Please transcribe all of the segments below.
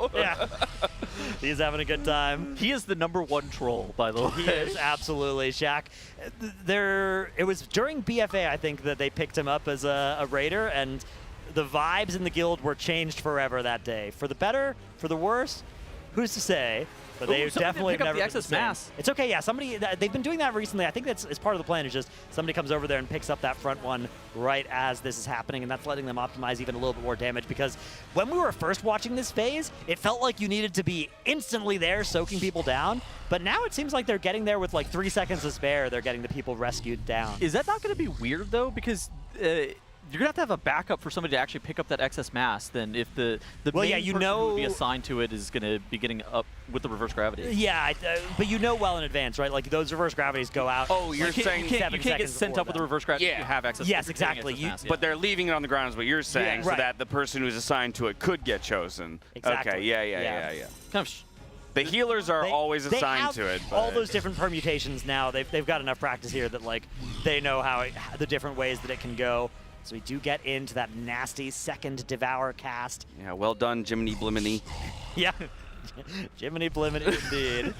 go. Yeah. He's having a good time. He is the #1 troll, by the way. He is, absolutely. Shaq, it was during BFA, I think, that they picked him up as a raider, and the vibes in the guild were changed forever that day. For the better, for the worse, who's to say? But they definitely pick never up the excess mass. It's okay, yeah. They've been doing that recently. I think that's part of the plan. Is just somebody comes over there and picks up that front one right as this is happening, and that's letting them optimize even a little bit more damage. Because when we were first watching this phase, it felt like you needed to be instantly there, soaking people down. But now it seems like they're getting there with like 3 seconds to spare. They're getting the people rescued down. Is that not going to be weird though? Because you're going to have a backup for somebody to actually pick up that excess mass. Then if the main person who would be assigned to it is going to be getting up with the reverse gravity. Yeah, but you know well in advance, right? Like those reverse gravities go out. Oh, you're saying you can't get sent up with the reverse gravity. Yeah. You have access. Yes, exactly. But they're leaving it on the ground is what you're saying, Yeah, so right. that the person who's assigned to it could get chosen. Exactly. Okay, yeah. Kind of The healers are always they assigned have to it. all those different permutations now. They've got enough practice here that like they know the different ways that it can go. So we do get into that nasty second Devour cast. Yeah, well done, Jiminy Bliminy. Yeah, Jiminy Bliminy indeed.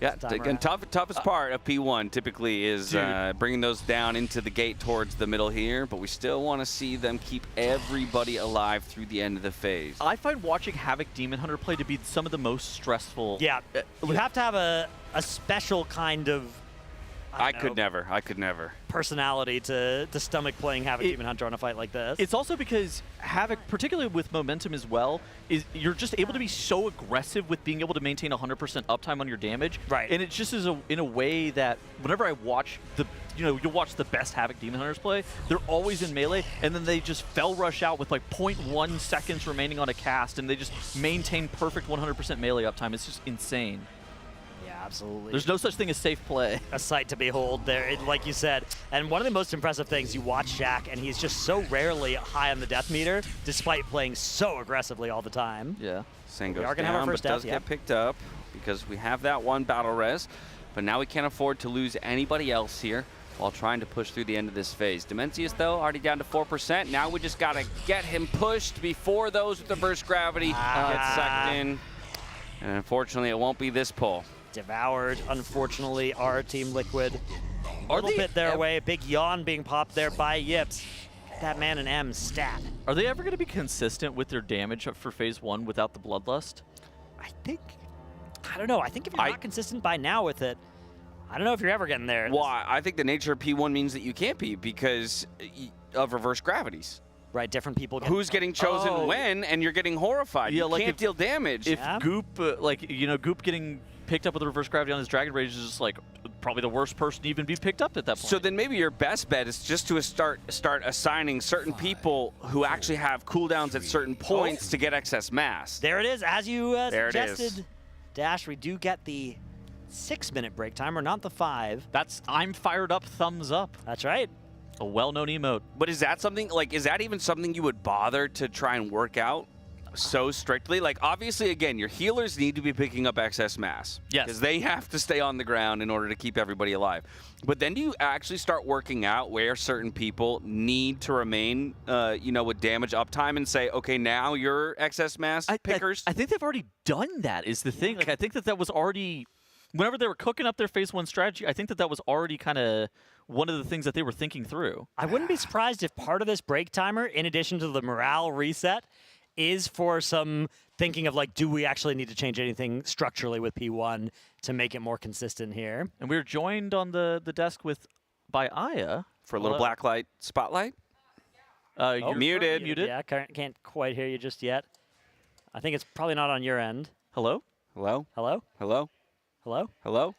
Yeah, again, toughest part of P1 typically is bringing those down into the gate towards the middle here, but we still want to see them keep everybody alive through the end of the phase. I find watching Havoc Demon Hunter play to be some of the most stressful. Yeah, you have to have a special kind of I could never. personality to stomach playing Havoc Demon Hunter on a fight like this. It's also because Havoc, particularly with momentum as well, is you're just able to be so aggressive with being able to maintain 100% uptime on your damage. Right. And it just is in a way that whenever I watch you'll watch the best Havoc Demon Hunters play, they're always in melee, and then they just fell rush out with like 0.1 seconds remaining on a cast, and they just maintain perfect 100% melee uptime. It's just insane. Absolutely. There's no such thing as safe play. A sight to behold there, like you said. And one of the most impressive things, you watch Shaq, and he's just so rarely high on the death meter, despite playing so aggressively all the time. Yeah. Sang goes We are gonna down, have our first but does death, get picked up because we have that one battle res. But now we can't afford to lose anybody else here while trying to push through the end of this phase. Dimensius, though, already down to 4%. Now we just got to get him pushed before those with the burst gravity get sucked in. And unfortunately, it won't be this pull. Devoured, unfortunately, our Team Liquid. A little bit their way. Big yawn being popped there by Yips. Get that man an M stat. Are they ever going to be consistent with their damage for phase 1 without the Bloodlust? I don't know. I think if you're not consistent by now with it, I don't know if you're ever getting there. Well, I think the nature of P1 means that you can't be because of reverse gravities. Right, different people. Who's getting chosen when, and you're getting horrified. Yeah, you like can't deal damage. If Goop, Goop getting picked up with the reverse gravity on his Dragon Rage is just like probably the worst person to even be picked up at that point. So then maybe your best bet is just to start assigning certain people who actually have cooldowns at certain points to get excess mass. There it is, as you suggested. Is. Dash, we do get the 6-minute break timer, not the 5. That's I'm fired up, thumbs up. That's right. A well-known emote. But is that something, is that even something you would bother to try and work out so strictly? Like, obviously, again, your healers need to be picking up excess mass. Yes. Because they have to stay on the ground in order to keep everybody alive. But then do you actually start working out where certain people need to remain, with damage uptime and say, okay, now you're excess mass pickers? I think they've already done that is the thing. Like, I think that was already, whenever they were cooking up their phase 1 strategy, I think that was already kind of one of the things that they were thinking through. I wouldn't be surprised if part of this break timer, in addition to the morale reset, is for some thinking of do we actually need to change anything structurally with P1 to make it more consistent here? And we were joined on the desk by Aya. For a little Blacklyte spotlight? You're muted. Yeah, can't quite hear you just yet. I think it's probably not on your end. Hello? Hello? Hello? Hello? Hello? Hello?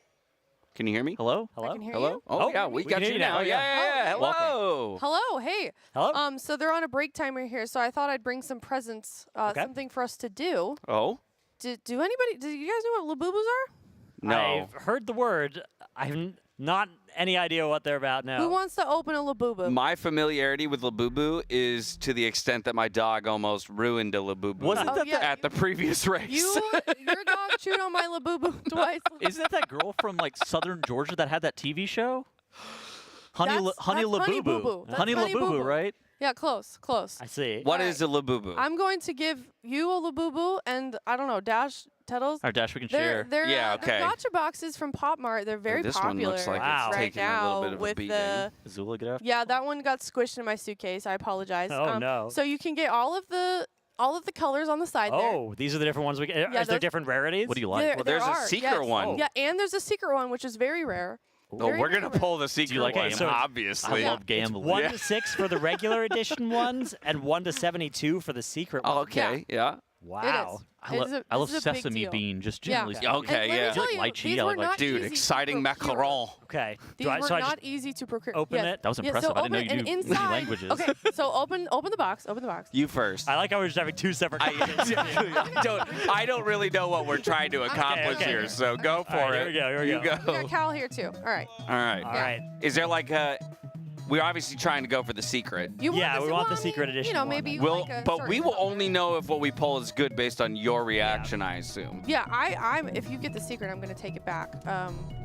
Can you hear me? Hello? Hello? I can hear Hello? you. Oh, yeah, we got hear you you now. now. Yeah. Hello. Hello, hey. Hello? So they're on a break timer here, so I thought I'd bring some presents, something for us to do. Oh? Do you guys know what Labubus are? No. I've heard the word. I've not any idea what they're about now. Who wants to open a Labubu? My familiarity with Labubu is to the extent that my dog almost ruined a Labubu Wasn't that at the previous race. Your dog chewed on my Labubu twice. Isn't that girl from Southern Georgia that had that TV show? Honey That's Honey Labubu. Boo Boo. That's Honey Honey Boo Labubu, Boo. right? Yeah, close, close. I see. What All is a Labubu? I'm going to give you a Labubu, and I don't know, Dash, Tettles. Our Dash, we can They're, share. they're, Yeah, they're okay. gacha boxes from Pop Mart. They're very this popular. one looks like Wow. it's right taking a now little bit of a with beating. the Zula, get after. yeah, that one got squished in my suitcase. I apologize. Oh, no. So you can get all of the colors on the side there. Oh, these are the different ones we get. Yeah, Is there those- different rarities? What do you like? There, Well, there there's a are, secret yes. one. Yeah, and there's a secret one, which is very rare. Oh, Very we're going to rare. pull the secret like one, gambling? So it's- obviously. I love gambling. 1 Yeah. to 6 for the regular edition ones, and 1 to 72 for the secret Oh, ones. okay, yeah. Wow. I love This is a big sesame deal. bean, just Yeah. generally speaking. Okay, And let me yeah. tell You you, like lychee? these I were like not Dude, easy to exciting procure. macaron. Okay. These Do were so I not just easy to procure. open Yes. it? That was Yeah, impressive. so I didn't know open you and knew many inside. languages. Okay, so open the box. Open the box. You first. I like how we're just having 2 separate conversations. I don't really know what we're trying to accomplish okay. here, so go for All right, it. here we go. We got Cal here too. All right. All right. All right. Is there like a... We're obviously trying to go for the secret. You want Yeah, this we want the one? secret edition You know, one. maybe you We'll, like a but certain we will color. only know if what we pull is good based on your reaction, I assume. Yeah, I'm. If you get the secret, I'm gonna take it back.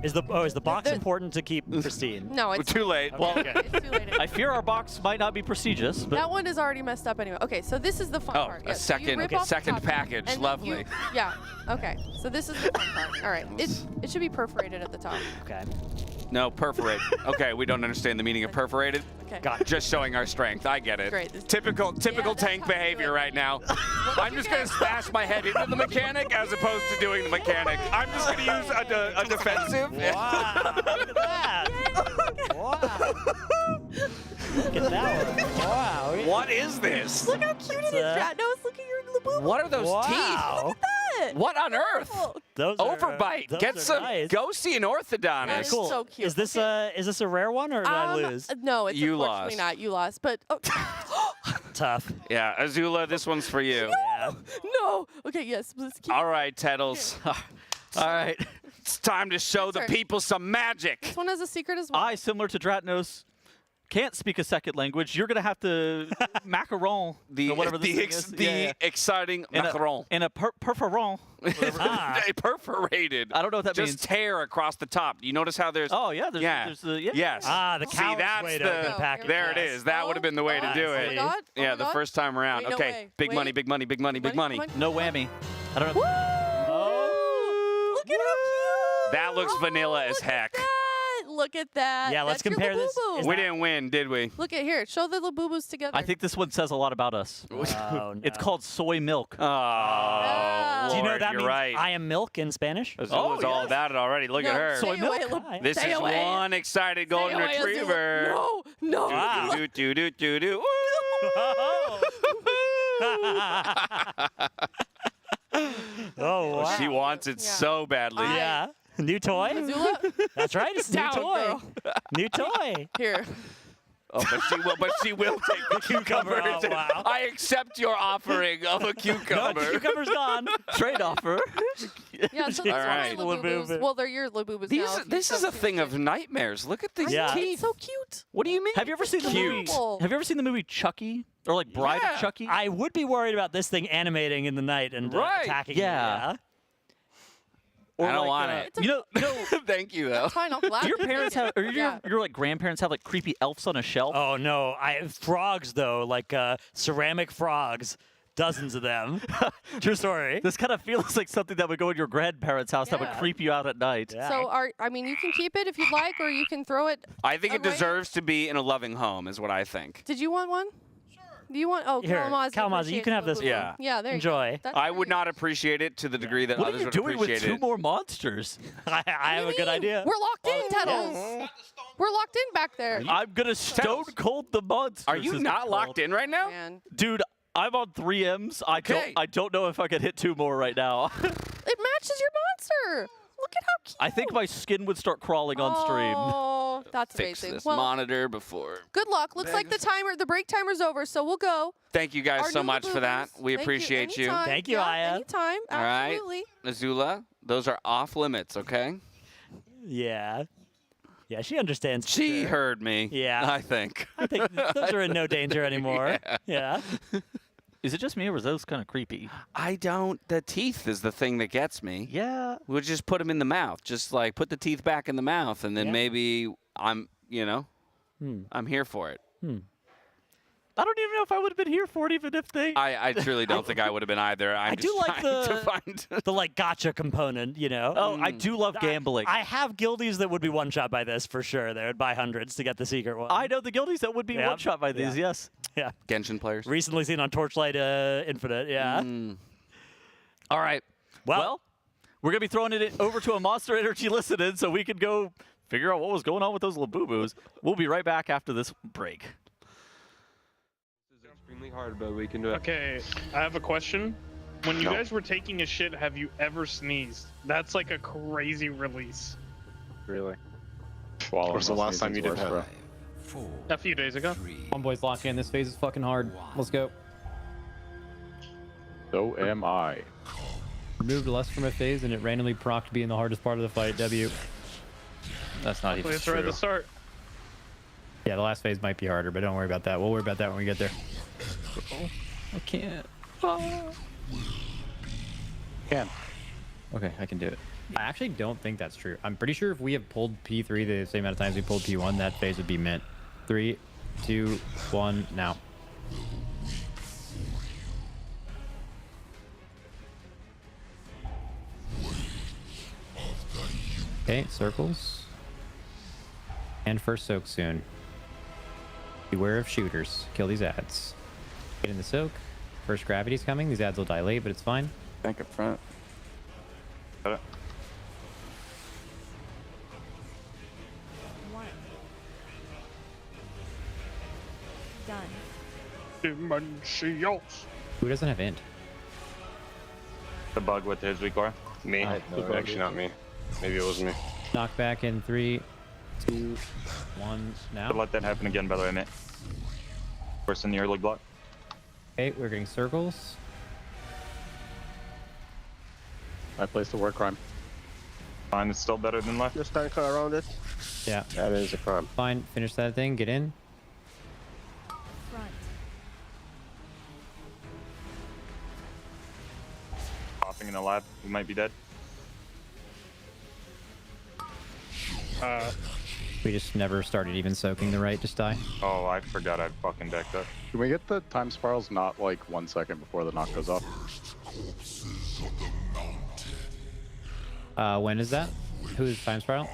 Is the box the- important to keep pristine? No, We're it's too late. Well, it's too late. I fear our box might not be prestigious, but That one is already messed up anyway. Okay, so this is the fun Oh, part. a Yeah, so you second- rip off the second top, package. and then Lovely. you- yeah. Okay. So this is the fun part. All right. It should be perforated at the top. Okay. No, perforate. Okay, we don't understand the meaning of perforated. Okay. Got it. Just showing our strength. I get it. Great. This- Typical that's tank how you do behavior it. right now. I'm just going to smash my head into the mechanic as opposed to doing the mechanic. I'm just going to use a defensive. Wow. Look at that. Wow. Look at that one. Wow. What is this? Look how cute it is, Ratnose. Look at your Labubu. What are those Wow. teeth? What on earth? Those are, Overbite. those Get are some. nice. Go see an That orthodontist. is Cool. so cute. Is this Okay. a rare one or did I lose? No, it's You unfortunately lost. not. You lost. But Tough. Yeah, Azula, this one's for you. Yeah. no. Okay. Yes. Let's keep. All right, Tettles. all right. It's time to show the Sorry. people some magic. This one has a secret as well. I, similar to Dratnos, can't speak a second language. You're gonna have to macaron or whatever this thing is. Yeah. exciting In macaron. a perforon. Ah. Perforated. I don't know what that Just means. tear across the top. You notice how there's... Oh yeah, there's the yeah. Yes. Ah, the See, coward's that's way to the... open the package. There it Yes. is. That would have been the way to Oh, do I it. see. God. Oh Yeah, my the God. first time around. Wait, no Okay, way. big money, Wait. big money, big money, big money. No whammy. I don't know. Oh. Look at how cute. That looks vanilla as look at heck. that. Look at that. Yeah, let's That's your compare this. Labubu. Is We that- didn't win, did we? Look at here. Show the Labubus together. I think this one says a lot about us. Oh, no. It's called soy milk. Oh, Do you know Lord, that you're means right. I am milk in Spanish? Azula's Oh, all yes. about it already. Look at her. Soy Stay milk? away, Hi. This Stay is away. one excited Stay golden away, Azula. retriever. No, no. Wow. Do, do, do, do, do. Oh, wow. She wants it Yeah. so badly. Yeah. New toy? Azula, That's right. It's a new Down, toy. girl. New toy. here. Oh, but she will take the cucumber. Oh, wow. I accept your offering of a No, cucumber. the cucumber's gone. Trade offer. Yeah, so All those are right. my Labubus. Labubu. Well, they're your Labubus now. if you This is so a thing of choose. nightmares. Look at these Yeah. teeth. It's so cute. What do you mean? Have you ever seen the movie? Adorable. Have you ever seen the movie Chucky or like Bride Yeah. of Chucky? I would be worried about this thing animating in the night and Right. attacking Yeah. me. Or I don't like, want it. You know, Thank you, though. It's fine. I'll gladly your take parents it. have, or Yeah. your like grandparents have like creepy elves on a shelf. Oh, no. Frogs, though, like ceramic frogs. Dozens of them. True story. This kind of feels like something that would go in your grandparents' house that would Yeah. creep you out at night. Yeah. So, I mean, you can keep it if you'd like, or you can throw it. I think it Right? deserves to be in a loving home, is what I think. Did you want one? Sure. Do you want? Oh, Here, Kalamazoo. Kalamazoo, you appreciates can have this Labubu. Yeah. Yeah, there you Enjoy. go. That's I very would not good. appreciate it to the degree that What are others you would doing with appreciate two it. more monsters? I have a good idea. We're locked in, Tettles. We're locked in back there. I'm gonna stone cold the monsters. Are you is not it locked called. in right now? Man. Dude, I'm on 3 M's. Okay. I don't know if I could hit 2 more right now. It matches your monster. Look at how cute. I think my skin would start crawling on stream. Oh, that's Fix amazing. this Well, monitor before. good luck. Looks like the break timer's over, so we'll go. Thank you guys Our so new much for that. Labubus. We Thank appreciate you. Anytime. Thank you, Yeah, Aya. Anytime. All right. Absolutely. Azula, those are off limits, okay? Yeah. Yeah, she understands. for She sure. heard me. Yeah. I think. I think those are in no danger anymore. Yeah. Is it just me or was those kind of creepy? I don't. The teeth is the thing that gets me. Yeah. We'll just put them in the mouth. Just like put the teeth back in the mouth, and then Yeah. maybe I'm, I'm here for it. I don't even know if I would have been here for it, even if they. I truly don't think I would have been either. I do like find the like gotcha component, you know. Oh, I do love gambling. I have guildies that would be one shot by this for sure. They would buy hundreds to get the secret one. I know the guildies that would be one shot by these. Yes. Yeah. Genshin players. Recently seen on Torchlight Infinite. Yeah. All right. Well, we're gonna be throwing it over to a Monster Energy listen-in so we could go figure out what was going on with those Labubu's. We'll be right back after this break. Extremely hard, but we can do it. Okay, I have a question. When you guys were taking a shit, have you ever sneezed? That's like a crazy release. Really? When was the last time you did that? Bro. A few days ago. One boy's locking in. This phase is fucking hard. Let's go. So am I. Removed less from a phase and it randomly procced being the hardest part of the fight. W. That's not even Let's true. try to start. Yeah, the last phase might be harder, but don't worry about that. We'll worry about that when we get there. I can't. Can. Okay, I can do it. I actually don't think that's true. I'm pretty sure if we have pulled P3 the same amount of times we pulled P1, that phase would be mint. 3, 2, 1, now. Okay, circles. And first soak soon. Beware of shooters. Kill these ads. Get in the soak. First gravity's coming. These ads will die late, but it's fine. Tank up front. Got it. Done. Dimensions. Who doesn't have int? The bug with his weak core? Me. Actually, not me. Maybe it was me. Knock back in 3, 2, 1, now. But let that happen again, by the way, mate. First in the early block. Okay, we're getting circles. I placed the war crime. Fine, it's still better than left. Just tank around it. Yeah. That is a crime. Fine, finish that thing, get in. Front. Popping in the lab. We might be dead. We just never started even soaking the right, just die. Oh, I forgot I fucking decked up. Can we get the time spirals not like 1 second before the knock goes off? When is that? Who's time spiral?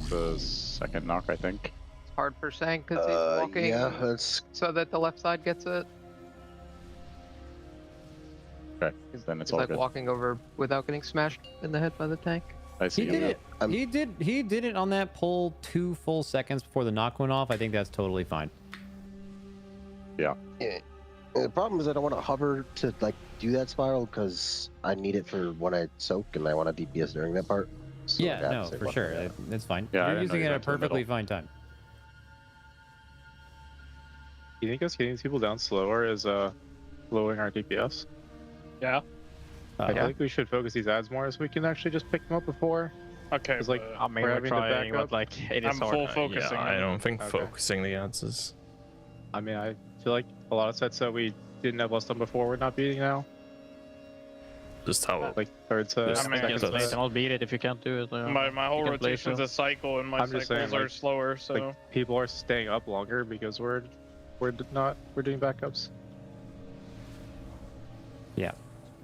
The second knock, I think. It's hard for Sang because he's walking Yeah, that's so that the left side gets it. Okay, then it's He's all like good. walking over without getting smashed in the head by the tank. I see He him did now. it. He did it on that pull 2 full seconds before the knock went off. I think that's totally fine. Yeah. yeah. The problem is I don't want to hover to like do that spiral because I need it for when I soak and I want to DPS during that part. So Yeah, that's no, it, for but, sure. yeah. It's fine. Yeah, I You're didn't know using you it at a went to the perfectly middle. fine time. You think us getting these people down slower is lowering our DPS? Yeah. I feel like we should focus these ads more so we can actually just pick them up before. Okay. It's like but we're having to back up. like I'm full focusing. Yeah, I don't think Okay. focusing the answers. I mean, I feel like a lot of sets that we didn't have less done before we're not beating now. Just how Like third set, Just- I mean, second it's- set. I'll beat it if you can't do it. My whole You can play rotation's so. a cycle, and my I'm just cycles saying, are like- slower. So Like people are staying up longer because we're doing backups. Yeah.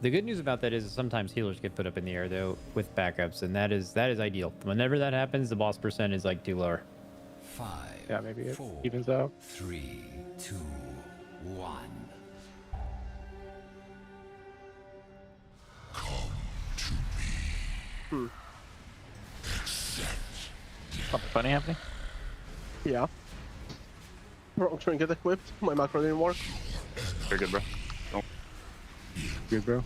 The good news about that is sometimes healers get put up in the air though with backups, and that is ideal. Whenever that happens, the boss percent is like too lower. 5, Yeah, maybe it 4, evens out. 3, 2, 1. Something funny happening? Yeah. Wrong trinket equipped. My macro didn't work. You're good, bro. Good, bro.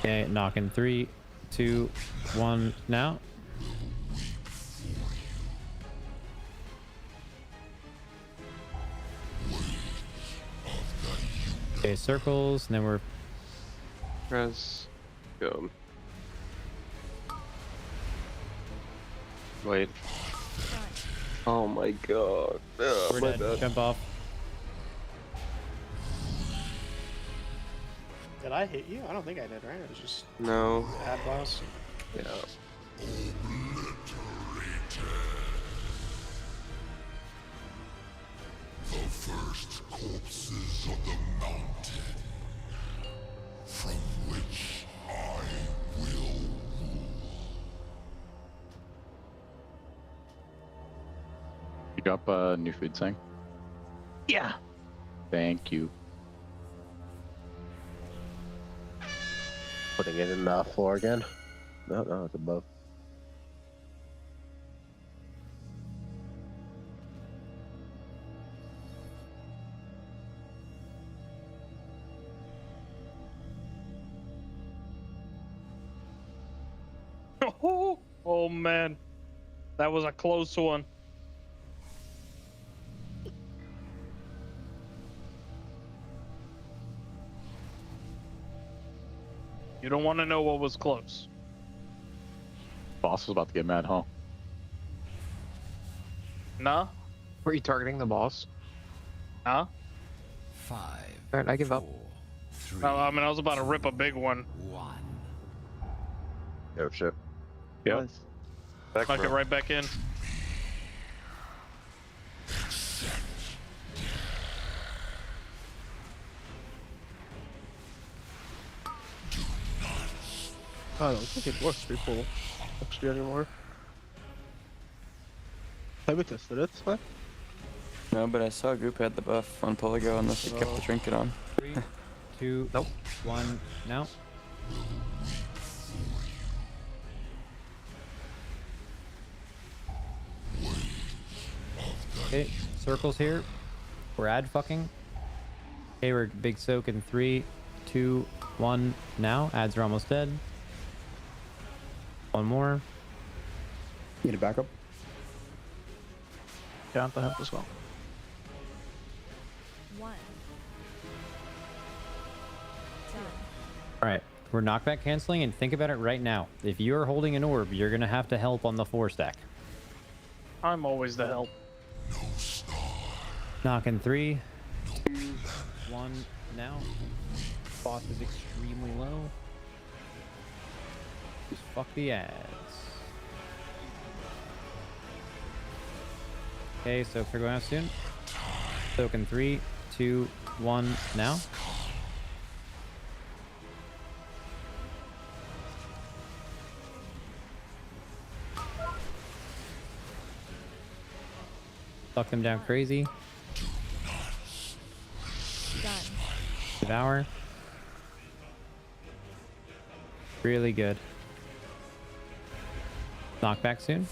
Okay, knock in 3, 2, 1, now. Okay, circles, and then we're Res. Go. Wait. Oh my god. we're My dead. bad. Jump off. Did I hit you? I don't think I did, right? It was just No. ad boss. Yeah. The first corpses of the mountain, from which I will rule. You got new food saying? Yeah. Thank you. Putting it in the floor again. No, it's above. Oh man, that was a close one. You don't want to know what was close. Boss was about to get mad, huh? Nah. Were you targeting the boss? Huh? 5. Alright, I give up. 3. I mean, I was about to rip a big one. 1. Oh shit. Yep. Nice. Knock it right back in. I don't think it works before actually anymore. Have we tested it? It's fine. No, but I saw a group had the buff on Polygo unless they kept the trinket on. 3, 2, Nope. 1, now. Okay, circles here. We're ad fucking. Okay, we're big soak in 3, 2, 1, now. Ads are almost dead. One more. Need a backup? Yeah, I have as well. 1. Done. Alright, we're knockback canceling, and think about it right now. If you're holding an orb, you're gonna have to help on the 4 stack. I'm always the help. Knock in 3, 2, 1, now. Boss is extremely low. Just fuck the ads. Okay, soaks are going out soon. Soak in 3, 2, 1, now. Suck them down crazy. Done. Devour. Really good. Knockback soon.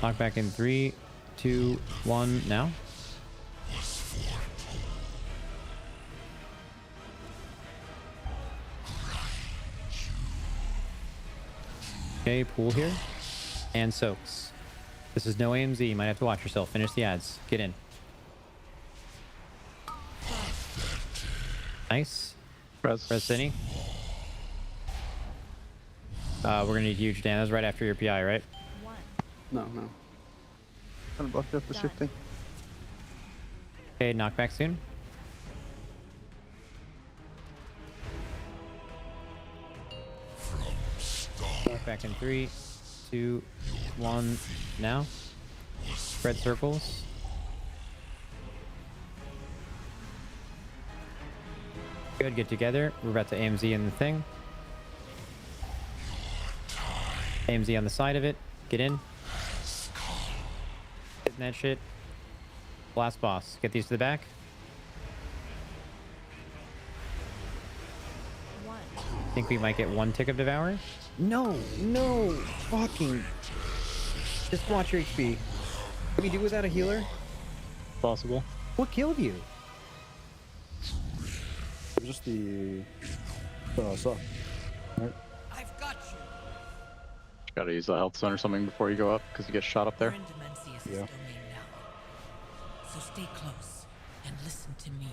Knockback in 3, 2, 1, now. Okay, pool here. And soaks. This is no AMZ. You might have to watch yourself. Finish the ads. Get in. Nice. Press Zenni. We're gonna need huge damage right after your PI, right? 1. No. I'm blocked up for Done. shifting. Okay, knockback soon. Knockback in 3, 2, 1, now. Spread circles. Good, get together. We're about to AMZ in the thing. AMZ on the side of it. Get in. Hitting that shit. Last boss. Get these to the back. 1. Think we might get 1 tick of Devour? No, fucking. Just watch your HP. Can we do without a healer? Possible. What killed you? It was just the suck. Right. I've got you. Gotta use the health zone or something before you go up, because you get shot up there. Yeah. Domain now. So stay close and listen to me.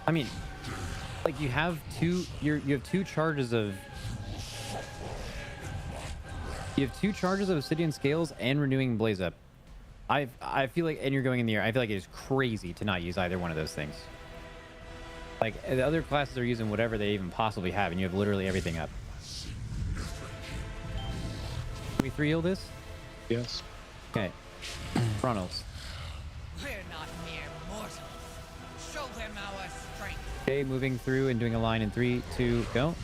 I mean, like you have two. You have 2 charges of. You have 2 charges of Obsidian Scales and Renewing Blaze Up. I feel like, and you're going in the air. I feel like it is crazy to not use either one of those things. Like, the other classes are using whatever they even possibly have, and you have literally everything up. Can we 3-heal this? Yes. Okay. Frontals. We're not mere mortals. Show them our strength. Okay, moving through and doing a line in 3, 2, go.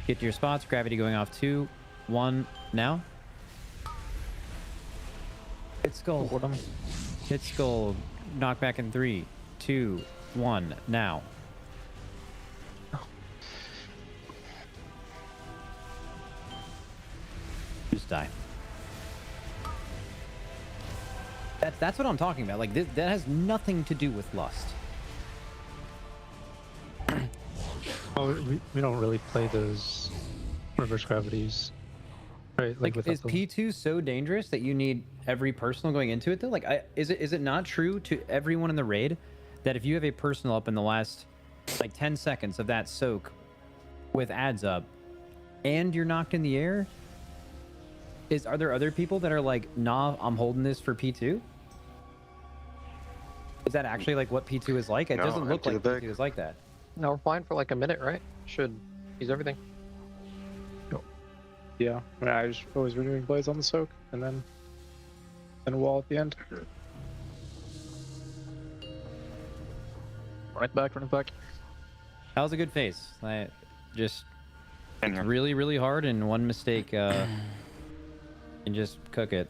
Get to your spots. Gravity going off 2, 1, now. Hit skull. Hit skull. Knock back in 3, 2, 1, now. Just die. That's what I'm talking about. Like, that has nothing to do with lust. Oh, we don't really play those reverse gravities, right? Like is P2 so dangerous that you need every personal going into it though? Like, is it not true to everyone in the raid that if you have a personal up in the last like 10 seconds of that soak with ads up, and you're knocked in the air, are there other people that are like, nah, I'm holding this for P2? Is that actually like what P2 is like? It doesn't look like P2 is like that. No, we're fine for like a minute, right? Should use everything. Yeah, I mean, I just always renewing blades on the soak, and then a wall at the end. Run it back. That was a good phase. I just really, really hard, and one mistake and just cook it.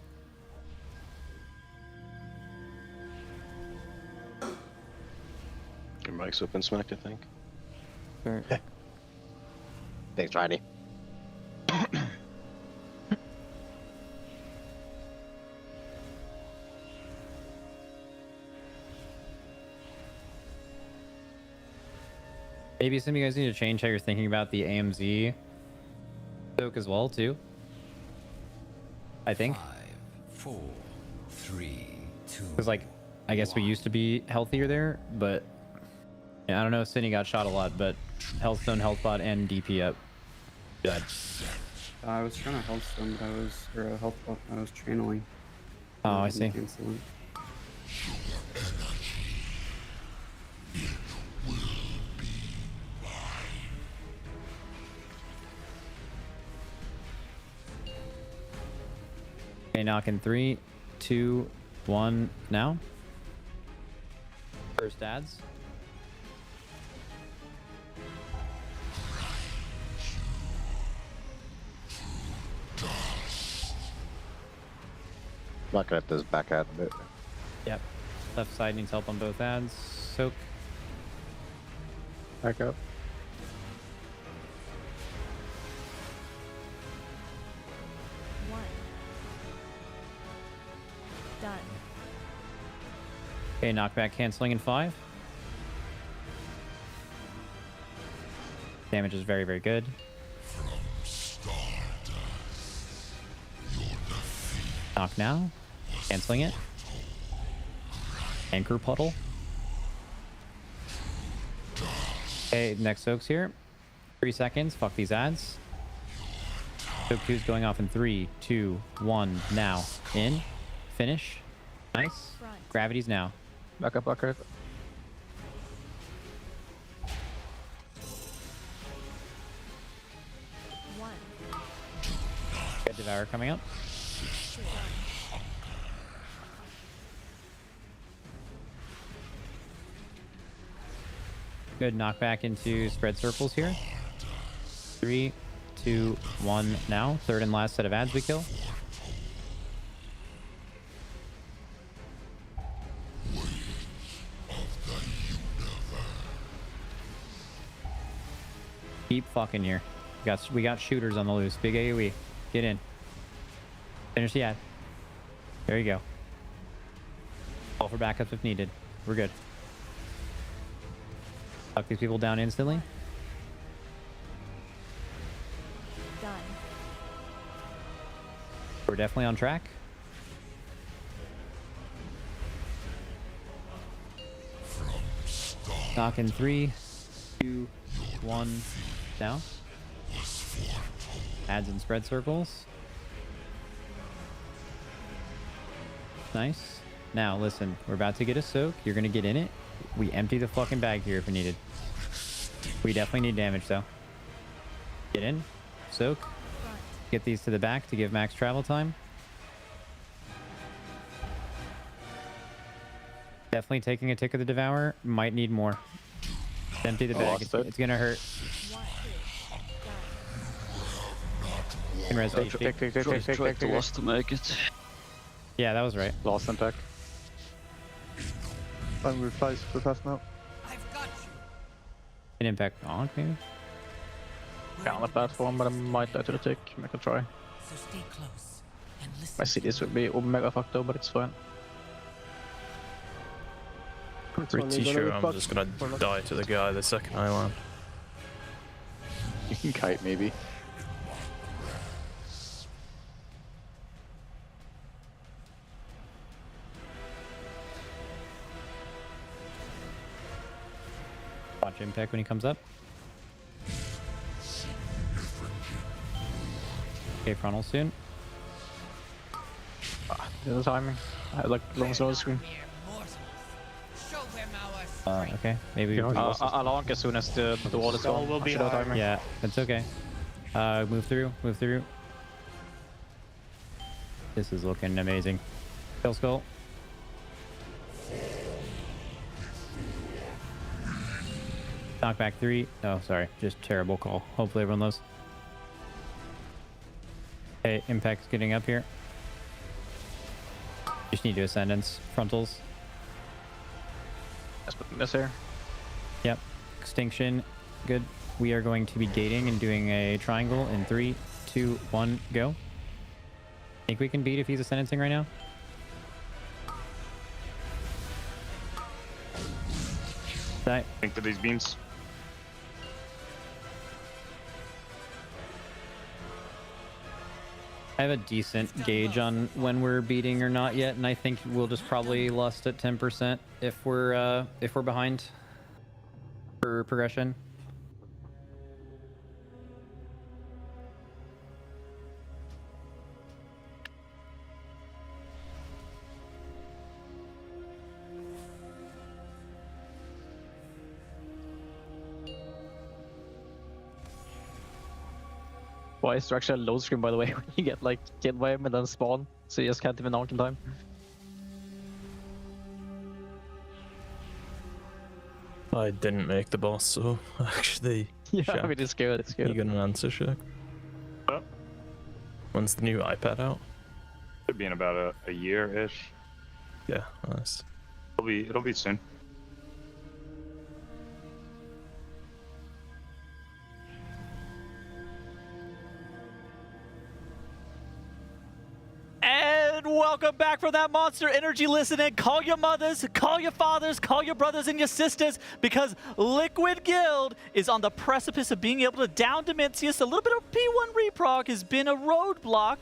Your mic's open, Smacked, I think. Sure. Thanks, Ronnie. Maybe some of you guys need to change how you're thinking about the AMZ soak as well, too. I think. 5, 4, 3, 2. Because, like, I guess we used to be healthier there, but yeah, I don't know if Zenni got shot a lot, but Healthstone, Healthbot, and DP up. Good. I was trying to Healthstone, but I was channeling. Oh, I see. Canceling. Okay, knock in 3, 2, 1, now. First ads. Looking at this back ad a bit. Yep. Left side needs help on both ads. Soak. Back up. Done. Okay, knockback canceling in 5. Damage is very, very good. Knock now. Canceling it. Anchor puddle. Okay, next soak's here. 3 seconds. Fuck these ads. Soak 2's going off in 3, 2, 1, now. In. Finish. Nice. Gravity's now. Back up. Good Devour coming up. Good knockback into spread circles here. 3, 2, 1 now. Third and last set of ads we kill. Keep fucking here. We got shooters on the loose. Big AoE. Get in. Finish the ad. There you go. Call for backups if needed. We're good. Suck these people down instantly. Done. We're definitely on track. Knock in 3, 2, 1, down. Adds and spread circles. Nice. Now listen, we're about to get a soak. You're gonna get in it. We empty the fucking bag here if we needed. We definitely need damage though. Get in, soak, get these to the back to give max travel time. Definitely taking a tick of the Devour. Might need more. Empty the bag. It's gonna hurt. Res Try to lost to make it. Yeah, that was right. Lost impact. I'm replaced for fast now. An impact on maybe? Can't let platform, but I might die to the tick. Make a try. So stay close and listen. I see this would be omega fucked up, but it's fine. Pretty sure I'm just gonna die to the guy the second I land. You can kite maybe. Watch impact when he comes up. Okay, frontal soon. The timing. I had like long slow screen. Okay, maybe. I'll long as soon as the wall is gone. Will be hard. Yeah, that's okay. Move through, move through. This is looking amazing. Kill skull. Knockback 3. Oh, sorry. Just terrible call. Hopefully everyone knows. Okay, impact's getting up here. Just need to ascendance. Frontals. Let's put this here. Yep. Extinction. Good. We are going to be gating and doing a triangle in 3, 2, 1, go. Think we can beat if he's ascendancing right now? Die. Think to these beams. I have a decent gauge on when we're beating or not yet, and I think we'll just probably lust at 10% if we're behind for progression. Why is there actually a load screen, by the way, when you get like killed by him and then spawn, so you just can't even knock in time? I didn't make the boss, so actually. Yeah, I mean, it's good, it's good. You got an answer, Shaq? What? When's the new iPad out? Should be in about a year-ish. Yeah, nice. It'll be soon. And welcome back from that Monster Energy listening. Call your mothers, call your fathers, call your brothers and your sisters, because Liquid Guild is on the precipice of being able to down Dimensius. A little bit of P1 reprog has been a roadblock,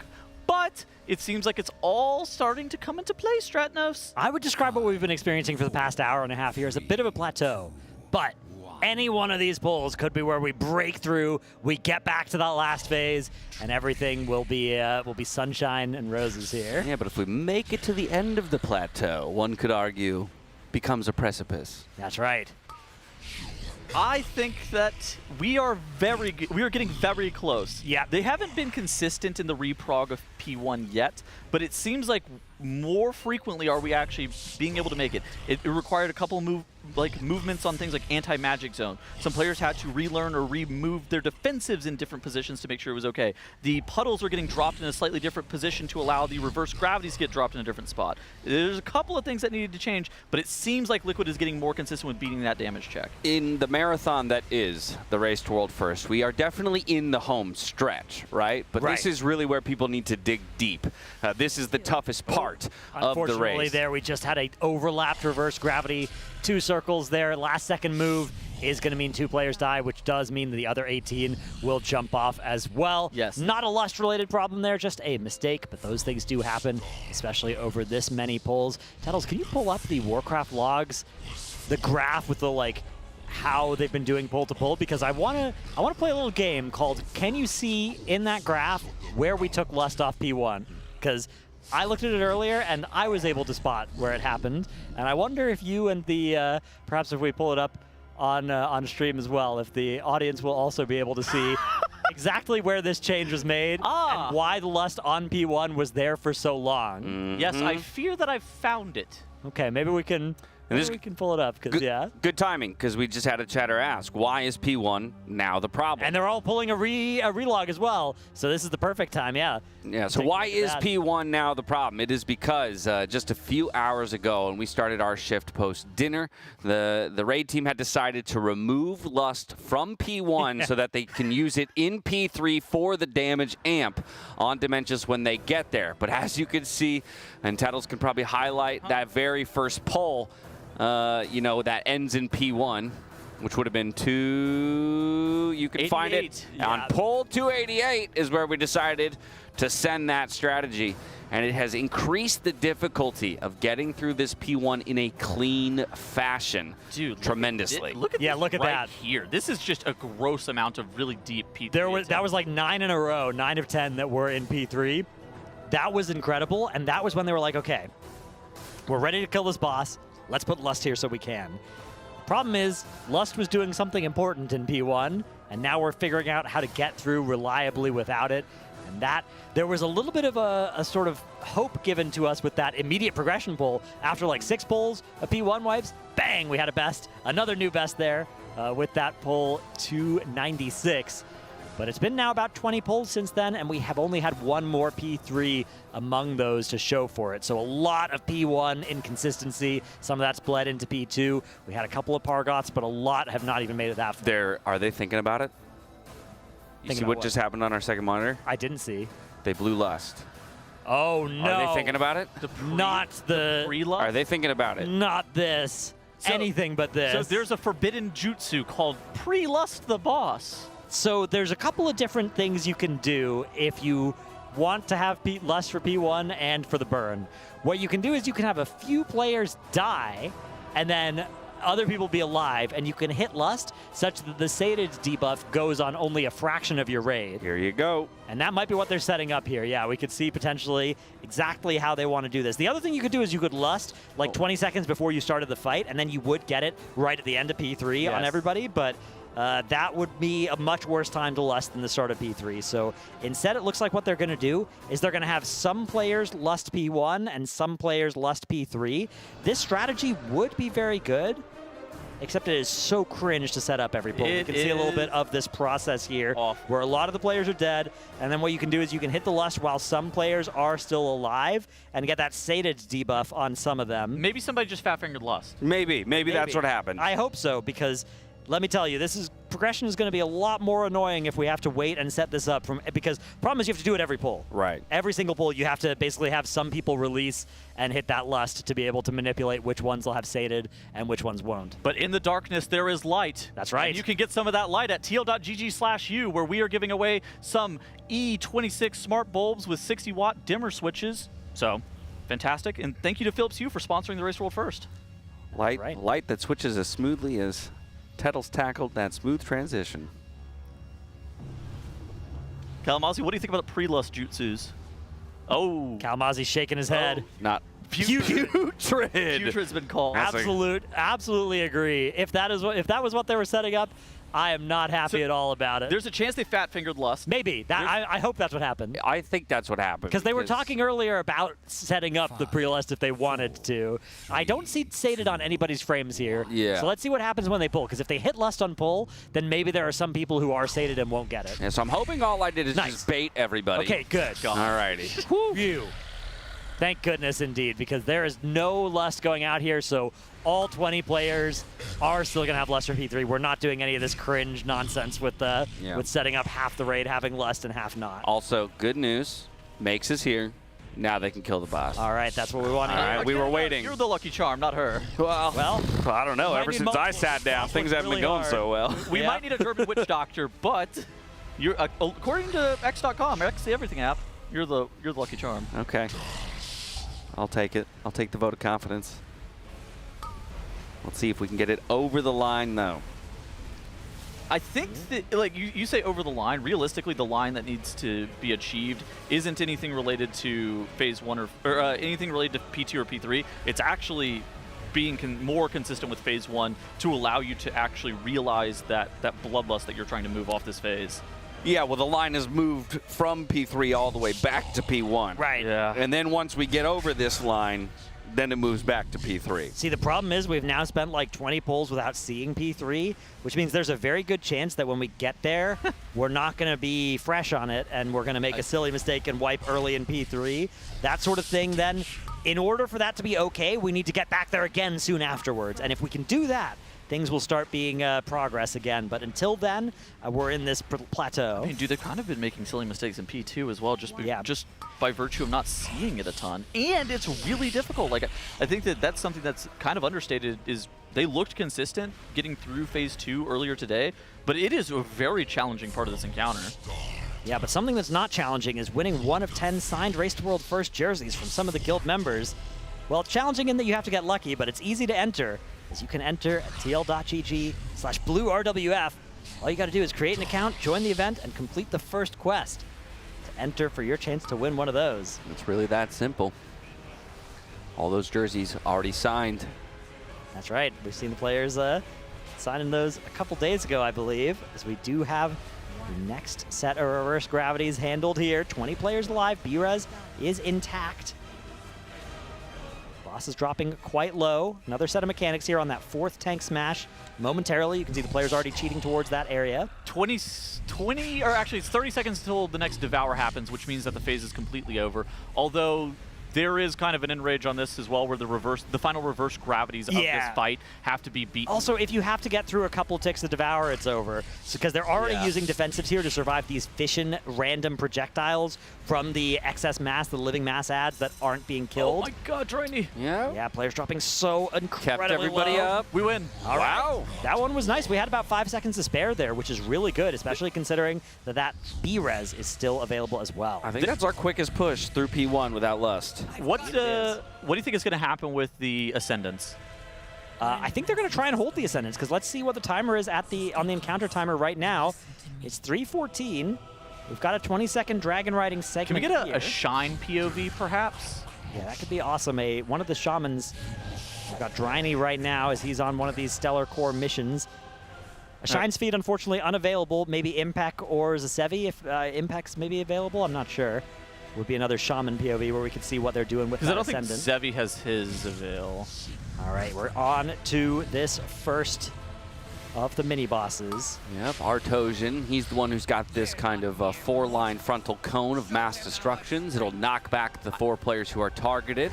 but it seems like it's all starting to come into play, Stratnos. I would describe what we've been experiencing for the past hour and a half here as a bit of a plateau, but any one of these pulls could be where we break through, we get back to that last phase, and everything will be sunshine and roses here. Yeah, but if we make it to the end of the plateau, one could argue, becomes a precipice. That's right. I think that we are getting very close. Yeah, they haven't been consistent in the reprog of P1 yet, but it seems like more frequently are we actually being able to make it. It required a couple movements on things like anti-magic zone. Some players had to relearn or remove their defensives in different positions to make sure it was okay. The puddles are getting dropped in a slightly different position to allow the reverse gravities to get dropped in a different spot. There's a couple of things that needed to change, but it seems like Liquid is getting more consistent with beating that damage check. In the marathon that is the Race to World First, we are definitely in the home stretch, right? But this is really where people need to dig deep. This is the toughest part of the race. Unfortunately, there we just had an overlapped reverse gravity. 2 circles there. Last second move is going to mean 2 players die, which does mean that the other 18 will jump off as well. Yes. Not a Lust-related problem there, just a mistake, but those things do happen, especially over this many pulls. Tettles, can you pull up the Warcraft logs, the graph with the how they've been doing pull to pull? Because I want to play a little game called Can You See in that graph where we took Lust off P1? Because I looked at it earlier, and I was able to spot where it happened. And I wonder if you and the, perhaps if we pull it up on stream as well, if the audience will also be able to see exactly where this change was made and why the Lust on P1 was there for so long. Yes, I fear that I've found it. Okay, maybe we can pull it up, because Good timing, because we just had a chatter ask, why is P1 now the problem? And they're all pulling a relog as well, so this is the perfect time, yeah. Yeah, so why is P1 now the problem? It is because just a few hours ago, when we started our shift post-dinner, the raid team had decided to remove Lust from P1 so that they can use it in P3 for the damage amp on Dementius when they get there. But as you can see, and Tettles can probably highlight that very first pull, you know, that ends in P1, which would have been you can find it on pull 288 is where we decided to send that strategy. And it has increased the difficulty of getting through this P1 in a clean fashion tremendously. Look at that here. This is just a gross amount of really deep P3. That was like 9 in a row, 9 of 10 that were in P3. That was incredible, and that was when they were like, okay, we're ready to kill this boss. Let's put Lust here so we can. Problem is, Lust was doing something important in P1, and now we're figuring out how to get through reliably without it. And that, there was a little bit of a sort of hope given to us with that immediate progression pull. After like 6 pulls of P1 wipes, bang, we had a best. Another new best there with that pull 296. But it's been now about 20 pulls since then, and we have only had 1 more P3 among those to show for it. So a lot of P1 inconsistency. Some of that's bled into P2. We had a couple of Pargoths, but a lot have not even made it that far. Are they thinking about it? You see what just happened on our second monitor? I didn't see. They blew Lust. Oh, no. Are they thinking about it? Not the pre-Lust? Are they thinking about it? Not this. Anything but this. So there's a forbidden jutsu called pre-Lust the boss. So there's a couple of different things you can do if you want to have Lust for P1 and for the burn. What you can do is you can have a few players die, and then other people be alive, and you can hit Lust such that the sated debuff goes on only a fraction of your raid. Here you go. And that might be what they're setting up here. Yeah, we could see potentially exactly how they want to do this. The other thing you could do is you could Lust like 20 seconds before you started the fight, and then you would get it right at the end of P3 on everybody, but that would be a much worse time to Lust than the start of P3. So instead, it looks like what they're going to do is they're going to have some players Lust P1 and some players Lust P3. This strategy would be very good, except it is so cringe to set up every pull. You can see a little bit of this process here where a lot of the players are dead, and then what you can do is you can hit the Lust while some players are still alive and get that sated debuff on some of them. Maybe somebody just fat-fingered Lust. Maybe that's what happened. I hope so, because let me tell you, progression is going to be a lot more annoying if we have to wait and set this up because problem is you have to do it every pull. Right. Every single pull, you have to basically have some people release and hit that Lust to be able to manipulate which ones will have sated and which ones won't. But in the darkness, there is light. That's right. And you can get some of that light at tl.gg/u, where we are giving away some E26 smart bulbs with 60-watt dimmer switches. So, fantastic. And thank you to Philips Hue for sponsoring the Race World First. Light that switches as smoothly as Tettles tackled that smooth transition. Kalamazi, what do you think about pre-Lust jutsus? Oh. Kalamazi's shaking his head. Not Putrid. Putrid's been called. Absolutely agree. If that was what they were setting up, I am not happy at all about it. There's a chance they fat-fingered Lust. Maybe. I hope that's what happened. I think that's what happened. Because they were talking earlier about setting up the pre-Lust if they wanted to. I don't see sated on anybody's frames here. Yeah. So let's see what happens when they pull. Because if they hit Lust on pull, then maybe there are some people who are sated and won't get it. Yeah, so I'm hoping all I did is just bait everybody. Okay, good. Alrighty. Phew. Thank goodness indeed, because there is no Lust going out here, so all 20 players are still going to have Lust for P3. We're not doing any of this cringe nonsense with setting up half the raid, having Lust and half not. Also, good news. Makes is here. Now they can kill the boss. All right, that's what we wanted. All right, we were waiting. You're the lucky charm, not her. Well, I don't know. Ever since I sat down, things haven't been going so well. We might need a German witch doctor, but you're according to X.com, X the Everything app, you're the lucky charm. Okay. I'll take it. I'll take the vote of confidence. Let's see if we can get it over the line, though. I think that, like you say over the line, realistically the line that needs to be achieved isn't anything related to phase 1 or anything related to P2 or P3. It's actually being more consistent with phase 1 to allow you to actually realize that bloodlust that you're trying to move off this phase. Yeah, well, the line has moved from P3 all the way back to P1. Right. Yeah. And then once we get over this line, then it moves back to P3. See, the problem is we've now spent like 20 pulls without seeing P3, which means there's a very good chance that when we get there, we're not going to be fresh on it, and we're going to make a silly mistake and wipe early in P3. That sort of thing, then, in order for that to be okay, we need to get back there again soon afterwards. And if we can do that, things will start being progress again. But until then, we're in this plateau. I mean, dude, they've kind of been making silly mistakes in P2 as well, just by virtue of not seeing it a ton. And it's really difficult. Like, I think that's something that's kind of understated is they looked consistent getting through phase 2 earlier today, but it is a very challenging part of this encounter. Yeah, but something that's not challenging is winning 1 of 10 signed Race to World First jerseys from some of the guild members. Well, challenging in that you have to get lucky, but it's easy to enter, as you can enter at tl.gg/bluerwf. All you got to do is create an account, join the event, and complete the first quest to enter for your chance to win one of those. It's really that simple. All those jerseys already signed. That's right. We've seen the players signing those a couple days ago, I believe, as we do have the next set of reverse gravities handled here. 20 players alive. B-Res is intact. Boss is dropping quite low. Another set of mechanics here on that 4th tank smash. Momentarily, you can see the players already cheating towards that area. 20, or actually it's 30 seconds until the next Devour happens, which means that the phase is completely over. Although there is kind of an enrage on this as well, where the final reverse gravities of this fight have to be beaten. Also, if you have to get through a couple ticks of Devour, it's over. Because they're already using defensives here to survive these fission random projectiles from the excess mass, the living mass ads that aren't being killed. Oh my god, Drainy. Yeah. Yeah, players dropping so incredibly Kept everybody low. up. We win. All right. Wow. That one was nice. We had about 5 seconds to spare there, which is really good, especially considering that B-Res is still available as well. I think that's our quickest push through P1 without Lust. What do you think is going to happen with the Ascendants? I think they're going to try and hold the Ascendants, because let's see what the timer is on the encounter timer right now. It's 3:14. We've got a 20-second dragon riding segment. Can we get here. a Shine POV, perhaps? Yeah, that could be awesome. One of the shamans. We've got Drainy right now as he's on one of these Stellar Core missions. A Shine Speed, unfortunately, unavailable. Maybe Impact or Zasevi, if Impact's maybe available. I'm not sure. Would be another Shaman POV where we could see what they're doing with that Ascendant. Because I don't think Zevi has his avail. All right, we're on to this first of the mini-bosses. Yep, Artosian, he's the one who's got this kind of 4-line frontal cone of mass destructions. It'll knock back the 4 players who are targeted.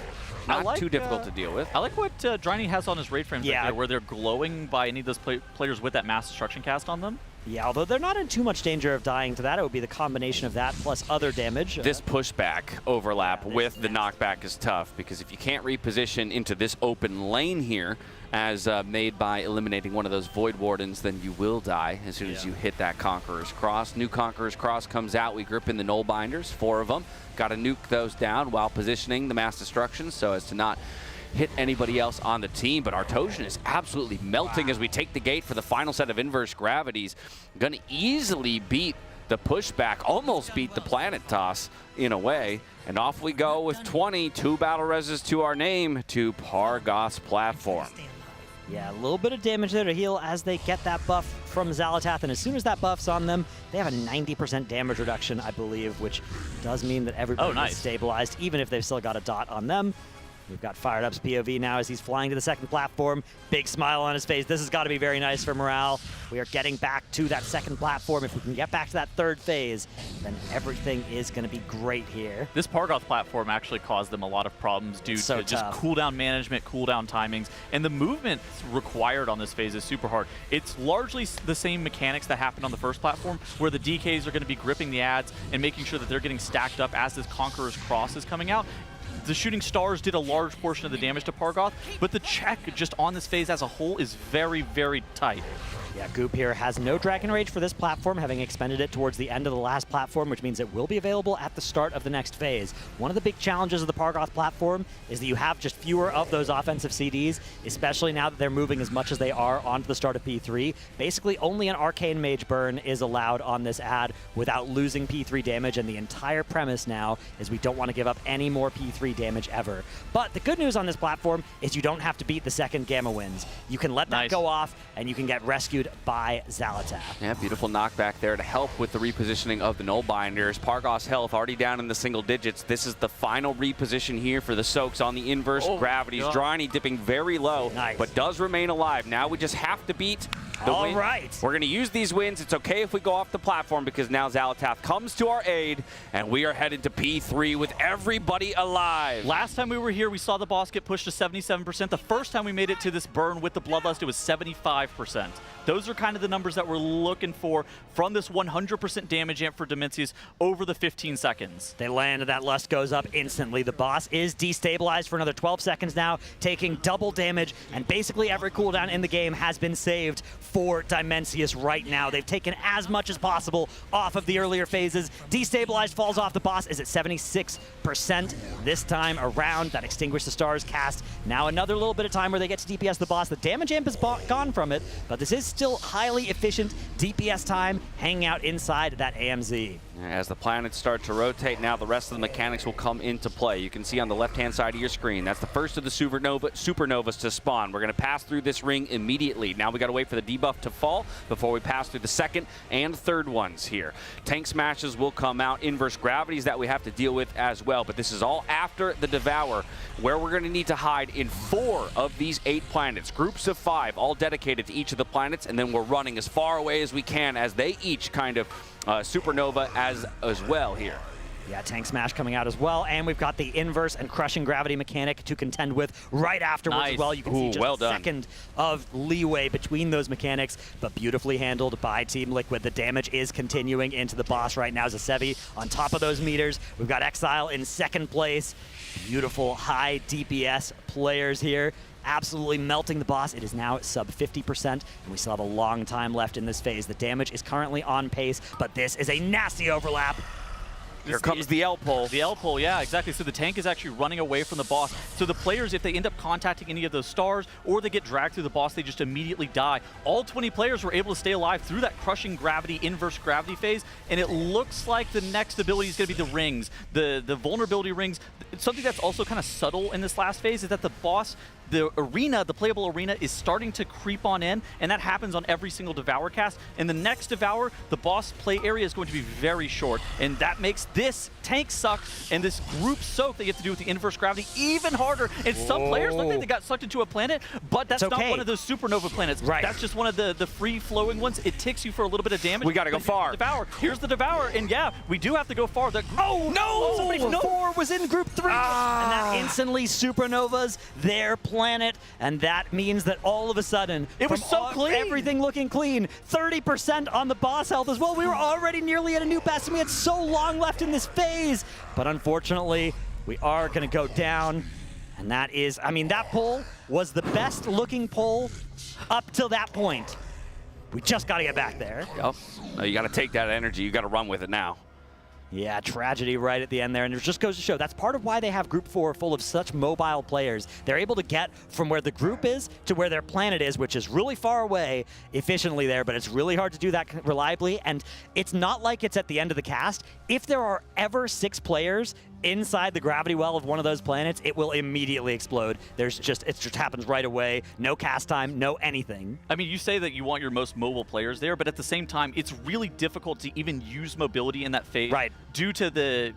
Not too difficult to deal with. I like what Drainy has on his raid frames right there, where they're glowing by any of those players with that mass destruction cast on them. Yeah, although they're not in too much danger of dying to that. It would be the combination of that plus other damage. This pushback overlap with the knockback is tough, because if you can't reposition into this open lane here, as made by eliminating one of those Void Wardens, then you will die as soon as you hit that Conqueror's Cross. New Conqueror's Cross comes out. We grip in the Null Binders, 4 of them. Got to nuke those down while positioning the Mass Destruction so as to not hit anybody else on the team, but Artosian is absolutely melting as we take the gate for the final set of inverse gravities. Gonna easily beat the pushback, almost beat the planet toss in a way, and off we go with 2 battle reses to our name to Pargoth's platform. Yeah, a little bit of damage there to heal as they get that buff from Xalatath, and as soon as that buff's on them, they have a 90% damage reduction, I believe, which does mean that everybody is stabilized, even if they've still got a dot on them. We've got Fired Up's POV now as he's flying to the second platform. Big smile on his face. This has got to be very nice for morale. We are getting back to that second platform. If we can get back to that third phase, then everything is going to be great here. This Pargoth platform actually caused them a lot of problems due to just cooldown management, cooldown timings, and the movement required on this phase is super hard. It's largely the same mechanics that happened on the first platform, where the DKs are going to be gripping the ads and making sure that they're getting stacked up as this Conqueror's Cross is coming out. The Shooting Stars did a large portion of the damage to Pargoth, but the check just on this phase as a whole is very, very tight. Yeah, Goop here has no Dragon Rage for this platform, having expended it towards the end of the last platform, which means it will be available at the start of the next phase. One of the big challenges of the Pargoth platform is that you have just fewer of those offensive CDs, especially now that they're moving as much as they are onto the start of P3. Basically, only an Arcane Mage burn is allowed on this ad without losing P3 damage, and the entire premise now is we don't want to give up any more P3 damage ever. But the good news on this platform is you don't have to beat the second Gamma Winds. You can let that go off, and you can get rescued by Xalatath. Yeah, beautiful knockback there to help with the repositioning of the Null Binders. Pargoth's health already down in the single digits. This is the final reposition here for the Soaks on the inverse gravities. Dryany dipping very low, but does remain alive. Now we just have to beat the win. We're going to use these wins. It's okay if we go off the platform because now Xalatath comes to our aid, and we are headed to P3 with everybody alive. Last time we were here, we saw the boss get pushed to 77%. The first time we made it to this burn with the Bloodlust, it was 75%. Those are kind of the numbers that we're looking for from this 100% damage amp for Dimensius over the 15 seconds. They land, and that Lust goes up instantly. The boss is destabilized for another 12 seconds now, taking double damage, and basically every cooldown in the game has been saved for Dimensius right now. They've taken as much as possible off of the earlier phases. Destabilized falls off. The boss is at 76% this time around. That Extinguish the Stars cast. Now another little bit of time where they get to DPS the boss. The damage amp is gone from it, but this is still highly efficient DPS time hanging out inside that AMZ. As the planets start to rotate, now the rest of the mechanics will come into play. You can see on the left-hand side of your screen, that's the first of the supernovas to spawn. We're going to pass through this ring immediately. Now we got to wait for the debuff to fall before we pass through the second and third ones here. Tank smashes will come out, inverse gravities that we have to deal with as well, but this is all after the Devour, where we're going to need to hide in 4 of these 8 planets. Groups of 5, all dedicated to each of the planets, and then we're running as far away as we can as they each kind of supernova as well here. Yeah, Tank Smash coming out as well, and we've got the inverse and crushing gravity mechanic to contend with right afterwards as well. You can see just a second of leeway between those mechanics, but beautifully handled by Team Liquid. The damage is continuing into the boss right now. Zasevi on top of those meters. We've got Exile in second place. Beautiful high DPS players here. Absolutely melting the boss. It is now at sub 50%, and we still have a long time left in this phase. The damage is currently on pace, but this is a nasty overlap. Here comes the L pull. The L pull, yeah, exactly. So the tank is actually running away from the boss. So the players, if they end up contacting any of those stars or they get dragged through the boss, they just immediately die. All 20 players were able to stay alive through that crushing gravity, inverse gravity phase, and it looks like the next ability is going to be the rings, the vulnerability rings. Something that's also kind of subtle in this last phase is that the boss, the arena, the playable arena, is starting to creep on in, and that happens on every single Devour cast. In the next Devour, the boss play area is going to be very short, and that makes this tank suck and this group soak that you have to do with the inverse gravity even harder. And some players look like they got sucked into a planet, but that's not one of those supernova planets. That's just one of the free-flowing ones. It ticks you for a little bit of damage. We got to go far. Devour. Here's the Devour, and yeah, we do have to go far. Oh, no! 4 was in group 3, and that instantly supernovas their planet, and that means that all of a sudden, it was so clean. Everything looking clean. 30% on the boss health as well. We were already nearly at a new best, and we had so long left in this phase. But unfortunately, we are going to go down. And that is, I mean, that pull was the best looking pull up till that point. We just got to get back there. Yep. You got to take that energy. You got to run with it now. Yeah, tragedy right at the end there, and it just goes to show that's part of why they have Group 4 full of such mobile players. They're able to get from where the group is to where their planet is, which is really far away efficiently there, but it's really hard to do that reliably, and it's not like it's at the end of the cast. If there are ever 6 players inside the gravity well of one of those planets, it will immediately explode. It just happens right away. No cast time, no anything. I mean, you say that you want your most mobile players there, but at the same time, it's really difficult to even use mobility in that phase. Right. Due to the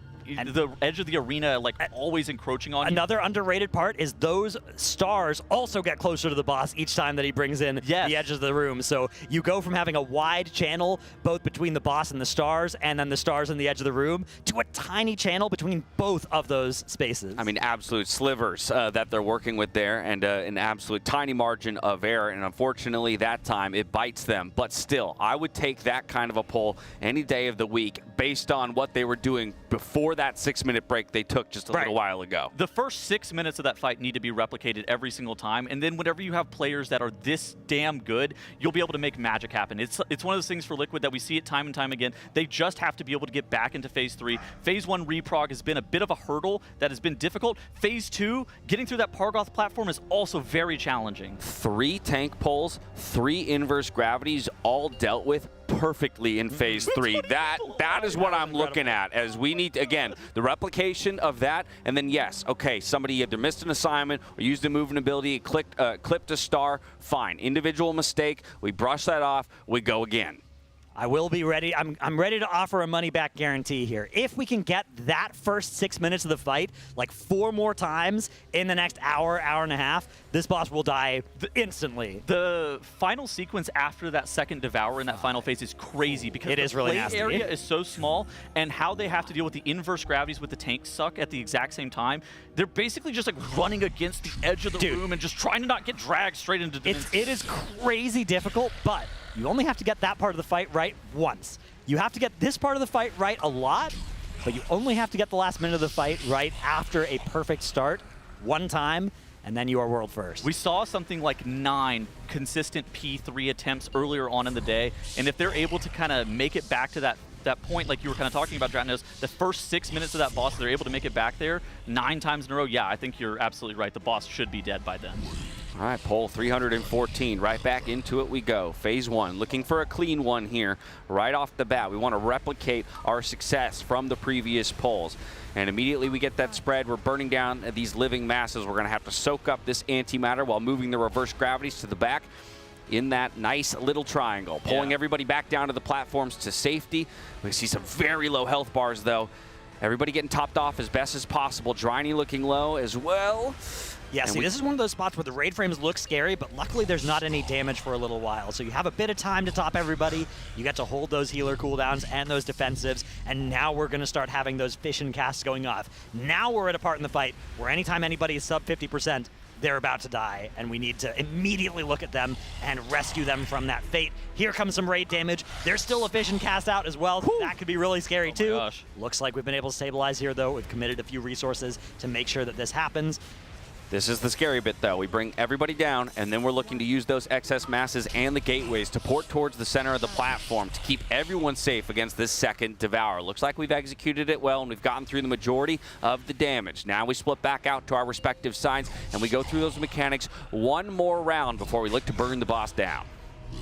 edge of the arena, like, always encroaching on you. Another underrated part is those stars also get closer to the boss each time that he brings in the edge of the room. So you go from having a wide channel both between the boss and the stars, and then the stars and the edge of the room, to a tiny channel between both of those spaces. I mean, absolute slivers that they're working with there, and an absolute tiny margin of error. And unfortunately, that time it bites them. But still, I would take that kind of a pull any day of the week. based on what they were doing before that 6-minute break they took just a little while ago. The first 6 minutes of that fight need to be replicated every single time, and then whenever you have players that are this damn good, you'll be able to make magic happen. It's one of those things for Liquid that we see it time and time again. They just have to be able to get back into Phase 3. Phase 1 reprog has been a bit of a hurdle that has been difficult. Phase 2, getting through that Pargoth platform is also very challenging. 3 tank pulls, 3 inverse gravities, all dealt with perfectly in Phase 3. That is what I'm looking at, as we need, again, the replication of that, and then yes, okay, somebody either missed an assignment or used a movement ability, clipped a star, fine. Individual mistake, we brush that off, we go again. I will be ready. I'm ready to offer a money-back guarantee here. If we can get that first 6 minutes of the fight, like 4 more times in the next hour, hour and a half, this boss will die instantly. The final sequence after that second Devour in that final phase is crazy because it is really nasty. The area is so small, and how they have to deal with the inverse gravities with the tank suck at the exact same time. They're basically just like running against the edge of the room and just trying to not get dragged straight into the It is crazy difficult, but you only have to get that part of the fight right once. You have to get this part of the fight right a lot, but you only have to get the last minute of the fight right after a perfect start one time, and then you are world first. We saw something like 9 consistent P3 attempts earlier on in the day, and if they're able to kind of make it back to that point, like you were kind of talking about, Dratnos, the first 6 minutes of that boss, they're able to make it back there 9 times in a row. Yeah, I think you're absolutely right. The boss should be dead by then. All right, poll 314. Right back into it we go. Phase 1, looking for a clean one here right off the bat. We want to replicate our success from the previous polls. And immediately we get that spread. We're burning down these living masses. We're going to have to soak up this antimatter while moving the reverse gravities to the back in that nice little triangle, pulling everybody back down to the platforms to safety. We see some very low health bars, though. Everybody getting topped off as best as possible. Dryny looking low as well. Yeah, see, this is one of those spots where the raid frames look scary, but luckily there's not any damage for a little while. So you have a bit of time to top everybody. You get to hold those healer cooldowns and those defensives, and now we're going to start having those fission casts going off. Now we're at a part in the fight where anytime anybody is sub 50%, they're about to die, and we need to immediately look at them and rescue them from that fate. Here comes some raid damage. There's still a fission cast out as well. Woo! That could be really scary too. Gosh. Looks like we've been able to stabilize here, though. We've committed a few resources to make sure that this happens. This is the scary bit, though. We bring everybody down, and then we're looking to use those excess masses and the gateways to port towards the center of the platform to keep everyone safe against this second Devour. Looks like we've executed it well, and we've gotten through the majority of the damage. Now we split back out to our respective sides, and we go through those mechanics one more round before we look to burn the boss down.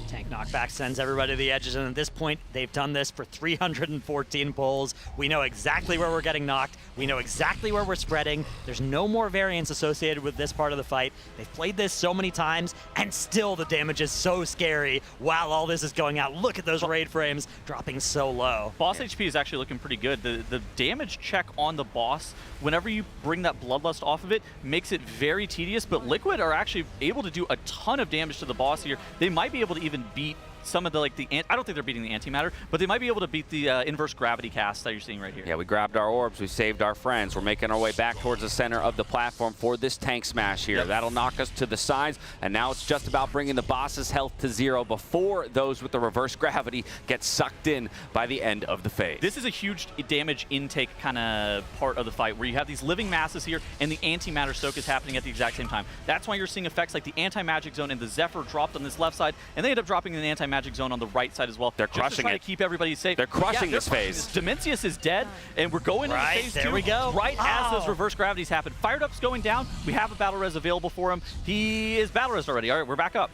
Tank knockback sends everybody to the edges, and at this point, they've done this for 314 pulls. We know exactly where we're getting knocked. We know exactly where we're spreading. There's no more variance associated with this part of the fight. They've played this so many times, and still the damage is so scary while all this is going out. Look at those raid frames dropping so low. Boss HP is actually looking pretty good. The damage check on the boss, whenever you bring that Bloodlust off of it, makes it very tedious, but Liquid are actually able to do a ton of damage to the boss here. They might be able to even beat some of the, like, I don't think they're beating the antimatter, but they might be able to beat the inverse gravity cast that you're seeing right here. Yeah, we grabbed our orbs, we saved our friends. We're making our way back towards the center of the platform for this tank smash here. Yep. That'll knock us to the sides, and now it's just about bringing the boss's health to 0 before those with the reverse gravity get sucked in by the end of the phase. This is a huge damage intake kind of part of the fight, where you have these living masses here, and the antimatter soak is happening at the exact same time. That's why you're seeing effects like the anti-magic zone and the Zephyr dropped on this left side, and they end up dropping in the anti-magic zone on the right side as well. They're crushing to keep everybody safe. They're crushing this phase. Dimensius is dead, and we're going into phase 2. There we go. Right as those reverse gravities happen. Fired Up's going down. We have a battle res available for him. He is battle res already. All right, we're back up.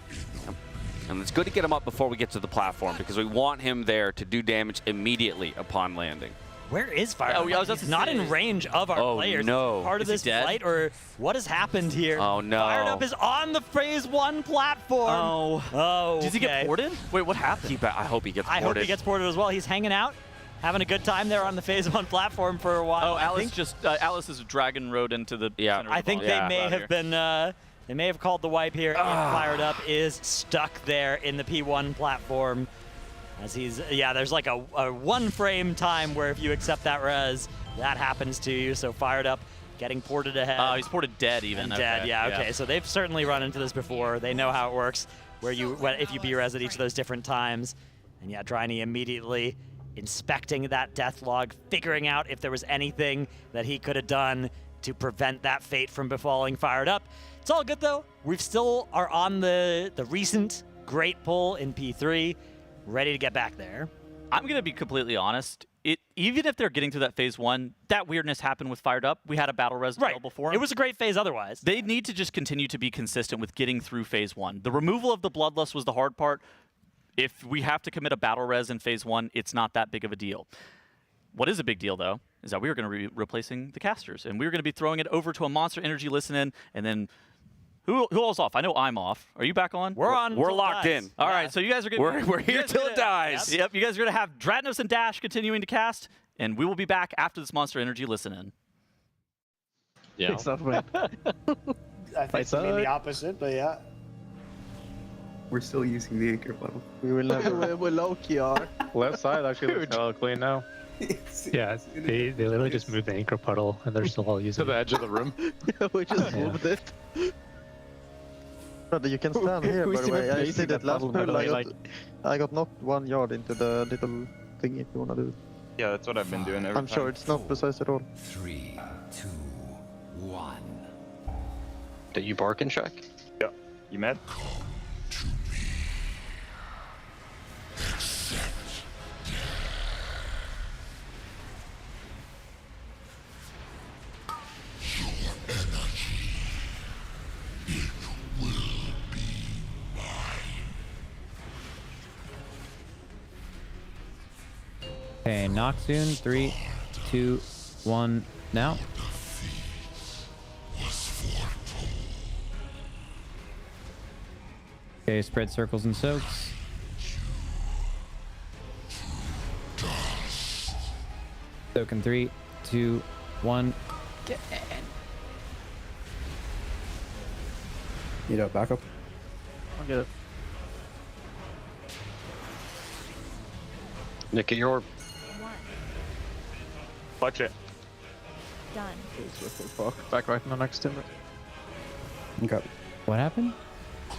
And it's good to get him up before we get to the platform, because we want him there to do damage immediately upon landing. Where is Fire Up? Oh, yeah, I was He's not in range of our players. No. Part of this fight, or what has happened here? Oh, no. Fired Up is on the phase 1 platform. Oh, Does he get ported? Wait, what happened? I hope he gets ported. I hope he gets ported as well. He's hanging out, having a good time there on the phase 1 platform for a while. Oh, Alice is dragon road into the center I think they may have been. They may have called the wipe here, and Fired Up is stuck there in the P1 platform. As he's, there's like a 1 frame time where if you accept that res, that happens to you. So Fired Up getting ported ahead. He's ported dead even. Dead, okay. So they've certainly run into this before. They know how it works, if you B-res at each of those different times. And yeah, Dryny immediately inspecting that death log, figuring out if there was anything that he could have done to prevent that fate from befalling Fired Up. It's all good though. We still are on the recent great pull in P3, ready to get back there. I'm going to be completely honest. Even if they're getting through that phase 1, that weirdness happened with Fired Up. We had a battle res available for him. It was a great phase otherwise. They need to just continue to be consistent with getting through phase 1. The removal of the Bloodlust was the hard part. If we have to commit a battle res in phase 1, it's not that big of a deal. What is a big deal, though, is that we are going to be replacing the casters, and we're going to be throwing it over to a Monster Energy listen-in, and then who all's off? I know I'm off. Are you back on? We're on. We're locked in. All right, so you guys are going to... We're here till it dies. Yep, you guys are going to have Dratnos and Dash continuing to cast, and we will be back after this Monster Energy listen-in. Yeah. I think it's maybe the opposite, but yeah. We're still using the anchor bottle. We will never. We're low-key are. Left side actually looks hella clean now. Yeah, they literally just moved the anchor puddle and they're still all using To the edge of the room. Yeah, we just moved it. Brother, you can stand here, by the way. I did it last pull. I got knocked 1 yard into the little thing if you wanna do it. Yeah, that's what I've been doing every time. I'm sure it's not precise at all. 3, 2, 1. Did you bark and check? Yeah. You mad? Okay, knock soon. 3, 2, 1, now. Okay, spread circles and soaks. Soak in 3, 2, 1. Get in. Need a backup? I'll get it. Nick, get your... Watch it. Done. Fuck. Back right in the next timber. Okay. What happened?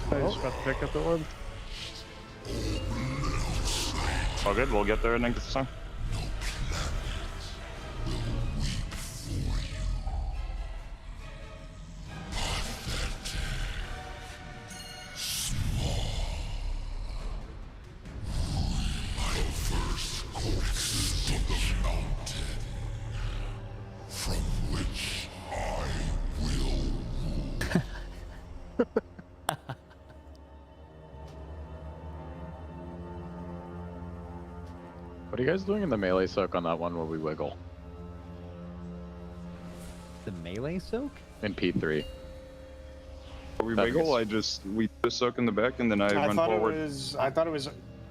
I just got to pick up the orb. All good, we'll get there next time. What are you guys doing in the melee soak on that one where we wiggle? The melee soak? In P3. We wiggle, we just soak in the back and then I run forward. I thought it was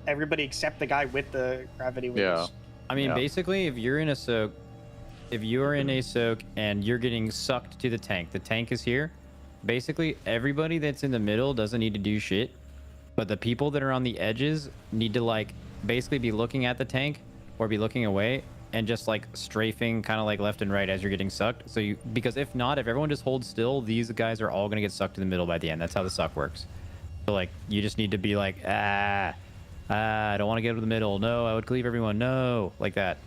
everybody except the guy with the gravity wings. Yeah. I mean, basically, if you're in a soak, and you're getting sucked to the tank is here. Basically, everybody that's in the middle doesn't need to do shit, but the people that are on the edges need to, like, basically be looking at the tank or be looking away and just, like, strafing kind of like left and right as you're getting sucked. So because if not, if everyone just holds still, these guys are all going to get sucked to the middle by the end. That's how the suck works. So, like, you just need to be like, I don't want to get to the middle. No, I would cleave everyone. No, like that.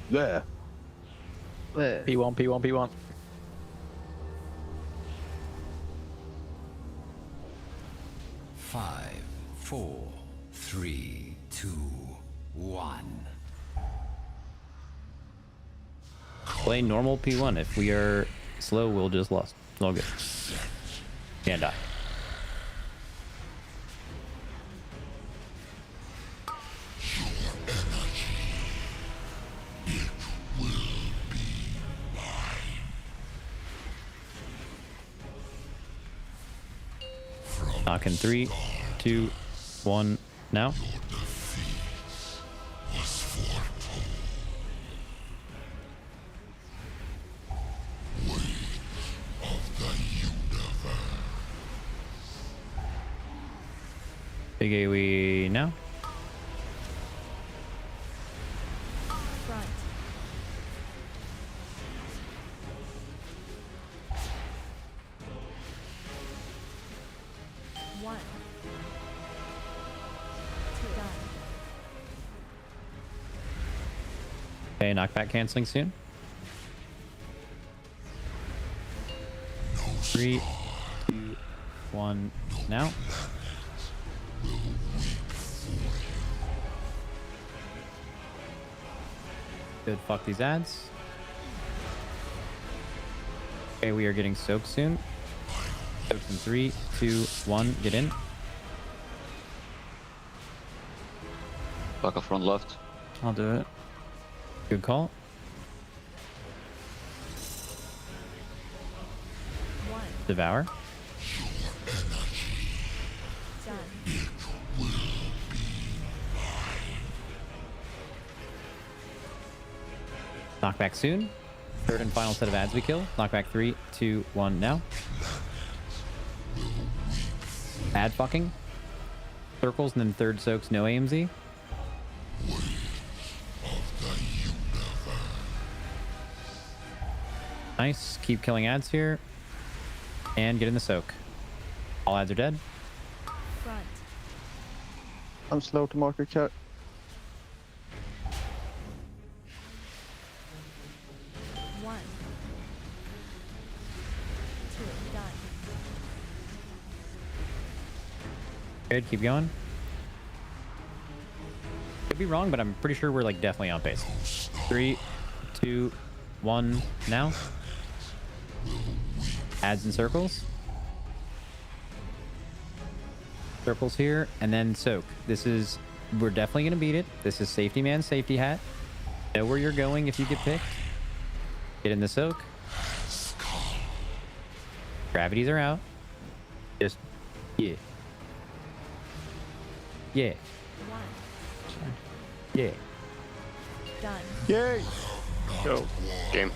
Yeah. P1, P1, P1. Five, 4, 3, 2, 1. Play normal P1. If we are slow, we'll just lost. All good. Can't die. Knock in 3, 2, 1, now. Big AoE now. Front. Okay, knockback canceling soon. 3, 2, 1, now. Good, fuck these ads. Okay, we are getting soaked soon. Soaked in 3, 2, 1, get in. Back up front left. I'll do it. Good call. Devour. Knockback soon. Third and final set of ads we kill. Knockback 3, 2, 1 now. Ad fucking. Circles and then third soaks, no AMZ. Nice. Keep killing ads here. And get in the soak. All ads are dead. Front. I'm slow to marker cat. One. 2. Done. Good, keep going. Could be wrong, but I'm pretty sure we're like definitely on pace. 3, 2, 1, now. Ads and circles. Circles here, and then soak. This is, we're definitely gonna beat it. This is safety man, safety hat. Know where you're going if you get picked. Get in the soak. Gravities are out. Just, yeah. Yeah. Yeah. Done. Yay! Go. Game.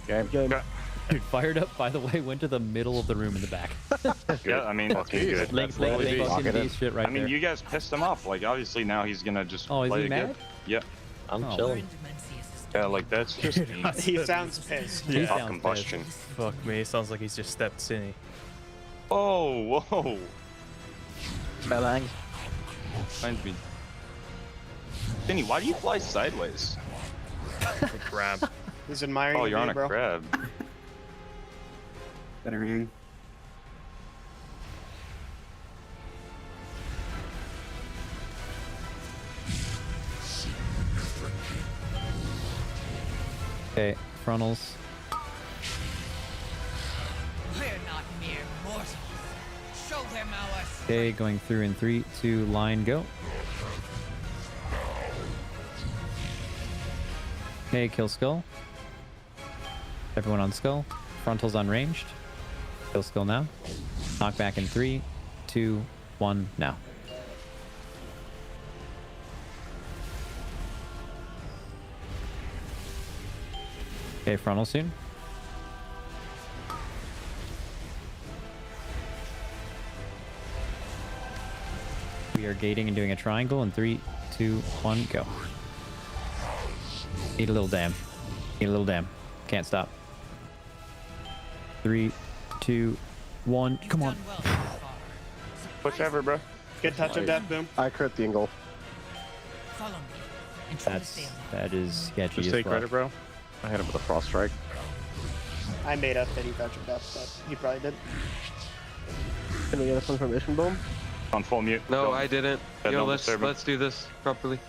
Game. Dude, fired up, by the way, went to the middle of the room in the back. Yeah, I mean, fucking good. Link, fucking beast shit right I mean, there. you guys pissed him off. Like, obviously now he's gonna just Oh, is play he again. mad? Yeah. I'm Oh. chilling. Yeah, like that's just me. He sounds pissed. He Hot sounds combustion. Fuck me, sounds like he's just stepped Zenni. Oh, whoa. Melang. Finds me. Vinny, why do you fly sideways? Grab. He's admiring Oh, you, you're on a bro. crab. Better hang. Okay, frontals. We're not mere mortals. Show them our strength. Okay, going through in 3, 2, line, go. Okay, kill skull. Everyone on skull. Frontals unranged. Kill skull now. Knockback in 3, 2, 1, now. Okay, frontal soon. We are gating and doing a triangle in 3, 2, 1, go. Need a little dam. Need a little dam. Can't stop. 3, 2, 1. Come on. Whichever, bro. Good touch of death, boom. I crit the angle. Follow me. And try to stay alive. That is sketchy Just as take fuck. credit, bro. I hit him with a frost strike. I made up that he touched of death, but he probably did. Can we get a confirmation boom? On full mute. No, Don't- I didn't. Yeah, Yo, don't let's disturb him. do this properly.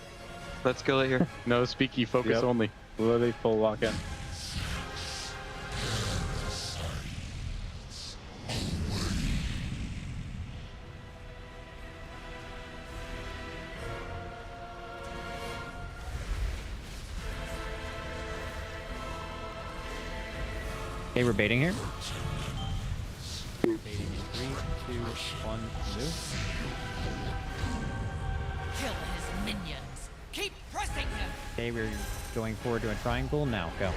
Let's kill it here. No speaky, focus Yep. only. Literally full lock in. Okay, we're baiting here. Baiting in 3, 2, 1, move. Kill his minions. Keep pressing him. Okay, we're going forward to a triangle. Now, go.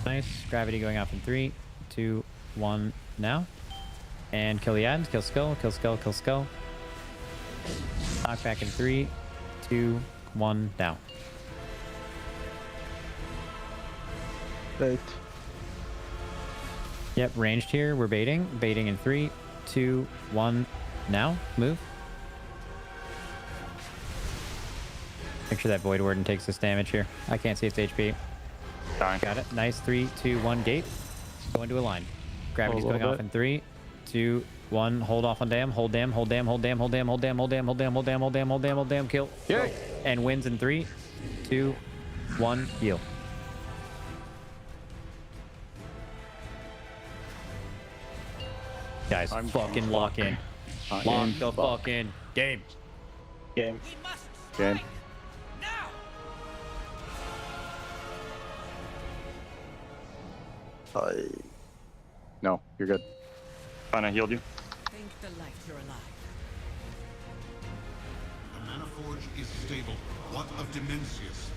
Nice. Gravity going off in 3, 2, 1, now. And kill the ads. Kill skull, kill skull, kill skull. Knockback in 3, 2, 1, now. Right. Yep, ranged here. We're baiting. Baiting in 3, 2, 1, now. Move. Make sure that Void Warden takes this damage here. I can't see its HP. Dying. Got it. Nice. 3, 2, 1. Gate. Go into a line. Gravity's going off in 3, 2, 1. Hold off on dam. Hold dam. Hold dam. Hold dam. Hold dam. Hold dam. Hold dam. Hold dam. Hold dam. Hold dam. Hold dam. Hold dam. Kill. Yay. And wins in 3, 2, 1. Heal. Guys, fucking lock in. Lock the fucking game. Game. Game. No, you're good. Fine, I healed you. Thank the light you're alive. The Manaforge is stable. What of Dimensius?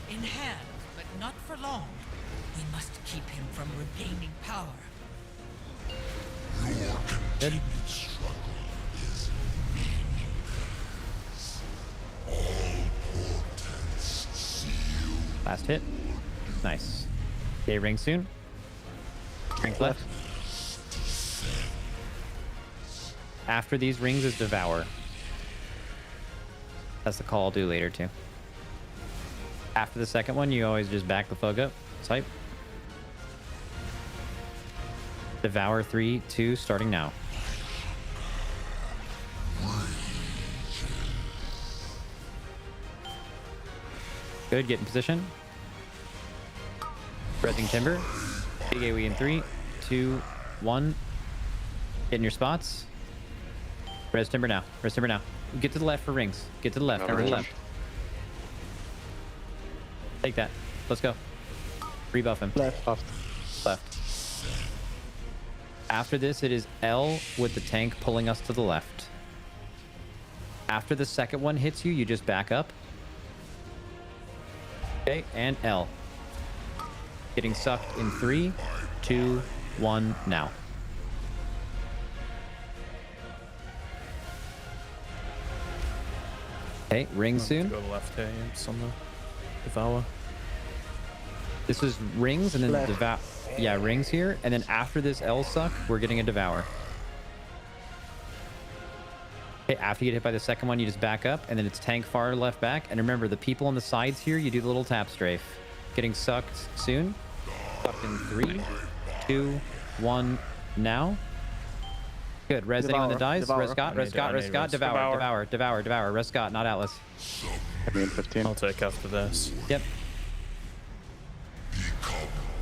In hand, but not for long. We must keep him from regaining power. Your continued struggle is meaningless. All portents see you. Last hit. Nice. Okay, ring soon. Ring left. After these rings is Devour. That's the call I'll do later too. After the second one, you always just back the fuck up. Type. Devour 3, 2, starting now. Good, get in position. Breathing Timber. Big AoE in 3, 2, 1. Get in your spots. Res Timber now. Res Timber now. Get to the left for rings. Get to the left. Get to the left. Take that. Let's go. Rebuff him. Left. Left. After this, it is L with the tank pulling us to the left. After the second one hits you, you just back up. Okay, and L. Getting sucked in 3, 2, 1, now. Okay, ring soon. Go left here, it's on the Devour. This is rings and then Devour. Yeah, rings here. And then after this L suck, we're getting a Devour. Okay, after you get hit by the second one, you just back up. And then it's tank far left back. And remember, the people on the sides here, you do the little tap strafe. Getting sucked soon. Sucked in 3, 2, 1, now. Good. Res anyone that dies. Res Scott, Devour. Res Scott, not Atlas. I mean 15. I'll take after this. Yep.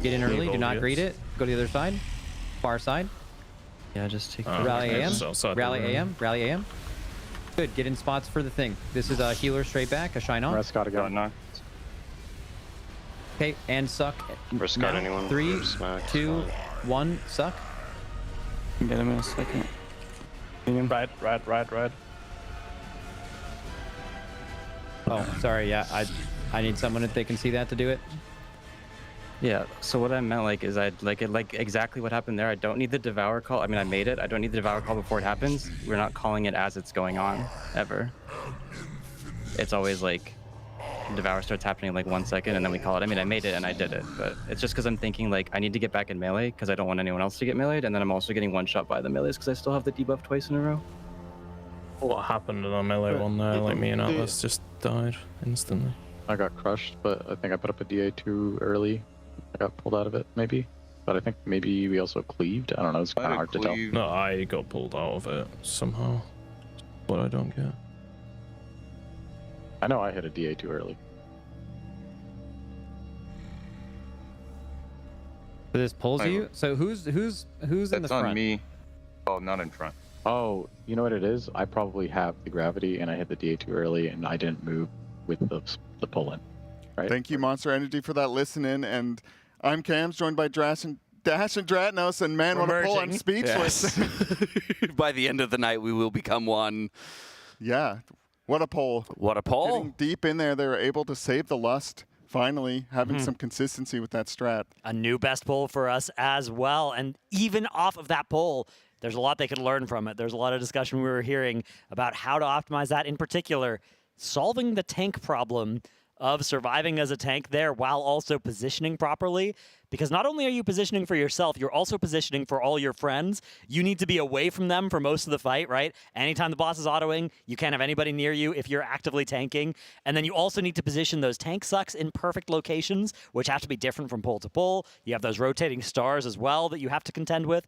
Get in early. Do not greet it. Go to the other side. Far side. Yeah, just take Rally AM. Rally AM. Rally AM. Good. Get in spots for the thing. This is a healer straight back. A shine on. Res Scott again. Okay, and suck. Res Scott anyone. 3, 2, 1. Suck. Get him in a second. Right. Oh, sorry. Yeah, I need someone if they can see that to do it. Yeah, so what I meant is I'd like exactly what happened there. I don't need the Devour call. I mean, I made it. I don't need the Devour call before it happens. We're not calling it as it's going on, ever. It's always Devour starts happening in 1 second and then we call it. I mean, I made it and I did it, but it's just because I'm thinking I need to get back in melee because I don't want anyone else to get meleeed, and then I'm also getting one shot by the melees because I still have the debuff twice in a row. What happened in the melee one there? Me and Atlas just died instantly. I got crushed, but I think I put up a DA too early. I got pulled out of it, maybe. But I think maybe we also cleaved. I don't know. It's kind of hard to tell. No, I got pulled out of it somehow. What I don't get. I know I hit a DA too early. So this pulls you. So who's in the front? That's on me. Oh, not in front. Oh, you know what it is? I probably have the gravity and I hit the DA too early and I didn't move with the pull-in. Right? Thank you, Monster Energy, for that listen-in. And I'm Cams, joined by Dash and Dratnos, and man, what a pull! I'm speechless. Yes. By the end of the night, we will become one. Yeah, what a pull. What a pull. Getting deep in there, they were able to save the Lust, finally, having some consistency with that strat. A new best pull for us as well. And even off of that pull, there's a lot they could learn from it. There's a lot of discussion we were hearing about how to optimize that, in particular, solving the tank problem of surviving as a tank there while also positioning properly. Because not only are you positioning for yourself, you're also positioning for all your friends. You need to be away from them for most of the fight, right? Anytime the boss is autoing, you can't have anybody near you if you're actively tanking. And then you also need to position those tank sucks in perfect locations, which have to be different from pull to pull. You have those rotating stars as well that you have to contend with.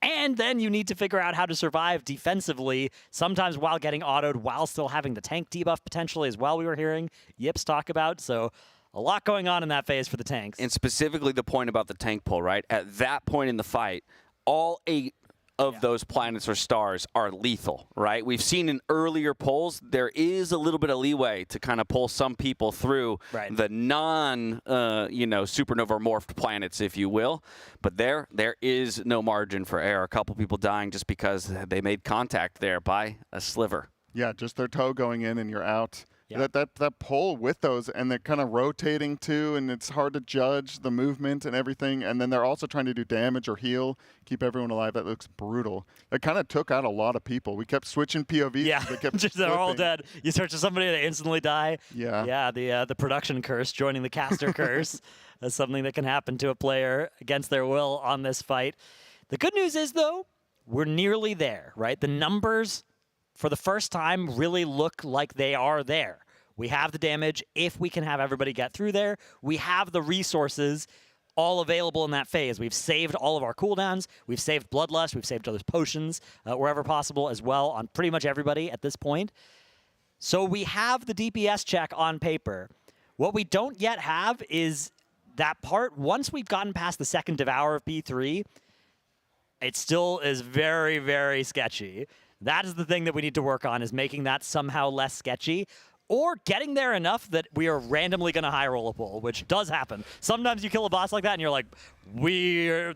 And then you need to figure out how to survive defensively, sometimes while getting autoed, while still having the tank debuff potentially as well, we were hearing Yips talk about. So a lot going on in that phase for the tanks. And specifically the point about the tank pull, right? At that point in the fight, all 8 of those planets or stars are lethal, right? We've seen in earlier pulls, there is a little bit of leeway to kind of pull some people through the supernova morphed planets, if you will. But there is no margin for error. A couple people dying just because they made contact there by a sliver. Yeah, just their toe going in and you're out. Yeah. That pull with those, and they're kind of rotating too, and it's hard to judge the movement and everything. And then they're also trying to do damage or heal, keep everyone alive. That looks brutal. It kind of took out a lot of people. We kept switching POVs. Yeah, they kept just they're all dead. You search for somebody, they instantly die. Yeah. Yeah, the production curse joining the caster curse. That's something that can happen to a player against their will on this fight. The good news is, though, we're nearly there, right? The numbers for the first time really look like they are there. We have the damage. If we can have everybody get through there, we have the resources all available in that phase. We've saved all of our cooldowns. We've saved Bloodlust. We've saved other potions wherever possible as well on pretty much everybody at this point. So we have the DPS check on paper. What we don't yet have is that part. Once we've gotten past the second Devour of P3, it still is very, very sketchy. That is the thing that we need to work on, is making that somehow less sketchy, or getting there enough that we are randomly going to high roll a pull, which does happen. Sometimes you kill a boss like that and you're like,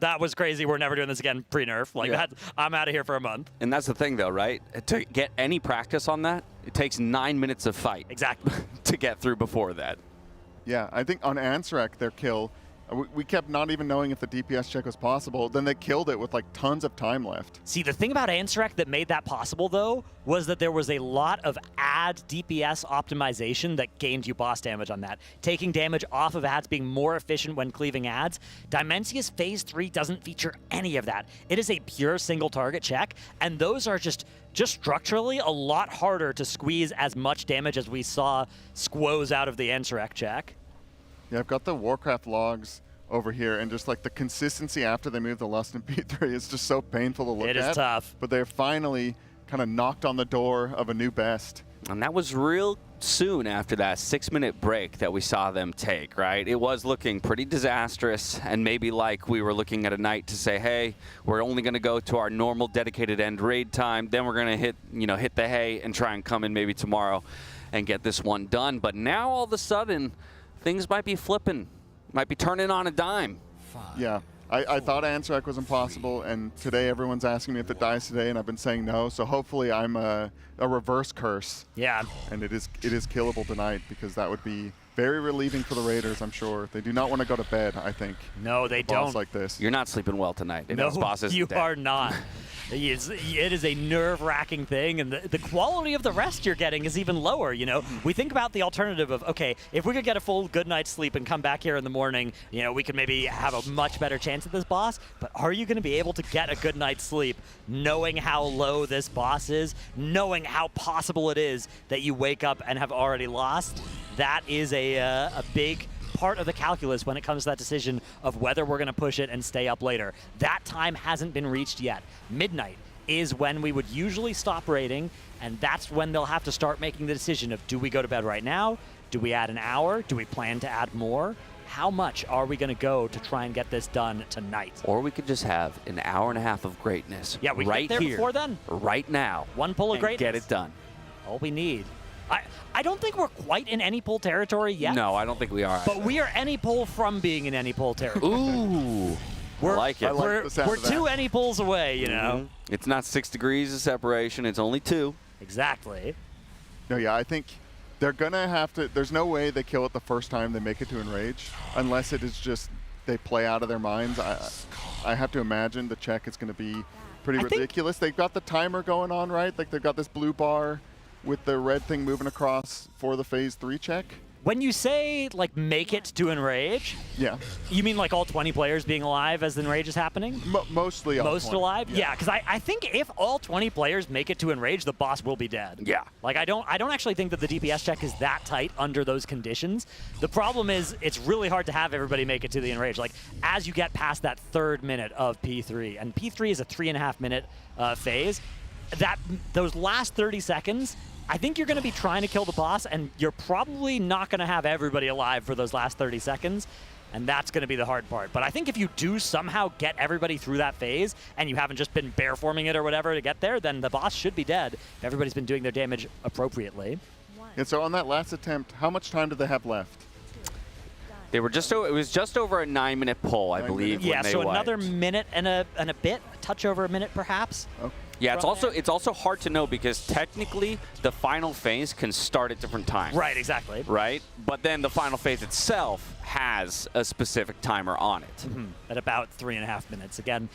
that was crazy. We're never doing this again pre-nerf. Like that, I'm out of here for a month. And that's the thing though, right? To get any practice on that, it takes 9 minutes of fight. Exactly. To get through before that. Yeah, I think on Ansarek, their kill, we kept not even knowing if the DPS check was possible. Then they killed it with like tons of time left. See, the thing about Ansarek that made that possible, though, was that there was a lot of ad DPS optimization that gained you boss damage on that. Taking damage off of ads, being more efficient when cleaving ads. Dimensius Phase 3 doesn't feature any of that. It is a pure single target check, and those are just structurally a lot harder to squeeze as much damage as we saw squoze out of the Ansarek check. Yeah, I've got the Warcraft logs over here, and just like the consistency after they move the Lust in P3 is just so painful to look at. It is tough. But they're finally kind of knocked on the door of a new best. And that was real soon after that 6-minute break that we saw them take, right? It was looking pretty disastrous, and maybe like we were looking at a night to say, hey, we're only going to go to our normal dedicated end raid time, then we're going to hit the hay and try and come in maybe tomorrow and get this one done. But now all of a sudden, things might be flipping, might be turning on a dime. Yeah, I thought Ansarek was impossible, and today everyone's asking me if it dies today, and I've been saying no. So hopefully I'm a reverse curse. Yeah. And it is killable tonight, because that would be very relieving for the Raiders, I'm sure. They do not want to go to bed, I think. No, they don't. Like this. You're not sleeping well tonight. No, boss isn't you dead. are not. It is a nerve-wracking thing, and the quality of the rest you're getting is even lower, you know? We think about the alternative of, okay, if we could get a full good night's sleep and come back here in the morning, we could maybe have a much better chance at this boss, but are you going to be able to get a good night's sleep knowing how low this boss is, knowing how possible it is that you wake up and have already lost? That is a big part of the calculus when it comes to that decision of whether we're going to push it and stay up later. That time hasn't been reached yet. Midnight is when we would usually stop raiding, and that's when they'll have to start making the decision of, do we go to bed right now? Do we add an hour? Do we plan to add more? How much are we going to go to try and get this done tonight? Or we could just have an hour and a half of greatness. Yeah, we right get there here, before then. right now. One pull of greatness. Get it done. All we need. I don't think we're quite in any pull territory yet. No, I don't think we are. But we are any pull from being in any pull territory. Ooh. I like it. We're 2 any pulls away, you know? It's not 6 degrees of separation. It's only 2. Exactly. No, yeah, I think they're going to have to. There's no way they kill it the first time they make it to Enrage, unless it is just they play out of their minds. I have to imagine the check is going to be pretty ridiculous. They've got the timer going on, right? Like they've got this blue bar with the red thing moving across for the Phase 3 check. When you say, like, make it to Enrage, yeah, you mean like all 20 players being alive as the Enrage is happening? Mostly all Most 20. alive? Yeah, because I think if all 20 players make it to Enrage, the boss will be dead. Yeah. Like, I don't actually think that the DPS check is that tight under those conditions. The problem is it's really hard to have everybody make it to the Enrage. Like, as you get past that 3rd minute of P3, and P3 is a 3.5 minute phase, those last 30 seconds, I think you're going to be trying to kill the boss, and you're probably not going to have everybody alive for those last 30 seconds, and that's going to be the hard part. But I think if you do somehow get everybody through that phase, and you haven't just been bear forming it or whatever to get there, then the boss should be dead if everybody's been doing their damage appropriately. And so on that last attempt, how much time did they have left? They were just it was just over a 9-minute pull, I believe. Yeah, when they so wiped. another minute and a bit, a touch over a minute perhaps. Okay. Yeah, it's also hard to know because technically the final phase can start at different times. Right, exactly. Right? But then the final phase itself has a specific timer on it. At about 3.5 minutes. Again,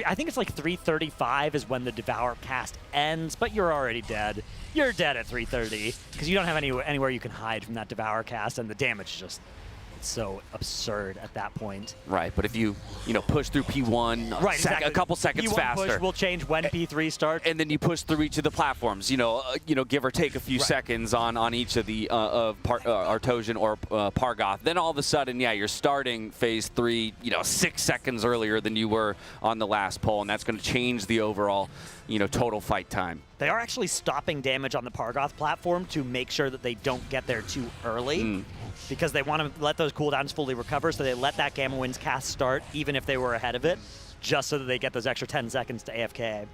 I think it's like 3:35 is when the Devour cast ends, but you're already dead. You're dead at 3:30 because you don't have anywhere you can hide from that Devour cast, and the damage is just so absurd at that point. Right, but if you push through P1 right, exactly. a couple seconds P1 faster, push will change when P3 starts, and then you push through each of the platforms. Give or take a few seconds on each of the Artosian or Pargoth. Then all of a sudden, yeah, you're starting phase 3, 6 seconds earlier than you were on the last pull, and that's going to change the overall, total fight time. They are actually stopping damage on the Pargoth platform to make sure that they don't get there too early. Because they want to let those cooldowns fully recover, so they let that Gamma Winds cast start, even if they were ahead of it, just so that they get those extra 10 seconds to AFK.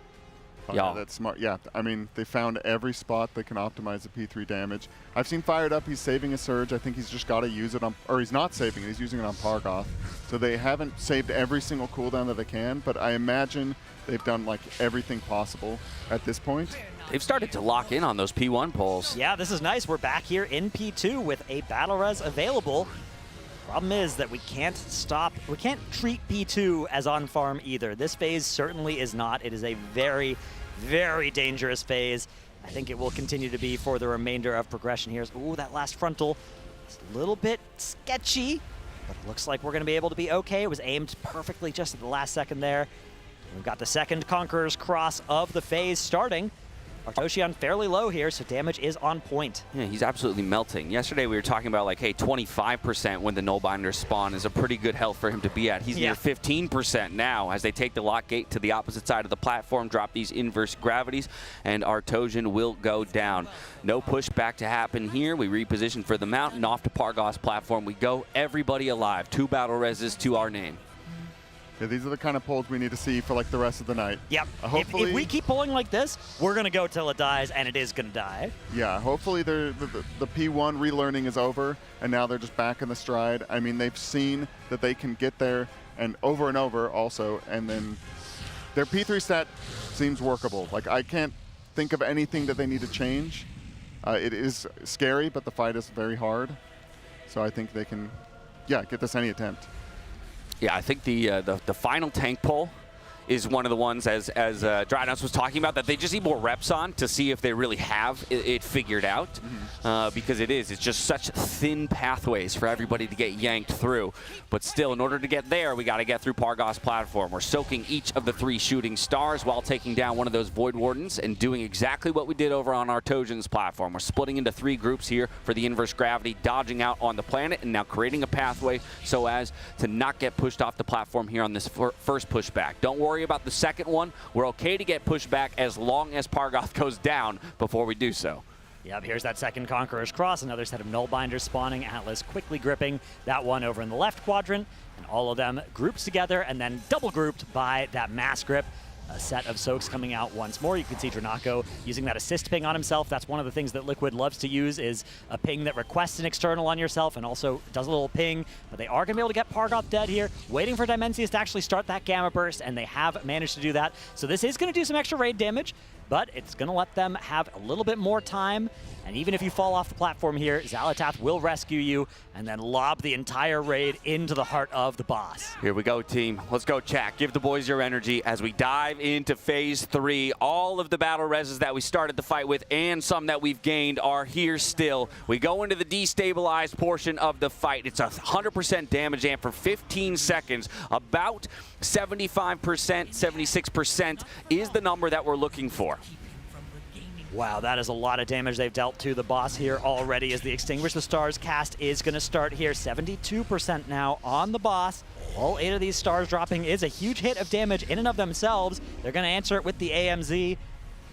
Oh, yeah, that's smart. Yeah, I mean, they found every spot that can optimize the P3 damage. I've seen Fired Up, he's saving a Surge. I think he's just got to use it on, or he's not saving it, he's using it on Pargoth. So they haven't saved every single cooldown that they can, but I imagine they've done like everything possible at this point. They've started to lock in on those P1 pulls. Yeah, this is nice. We're back here in P2 with a Battle Res available. Problem is that we can't treat P2 as on farm either. This phase certainly is not. It is a very, very dangerous phase. I think it will continue to be for the remainder of progression here. Ooh, that last frontal is a little bit sketchy, but it looks like we're going to be able to be okay. It was aimed perfectly just at the last second there. We've got the second Conqueror's Cross of the phase starting. Artosian fairly low here, so damage is on point. Yeah, he's absolutely melting. Yesterday we were talking about like, hey, 25% when the Nullbinders spawn is a pretty good health for him to be at. He's near 15% now as they take the lock gate to the opposite side of the platform, drop these inverse gravities, and Artosian will go down. No pushback to happen here. We reposition for the mountain, off to Pargoth's platform we go. Everybody alive. 2 battle reses to our name. Yeah, these are the kind of pulls we need to see for like the rest of the night. Yep. Hopefully, if we keep pulling like this, we're going to go till it dies, and it is going to die. Yeah, hopefully the P1 relearning is over, and now they're just back in the stride. I mean, they've seen that they can get there and over also, and then their P3 stat seems workable. Like, I can't think of anything that they need to change. It is scary, but the fight is very hard. So I think they can, get this any attempt. Yeah, I think the final tank pull is one of the ones, as Drynos was talking about, that they just need more reps on to see if they really have it figured out. Because it's just such thin pathways for everybody to get yanked through. But still, in order to get there, we got to get through Pargoth's platform. We're soaking each of the 3 shooting stars while taking down one of those Void Wardens and doing exactly what we did over on Artosian's platform. We're splitting into 3 groups here for the inverse gravity, dodging out on the planet, and now creating a pathway so as to not get pushed off the platform here on this first pushback. Don't worry about the second one. We're okay to get pushed back as long as Pargoth goes down before we do so. Yep, here's that second Conqueror's Cross, another set of Nullbinders spawning, Atlas quickly gripping that one over in the left quadrant, and all of them grouped together and then double grouped by that mass grip. A set of soaks coming out once more. You can see Dranako using that assist ping on himself. That's one of the things that Liquid loves to use, is a ping that requests an external on yourself and also does a little ping. But they are going to be able to get Pargoth dead here, waiting for Dimensius to actually start that Gamma Burst, and they have managed to do that. So this is going to do some extra raid damage. but it's going to let them have a little bit more time. And even if you fall off the platform here, Xalatath will rescue you and then lob the entire raid into the heart of the boss. Here we go, team. Let's go, chat. Give the boys your energy as we dive into phase 3. All of the battle reses that we started the fight with and some that we've gained are here still. We go into the destabilized portion of the fight. It's 100% damage amp for 15 seconds. About 75%, 76% is the number that we're looking for. Wow, that is a lot of damage they've dealt to the boss here already as the Extinguish the Stars cast is going to start here. 72% now on the boss. All 8 of these stars dropping is a huge hit of damage in and of themselves. They're going to answer it with the AMZ.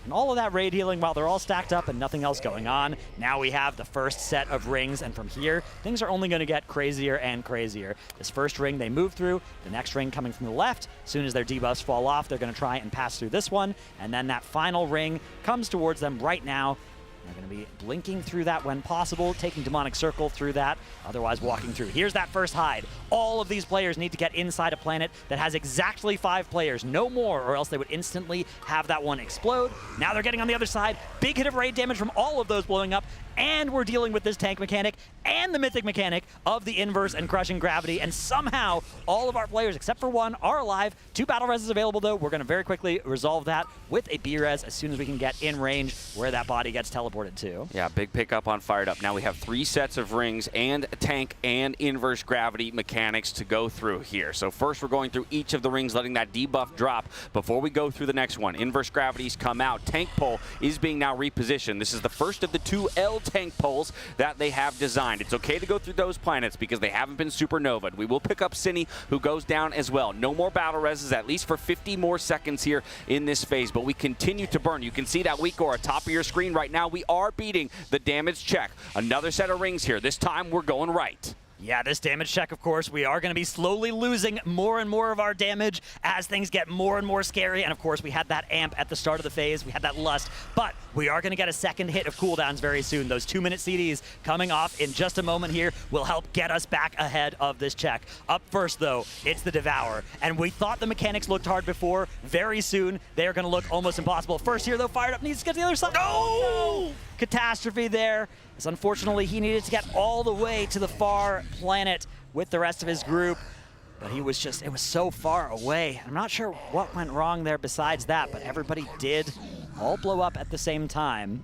And all of that raid healing while they're all stacked up and nothing else going on. Now we have the first set of rings, and from here, things are only going to get crazier and crazier. This first ring they move through, the next ring coming from the left. As soon as their debuffs fall off, they're going to try and pass through this one, and then that final ring comes towards them right now. They're going to be blinking through that when possible, taking Demonic Circle through that, otherwise walking through. Here's that first hide. All of these players need to get inside a planet that has exactly 5 players, no more, or else they would instantly have that one explode. Now they're getting on the other side. Big hit of raid damage from all of those blowing up, and we're dealing with this tank mechanic and the mythic mechanic of the inverse and crushing gravity, and somehow all of our players, except for one, are alive. 2 battle reses available, though. We're going to very quickly resolve that with a B-res as soon as we can get in range where that body gets teleported to. Yeah, big pickup on Fired Up. Now we have 3 sets of rings and tank and inverse gravity mechanics to go through here. So first we're going through each of the rings, letting that debuff drop before we go through the next one. Inverse gravities come out. Tank pole is being now repositioned. This is the first of the 2 L tank poles that they have designed. It's okay to go through those planets because they haven't been supernovaed. We will pick up Zenni, who goes down as well. No more battle reses, at least for 50 more seconds here in this phase, but we continue to burn. You can see that weak aura top of your screen right now. We are beating the damage check. Another set of rings here. This time we're going right. Yeah, this damage check, of course, we are going to be slowly losing more and more of our damage as things get more and more scary. And, of course, we had that amp at the start of the phase. We had that lust. But we are going to get a second hit of cooldowns very soon. Those 2-minute CDs coming off in just a moment here will help get us back ahead of this check. Up first, though, it's the Devour. And we thought the mechanics looked hard before. Very soon, they are going to look almost impossible. First here, though, Fired Up needs to get to the other side. No! Catastrophe there. As unfortunately, he needed to get all the way to the far planet with the rest of his group. But he was just, it was so far away. I'm not sure what went wrong there besides that, but everybody did all blow up at the same time.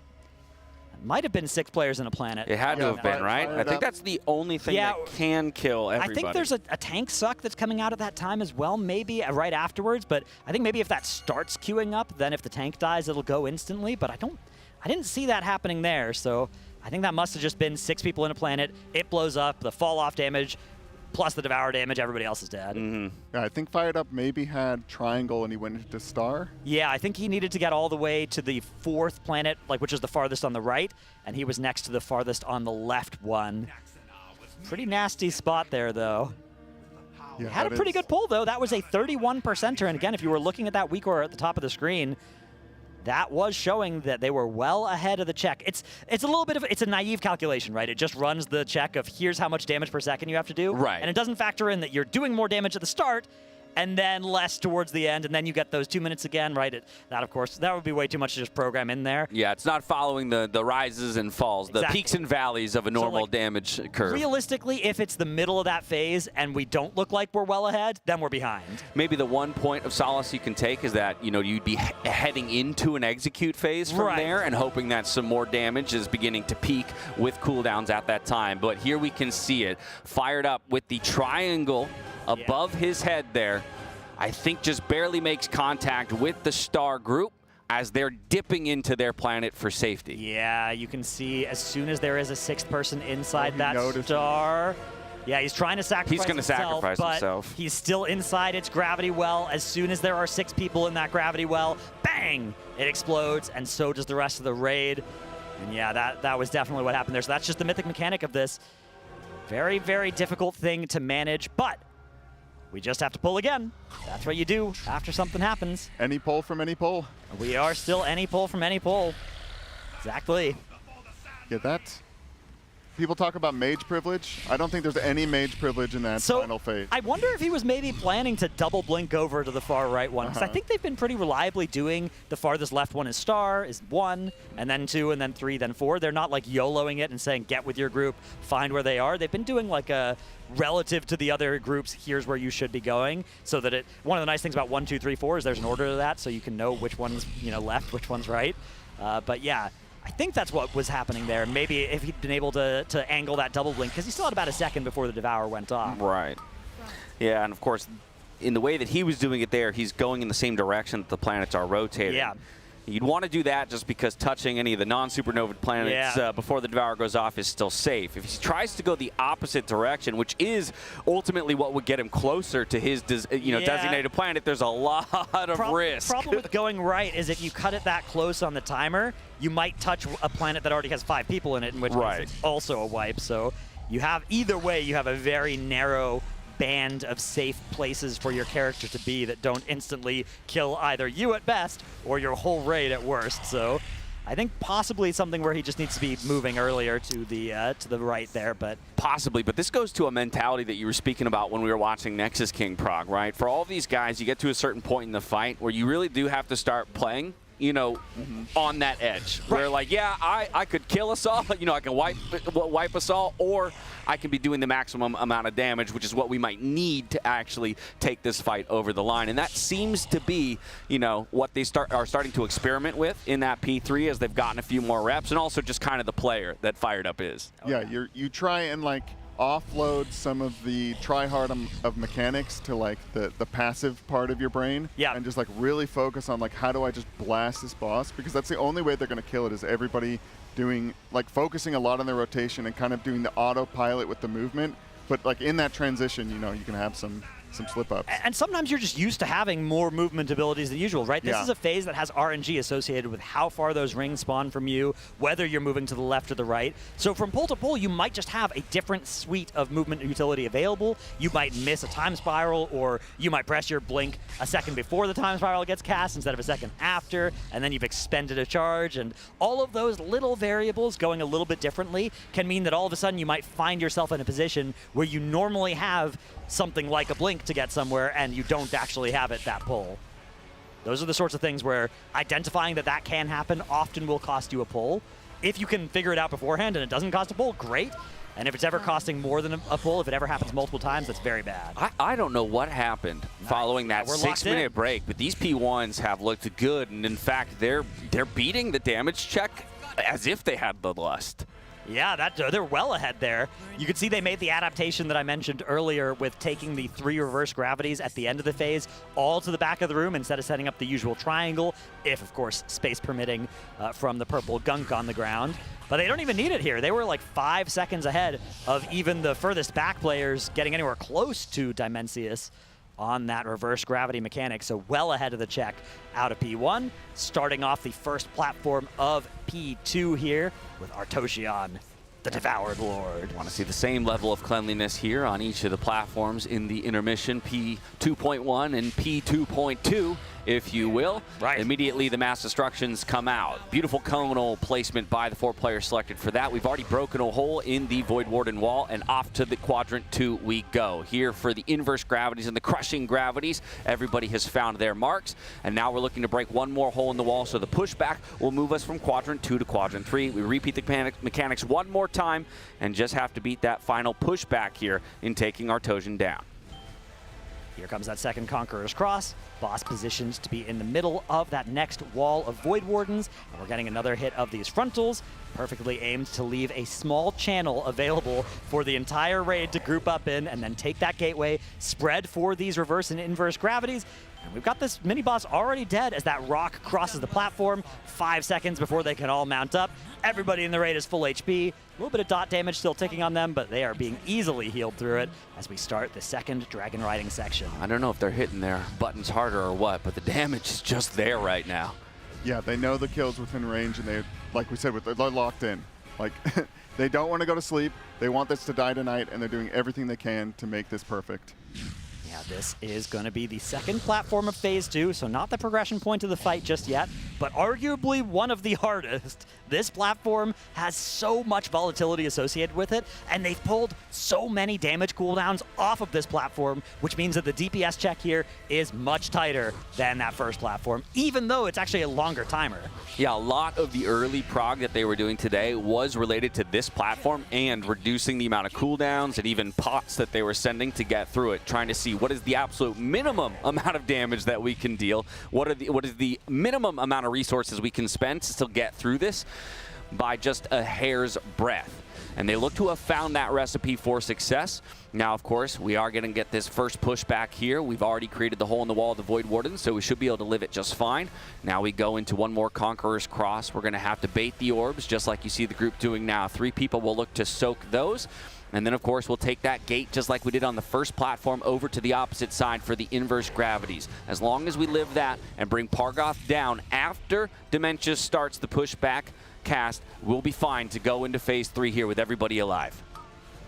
It might have been 6 players in a planet. It had to have been, right? I think that's the only thing that can kill everybody. I think there's a tank suck that's coming out at that time as well, maybe right afterwards. But I think maybe if that starts queuing up, then if the tank dies, it'll go instantly. But I didn't see that happening there, so I think that must have just been 6 people in a planet. It blows up, the fall-off damage, plus the Devour damage, everybody else is dead. Yeah, I think Fired Up maybe had Triangle and he went into Star. Yeah, I think he needed to get all the way to the 4th planet, which is the farthest on the right, and he was next to the farthest on the left one. Pretty nasty spot there, though. Yeah, had a pretty good pull, though. That was a 31%er, and again, if you were looking at that weak aura at the top of the screen, that was showing that they were well ahead of the check. It's a little bit of, it's a naive calculation, right? It just runs the check of here's how much damage per second you have to do. Right. And it doesn't factor in that you're doing more damage at the start and then less towards the end, and then you get those 2 minutes again, right? That, of course, that would be way too much to just program in there. Yeah, it's not following the rises and falls, the peaks and valleys of a normal damage curve. Realistically, if it's the middle of that phase and we don't look like we're well ahead, then we're behind. Maybe the one point of solace you can take is that, you'd be heading into an execute phase from there and hoping that some more damage is beginning to peak with cooldowns at that time. But here we can see it. Fired Up with the triangle above his head there. I think just barely makes contact with the star group as they're dipping into their planet for safety. Yeah, you can see as soon as there is a 6th person inside that star. Yeah, he's trying to sacrifice himself. He's going to sacrifice himself. He's still inside its gravity well. As soon as there are 6 people in that gravity well, bang! It explodes, and so does the rest of the raid. And yeah, that was definitely what happened there. So that's just the mythic mechanic of this. Very, very difficult thing to manage, but we just have to pull again. That's what you do after something happens. Any pull from any pull. We are still any pull from any pull. Exactly. Get that? people talk about mage privilege. I don't think there's any mage privilege in that final phase. I wonder if he was maybe planning to double blink over to the far right one, because I think they've been pretty reliably doing the farthest left one is star, is 1, and then 2, and then 3, then 4. They're not like YOLOing it and saying get with your group, find where they are. They've been doing like a relative to the other groups, here's where you should be going, so that one of the nice things about 1, 2, 3, 4 is there's an order to that, so you can know which one's left, which one's right. But yeah, I think that's what was happening there. Maybe if he'd been able to angle that double blink, because he still had about a second before the Devour went off. Right. Yeah, and of course, in the way that he was doing it there, he's going in the same direction that the planets are rotating. Yeah. You'd want to do that just because touching any of the non-supernova planets before the Devourer goes off is still safe. If he tries to go the opposite direction, which is ultimately what would get him closer to his designated planet, there's a lot of risk. The problem with going right is if you cut it that close on the timer, you might touch a planet that already has 5 people in it, in which case it's also a wipe. So you have, either way, you have a very narrow band of safe places for your character to be that don't instantly kill either you at best or your whole raid at worst. So I think possibly something where he just needs to be moving earlier to the right there, but possibly. But this goes to a mentality that you were speaking about when we were watching Nexus King Prague, right? For all of these guys, you get to a certain point in the fight where you really do have to start playing, on that edge. Where like, yeah, I could kill us all, I can wipe us all, or I can be doing the maximum amount of damage, which is what we might need to actually take this fight over the line. And that seems to be, what they are starting to experiment with in that P3 as they've gotten a few more reps, and also just kind of the player that Fired Up is. Yeah, you try and like offload some of the try-hard of mechanics to like the passive part of your brain, and just like really focus on like, how do I just blast this boss? Because that's the only way they're going to kill it, is everybody doing like focusing a lot on their rotation and kind of doing the autopilot with the movement. But like in that transition, you can have some slip-ups. And sometimes you're just used to having more movement abilities than usual, right? This is a phase that has RNG associated with how far those rings spawn from you, whether you're moving to the left or the right. So from pole to pole, you might just have a different suite of movement utility available. You might miss a time spiral, or you might press your blink a second before the time spiral gets cast instead of a second after, and then you've expended a charge. And all of those little variables going a little bit differently can mean that all of a sudden you might find yourself in a position where you normally have something like a blink to get somewhere, and you don't actually have it that pull. Those are the sorts of things where identifying that can happen often will cost you a pull. If you can figure it out beforehand and it doesn't cost a pull, great. And if it's ever costing more than a pull, if it ever happens multiple times, that's very bad. I don't know what happened following that 6-minute break, but these P1s have looked good, and in fact, they're beating the damage check as if they had the lust. Yeah, they're well ahead there. You can see they made the adaptation that I mentioned earlier with taking the 3 reverse gravities at the end of the phase all to the back of the room instead of setting up the usual triangle, if, of course, space permitting from the purple gunk on the ground. But they don't even need it here. They were like 5 seconds ahead of even the furthest back players getting anywhere close to Dimensius on that reverse gravity mechanic, so well ahead of the check out of P1, starting off the first platform of P2 here with Artosian, the Devoured Lord. Want to see the same level of cleanliness here on each of the platforms in the intermission, P2.1 and P2.2, if you will. Right. Immediately the mass destructions come out. Beautiful conal placement by the 4 players selected for that. We've already broken a hole in the Void Warden wall, and off to the quadrant 2 we go. Here for the inverse gravities and the crushing gravities, everybody has found their marks, and now we're looking to break one more hole in the wall, so the pushback will move us from quadrant 2 to quadrant 3. We repeat the mechanics one more time and just have to beat that final pushback here in taking Artosian down. Here comes that second Conqueror's Cross. Boss positioned to be in the middle of that next wall of Void Wardens. And we're getting another hit of these frontals, perfectly aimed to leave a small channel available for the entire raid to group up in and then take that gateway, spread for these reverse and inverse gravities. And we've got this mini-boss already dead as that rock crosses the platform 5 seconds before they can all mount up. Everybody in the raid is full HP. A little bit of dot damage still ticking on them, but they are being easily healed through it as we start the second dragon riding section. I don't know if they're hitting their buttons harder or what, but the damage is just there right now. Yeah, they know the kill's within range, and they, like we said, they're locked in. Like, they don't want to go to sleep. They want this to die tonight, and they're doing everything they can to make this perfect. Yeah, this is going to be the second platform of Phase 2, so not the progression point of the fight just yet, but arguably one of the hardest. This platform has so much volatility associated with it, and they've pulled so many damage cooldowns off of this platform, which means that the DPS check here is much tighter than that first platform, even though it's actually a longer timer. Yeah, a lot of the early prog that they were doing today was related to this platform and reducing the amount of cooldowns and even pots that they were sending to get through it, trying to see what is the absolute minimum amount of damage that we can deal, what is the minimum amount of resources we can spend to still get through this by just a hair's breadth. And they look to have found that recipe for success. Now, of course, we are going to get this first push back here. We've already created the hole in the wall of the Void Warden, so we should be able to live it just fine. Now we go into one more Conqueror's Cross. We're going to have to bait the orbs, just like you see the group doing now. 3 people will look to soak those. And then, of course, we'll take that gate, just like we did on the first platform, over to the opposite side for the inverse gravities. As long as we live that and bring Pargoth down after Dementia starts the pushback cast, we'll be fine to go into Phase 3 here with everybody alive.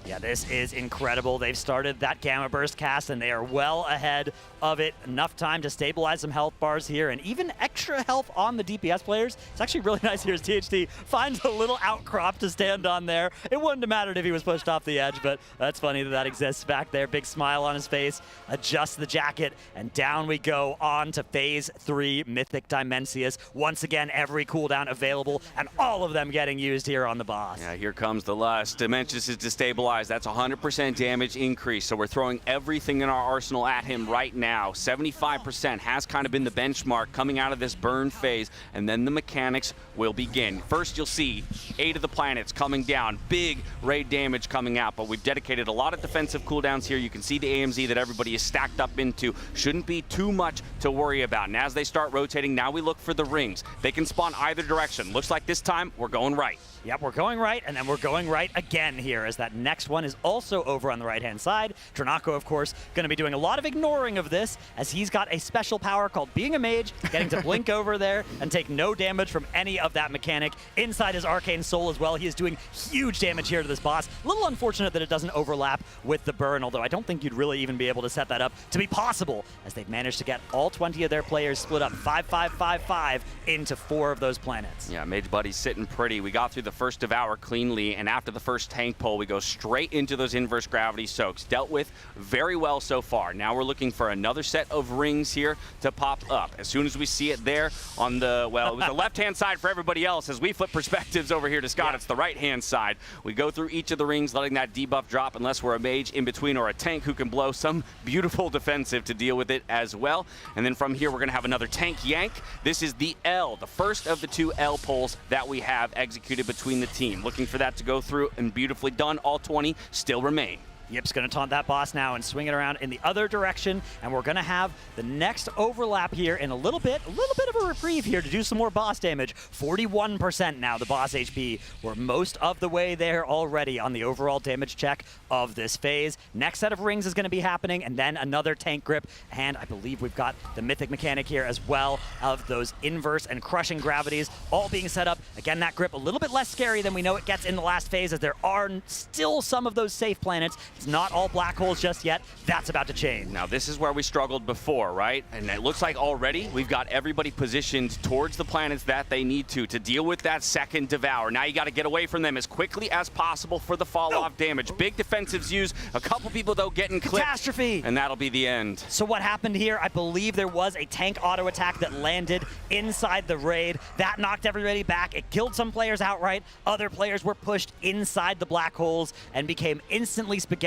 Yeah, this is incredible. They've started that Gamma Burst cast, and they are well ahead of it. Enough time to stabilize some health bars here, and even extra health on the DPS players. It's actually really nice here as THT finds a little outcrop to stand on there. It wouldn't have mattered if he was pushed off the edge, but that's funny that that exists back there. Big smile on his face, adjusts the jacket, and down we go on to Phase 3 Mythic Dimensius. Once again, every cooldown available, and all of them getting used here on the boss. Yeah, here comes the lust. Dimensius is destabilized. That's 100% damage increase, so we're throwing everything in our arsenal at him right now. 75% has kind of been the benchmark coming out of this burn phase, and then the mechanics will begin. First, you'll see 8 of the planets coming down, big raid damage coming out, but we've dedicated a lot of defensive cooldowns here. You can see the AMZ that everybody is stacked up into. Shouldn't be too much to worry about. And as they start rotating, now we look for the rings. They can spawn either direction. Looks like this time we're going right. Yep, we're going right, and then we're going right again here, as that next one is also over on the right-hand side. Dranako, of course, going to be doing a lot of ignoring of this, as he's got a special power called Being a Mage, getting to blink over there and take no damage from any of that mechanic. Inside his Arcane Soul as well, he is doing huge damage here to this boss. A little unfortunate that it doesn't overlap with the burn, although I don't think you'd really even be able to set that up to be possible, as they've managed to get all 20 of their players split up 5-5-5-5 into 4 of those planets. Yeah, Mage Buddy's sitting pretty. We got through the first Devour cleanly, and after the first tank pull, we go straight into those inverse gravity soaks. Dealt with very well so far. Now we're looking for another set of rings here to pop up. As soon as we see it there on the, well, it was the left-hand side for everybody else. As we flip perspectives over here to Scott, yeah, it's the right-hand side. We go through each of the rings, letting that debuff drop, unless we're a mage in between or a tank who can blow some beautiful defensive to deal with it as well. And then from here, we're going to have another tank yank. This is the L, the first of the 2 L pulls that we have executed between the team. Looking for that to go through, and beautifully done. All 20 still remain. Yip's going to taunt that boss now and swing it around in the other direction, and we're going to have the next overlap here in a little bit of a reprieve here to do some more boss damage. 41% now, the boss HP. We're most of the way there already on the overall damage check of this phase. Next set of rings is going to be happening, and then another tank grip, and I believe we've got the mythic mechanic here as well of those inverse and crushing gravities all being set up. Again, that grip a little bit less scary than we know it gets in the last phase, as there are still some of those safe planets. It's not all black holes just yet. That's about to change. Now, this is where we struggled before, right? And it looks like already we've got everybody positioned towards the planets that they need to deal with that second Devour. Now you got to get away from them as quickly as possible for the fall-off damage. Big defensives used. A couple people, though, getting clipped. Catastrophe! And that'll be the end. So what happened here, I believe there was a tank auto attack that landed inside the raid. That knocked everybody back. It killed some players outright. Other players were pushed inside the black holes and became instantly spaghettified.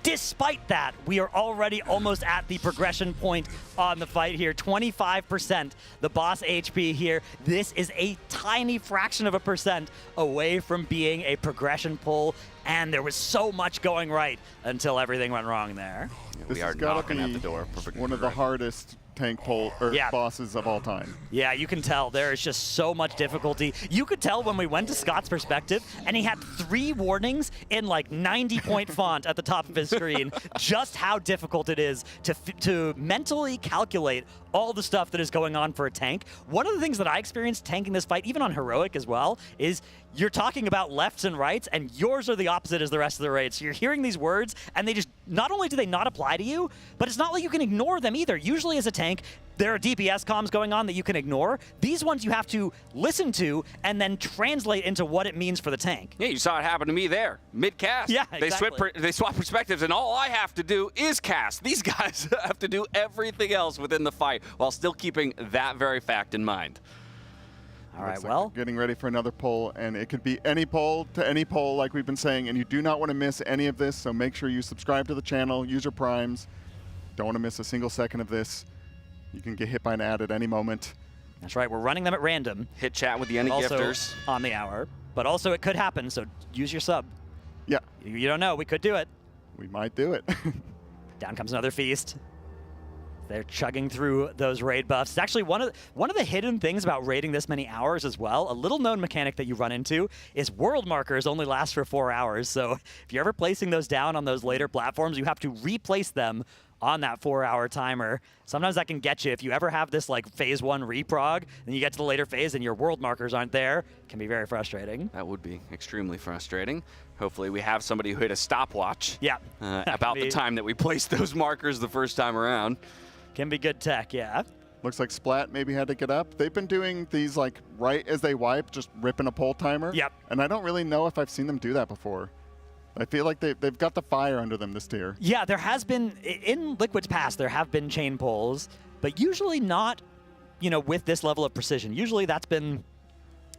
Despite that, we are already almost at the progression point on the fight here. 25% the boss HP here. This is a tiny fraction of a percent away from being a progression pull, and there was so much going right until everything went wrong there. Yeah, we are knocking at the door. One of the hardest tank pull bosses of all time. Yeah, you can tell there is just so much difficulty. You could tell when we went to Scott's perspective, and he had 3 warnings in like 90-point font at the top of his screen, just how difficult it is to mentally calculate all the stuff that is going on for a tank. One of the things that I experienced tanking this fight, even on Heroic as well, is you're talking about lefts and rights, and yours are the opposite as the rest of the raid. So you're hearing these words, and they just not only do they not apply to you, but it's not like you can ignore them either. Usually as a tank, there are DPS comms going on that you can ignore. These ones you have to listen to and then translate into what it means for the tank. Yeah, you saw it happen to me there, mid-cast. Yeah, exactly. They swap perspectives, and all I have to do is cast. These guys have to do everything else within the fight while still keeping that very fact in mind. All right, Looks like well. we're getting ready for another poll, and it could be any poll to any poll, like we've been saying, and you do not want to miss any of this, so make sure you subscribe to the channel, use your primes. Don't want to miss a single second of this. You can get hit by an ad at any moment. That's right, we're running them at random. Hit chat with the any Also gifters. on the hour, but also it could happen, so use your sub. Yeah. You don't know, we could do it. We might do it. Down comes another feast. They're chugging through those raid buffs. It's actually one of the hidden things about raiding this many hours as well. A little known mechanic that you run into is world markers only last for 4 hours. So if you're ever placing those down on those later platforms, you have to replace them on that 4-hour timer. Sometimes that can get you. If you ever have this like phase 1 reprog, and you get to the later phase and your world markers aren't there, it can be very frustrating. That would be extremely frustrating. Hopefully we have somebody who hit a stopwatch. Yeah. About the time that we placed those markers the first time around. Can be good tech, yeah. Looks like Splat maybe had to get up. They've been doing these like right as they wipe, just ripping a poll timer. Yep. And I don't really know if I've seen them do that before. I feel like they've got the fire under them this tier. Yeah, there has been, in Liquid's past, there have been chain polls, but usually not, with this level of precision. Usually that's been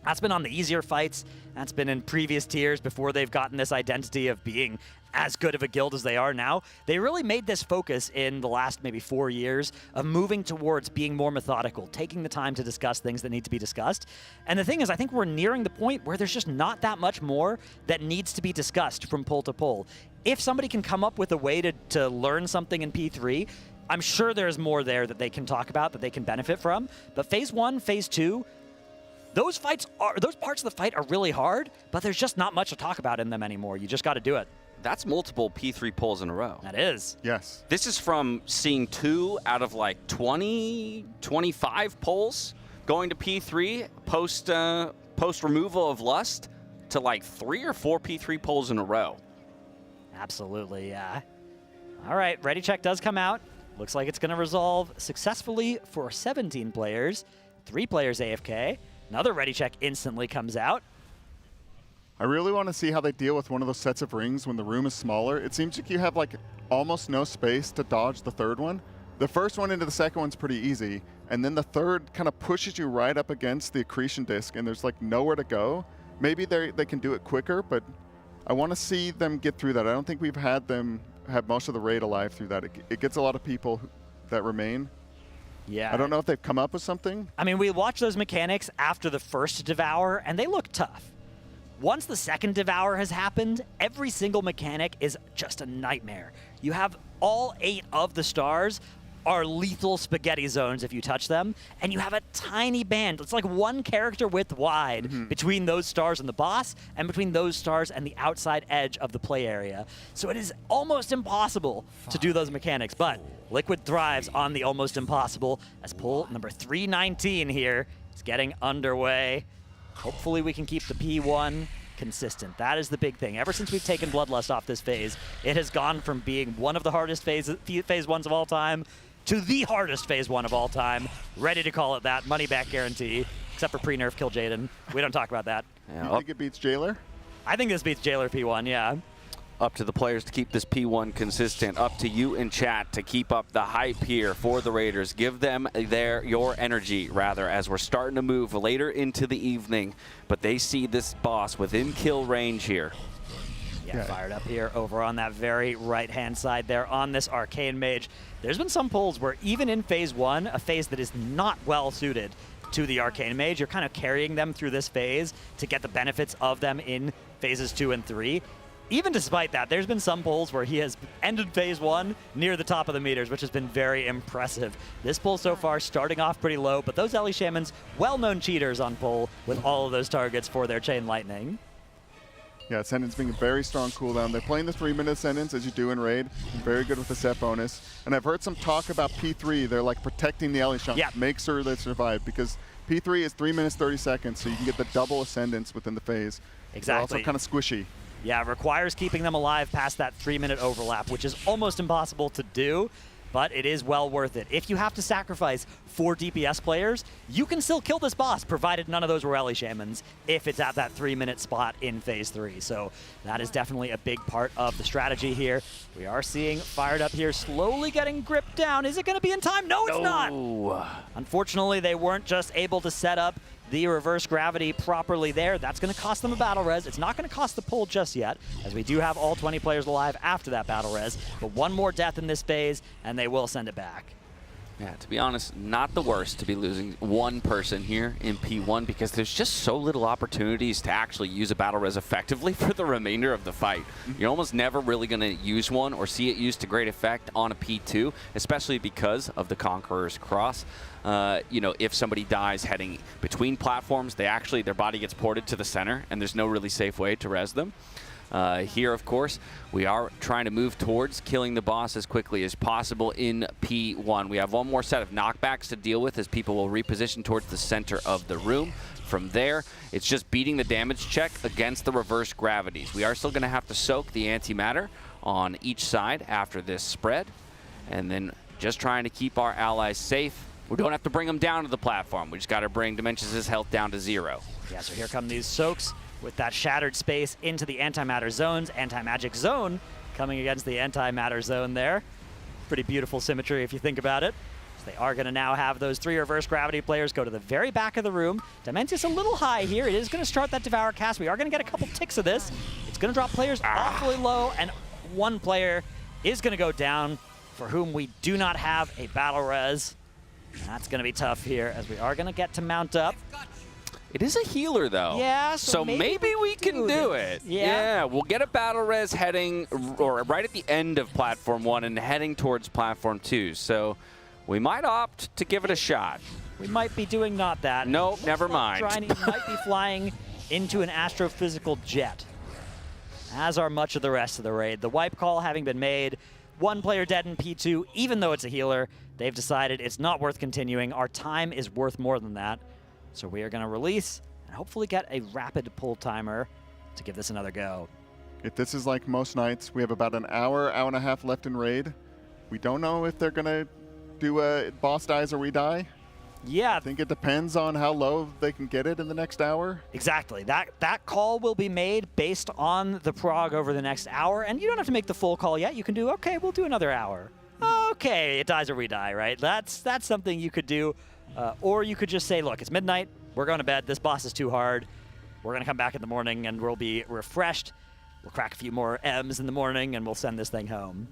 on the easier fights. That's been in previous tiers before they've gotten this identity of being as good of a guild as they are now. They really made this focus in the last maybe 4 years of moving towards being more methodical, taking the time to discuss things that need to be discussed. And the thing is, I think we're nearing the point where there's just not that much more that needs to be discussed from poll to poll. If somebody can come up with a way to learn something in P3, I'm sure there's more there that they can talk about, that they can benefit from. But phase 1, phase 2, those parts of the fight are really hard, but there's just not much to talk about in them anymore. You just got to do it. That's multiple P3 polls in a row. That is. Yes. This is from seeing 2 out of like 20, 25 polls going to P3 post removal of Lust to like 3 or 4 P3 polls in a row. Absolutely, yeah. All right, ready check does come out. Looks like it's going to resolve successfully for 17 players. 3 players AFK. Another ready check instantly comes out. I really want to see how they deal with one of those sets of rings when the room is smaller. It seems like you have like almost no space to dodge the third one. The first one into the second one's pretty easy, and then the third kind of pushes you right up against the accretion disk, and there's like nowhere to go. Maybe they can do it quicker, but I want to see them get through that. I don't think we've had them have most of the raid alive through that. It gets a lot of people that remain. Yeah. I don't know if they've come up with something. I mean, we watched those mechanics after the first Devour, and they look tough. Once the second Devour has happened, every single mechanic is just a nightmare. You have all 8 of the stars are lethal spaghetti zones if you touch them, and you have a tiny band. It's like 1 character width wide between those stars and the boss, and between those stars and the outside edge of the play area. So it is almost impossible to do those mechanics, but Liquid thrives on the almost impossible as poll number 319 here is getting underway. Hopefully we can keep the P1 consistent. That is the big thing. Ever since we've taken Bloodlust off this phase, it has gone from being one of the hardest phase 1s of all time to the hardest phase 1 of all time. Ready to call it that. Money back guarantee. Except for pre-nerf Kill Jaden. We don't talk about that. You think it beats Jailer? I think this beats Jailer P1, yeah. Up to the players to keep this P1 consistent. Up to you in chat to keep up the hype here for the Raiders. Give them your energy, rather, as we're starting to move later into the evening. But they see this boss within kill range here. Yeah, fired up here over on that very right-hand side there on this Arcane Mage. There's been some polls where even in phase 1, a phase that is not well suited to the Arcane Mage, you're kind of carrying them through this phase to get the benefits of them in phases 2 and 3. Even despite that, there's been some polls where he has ended phase 1 near the top of the meters, which has been very impressive. This poll so far starting off pretty low, but those Ellie Shamans, well-known cheaters on poll with all of those targets for their Chain Lightning. Yeah, Ascendant's being a very strong cooldown. They're playing the 3-minute Ascendants, as you do in Raid. Very good with the set bonus. And I've heard some talk about P3. They're like protecting the Ellie Shaman. Yeah. Make sure they survive, because P3 is 3 minutes, 30 seconds, so you can get the double Ascendants within the phase. Exactly. They're also kind of squishy. Yeah, it requires keeping them alive past that 3-minute overlap, which is almost impossible to do, but it is well worth it. If you have to sacrifice 4 DPS players, you can still kill this boss, provided none of those were Rally Shamans, if it's at that 3-minute spot in Phase 3. So that is definitely a big part of the strategy here. We are seeing Fired Up here slowly getting gripped down. Is it going to be in time? No, it's not! Unfortunately, they weren't just able to set up the reverse gravity properly there. That's going to cost them a battle res. It's not going to cost the pull just yet, as we do have all 20 players alive after that battle res. But one more death in this phase, and they will send it back. Yeah, to be honest, not the worst to be losing one person here in P1 because there's just so little opportunities to actually use a battle res effectively for the remainder of the fight. You're almost never really going to use one or see it used to great effect on a P2, especially because of the Conqueror's Cross. You know, if somebody dies heading between platforms, their body gets ported to the center, and there's no really safe way to res them. Here, of course, we are trying to move towards killing the boss as quickly as possible in P1. We have one more set of knockbacks to deal with as people will reposition towards the center of the room. From there, it's just beating the damage check against the reverse gravities. We are still going to have to soak the antimatter on each side after this spread, and then just trying to keep our allies safe. We don't have to bring them down to the platform. We just got to bring Dimensions' health down to 0. Yeah, so here come these soaks with that shattered space into the antimatter zones. Anti-magic zone coming against the antimatter zone there. Pretty beautiful symmetry if you think about it. So they are going to now have those 3 reverse gravity players go to the very back of the room. Dimensius a little high here. It is going to start that Devour cast. We are going to get a couple ticks of this. It's going to drop players awfully low, and one player is going to go down for whom we do not have a battle res. That's going to be tough here as we are going to get to mount up. It is a healer, though. Yeah, so maybe we can do it. Yeah, we'll get a battle res heading or right at the end of Platform 1 and heading towards Platform 2. So we might opt to give it a shot. We might be doing not that. No, never mind. He might be flying into an astrophysical jet, as are much of the rest of the raid. The wipe call having been made, 1 player dead in P2, even though it's a healer. They've decided it's not worth continuing. Our time is worth more than that. So we are going to release and hopefully get a rapid pull timer to give this another go. If this is like most nights, we have about an hour and a half left in raid. We don't know if they're going to do a boss dies or we die. Yeah. I think it depends on how low they can get it in the next hour. Exactly. That call will be made based on the prog over the next hour, and you don't have to make the full call yet. You can do, okay, we'll do another hour. Okay, it dies or we die, right? That's something you could do. Or you could just say, look, it's midnight. We're going to bed. This boss is too hard. We're going to come back in the morning, and we'll be refreshed. We'll crack a few more M's in the morning, and we'll send this thing home.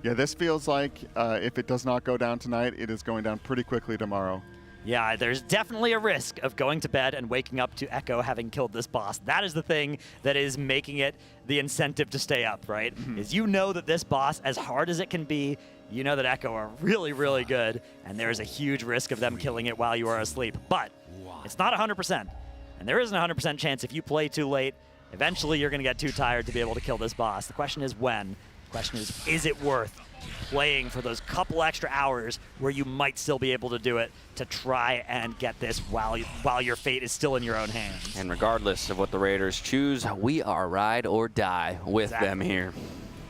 Yeah, this feels like if it does not go down tonight, it is going down pretty quickly tomorrow. Yeah, there's definitely a risk of going to bed and waking up to Echo having killed this boss. That is the thing that is making it the incentive to stay up, right? Is you know that this boss, as hard as it can be, you know that Echo are really, really good, and there is a huge risk of them killing it while you are asleep. But it's not 100%, and there isn't a 100% chance if you play too late, eventually you're going to get too tired to be able to kill this boss. The question is when. The question is it worth playing for those couple extra hours where you might still be able to do it to try and get this while your fate is still in your own hands. And regardless of what the Raiders choose, we are ride or die with them here.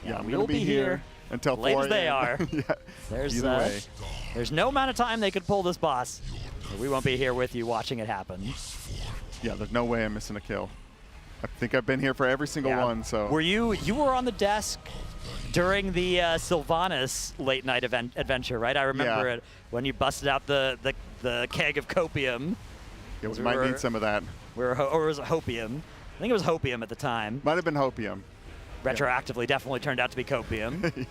Yeah, we'll be here until late 4 as they are. Yeah, There's no amount of time they could pull this boss. So we won't be here with you watching it happen. Yeah, there's no way I'm missing a kill. I think I've been here for every single one. So were you were on the desk during the Sylvanas late night adventure, right? I remember it when you busted out the keg of copium. Yeah, we might need some of that. Or was it hopium? I think it was hopium at the time. Might have been hopium. Retroactively, definitely turned out to be copium.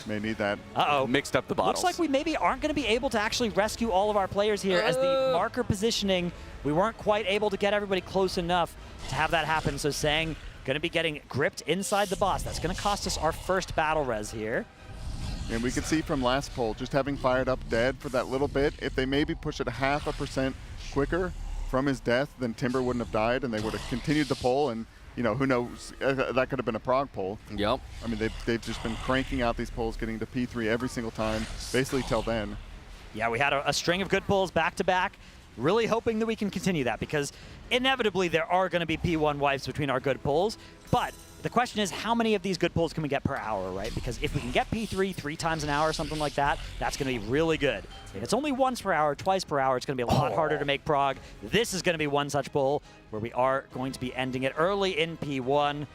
May need that. Uh-oh. Mixed up the bottles. Looks like we maybe aren't going to be able to actually rescue all of our players here as the marker positioning, we weren't quite able to get everybody close enough to have that happen. So Sang going to be getting gripped inside the boss. That's going to cost us our first battle res here. And we could see from last poll, just having Fired Up dead for that little bit, if they maybe push it 0.5% quicker from his death, then Timber wouldn't have died, and they would have continued the poll, and you know, who knows, that could have been a prog poll. Yep. I mean, they've just been cranking out these polls, getting to P3 every single time, basically till then. Yeah, we had a string of good pulls back to back. really hoping that we can continue that, because inevitably there are going to be P1 wipes between our good pulls, but the question is, how many of these good pulls can we get per hour, right? Because if we can get P3 3 times an hour, something like that, that's going to be really good. If it's only once per hour, twice per hour, it's going to be a lot harder to make prog. This is going to be one such pull where we are going to be ending it early in P1.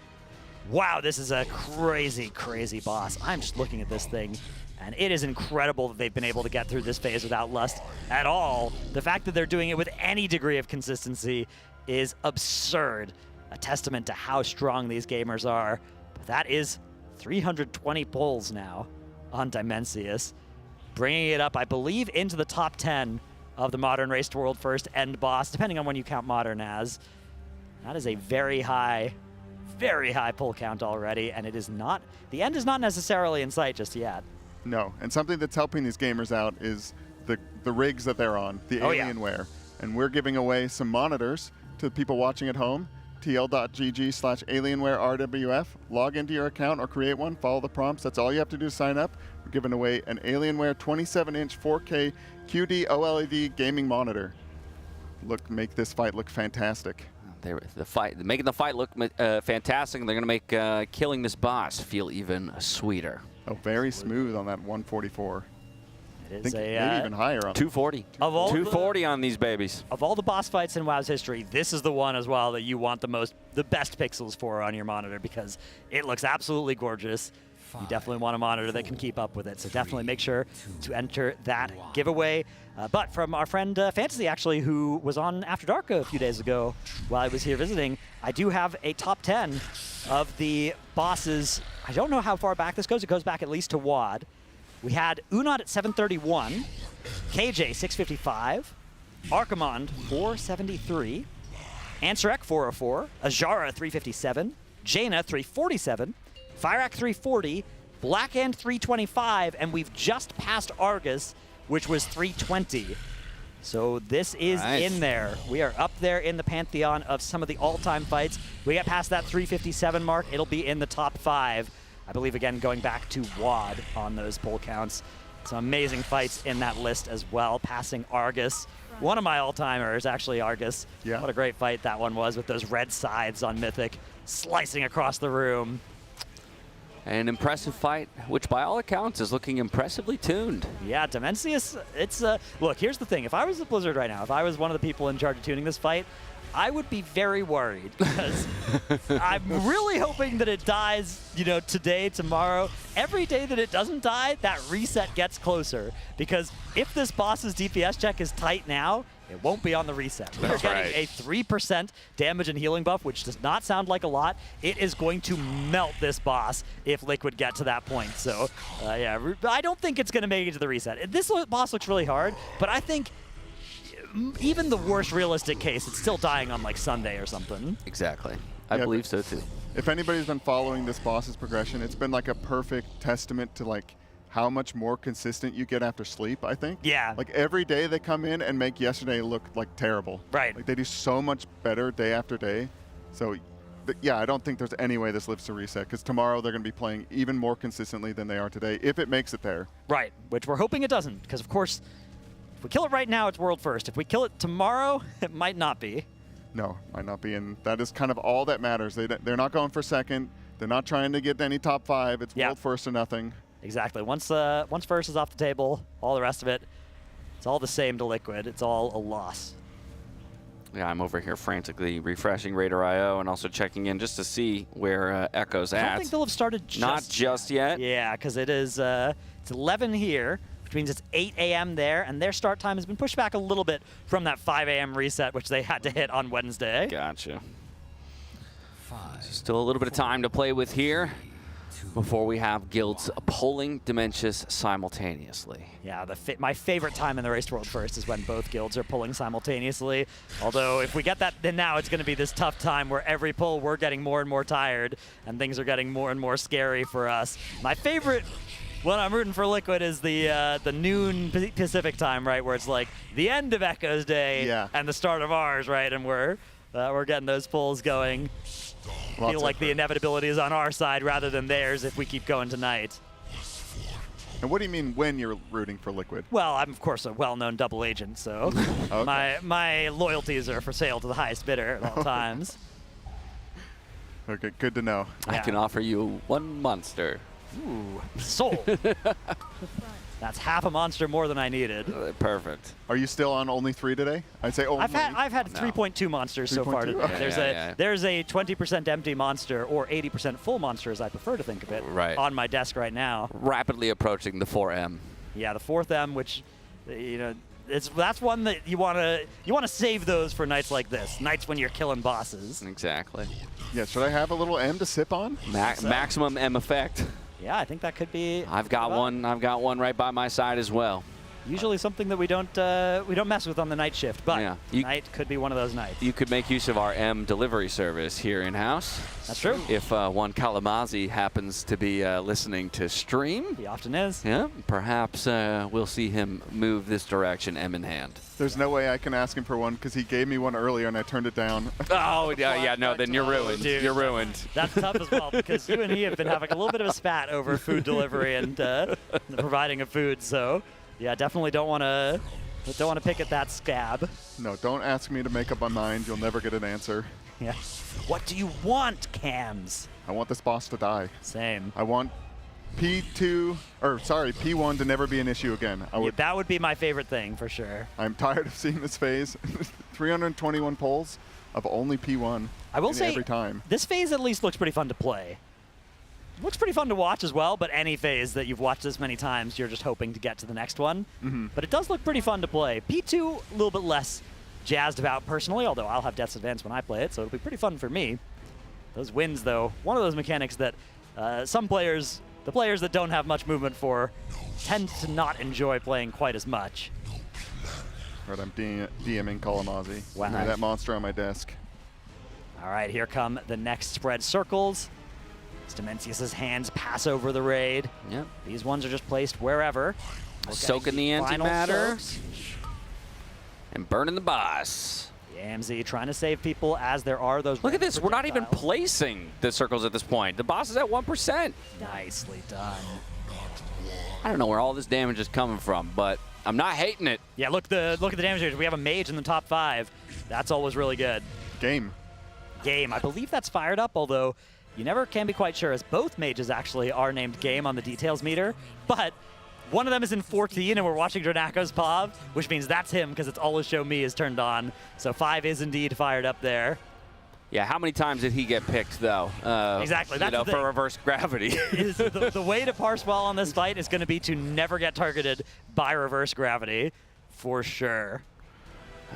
Wow, this is a crazy, crazy boss. I'm just looking at this thing, and it is incredible that they've been able to get through this phase without Lust at all. The fact that they're doing it with any degree of consistency is absurd. A testament to how strong these gamers are. But that is 320 pulls now on Dimensius, bringing it up, I believe, into the top 10 of the Modern Race to World First end boss, depending on when you count Modern as. That is a very high pull count already, and it is not, the end is not necessarily in sight just yet. No, and something that's helping these gamers out is the rigs that they're on, the Alienware. And we're giving away some monitors to people watching at home. TL.gg/AlienwareRWF. Log into your account or create one. Follow the prompts. That's all you have to do to sign up. We're giving away an Alienware 27-inch 4K QD OLED gaming monitor. Make this fight look fantastic. Making the fight look fantastic, and they're going to make killing this boss feel even sweeter. Oh, very smooth on that 144. It is maybe even higher on 240. Of all 240 on these babies. Of all the boss fights in WoW's history, this is the one as well that you want the best pixels for on your monitor, because it looks absolutely gorgeous. You definitely want a monitor that can keep up with it, so definitely make sure to enter that giveaway. But from our friend Fantasy, actually, who was on After Dark a few days ago while I was here visiting, I do have a top 10 of the bosses. I don't know how far back this goes. It goes back at least to WoD. We had Unod at 731, KJ 655, Archimond 473, Ansarek 404, Ajara 357, Jaina 347, Fireack 340, Blackhand 325, and we've just passed Argus, which was 320. So this is in there. We are up there in the pantheon of some of the all-time fights. We get past that 357 mark, it'll be in the top 5. I believe, again, going back to WoD on those pull counts. Some amazing fights in that list as well, passing Argus. One of my all-timers, actually, Argus. Yeah. What a great fight that one was with those red scythes on Mythic, slicing across the room. An impressive fight, which by all accounts is looking impressively tuned. Yeah, Dimensius, it's... look, here's the thing. If I was the Blizzard right now, if I was one of the people in charge of tuning this fight, I would be very worried, because I'm really hoping that it dies, today, tomorrow. Every day that it doesn't die, that reset gets closer. Because if this boss's DPS check is tight now, it won't be on the reset. We're getting a 3% damage and healing buff, which does not sound like a lot. It is going to melt this boss if Liquid get to that point. So, yeah, I don't think it's going to make it to the reset. This boss looks really hard, but I think even the worst realistic case, it's still dying on like Sunday or something. Exactly. I believe so too. If anybody's been following this boss's progression, it's been like a perfect testament to like how much more consistent you get after sleep, I think. Yeah. Like every day they come in and make yesterday look like terrible. Right. Like they do so much better day after day. So yeah, I don't think there's any way this lives to reset, because tomorrow they're going to be playing even more consistently than they are today, if it makes it there. Right, which we're hoping it doesn't, because of course, if we kill it right now, it's world first. If we kill it tomorrow, it might not be. No, might not be, and that is kind of all that matters. They're not going for second. They're not trying to get any top 5. It's world first or nothing. Exactly. Once first is off the table, all the rest of it, it's all the same to Liquid. It's all a loss. Yeah, I'm over here frantically refreshing RaiderIO and also checking in just to see where Echo's at. I don't think they'll have started just yet. Yeah, because it is it's 11 here, which means it's 8 a.m. there, and their start time has been pushed back a little bit from that 5 a.m. reset, which they had to hit on Wednesday. Gotcha. So still a little bit of time to play with here before we have guilds pulling Dimensius simultaneously. Yeah, my favorite time in the Race to World First is when both guilds are pulling simultaneously. Although if we get that, then now it's going to be this tough time where every pull we're getting more and more tired, and things are getting more and more scary for us. My favorite when I'm rooting for Liquid is the noon Pacific time, right, where it's like the end of Echo's day and the start of ours, right, and we're getting those pulls going. Feel like the inevitability is on our side rather than theirs if we keep going tonight. And what do you mean when you're rooting for Liquid? Well, I'm of course a well-known double agent, so Okay. my loyalties are for sale to the highest bidder at all times. Okay, good to know. I can offer you 1 monster. Ooh, sold. That's half a monster more than I needed. Perfect. Are you still on only 3 today? I'd say only. I've had 3.2 monsters so far 3.2? today. Okay. There's a 20% empty monster or 80% full monster, as I prefer to think of it, Right. on my desk right now. Rapidly approaching the 4M. Yeah, the 4th M, which that's one that you want to save those for nights like this, nights when you're killing bosses. Exactly. Yeah, should I have a little M to sip on? Maximum M effect. Yeah, I think that could be. I've got one right by my side as well. Usually something that we don't mess with on the night shift, but Yeah. tonight could be one of those nights. You could make use of our M delivery service here in-house. That's true. If one Kalamazi happens to be listening to stream. He often is. Yeah, perhaps we'll see him move this direction, M in hand. There's no way I can ask him for one because he gave me one earlier and I turned it down. Oh, yeah, no, then you're ruined. Dude, you're ruined. That's tough as well because you and he have been having a little bit of a spat over food delivery and the providing of food. So, yeah, definitely don't want to pick at that scab. No, don't ask me to make up my mind. You'll never get an answer. Yeah. What do you want, Cams? I want this boss to die. Same. I want P1 to never be an issue again. That would be my favorite thing for sure. I'm tired of seeing this phase. 321 polls of only P1. I will say every time. This phase at least looks pretty fun to play. Looks pretty fun to watch as well, but any phase that you've watched this many times, you're just hoping to get to the next one. But it does look pretty fun to play. P2, a little bit less jazzed about personally, although I'll have Death's Advance when I play it, so it'll be pretty fun for me. Those wins, though, one of those mechanics that some players, the players that don't have much movement for, tend to not enjoy playing quite as much. Right, I'm DMing Kalamazi. Wow. That monster on my desk. All right, here come the next spread circles. Demencius's hands pass over the raid. Yep. These ones are just placed wherever. Soaking the antimatter. And burning the boss. The AMZ trying to save people as there are those. Look at this. We're not even placing the circles at this point. The boss is at 1%. Nicely done. I don't know where all this damage is coming from, but I'm not hating it. Yeah, look at the damage here. We have a mage in the top 5. That's always really good. Game. I believe that's fired up, although you never can be quite sure, as both mages actually are named Game on the details meter. But one of them is in 14, and we're watching Dranako's POV, which means that's him because it's always show me is turned on. So 5 is indeed fired up there. Yeah, how many times did he get picked, though? Exactly. That's for reverse gravity. the way to parse well on this fight is going to be to never get targeted by reverse gravity, for sure.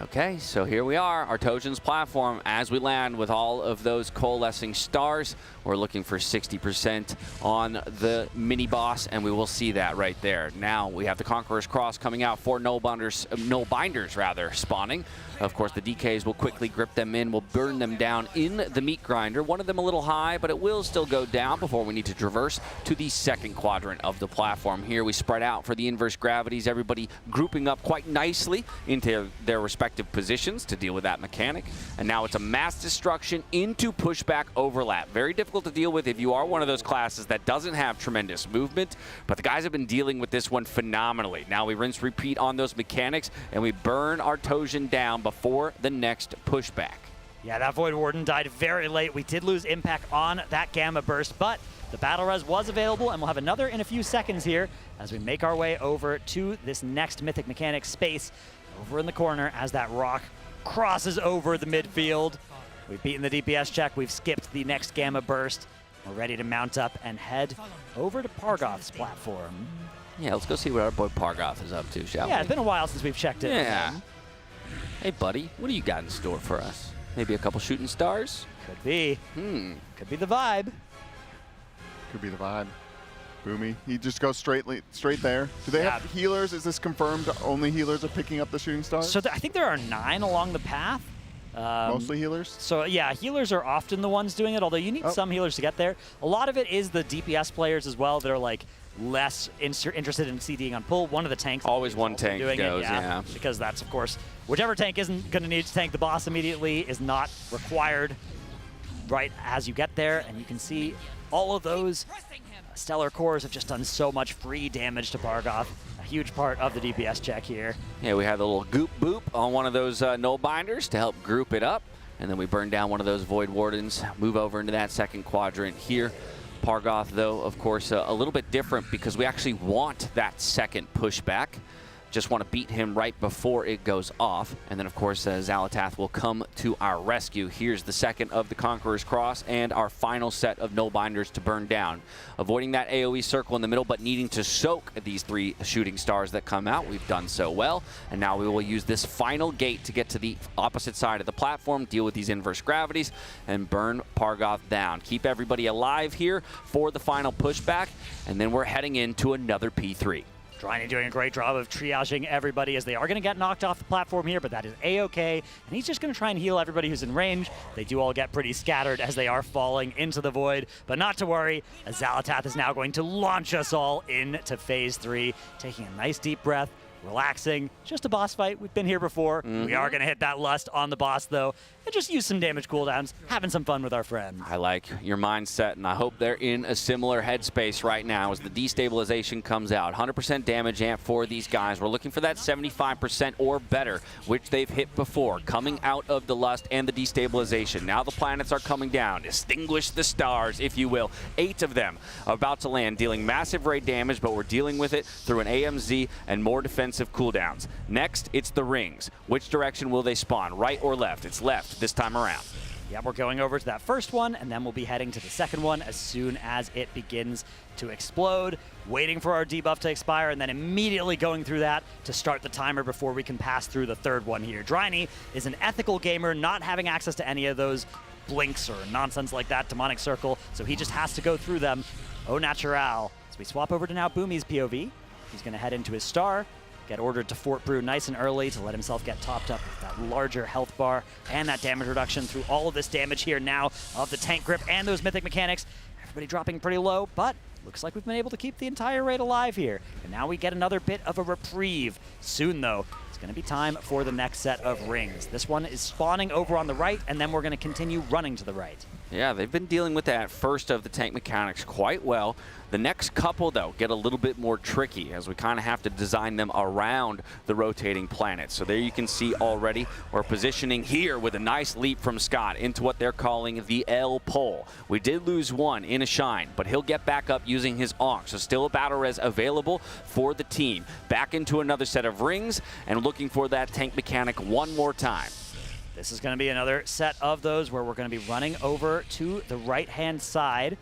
Okay, so here we are, our Tojin's platform. As we land with all of those coalescing stars, we're looking for 60% on the mini boss, and we will see that right there. Now we have the Conqueror's Cross coming out for Null Binders spawning. Of course, the DKs will quickly grip them in, will burn them down in the meat grinder. One of them a little high, but it will still go down before we need to traverse to the second quadrant of the platform. Here we spread out for the inverse gravities, everybody grouping up quite nicely into their respective positions to deal with that mechanic. And now it's a mass destruction into pushback overlap. Very difficult to deal with if you are one of those classes that doesn't have tremendous movement, but the guys have been dealing with this one phenomenally. Now we rinse repeat on those mechanics, and we burn our Tojin down before the next pushback. Yeah, that Void Warden died very late. We did lose impact on that Gamma Burst, but the Battle Res was available, and we'll have another in a few seconds here as we make our way over to this next Mythic Mechanic space over in the corner as that rock crosses over the midfield. We've beaten the DPS check. We've skipped the next Gamma Burst. We're ready to mount up and head over to Pargoth's platform. Yeah, let's go see what our boy Pargoth is up to, shall we? Yeah, it's been a while since we've checked it. Yeah. Hey, buddy, what do you got in store for us? Maybe a couple shooting stars? Could be. Could be the vibe. Could be the vibe. Boomy. He just goes straight there. Do they have healers? Is this confirmed? Only healers are picking up the shooting stars? So I think there are 9 along the path. Mostly healers? So yeah, healers are often the ones doing it, although you need some healers to get there. A lot of it is the DPS players as well that are like less interested in CDing on pull. One of the tanks. Always one tank doing goes, it, yeah. Because that's, of course, whichever tank isn't going to need to tank the boss immediately is not required right as you get there. And you can see all of those Stellar Cores have just done so much free damage to Bargoth. A huge part of the DPS check here. Yeah, we had the little goop boop on one of those null binders to help group it up. And then we burn down one of those Void Wardens, move over into that second quadrant here. Bargoth, though, of course, a little bit different because we actually want that second pushback. Just want to beat him right before it goes off. And then, of course, Xalatath will come to our rescue. Here's the second of the Conqueror's Cross and our final set of Null Binders to burn down. Avoiding that AoE circle in the middle, but needing to soak these 3 shooting stars that come out. We've done so well. And now we will use this final gate to get to the opposite side of the platform, deal with these inverse gravities, and burn Bargoth down. Keep everybody alive here for the final pushback. And then we're heading into another P3. Dryny doing a great job of triaging everybody as they are going to get knocked off the platform here, but that is A-okay. And he's just going to try and heal everybody who's in range. They do all get pretty scattered as they are falling into the void. But not to worry, as Xalatath is now going to launch us all into Phase 3, taking a nice deep breath, relaxing. Just a boss fight. We've been here before. We are going to hit that lust on the boss, though, and just use some damage cooldowns, having some fun with our friends. I like your mindset, and I hope they're in a similar headspace right now as the destabilization comes out. 100% damage amp for these guys. We're looking for that 75% or better, which they've hit before, coming out of the lust and the destabilization. Now the planets are coming down. Extinguish the stars, if you will. 8 of them about to land, dealing massive raid damage, but we're dealing with it through an AMZ and more defensive cooldowns. Next, it's the rings. Which direction will they spawn, right or left? It's left this time around. Yeah, we're going over to that first one, and then we'll be heading to the second one as soon as it begins to explode, waiting for our debuff to expire, and then immediately going through that to start the timer before we can pass through the third one here. Dryny is an ethical gamer, not having access to any of those blinks or nonsense like that, demonic circle, so he just has to go through them au natural. So we swap over to now Boomy's POV. He's going to head into his star, get ordered to Fort Brew nice and early to let himself get topped up with that larger health bar and that damage reduction through all of this damage here now of the tank grip and those mythic mechanics. Everybody dropping pretty low, but looks like we've been able to keep the entire raid alive here. And now we get another bit of a reprieve. Soon, though, it's going to be time for the next set of rings. This one is spawning over on the right, and then we're going to continue running to the right. Yeah, they've been dealing with that first of the tank mechanics quite well. The next couple, though, get a little bit more tricky as we kind of have to design them around the rotating planets. So there you can see already we're positioning here with a nice leap from Scott into what they're calling the L pole. We did lose one in a shine, but he'll get back up using his Ankh. So still a battle res available for the team. Back into another set of rings and looking for that tank mechanic one more time. This is going to be another set of those where we're going to be running over to the right-hand side.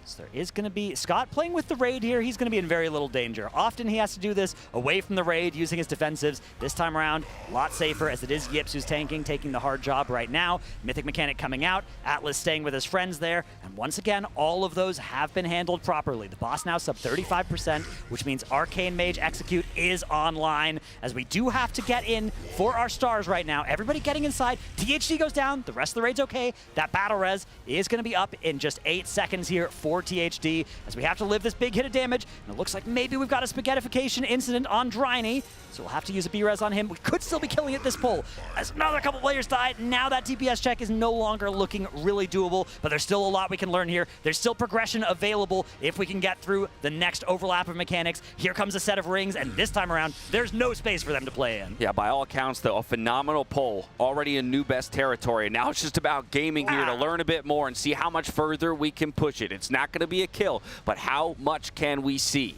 So there is going to be Scott playing with the raid here. He's going to be in very little danger. Often he has to do this away from the raid using his defensives. This time around, a lot safer as it is Yips who's tanking, taking the hard job right now. Mythic Mechanic coming out, Atlas staying with his friends there. And once again, all of those have been handled properly. The boss now sub 35%, which means Arcane Mage Execute is online as we do have to get in for our stars right now. Everybody getting inside. THD goes down. The rest of the raid's okay. That battle res is going to be up in just 8 seconds here for THD as we have to live this big hit of damage, and it looks like maybe we've got a spaghettification incident on Dryny, so we'll have to use a B-res on him. We could still be killing it this pull as another couple players died. Now that DPS check is no longer looking really doable, but there's still a lot we can learn here. There's still progression available if we can get through the next overlap of mechanics. Here comes a set of rings, and this time around, there's no space for them to play in. Yeah, by all accounts, though, a phenomenal pull. Already in new best territory. Now it's just about gaming here to learn a bit more and see how much further we can push it. It's not going to be a kill, but how much can we see?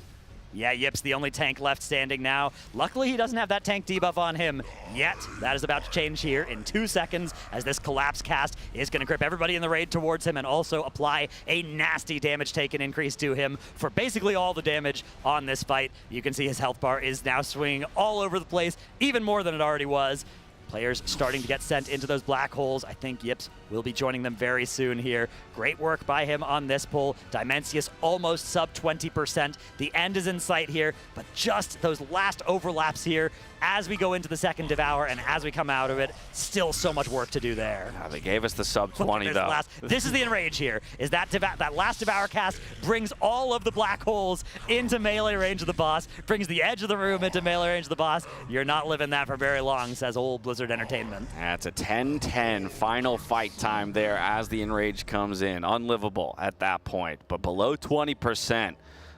Yeah, Yip's the only tank left standing now. Luckily, he doesn't have that tank debuff on him yet. That is about to change here in 2 seconds as this collapse cast is going to grip everybody in the raid towards him and also apply a nasty damage taken increase to him for basically all the damage on this fight. You can see his health bar is now swinging all over the place, even more than it already was. Players starting to get sent into those black holes. I think Yips will be joining them very soon here. Great work by him on this pull. Dimensius almost sub 20%. The end is in sight here, but just those last overlaps here as we go into the second Devour and as we come out of it, still so much work to do there. Yeah, they gave us the sub 20 though. This is the enrage here, is that last Devour cast brings all of the black holes into melee range of the boss, brings the edge of the room into melee range of the boss. You're not living that for very long, says old Blizzard Blizzard Entertainment. That's a 10-10 final fight time there as the Enrage comes in. Unlivable at that point, but below 20%.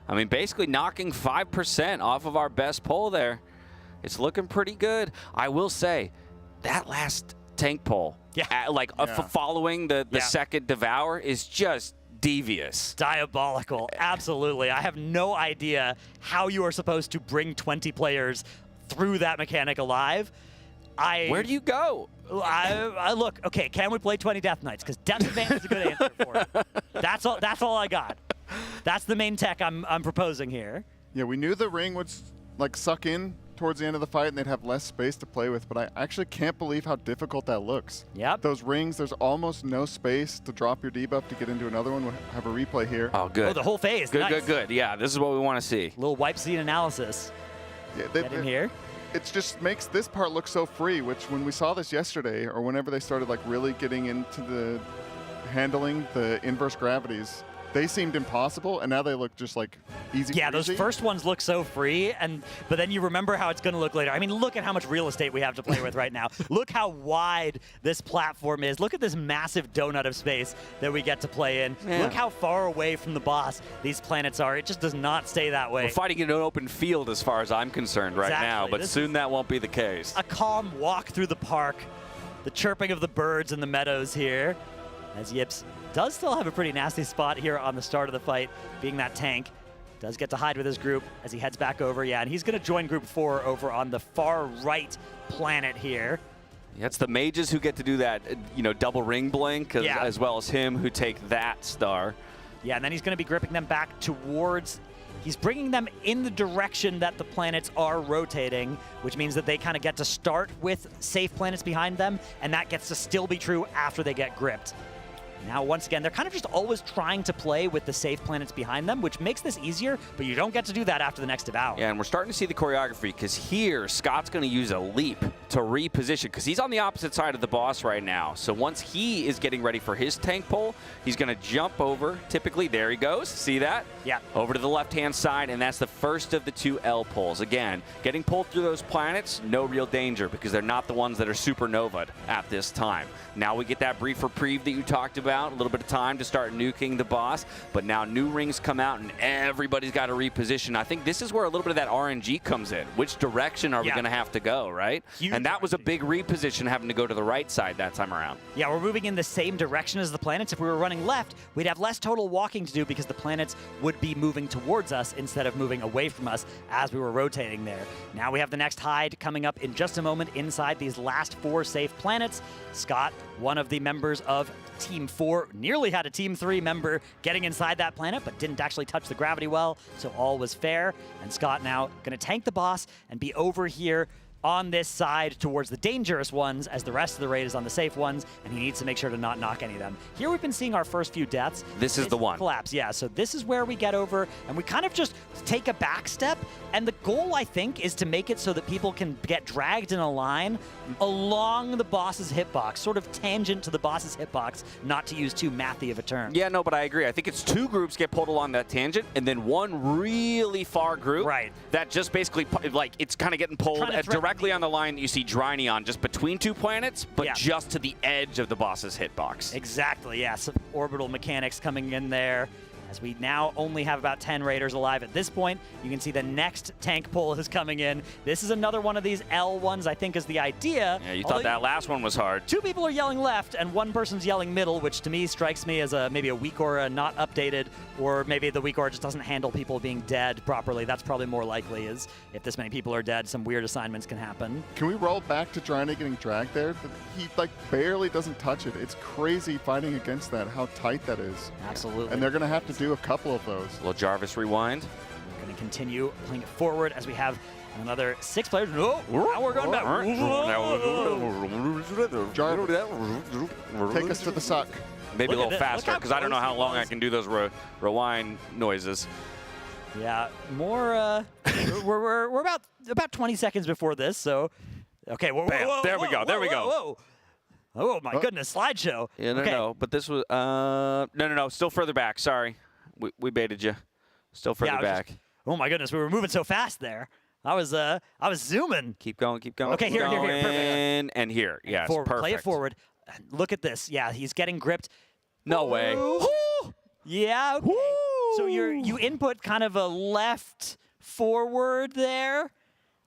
I mean, basically knocking 5% off of our best pull there. It's looking pretty good. I will say, that last tank pull, following the second Devour is just devious. Diabolical, absolutely. I have no idea how you are supposed to bring 20 players through that mechanic alive. Where do you go? I look, okay, can we play 20 Death Knights? Because Death Advance is a good answer for it. That's all I got. That's the main tech I'm proposing here. Yeah, we knew the ring would like suck in towards the end of the fight and they'd have less space to play with, but I actually can't believe how difficult that looks. Yep. Those rings, there's almost no space to drop your debuff to get into another one. We'll have a replay here. Oh, good. Oh, the whole phase. Good, nice. good. Yeah, this is what we want to see. Little wipe scene analysis. Yeah, Get in here. It just makes this part look so free, which when we saw this yesterday, or whenever they started like really getting into the handling the inverse gravities, they seemed impossible, and now they look just like easy. Yeah, breezy. those first ones look so free, but then you remember how it's going to look later. I mean, look at how much real estate we have to play with right now. Look how wide this platform is. Look at this massive donut of space that we get to play in. Yeah. Look how far away from the boss these planets are. It just does not stay that way. We're fighting in an open field as far as I'm concerned right now, but soon that won't be the case. A calm walk through the park, the chirping of the birds in the meadows here, as Yips does still have a pretty nasty spot here on the start of the fight, being that tank. Does get to hide with his group as he heads back over. Yeah, and he's going to join Group 4 over on the far right planet here. Yeah, it's the mages who get to do that, double ring blink, as well as him who take that star. Yeah, and then he's going to be gripping them back towards... He's bringing them in the direction that the planets are rotating, which means that they kind of get to start with safe planets behind them, and that gets to still be true after they get gripped. Now, once again, they're kind of just always trying to play with the safe planets behind them, which makes this easier, but you don't get to do that after the next Devour. Yeah, and we're starting to see the choreography, because here, Scott's going to use a leap to reposition, because he's on the opposite side of the boss right now. So once he is getting ready for his tank pull, he's going to jump over, typically, there he goes, see that? Yeah. Over to the left-hand side, and that's the first of the 2 L pulls. Again, getting pulled through those planets, no real danger, because they're not the ones that are supernovaed at this time. Now we get that brief reprieve that you talked about. A little bit of time to start nuking the boss, but now new rings come out and everybody's got to reposition. I think this is where a little bit of that RNG comes in. Which direction are we going to have to go, right? Huge and that was a big reposition, having to go to the right side that time around. Yeah, we're moving in the same direction as the planets. If we were running left, we'd have less total walking to do because the planets would be moving towards us instead of moving away from us as we were rotating there. Now we have the next hide coming up in just a moment inside these last 4 safe planets. Scott, one of the members of Team 4, nearly had a Team 3 member getting inside that planet, but didn't actually touch the gravity well, so all was fair. And Scott now going to tank the boss and be over here on this side towards the dangerous ones as the rest of the raid is on the safe ones, and he needs to make sure to not knock any of them. Here we've been seeing our first few deaths. This is the one. Collapse, yeah. So this is where we get over, and we kind of just take a back step, and the goal, I think, is to make it so that people can get dragged in a line along the boss's hitbox, sort of tangent to the boss's hitbox, not to use too mathy of a term. Yeah, no, but I agree. I think it's 2 groups get pulled along that tangent, and then one really far group that just basically, like, it's kind of getting pulled directly on the line that you see Dryny on, just between 2 planets, but just to the edge of the boss's hitbox. Exactly, yeah. Some orbital mechanics coming in there. As we now only have about 10 Raiders alive at this point, you can see the next tank pull is coming in. This is another one of these L ones, I think, is the idea. Yeah, you thought that last one was hard. 2 people are yelling left, and 1 person's yelling middle, which to me strikes me as maybe a weak aura not updated, or maybe the weak aura just doesn't handle people being dead properly. That's probably more likely, is if this many people are dead, some weird assignments can happen. Can we roll back to Dryny getting dragged there? He like barely doesn't touch it. It's crazy fighting against that, how tight that is. Absolutely. And they're going to have to do a couple of those. Little Jarvis rewind. We're going to continue playing it forward as we have another 6 players. No, now we're going back. Jarvis, take us to the suck. Maybe a little faster, because I don't know how long I can do those rewind noises. Yeah, more. we're about 20 seconds before this, so okay. Whoa, Bam. whoa, There we go. There we go. Whoa. Oh my goodness, slideshow. Yeah, no, but this was no, still further back. Sorry, we baited you. Still further back. Oh my goodness, we were moving so fast there. I was zooming. Keep going, keep going. Okay, keep here, going. perfect. And here, yes, Forward, perfect. play it forward. Look at this. Yeah, he's getting gripped. No way. Yeah, okay. So you input kind of a left forward there.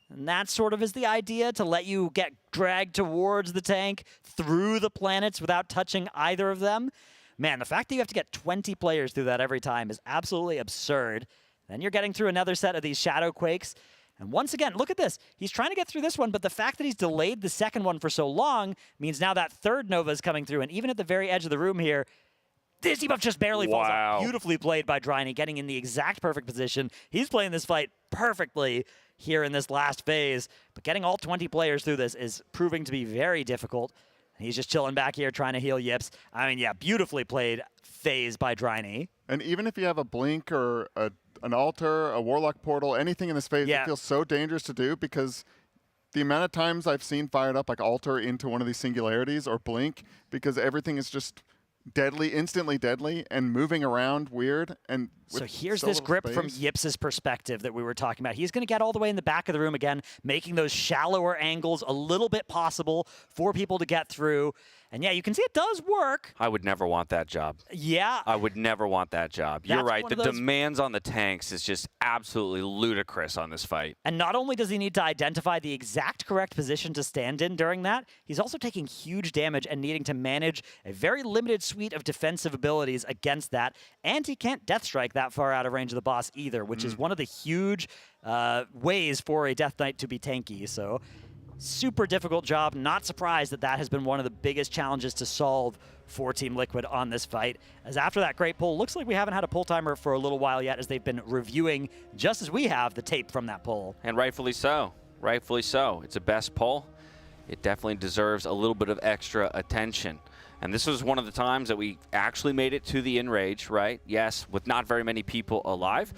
And that sort of is the idea, to let you get dragged towards the tank through the planets without touching either of them. Man, the fact that you have to get 20 players through that every time is absolutely absurd. Then you're getting through another set of these Shadow Quakes. And once again, look at this. He's trying to get through this one, but the fact that he's delayed the second one for so long means now that third Nova is coming through. And even at the very edge of the room here, this debuff just barely falls out. Beautifully played by Dryny, getting in the exact perfect position. He's playing this fight perfectly here in this last phase, but getting all 20 players through this is proving to be very difficult. He's just chilling back here trying to heal Yips. I mean, yeah, beautifully played phase by Dryny. And even if you have a Blink or an Altar, a Warlock Portal, anything in this phase, it feels so dangerous to do, because the amount of times I've seen fired up like Altar into one of these Singularities or Blink, because everything is just deadly, instantly deadly, and moving around weird. And so here's this grip from Yips's perspective that we were talking about. He's going to get all the way in the back of the room again, making those shallower angles a little bit possible for people to get through. And yeah, you can see it does work. I would never want that job. Yeah. I would never want that job. You're That's right. one The of those- demands on the tanks is just absolutely ludicrous on this fight. And not only does he need to identify the exact correct position to stand in during that, he's also taking huge damage and needing to manage a very limited suite of defensive abilities against that. And he can't Death Strike that far out of range of the boss either, which is one of the huge ways for a Death Knight to be tanky. So super difficult job. Not surprised that that has been one of the biggest challenges to solve for Team Liquid on this fight. As after that great pull, looks like we haven't had a pull timer for a little while yet, as they've been reviewing, just as we have, the tape from that pull. And rightfully so. Rightfully so. It's a best pull. It definitely deserves a little bit of extra attention. And this was one of the times that we actually made it to the Enrage, right? Yes, with not very many people alive.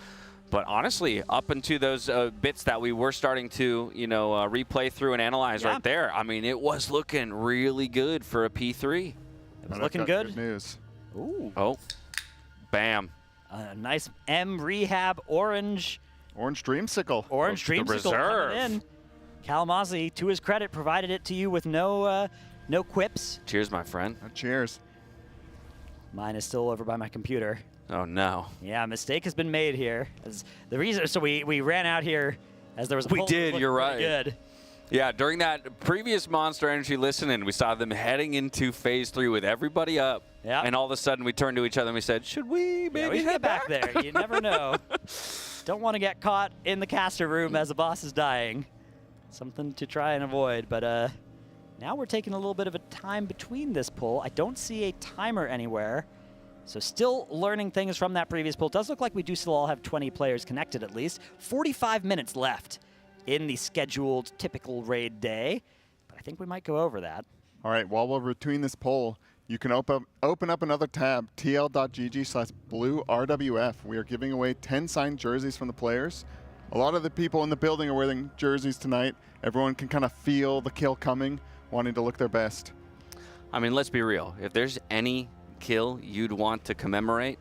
But honestly, up into those bits that we were starting to, replay through and analyze right there, I mean, it was looking really good for a P3. It was looking good. Good news. Ooh. Oh, bam. A nice M Rehab Orange. Orange Dreamsicle. Orange Dreamsicle coming in. Kalamazzi, to his credit, provided it to you with no quips. Cheers, my friend. Cheers. Mine is still over by my computer. Oh, no. Yeah, a mistake has been made here. As the reason, so we ran out here as there was a We pull did, that you're looked right. pretty Good. Yeah, during that previous Monster Energy listen-in, we saw them heading into Phase 3 with everybody up. Yeah. And all of a sudden, we turned to each other and we said, should we maybe we should head get back there. You never know. Don't want to get caught in the caster room as the boss is dying. Something to try and avoid. But now we're taking a little bit of a time between this pull. I don't see a timer anywhere. So still learning things from that previous pull. It does look like we do still all have 20 players connected at least. 45 minutes left in the scheduled typical raid day. But I think we might go over that. All right, while we're between this poll, you can open up another tab, tl.gg/bluerwf. We are giving away 10 signed jerseys from the players. A lot of the people in the building are wearing jerseys tonight. Everyone can kind of feel the kill coming, wanting to look their best. I mean, let's be real. If there's any kill you'd want to commemorate,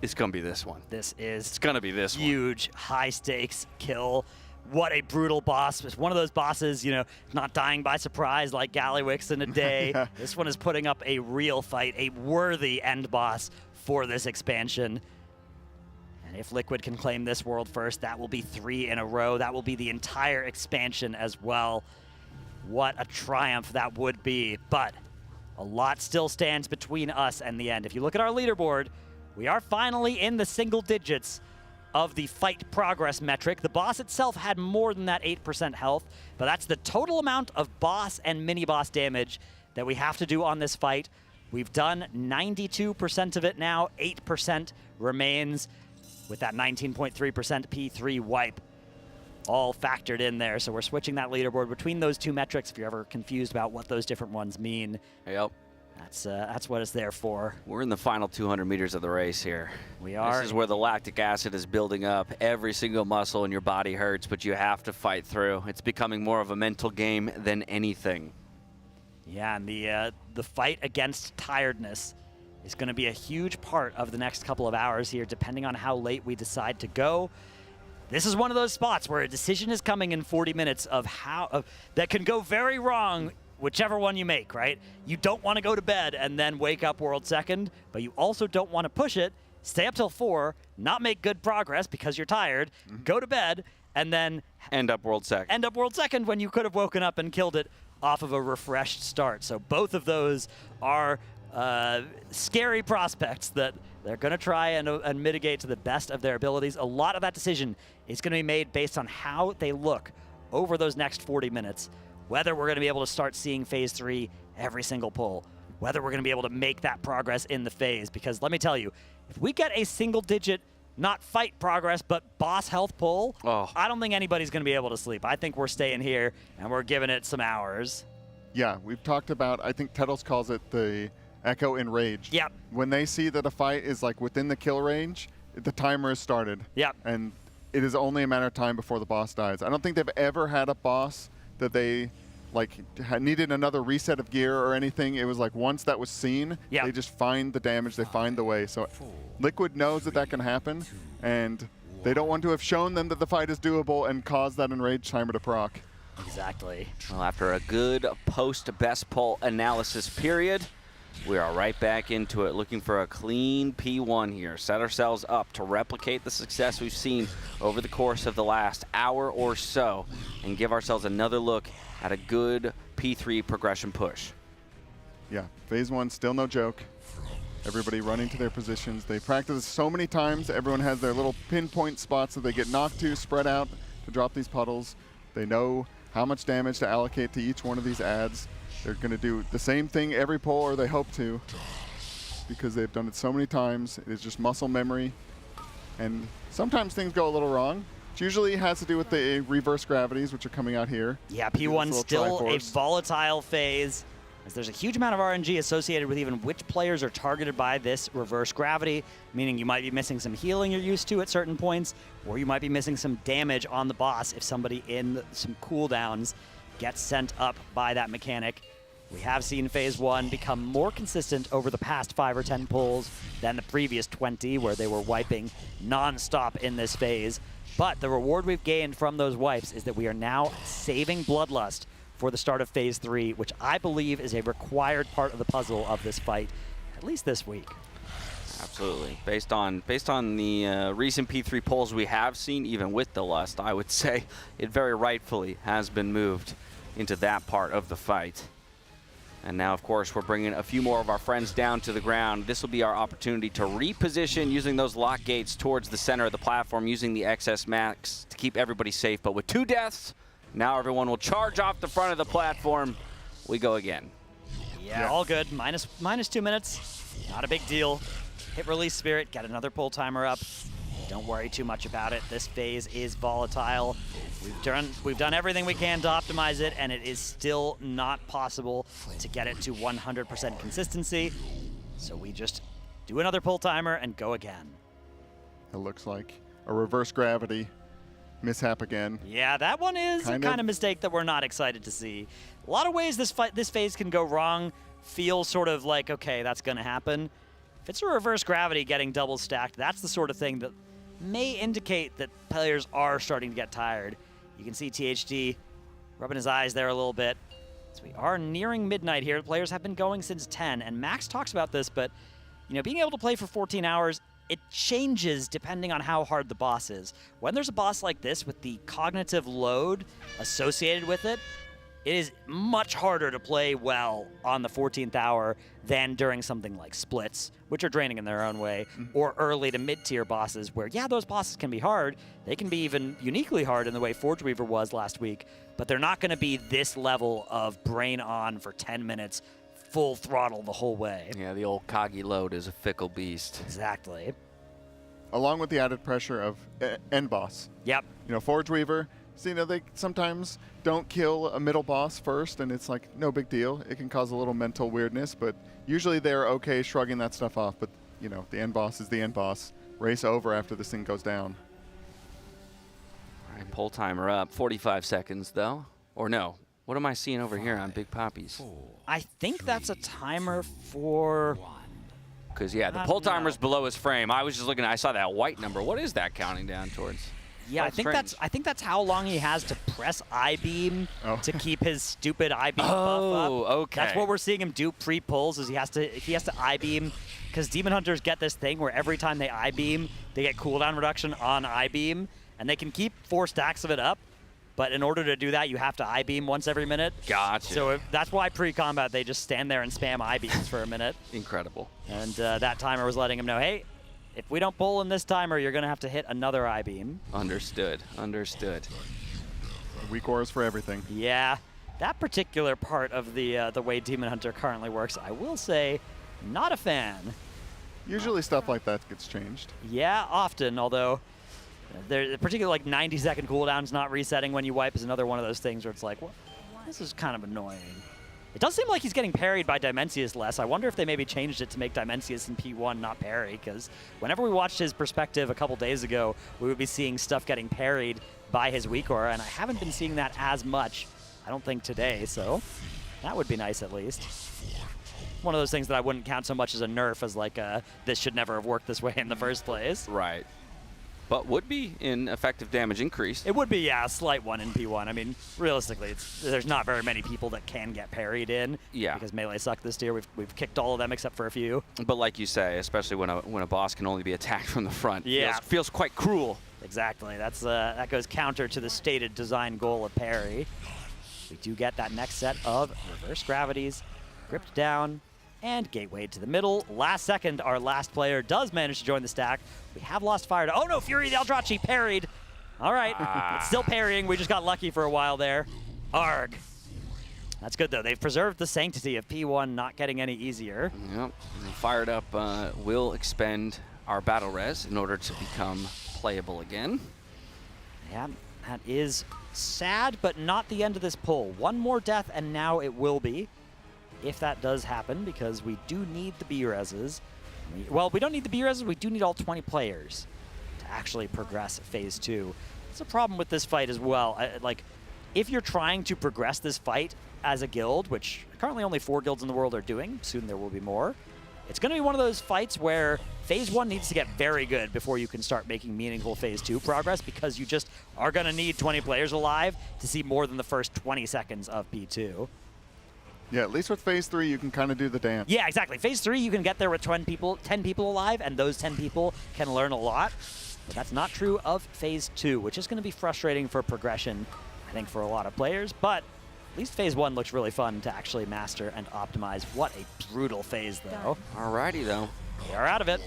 it's going to be this one. It's going to be this huge, high-stakes kill. What a brutal boss. It's one of those bosses, not dying by surprise like Gallywix in a day. Yeah. This one is putting up a real fight, a worthy end boss for this expansion. And if Liquid can claim this world first, that will be 3 in a row. That will be the entire expansion as well. What a triumph that would be. But a lot still stands between us and the end. If you look at our leaderboard, we are finally in the single digits of the fight progress metric. The boss itself had more than that 8% health, but that's the total amount of boss and mini-boss damage that we have to do on this fight. We've done 92% of it now. 8% remains with that 19.3% P3 wipe all factored in there. So we're switching that leaderboard between those two metrics if you're ever confused about what those different ones mean. Yep. That's what it's there for. We're in the final 200 meters of the race here. We are. This is where the lactic acid is building up. Every single muscle in your body hurts, but you have to fight through. It's becoming more of a mental game than anything. Yeah, and the fight against tiredness is going to be a huge part of the next couple of hours here, depending on how late we decide to go. This is one of those spots where a decision is coming in 40 minutes that can go very wrong, whichever one you make, right? You don't want to go to bed and then wake up world second, but you also don't want to push it, stay up till 4, not make good progress because you're tired, go to bed, and then end up world second. End up world second when you could have woken up and killed it off of a refreshed start. So both of those are scary prospects that they're going to try and mitigate to the best of their abilities. A lot of that decision is going to be made based on how they look over those next 40 minutes, whether we're going to be able to start seeing phase 3 every single pull, whether we're going to be able to make that progress in the phase. Because let me tell you, if we get a single-digit, not fight progress, but boss health pull, I don't think anybody's going to be able to sleep. I think we're staying here, and we're giving it some hours. Yeah, we've talked about, I think Tettles calls it the Echo Enraged. Yep. When they see that a fight is like within the kill range, the timer is started. Yep. And it is only a matter of time before the boss dies. I don't think they've ever had a boss that they needed another reset of gear or anything. It was like once that was seen, they just find the damage, they find the way. So Liquid knows that can happen, and they don't want to have shown them that the fight is doable and cause that enraged timer to proc. Exactly. Well, after a good post-best pull analysis period, we are right back into it, looking for a clean P1 here. Set ourselves up to replicate the success we've seen over the course of the last hour or so, and give ourselves another look at a good P3 progression push. Yeah, phase 1, still no joke. Everybody running to their positions. They practice so many times. Everyone has their little pinpoint spots that they get knocked to, spread out to drop these puddles. They know how much damage to allocate to each one of these adds. They're going to do the same thing every pull, or they hope to, because they've done it so many times. It is just muscle memory. And sometimes things go a little wrong. It usually has to do with the reverse gravities, which are coming out here. Yeah, P1's still a volatile phase, as there's a huge amount of RNG associated with even which players are targeted by this reverse gravity, meaning you might be missing some healing you're used to at certain points, or you might be missing some damage on the boss if somebody in some cooldowns gets sent up by that mechanic. We have seen phase 1 become more consistent over the past 5 or 10 pulls than the previous 20, where they were wiping non-stop in this phase. But the reward we've gained from those wipes is that we are now saving Bloodlust for the start of phase 3, which I believe is a required part of the puzzle of this fight, at least this week. Absolutely. Based on the recent P3 polls we have seen, even with the Lust, I would say it very rightfully has been moved into that part of the fight. And now, of course, we're bringing a few more of our friends down to the ground. This will be our opportunity to reposition using those lock gates towards the center of the platform, using the excess max to keep everybody safe. But with 2 deaths, now everyone will charge off the front of the platform. We go again. Yeah, all good. Minus 2 minutes. Not a big deal. Hit release spirit, get another pull timer up. Don't worry too much about it. This phase is volatile. We've done everything we can to optimize it, and it is still not possible to get it to 100% consistency. So we just do another pull timer and go again. It looks like a reverse gravity mishap again. Yeah, that one is a kind of mistake that we're not excited to see. A lot of ways this phase can go wrong. Feels sort of like, okay, that's going to happen. If it's a reverse gravity getting double stacked, that's the sort of thing that may indicate that players are starting to get tired. You can see THD rubbing his eyes there a little bit. So we are nearing midnight here. The players have been going since 10, and Max talks about this, but being able to play for 14 hours, it changes depending on how hard the boss is. When there's a boss like this with the cognitive load associated with it, it is much harder to play well on the 14th hour than during something like splits, which are draining in their own way, or early to mid-tier bosses where, yeah, those bosses can be hard. They can be even uniquely hard in the way Forge Weaver was last week, but they're not going to be this level of brain on for 10 minutes, full throttle the whole way. Yeah, the old Kagi load is a fickle beast. Exactly. Along with the added pressure of end boss. Yep. Forge Weaver, they sometimes don't kill a middle boss first, and it's like, no big deal. It can cause a little mental weirdness, but usually they're okay shrugging that stuff off. But, the end boss is the end boss. Race over after this thing goes down. All right, pull timer up. 45 seconds, though. Or no. What am I seeing over here on Big Poppies? I think that's a timer for... Because, yeah, the pull timer's below his frame. I was just looking, I saw that white number. What is that counting down towards? Yeah, I think that's how long he has to press I-beam to keep his stupid I-beam buff up. Okay. That's what we're seeing him do pre-pulls, is he has to I-beam, because Demon Hunters get this thing where every time they I-beam, they get cooldown reduction on I-beam, and they can keep 4 stacks of it up, but in order to do that, you have to I-beam once every minute. Gotcha. So that's why pre-combat, they just stand there and spam I-beams for a minute. Incredible. And that timer was letting him know, hey, if we don't pull in this timer, you're going to have to hit another I-beam. Understood. Understood. Weak auras for everything. Yeah, that particular part of the way Demon Hunter currently works, I will say, not a fan. Usually stuff like that gets changed. Yeah, often, although there particularly like 90-second cooldowns not resetting when you wipe is another one of those things where it's like, well, this is kind of annoying. It does seem like he's getting parried by Dimensius less. I wonder if they maybe changed it to make Dimensius in P1 not parry, because whenever we watched his perspective a couple days ago, we would be seeing stuff getting parried by his weak aura, and I haven't been seeing that as much, I don't think, today, so that would be nice at least. One of those things that I wouldn't count so much as a nerf as like this should never have worked this way in the first place. Right. But would be in effective damage increase. It would be, yeah, a slight one in P1. I mean, realistically, there's not very many people that can get parried in. Yeah. Because Melee sucked this year. We've kicked all of them except for a few. But like you say, especially when a boss can only be attacked from the front, yeah, feels quite cruel. Exactly. That goes counter to the stated design goal of parry. We do get that next set of reverse gravities, gripped down, and gateway to the middle. Last second, our last player does manage to join the stack. We have lost fire to, oh no, Fury the Eldrachi parried. All right, it's still parrying. We just got lucky for a while there. Arg. That's good though. They've preserved the sanctity of P1 not getting any easier. Yep, fired up will expend our battle res in order to become playable again. Yeah, that is sad, but not the end of this pull. One more death, and now it will be. If that does happen, because we do need the B-reses. Well, we don't need the B-reses, we do need all 20 players to actually progress Phase 2. It's a problem with this fight as well. Like, if you're trying to progress this fight as a guild, which currently only 4 guilds in the world are doing, soon there will be more, it's going to be one of those fights where Phase 1 needs to get very good before you can start making meaningful Phase 2 progress, because you just are going to need 20 players alive to see more than the first 20 seconds of P2. Yeah, at least with Phase 3, you can kind of do the dance. Yeah, exactly. Phase 3, you can get there with 10 people alive, and those 10 people can learn a lot. But that's not true of Phase 2, which is going to be frustrating for progression, I think, for a lot of players. But at least Phase 1 looks really fun to actually master and optimize. What a brutal phase, though. Alrighty, though. We are out of it.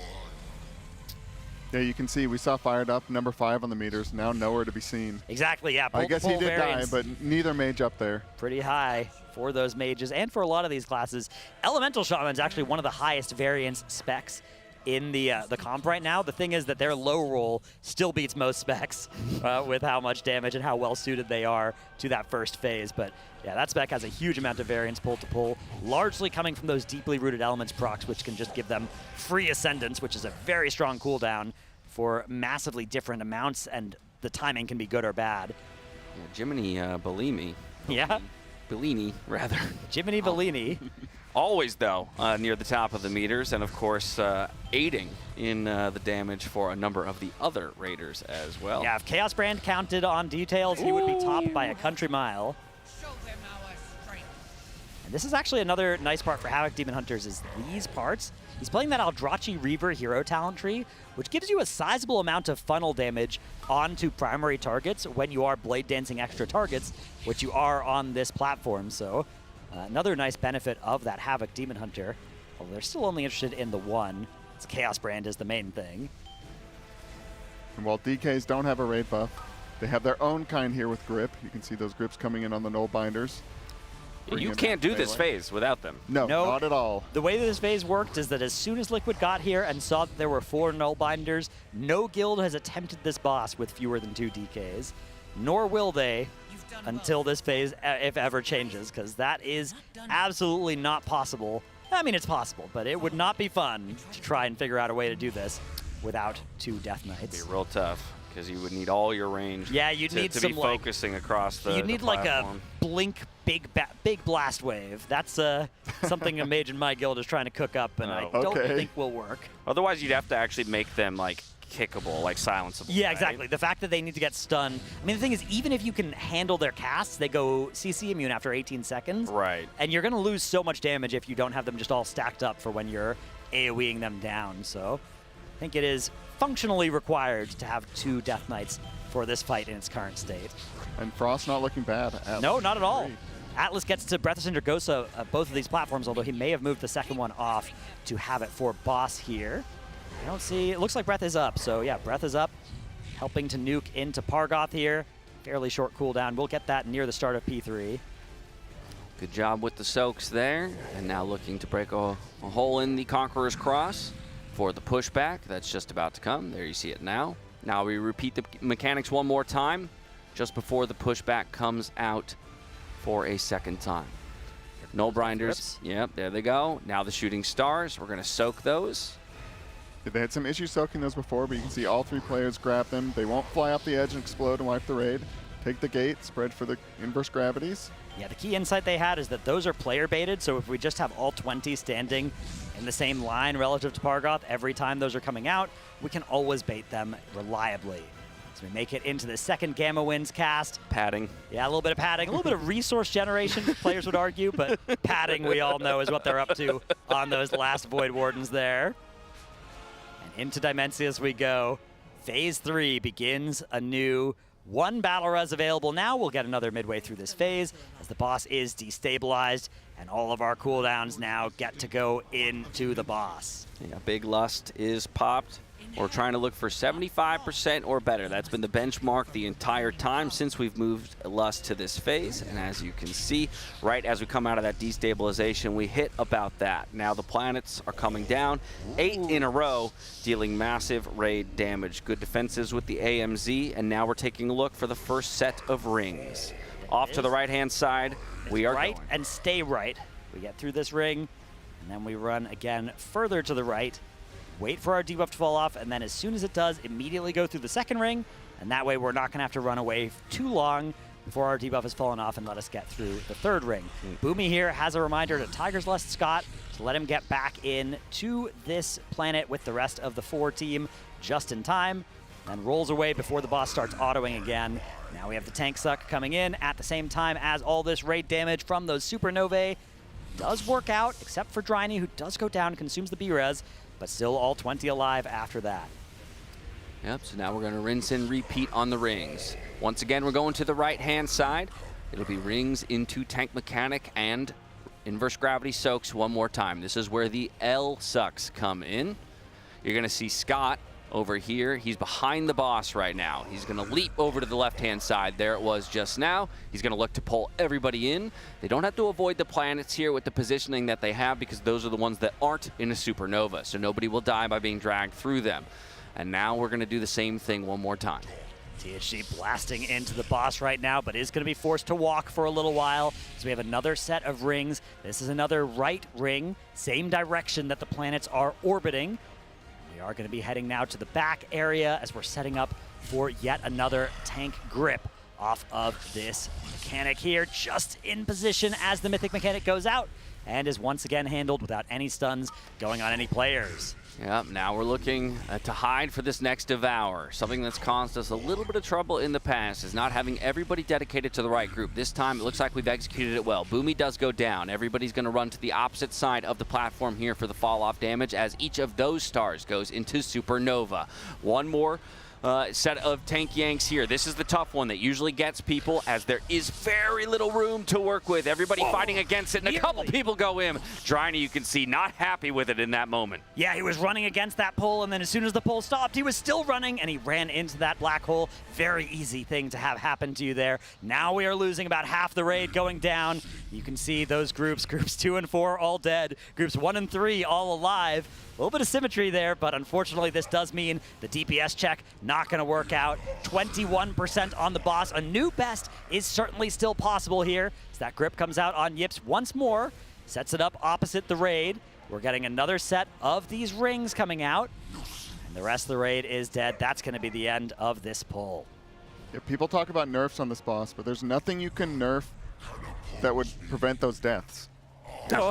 Yeah, you can see we saw fired up number 5 on the meters, now nowhere to be seen. Exactly, yeah. I guess he did die, but neither mage up there. Pretty high for those mages and for a lot of these classes. Elemental Shaman's actually one of the highest variance specs in the comp right now. The thing is that their low roll still beats most specs with how much damage and how well suited they are to that first phase. But yeah, that spec has a huge amount of variance pull to pull, largely coming from those deeply rooted elements procs, which can just give them free ascendance, which is a very strong cooldown for massively different amounts, and the timing can be good or bad. Yeah, Jiminy Bellini. Yeah? Bellini, rather. Jiminy Bellini. Always, though, near the top of the meters, and of course, aiding in the damage for a number of the other raiders as well. Yeah, if Chaos Brand counted on details, he would be topped by a country mile. And this is actually another nice part for Havoc Demon Hunters, is these parts. He's playing that Eldrachi Reaver hero talent tree, which gives you a sizable amount of funnel damage onto primary targets when you are blade dancing extra targets, which you are on this platform. So another nice benefit of that Havoc Demon Hunter, although they're still only interested in the one. It's Chaos Brand is the main thing. And while DKs don't have a raid buff, they have their own kind here with grip. You can see those grips coming in on the null binders. You can't do this phase without them. No, not at all. The way that this phase worked is that as soon as Liquid got here and saw that there were 4 null binders, no guild has attempted this boss with fewer than 2 DKs, nor will they until this phase, if ever, changes, because that is absolutely not possible. I mean, it's possible, but it would not be fun to try and figure out a way to do this without 2 Death Knights. It'd be real tough, because you would need all your range. Yeah, you'd need to some, be focusing across the you'd need the like a platform. blink big blast wave. That's something a mage in my guild is trying to cook up, and I don't think will work. Otherwise, you'd have to actually make them like kickable, like silenceable. Yeah, right? exactly. The fact that they need to get stunned. I mean, the thing is, even if you can handle their casts, they go CC immune after 18 seconds. Right. And you're going to lose so much damage if you don't have them just all stacked up for when you're AoEing them down. So I think it is functionally required to have 2 Death Knights for this fight in its current state. And Frost not looking bad. No, not at all. Atlas gets to Breath of Cindergosa both of these platforms, although he may have moved the second one off to have it for boss here. I don't see, it looks like Breath is up. So yeah, Breath is up, helping to nuke into Pargoth here. Fairly short cooldown. We'll get that near the start of P3. Good job with the soaks there. And now looking to break a hole in the Conqueror's Cross for the pushback. That's just about to come. There you see it now. Now we repeat the mechanics one more time just before the pushback comes out for a second time. No blinders. Yep, there they go. Now the shooting stars. We're going to soak those. They had some issues soaking those before, but you can see all 3 players grab them. They won't fly off the edge and explode and wipe the raid. Take the gate, spread for the inverse gravities. Yeah, the key insight they had is that those are player baited, so if we just have all 20 standing in the same line relative to Pargoth every time those are coming out, we can always bait them reliably. So we make it into the second Gamma Winds cast. Padding. Yeah, a little bit of padding, a little bit of resource generation, players would argue, but padding, we all know, is what they're up to on those last Void Wardens there. And into Dimensius we go. Phase 3 begins anew. 1 battle res available now. We'll get another midway through this phase as the boss is destabilized, and all of our cooldowns now get to go into the boss. Yeah, Big Lust is popped. We're trying to look for 75% or better. That's been the benchmark the entire time since we've moved Lust to this phase. And as you can see, right as we come out of that destabilization, we hit about that. Now the planets are coming down, 8 in a row, dealing massive raid damage. Good defenses with the AMZ, and now we're taking a look for the first set of rings. Off to the right-hand side, we are right going. and stay right. We get through this ring, and then we run again further to the right. Wait for our debuff to fall off, and then as soon as it does, immediately go through the second ring, and that way we're not going to have to run away too long before our debuff has fallen off and let us get through the third ring. Boomy here has a reminder to Tiger's Lust Scott to let him get back in to this planet with the rest of the 4 team just in time, then rolls away before the boss starts autoing again. Now we have the tank suck coming in at the same time as all this raid damage from those supernovae does work out, except for Dryny, who does go down, consumes the B-res, but still all 20 alive after that. Yep, so now we're going to rinse and repeat on the rings. Once again, we're going to the right-hand side. It'll be rings into tank mechanic and inverse gravity soaks one more time. This is where the L sucks come in. You're going to see Scott over here. He's behind the boss right now. He's going to leap over to the left-hand side. There it was just now. He's going to look to pull everybody in. They don't have to avoid the planets here with the positioning that they have because those are the ones that aren't in a supernova, so nobody will die by being dragged through them. And now we're going to do the same thing one more time. THG blasting into the boss right now, but is going to be forced to walk for a little while. So we have another set of rings. This is another right ring, same direction that the planets are orbiting. We are going to be heading now to the back area as we're setting up for yet another tank grip off of this mechanic here, just in position as the mythic mechanic goes out and is once again handled without any stuns going on any players. Yep, now we're looking to hide for this next Devour. Something that's caused us a little bit of trouble in the past is not having everybody dedicated to the right group. This time, it looks like we've executed it well. Boomy does go down. Everybody's going to run to the opposite side of the platform here for the fall-off damage as each of those stars goes into Supernova. One more set of tank yanks here. This is the tough one that usually gets people as there is very little room to work with. Everybody fighting against it, and a couple people go in. Dryny, you can see, not happy with it in that moment. Yeah, he was running against that pole, and then as soon as the pole stopped, he was still running, and he ran into that black hole. Very easy thing to have happen to you there. Now we are losing about half the raid going down. You can see those groups 2 and 4 all dead, groups 1 and 3 all alive. A little bit of symmetry there, but unfortunately this does mean the DPS check not going to work out. 21% on the boss. A new best is certainly still possible here as that grip comes out on Yips once more, sets it up opposite the raid. We're getting another set of these rings coming out, and the rest of the raid is dead. That's going to be the end of this pull. Yeah, people talk about nerfs on this boss, but there's nothing you can nerf that would prevent those deaths.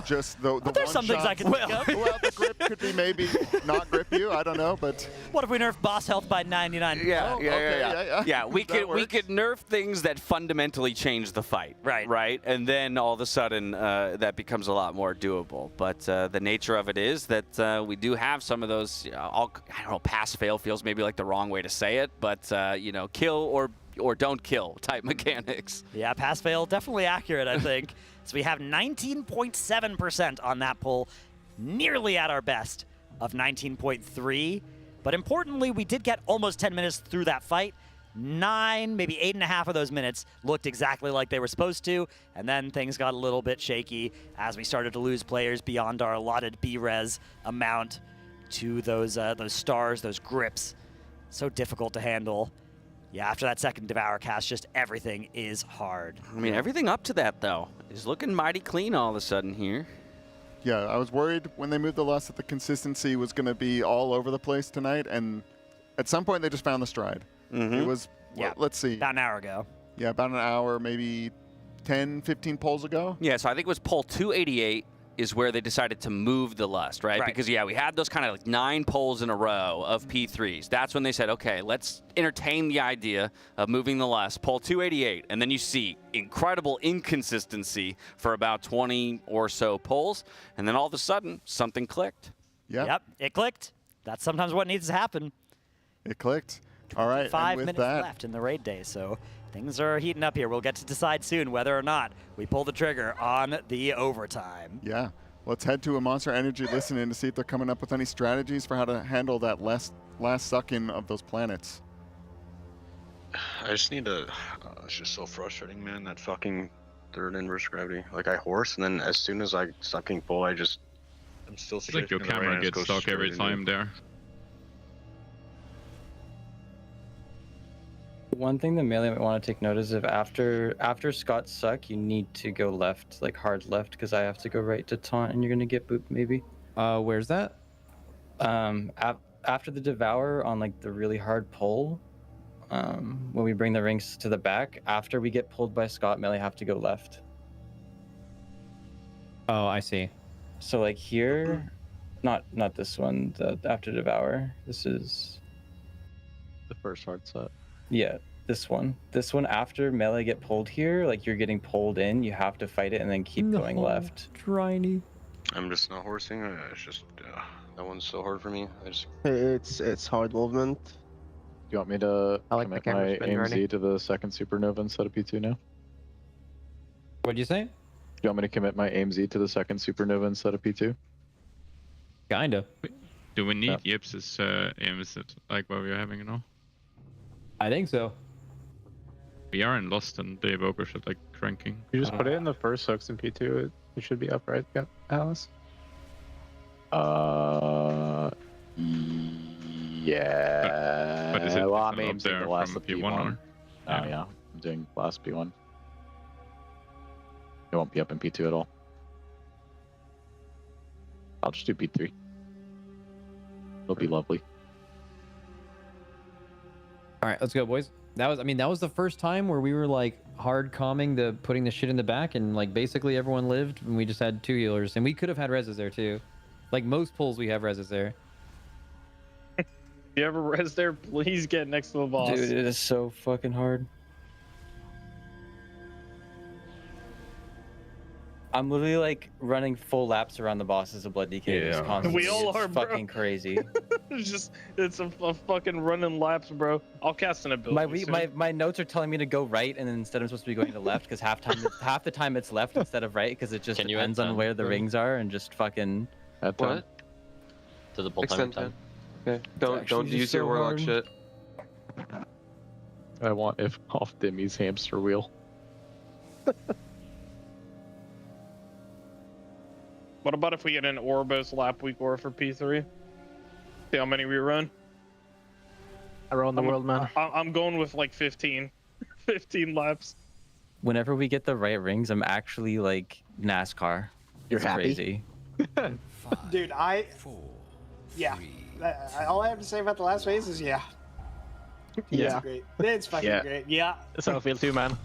Just the there's one some things shot. I can think of. Well, the grip could be maybe not grip you. I don't know, but What if we nerf boss health by 99? Yeah, we That could nerf things that fundamentally change the fight. Right. And then all of a sudden that becomes a lot more doable. But the nature of it is that we do have some of those. I don't know. Pass fail feels maybe like the wrong way to say it, but kill or don't kill type mechanics. Yeah, pass fail definitely accurate, I think. So we have 19.7% on that pull, nearly at our best of 19.3. But importantly, we did get almost 10 minutes through that fight. 9, maybe 8.5 of those minutes looked exactly like they were supposed to, and then things got a little bit shaky as we started to lose players beyond our allotted B-res amount to those stars, those grips. So difficult to handle. Yeah, after that second Devour cast, just everything is hard. I mean, everything up to that, though, is looking mighty clean all of a sudden here. yeah, I was worried when they moved the Lust that the consistency was going to be all over the place tonight, and at some point they just found the stride. It was, let's see. About an hour ago. Yeah, about an hour, maybe 10, 15 polls ago. Yeah, so I think it was poll 288 is where they decided to move the Lust, right? Because, we had those kind of like 9 polls in a row of P3s. That's when they said, okay, let's entertain the idea of moving the Lust. Poll 288, and then you see incredible inconsistency for about 20 or so polls, and then all of a sudden, something clicked. Yep, it clicked. That's sometimes what needs to happen. It clicked. All right, 5 and with minutes that, left in the raid day, so things are heating up here. We'll get to decide soon whether or not we pull the trigger on the overtime. Yeah. Let's head to a Monster Energy listen-in to see if they're coming up with any strategies for how to handle that last suck-in of those planets. I just need to. It's just so frustrating, man. That fucking third inverse gravity. Like I horse, and then as soon as I sucking full, I'm still. It's like your camera gets stuck every time there. One thing that Melee might want to take note is if after Scott's suck, you need to go left, like hard left, because I have to go right to taunt, and you're gonna get booped maybe. Where's that? After the Devour on like the really hard pull, when we bring the rings to the back, after we get pulled by Scott, Melee have to go left. Oh, I see. So like here, not this one. After Devour, this is the first hard set. Yeah, this one. This one after Melee get pulled here, like you're getting pulled in, you have to fight it and then keep going left. Tryny. I'm just not horsing. It's just that one's so hard for me. It's hard movement. Do you want me to commit my AMZ to the second supernova instead of P2 now? What'd you say? Do you want me to commit my AMZ to the second supernova instead of P2? Kinda. Do we need Yips's aims like what we're having now? I think so. We are in Lost and the evoker should like cranking. You just put it in the first hooks in P2. It should be up, right? Yep, Alice. Yeah. But is it well, I'm up aiming there the last from of P1 P1. or? Yeah, I'm doing last P1. It won't be up in P2 at all. I'll just do P3. It'll be lovely. All right, let's go, boys. That was the first time where we were like hard calming the putting the shit in the back, and like basically everyone lived, and we just had 2 healers, and we could have had reses there too. Like most pulls, we have reses there. If you ever res there, please get next to the boss. Dude, it is so fucking hard. I'm literally like running full laps around the boss as a blood DK. Just constantly. We all It's are, bro. fucking crazy. it's a fucking running laps, bro. I'll cast an ability. My notes are telling me to go right, and then instead I'm supposed to be going to left because half the time it's left instead of right because it just depends on where the rings are and just fucking. What? To the pull time. Okay. Don't use your warlock shit. I want if off Dimmy's hamster wheel. What about if we get an Orbos lap week or for P3? See how many we run? Around the world, man. I'm going with like 15. 15 laps. Whenever we get the right rings, I'm actually like NASCAR. You're it's happy? crazy. Dude, yeah. All I have to say about the last phase is yeah. Yeah. It's great. It's fucking great. Yeah. That's how I feel too, man.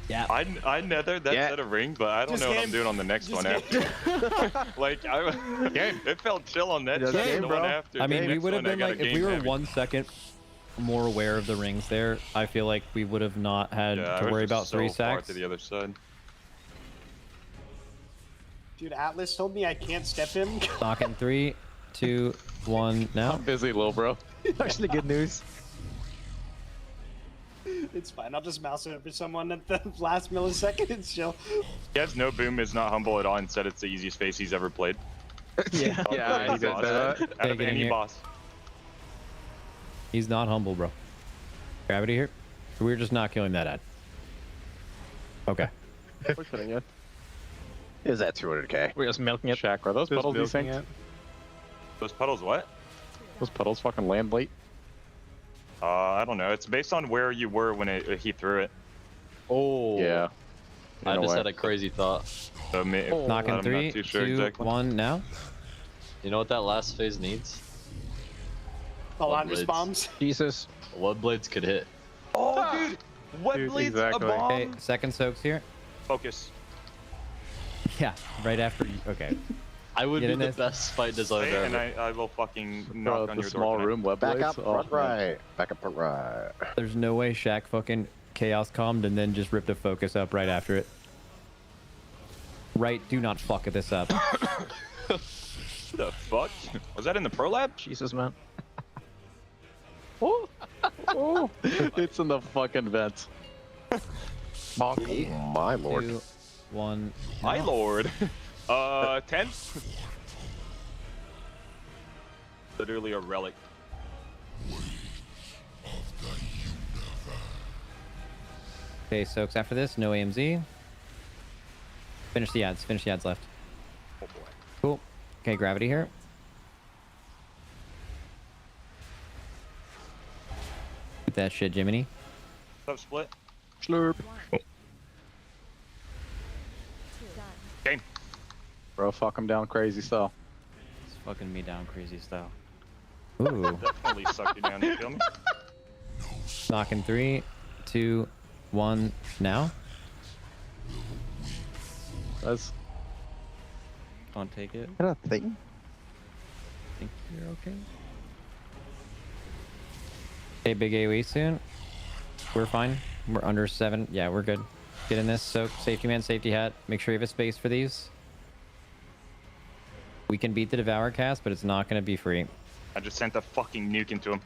Yeah. I nethered that set of ring, but I don't know what I'm doing on the next one after. Like, it felt chill on that second one after. I mean, we Next would have one, I been got like, a if we game were heavy. 1 second more aware of the rings there, I feel like we would have not had Yeah, I to was worry just about so 3 far sacks. to the other side. Dude, Atlas told me I can't step him. Knocking 3, 2, 1 now. I'm busy, little bro. Actually, good news. It's fine. I'll just mouse it over someone at the last millisecond and chill. He has no boom, is not humble at all, and said it's the easiest face he's ever played. Yeah. Yeah, he did that. Out Hey, of get in any here. boss. He's not humble, bro. Gravity here. We're just not killing that ad. Okay. We're kidding it. Is that 200k? We're just milking it. Shaq, are those Just puddles milking desynced? it. Those puddles what? Those puddles fucking land late. I don't know. It's based on where you were when he threw it. Oh. Yeah. I In a just way. had a crazy thought. So Knocking I'm 3, not too sure 2, exactly. 1 now. You know what that last phase needs? Alondra's Blades. bombs. Jesus. What blades could hit? Oh, dude! What Dude, bleeds exactly. a bomb? Okay, second soaks here. Focus. Yeah, right after you. Okay. I would Get be in the this. best fight designer Stay, and ever. I will fucking Bro, knock on the your small door. room web Back blades. up, front right. Back up, front right. There's no way Shaq fucking chaos calmed and then just ripped a focus up right after it. Right, do not fuck this up. The fuck? Was that in the pro lab? Jesus, man. Oh, oh. It's in the fucking vents. Oh, my lord. 2, 1. My now. lord. 10? Literally a relic. Okay, soaks after this. No AMZ. Finish the ads. Finish the ads left. Oh boy. Cool. Okay, gravity here. Get that shit, Jiminy. What's up, split? Slurp. Game. Bro, fuck him down crazy style. It's fucking me down crazy style. Ooh. Definitely suck you down, you feel me? Knocking 3, 2, 1 now. That's Don't take it. I don't think. Think you're okay. Okay, big AoE soon. We're fine. We're under 7. Yeah, we're good. Get in this. Soak. Safety man, safety hat. Make sure you have a space for these. We can beat the Devour cast, but it's not going to be free. I just sent a fucking nuke into him.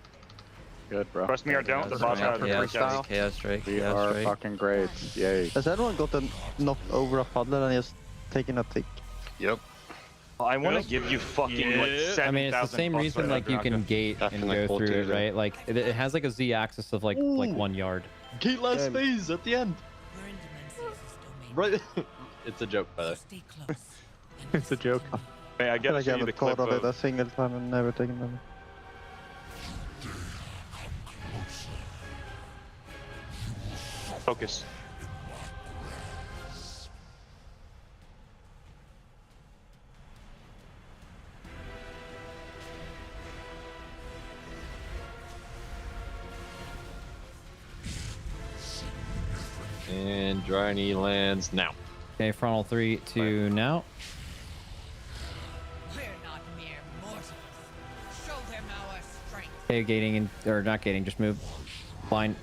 good, bro. Trust me or don't, the boss has a free cast. Chaos Drake. We Chaos are Drake. fucking great. Yay. Has anyone gotten knocked over a puddle and just taken a tick? Yep. I want to give you fucking like 7,000 I mean, it's the same bucks reason for like that you can Draco. gate and go pulled through, it, yeah. right? Like it has like a Z axis of like 1 yard. Gate last phase at the end. We're in Demenzia's domain. Right. It's a joke, by the way. Stay close. It's a joke. Hey, I I get feel like to I see the haven't clip thought of it a of... single time and never taken them. Focus. And Dryny lands now. Okay, frontal 3, 2 now. We're not mere mortals. Show them our strength. Okay, gating and or not gating, just move. Blind.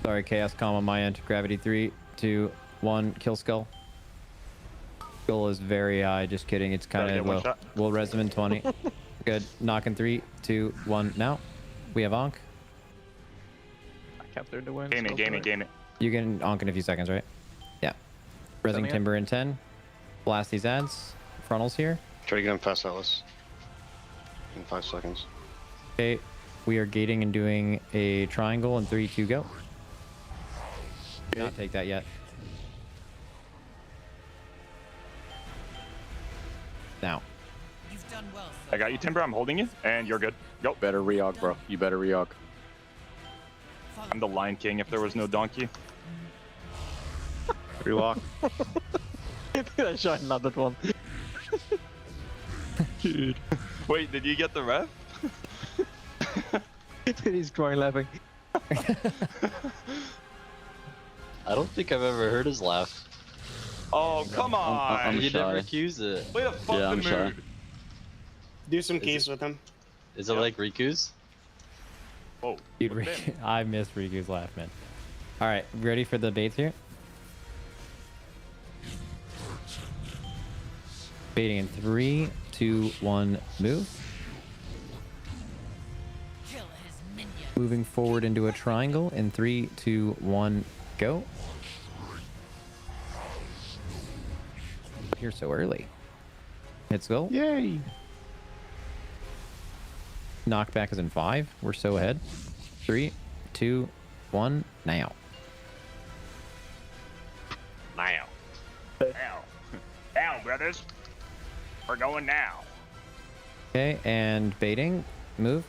Sorry, chaos calm on my end. Gravity 3, 2, 1. Kill skull. Skull is very high. Just kidding. It's kind Gotta of get one low. shot. We'll res him in 20. Good. Knocking 3, 2, 1. Now we have Onk. I captured the win. Game it, game it, game it. You can Onk in a few seconds, right? Yeah. Resing Sending it. Timber in 10. Blast these ads. Frontals here. Try to get him past Atlas. In 5 seconds. Okay. We are gating and doing a triangle in 3, 2, go. Do not take that yet. Now. You've done well. I got you, Timber. I'm holding you, and you're good. Go. Better reog, bro. You better reog. I'm the Lion King if there was no donkey. Relock. I shot another one. Dude. Wait, did you get the ref? He's crying laughing. I don't think I've ever heard his laugh. Oh, come on! I'm you never accuse it. Way to fuck the mood. Do some keys with him. Is it like Riku's? Whoa. Dude, I missed Riku's laugh, man. All right, ready for the baits here? Baiting in 3, 2, 1, move. Moving forward into a triangle in 3, 2, 1, go. Here so early. Let's go. Yay! Knockback is in 5. We're so ahead. 3, 2, 1, now. Now. Now. Now, brothers. We're going now. Okay, and baiting. Move.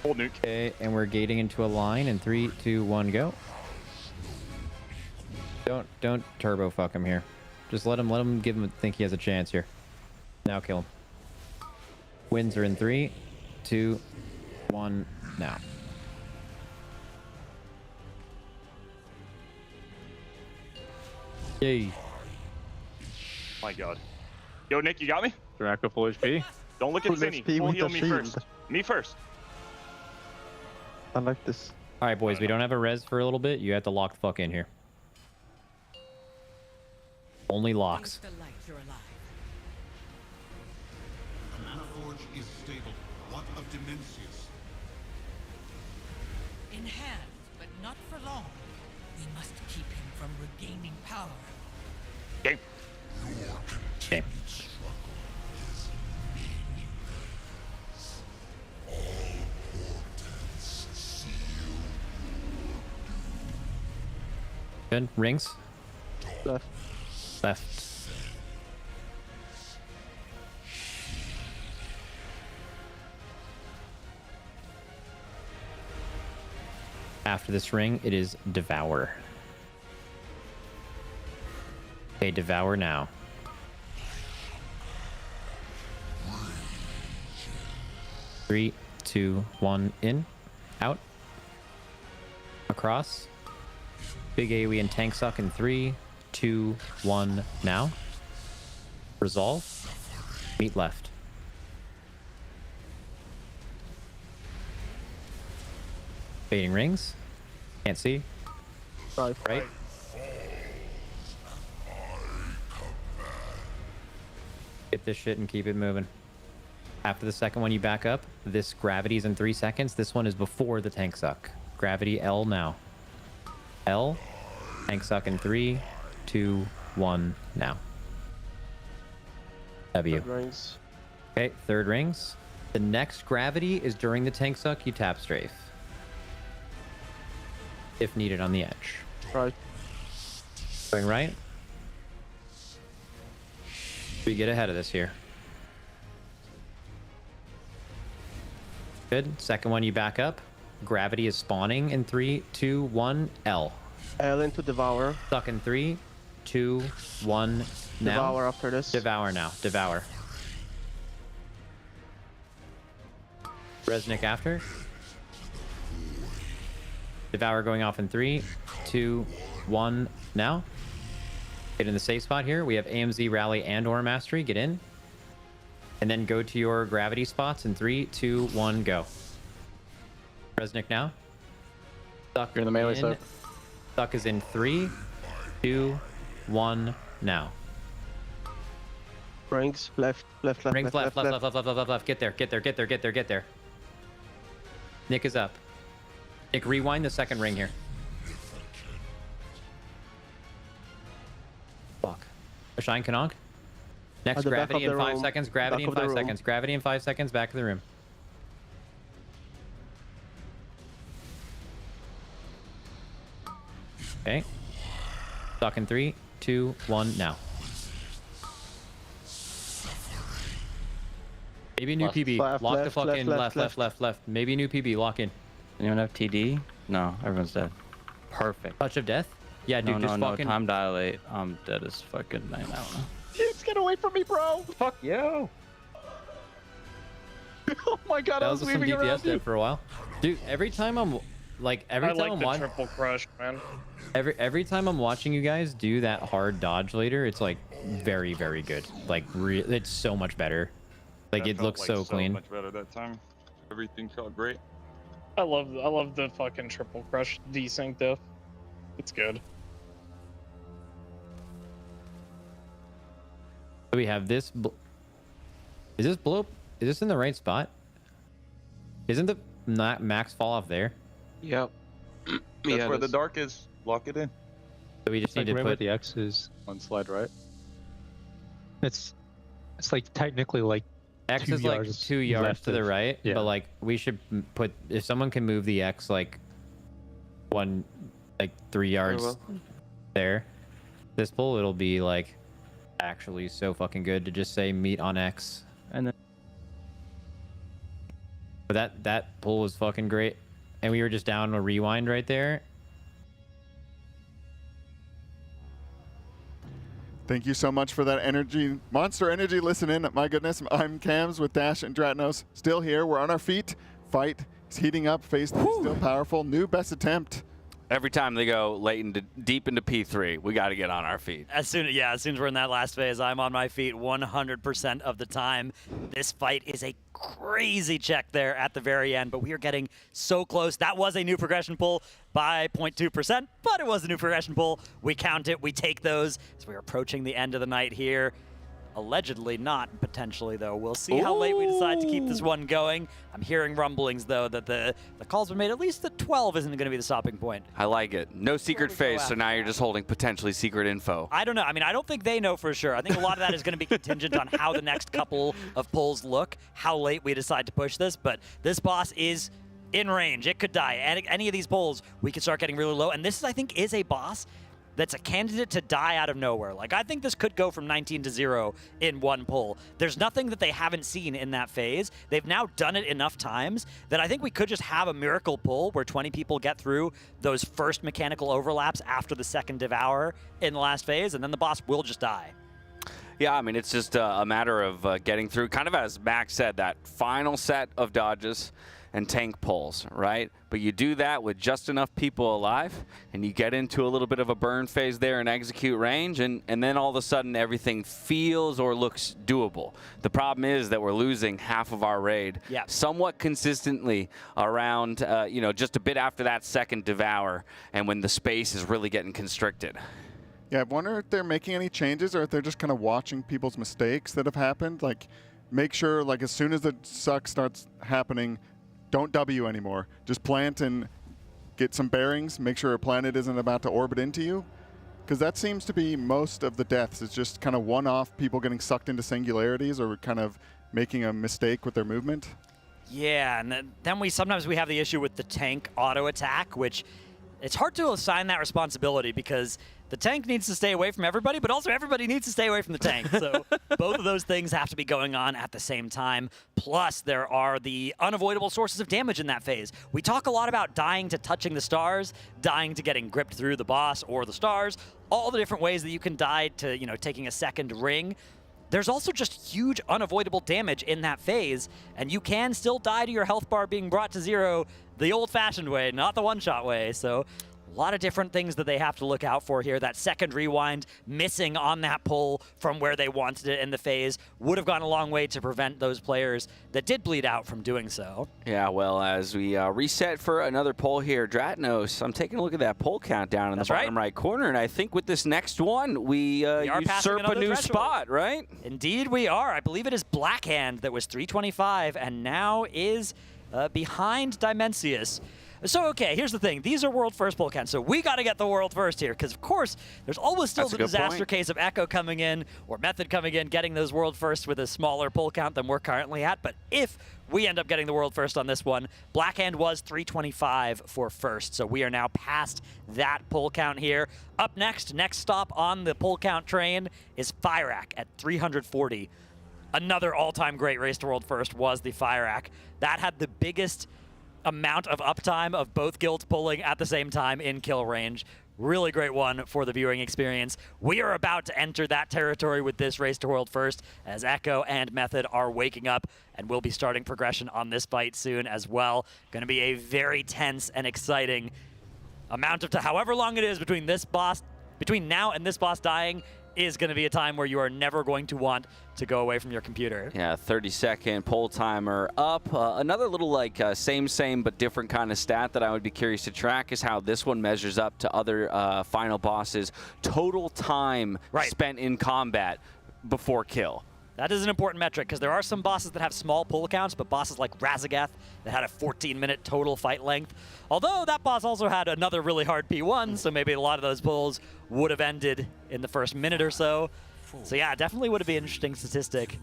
Hold nuke. Okay, and we're gating into a line in 3, 2, 1, go. Don't turbo fuck him here. Just let him think he has a chance here. Now kill him. Wins are in 3, 2, 1, now. Yay. My god. Yo, Nick, you got me? Draco full HP. Don't look at Full Zenni. HP Full with heal the me shield. first. Me first. I like this. All right, boys, we don't have a res for a little bit. You have to lock the fuck in here. Only locks. The Manaforge is stable. What of Dimensius? In hand, but not for long. We must keep him from regaining power. Game. Game. Good. Rings. Left. Left. After this ring, it is Devour. Okay, Devour now. Three, 2, 1, in, out, across. Big AoE and tank suck in 3, 2, 1, now. Resolve. Meet left. Baiting rings. Can't see. Right. Get this shit and keep it moving. After the second one, you back up. This gravity's in 3 seconds. This one is before the tank suck. Gravity L now. L. Tank suck in 3, 2, 1, now. W. Third rings. Okay, third rings. The next gravity is during the tank suck. You tap strafe. If needed on the edge. Right. Going right. We get ahead of this here. Good. Second one, you back up. Gravity is spawning in 3, 2, 1, L. L into Devour. Suck in 3, 2, 1, now. Devour after this. Devour now. Devour. Resnick after. Devour going off in 3, 2, 1, now. Get in the safe spot here. We have AMZ, Rally, and Aura Mastery. Get in. And then go to your gravity spots in 3, 2, 1, go. Resnick now. Suck You're in the melee in. soak. Suck is in 3, 2, 1, now. Rings. Left. Left. Left. Rings left. Get there. Nick is up. Nick, rewind the second ring here. Fuck. A Shine Kanonk. Next gravity in 5 seconds. Gravity in 5 seconds. Gravity in 5 seconds. Back of the room. Okay. Stock in 3, 2, 1, now. Maybe a new PB. Lock the fuck in. Left. Maybe a new PB. Lock in. Anyone have TD? No, everyone's dead. Perfect. Touch of death? Yeah, dude, just fucking... No, time dilate. I'm dead as fucking 9 out. Kids, get away from me, bro! Fuck you! Oh my god, That I was was some weaving around DPS there for a while. Dude, every time I'm I like the triple crush, man. Every time I'm watching you guys do that hard dodge later, it's like very, very good. Like it's so much better. Like That it felt looks so clean. much better that time. Everything felt great. I love the fucking triple crush desync diff. It's good. So we have this. Is this blow? Is this in the right spot? Isn't the max fall off there? Yep. That's where the dark is. Lock it in. So we just need to put the X is. One slide right. It's like technically like X is like 2 yards to the right, but like we should put, if someone can move the X like 3 yards there, this pull, it'll be like actually so fucking good to just say meet on X. And then but that pull was fucking great, and we were just down a rewind right there. Thank you so much for that energy. Monster energy, listen in. My goodness, I'm Cams with Dash and Dratnos. Still here. We're on our feet. Fight is heating up. Phase 3 still powerful. New best attempt. Every time they go deep into P3, we got to get on our feet. As soon as we're in that last phase, I'm on my feet 100% of the time. This fight is a crazy check there at the very end, but we are getting so close. That was a new progression pull by 0.2%, but it was a new progression pull. We count it, we take those as we're approaching the end of the night here. Allegedly not, potentially, though. We'll see how late we decide to keep this one going. I'm hearing rumblings, though, that the calls were made at least that 12 isn't going to be the stopping point. I like it. No secret phase, so now you're just holding potentially secret info. I don't know. I mean, I don't think they know for sure. I think a lot of that is going to be contingent on how the next couple of pulls look, how late we decide to push this, but this boss is in range. It could die. Any of these pulls, we could start getting really low, and this, I think, is a boss that's a candidate to die out of nowhere. Like, I think this could go from 19 to 0 in one pull. There's nothing that they haven't seen in that phase. They've now done it enough times that I think we could just have a miracle pull where 20 people get through those first mechanical overlaps after the second Devour in the last phase, and then the boss will just die. Yeah, I mean, it's just a matter of getting through, kind of as Max said, that final set of dodges and tank pulls, right? But you do that with just enough people alive, and you get into a little bit of a burn phase there and execute range, and then all of a sudden everything feels or looks doable. The problem is that we're losing half of our raid somewhat consistently around, just a bit after that second Devour, and when the space is really getting constricted. Yeah, I wonder if they're making any changes or if they're just kind of watching people's mistakes that have happened. Like, make sure, like, as soon as the suck starts happening, don't W anymore. Just plant and get some bearings. Make sure a planet isn't about to orbit into you. Because that seems to be most of the deaths. It's just kind of one-off people getting sucked into singularities or kind of making a mistake with their movement. Yeah, and then sometimes we have the issue with the tank auto attack, which it's hard to assign that responsibility because the tank needs to stay away from everybody, but also everybody needs to stay away from the tank. So both of those things have to be going on at the same time. Plus, there are the unavoidable sources of damage in that phase. We talk a lot about dying to touching the stars, dying to getting gripped through the boss or the stars, all the different ways that you can die to, taking a second ring. There's also just huge unavoidable damage in that phase, and you can still die to your health bar being brought to 0 the old-fashioned way, not the one-shot way. So a lot of different things that they have to look out for here. That second rewind missing on that pull from where they wanted it in the phase would have gone a long way to prevent those players that did bleed out from doing so. Yeah, well, as we reset for another poll here, Dratnos, I'm taking a look at that poll count down in the bottom right corner, and I think with this next one, we usurp a new spot, right? Indeed we are. I believe it is Blackhand that was 325 and now is behind Dimensius. So, okay, here's the thing. These are world first poll counts, so we got to get the world first here, because, of course, there's always still the disaster case of Echo coming in or Method coming in, getting those world first with a smaller poll count than we're currently at. But if we end up getting the world first on this one, Blackhand was 325 for first, so we are now past that poll count here. Up next stop on the poll count train is Fyrak at 340. Another all-time great race to world first was the Fyrak. That had the biggest amount of uptime of both guilds pulling at the same time in kill range. Really great one for the viewing experience. We are about to enter that territory with this Race to World First, as Echo and Method are waking up, and we'll be starting progression on this fight soon as well. Going to be a very tense and exciting amount of time. However long it is between now and this boss dying is going to be a time where you are never going to want to go away from your computer. Yeah, 30-second poll timer up. Another little like same but different kind of stat that I would be curious to track is how this one measures up to other final bosses. Total time spent in combat before kill. That is an important metric, because there are some bosses that have small pull counts, but bosses like Razagath that had a 14-minute total fight length. Although that boss also had another really hard P1, so maybe a lot of those pulls would have ended in the first minute or so. So yeah, definitely would be an interesting statistic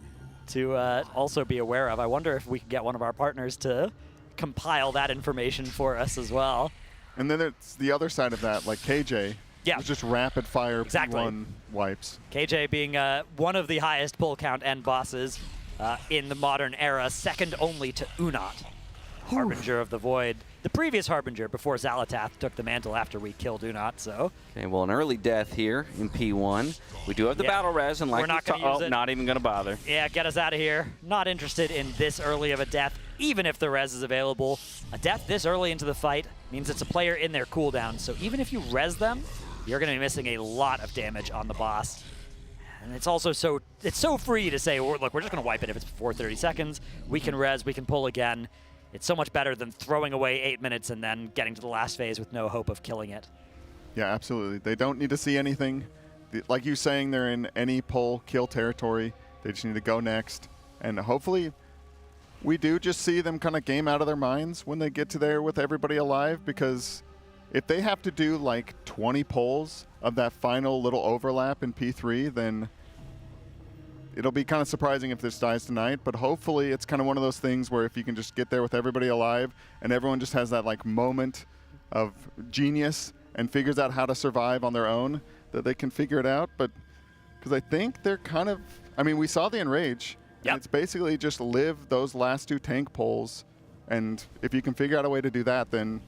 to also be aware of. I wonder if we could get one of our partners to compile that information for us as well. And then it's the other side of that, like KJ. Yeah. It's just rapid fire Exactly. P1 wipes. KJ being one of the highest pull count end bosses in the modern era, second only to Unat, Harbinger of the Void. The previous Harbinger before Xalatath took the mantle after we killed Unat, so. Okay, well, an early death here in P1. We do have the battle res, and like we're not going to use it. Not even going to bother. Yeah, get us out of here. Not interested in this early of a death, even if the res is available. A death this early into the fight means it's a player in their cooldown, so even if you res them, you're going to be missing a lot of damage on the boss. And it's also so free to say, look, we're just going to wipe it if it's before 30 seconds. We can res, we can pull again. It's so much better than throwing away 8 minutes and then getting to the last phase with no hope of killing it. Yeah, absolutely. They don't need to see anything. Like you saying, they're in any pull, kill territory. They just need to go next. And hopefully we do just see them kind of game out of their minds when they get to there with everybody alive, because if they have to do like 20 pulls of that final little overlap in P3, then it'll be kind of surprising if this dies tonight. But hopefully it's kind of one of those things where if you can just get there with everybody alive and everyone just has that like moment of genius and figures out how to survive on their own, that they can figure it out. But because I think they're kind of, I mean, we saw the Enrage. And it's basically just live those last 2 tank pulls. And if you can figure out a way to do that, then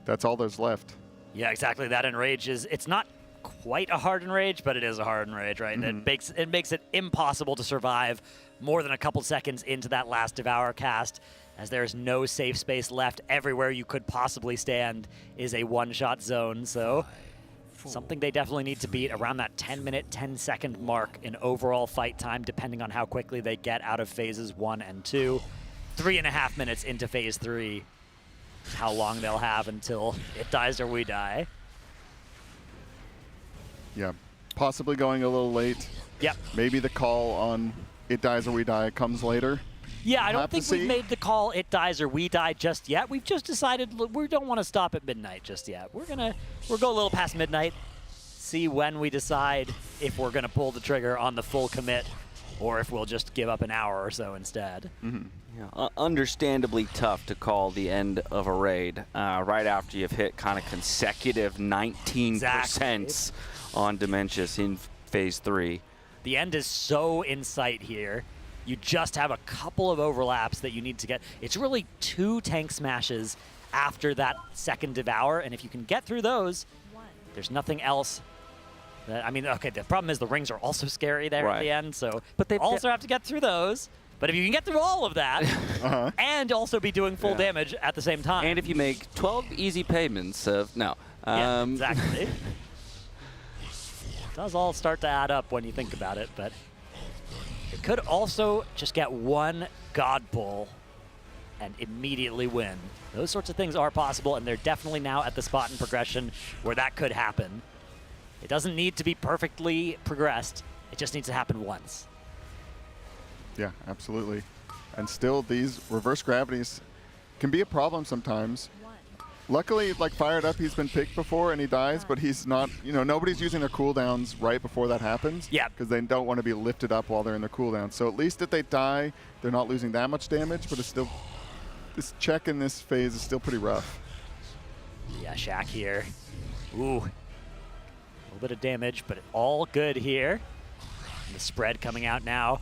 that's all there's left. Yeah, exactly. That Enrage it's not quite a hard Enrage, but it is a hard Enrage, right? Mm-hmm. It makes it impossible to survive more than a couple seconds into that last Devour cast, as there is no safe space left. Everywhere you could possibly stand is a one-shot zone, so something they definitely need to beat around that 10-minute, 10-second mark in overall fight time, depending on how quickly they get out of phases 1 and 2. 3.5 minutes into phase 3. How long they'll have until it dies or we die. Yeah, possibly going a little late. Yep. Maybe the call on it dies or we die comes later. Yeah, I don't think we've made the call it dies or we die just yet. We've just decided we don't want to stop at midnight just yet. We'll go a little past midnight, see when we decide if we're gonna pull the trigger on the full commit or if we'll just give up an hour or so instead. Mm-hmm. Yeah, understandably tough to call the end of a raid right after you've hit kind of consecutive 19% on Dementius in phase 3. The end is so in sight here. You just have a couple of overlaps that you need to get. It's really 2 tank smashes after that second Devour, and if you can get through those, there's nothing else. I mean, okay, the problem is the rings are also scary there at the end, so but they also have to get through those. But if you can get through all of that and also be doing full damage at the same time. And if you make 12 easy payments of, yeah, exactly. It does all start to add up when you think about it, but it could also just get 1 God pull and immediately win. Those sorts of things are possible, and they're definitely now at the spot in progression where that could happen. It doesn't need to be perfectly progressed. It just needs to happen once. Yeah, absolutely. And still, these reverse gravities can be a problem sometimes. Luckily, like Fired Up, he's been picked before and he dies, but he's not, nobody's using their cooldowns right before that happens. Yeah. Because they don't want to be lifted up while they're in their cooldown. So at least if they die, they're not losing that much damage, but it's still, this check in this phase is still pretty rough. Yeah, Shaq here. Ooh. A little bit of damage, but all good here. And the spread coming out now.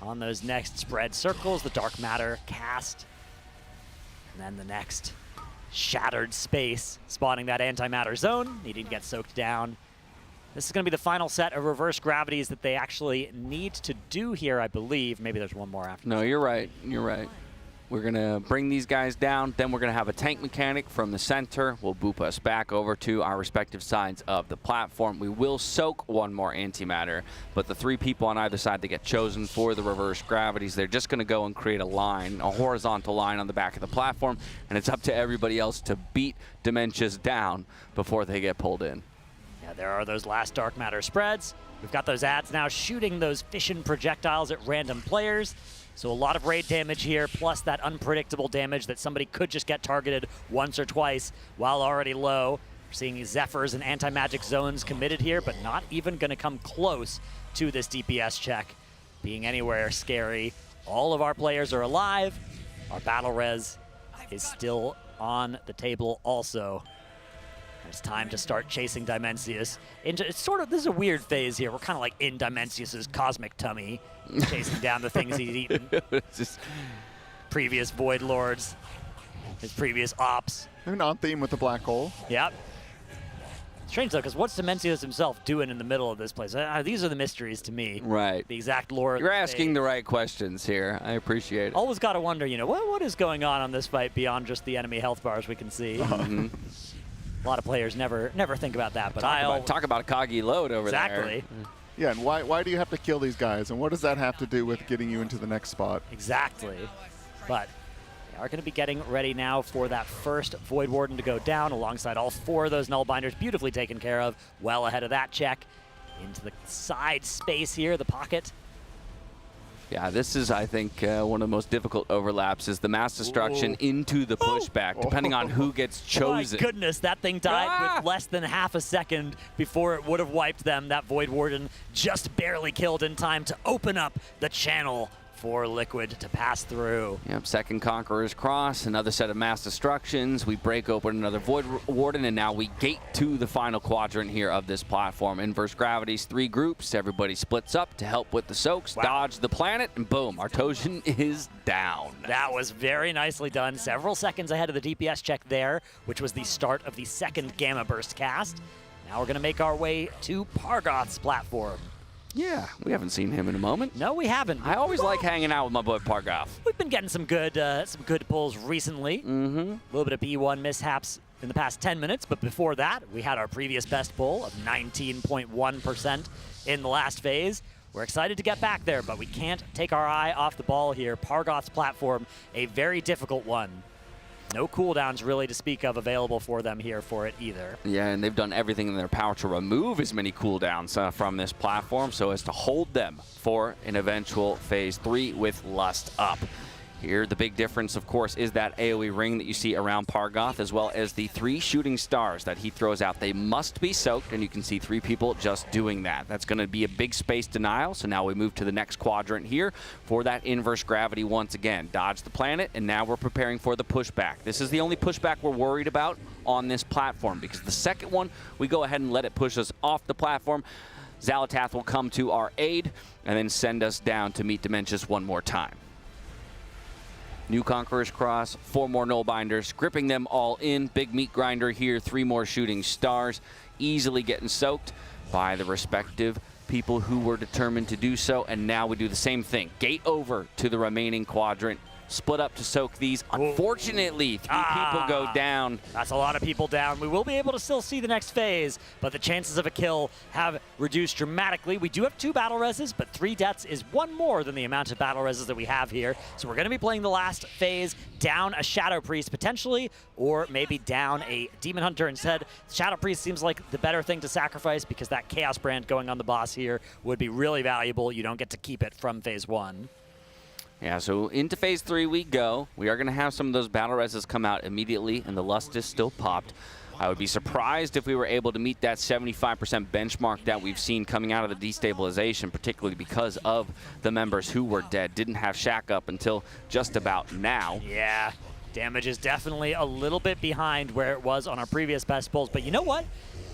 On those next spread circles, the Dark Matter cast. And then the next shattered space, spawning that antimatter zone, needing to get soaked down. This is going to be the final set of reverse gravities that they actually need to do here, I believe. Maybe there's one more after. No, you're right. You're right. We're going to bring these guys down. Then we're going to have a tank mechanic from the center. Will boop us back over to our respective sides of the platform. We will soak one more antimatter, but the 3 people on either side that get chosen for the reverse gravities, they're just going to go and create a line, a horizontal line on the back of the platform, and it's up to everybody else to beat Dementias down before they get pulled in. Yeah, there are those last dark matter spreads. We've got those ads now shooting those fission projectiles at random players. So a lot of raid damage here, plus that unpredictable damage that somebody could just get targeted once or twice while already low. We're seeing Zephyrs and anti-magic zones committed here, but not even going to come close to this DPS check being anywhere scary. All of our players are alive. Our battle res is still on the table also. It's time to start chasing Dimensius. It's sort of, this is a weird phase here. We're kind of like in Dimensius's cosmic tummy, chasing down the things he's eaten. Just previous Void Lords, his previous ops. They're on theme with the black hole. Yep. Strange though, because what's Dimensius himself doing in the middle of this place? These are the mysteries to me. Right. The exact lore. You're asking the right questions here. I appreciate it. Always got to wonder, you know, what is going on this fight beyond just the enemy health bars we can see. A lot of players never think about that, but talk about a coggy load over there. Exactly. Yeah, and why do you have to kill these guys, and what does that have to do with getting you into the next spot? Exactly. But we are going to be getting ready now for that first Void Warden to go down alongside all 4 of those Nullbinders, beautifully taken care of, well ahead of that check. Into the side space here, the pocket. Yeah, this is, I think, one of the most difficult overlaps is the mass destruction into the pushback, depending on who gets chosen. My goodness, that thing died with less than half a second before it would have wiped them. That Void Warden just barely killed in time to open up the channel for Liquid to pass through. Yep, second Conqueror's Cross, another set of mass destructions. We break open another Void Warden, and now we gate to the final quadrant here of this platform. Inverse gravities, 3 groups. Everybody splits up to help with the soaks, dodge the planet, and boom, our Toshin is down. That was very nicely done. Several seconds ahead of the DPS check there, which was the start of the second Gamma Burst cast. Now we're going to make our way to Pargoth's platform. Yeah, we haven't seen him in a moment. No, we haven't. I always like hanging out with my boy Pargoth. We've been getting some good pulls recently. A little bit of B1 mishaps in the past 10 minutes, but before that, we had our previous best pull of 19.1% in the last phase. We're excited to get back there, but we can't take our eye off the ball here. Pargoth's platform, a very difficult one. No cooldowns really to speak of available for them here for it either. Yeah, and they've done everything in their power to remove as many cooldowns from this platform so as to hold them for an eventual Phase 3 with Lust up. Here, the big difference, of course, is that AoE ring that you see around Pargoth, as well as the 3 shooting stars that he throws out. They must be soaked, and you can see 3 people just doing that. That's going to be a big space denial, so now we move to the next quadrant here for that inverse gravity once again. Dodge the planet, and now we're preparing for the pushback. This is the only pushback we're worried about on this platform, because the second one, we go ahead and let it push us off the platform. Xalatath will come to our aid, and then send us down to meet Dementius one more time. New Conqueror's Cross, 4 more Nullbinders, gripping them all in. Big meat grinder here, 3 more shooting stars, easily getting soaked by the respective people who were determined to do so. And now we do the same thing. Gate over to the remaining quadrant. Split up to soak these. Unfortunately, 3 people go down. That's a lot of people down. We will be able to still see the next phase, but the chances of a kill have reduced dramatically. We do have 2 battle reses, but 3 deaths is 1 more than the amount of battle reses that we have here. So we're going to be playing the last phase down a Shadow Priest potentially, or maybe down a Demon Hunter instead. Shadow Priest seems like the better thing to sacrifice because that Chaos Brand going on the boss here would be really valuable. You don't get to keep it from phase 1. Yeah, so into Phase 3 we go. We are going to have some of those battle reses come out immediately, and the Lust is still popped. I would be surprised if we were able to meet that 75% benchmark that we've seen coming out of the destabilization, particularly because of the members who were dead. Didn't have Shack up until just about now. Yeah, damage is definitely a little bit behind where it was on our previous best pulls, but you know what?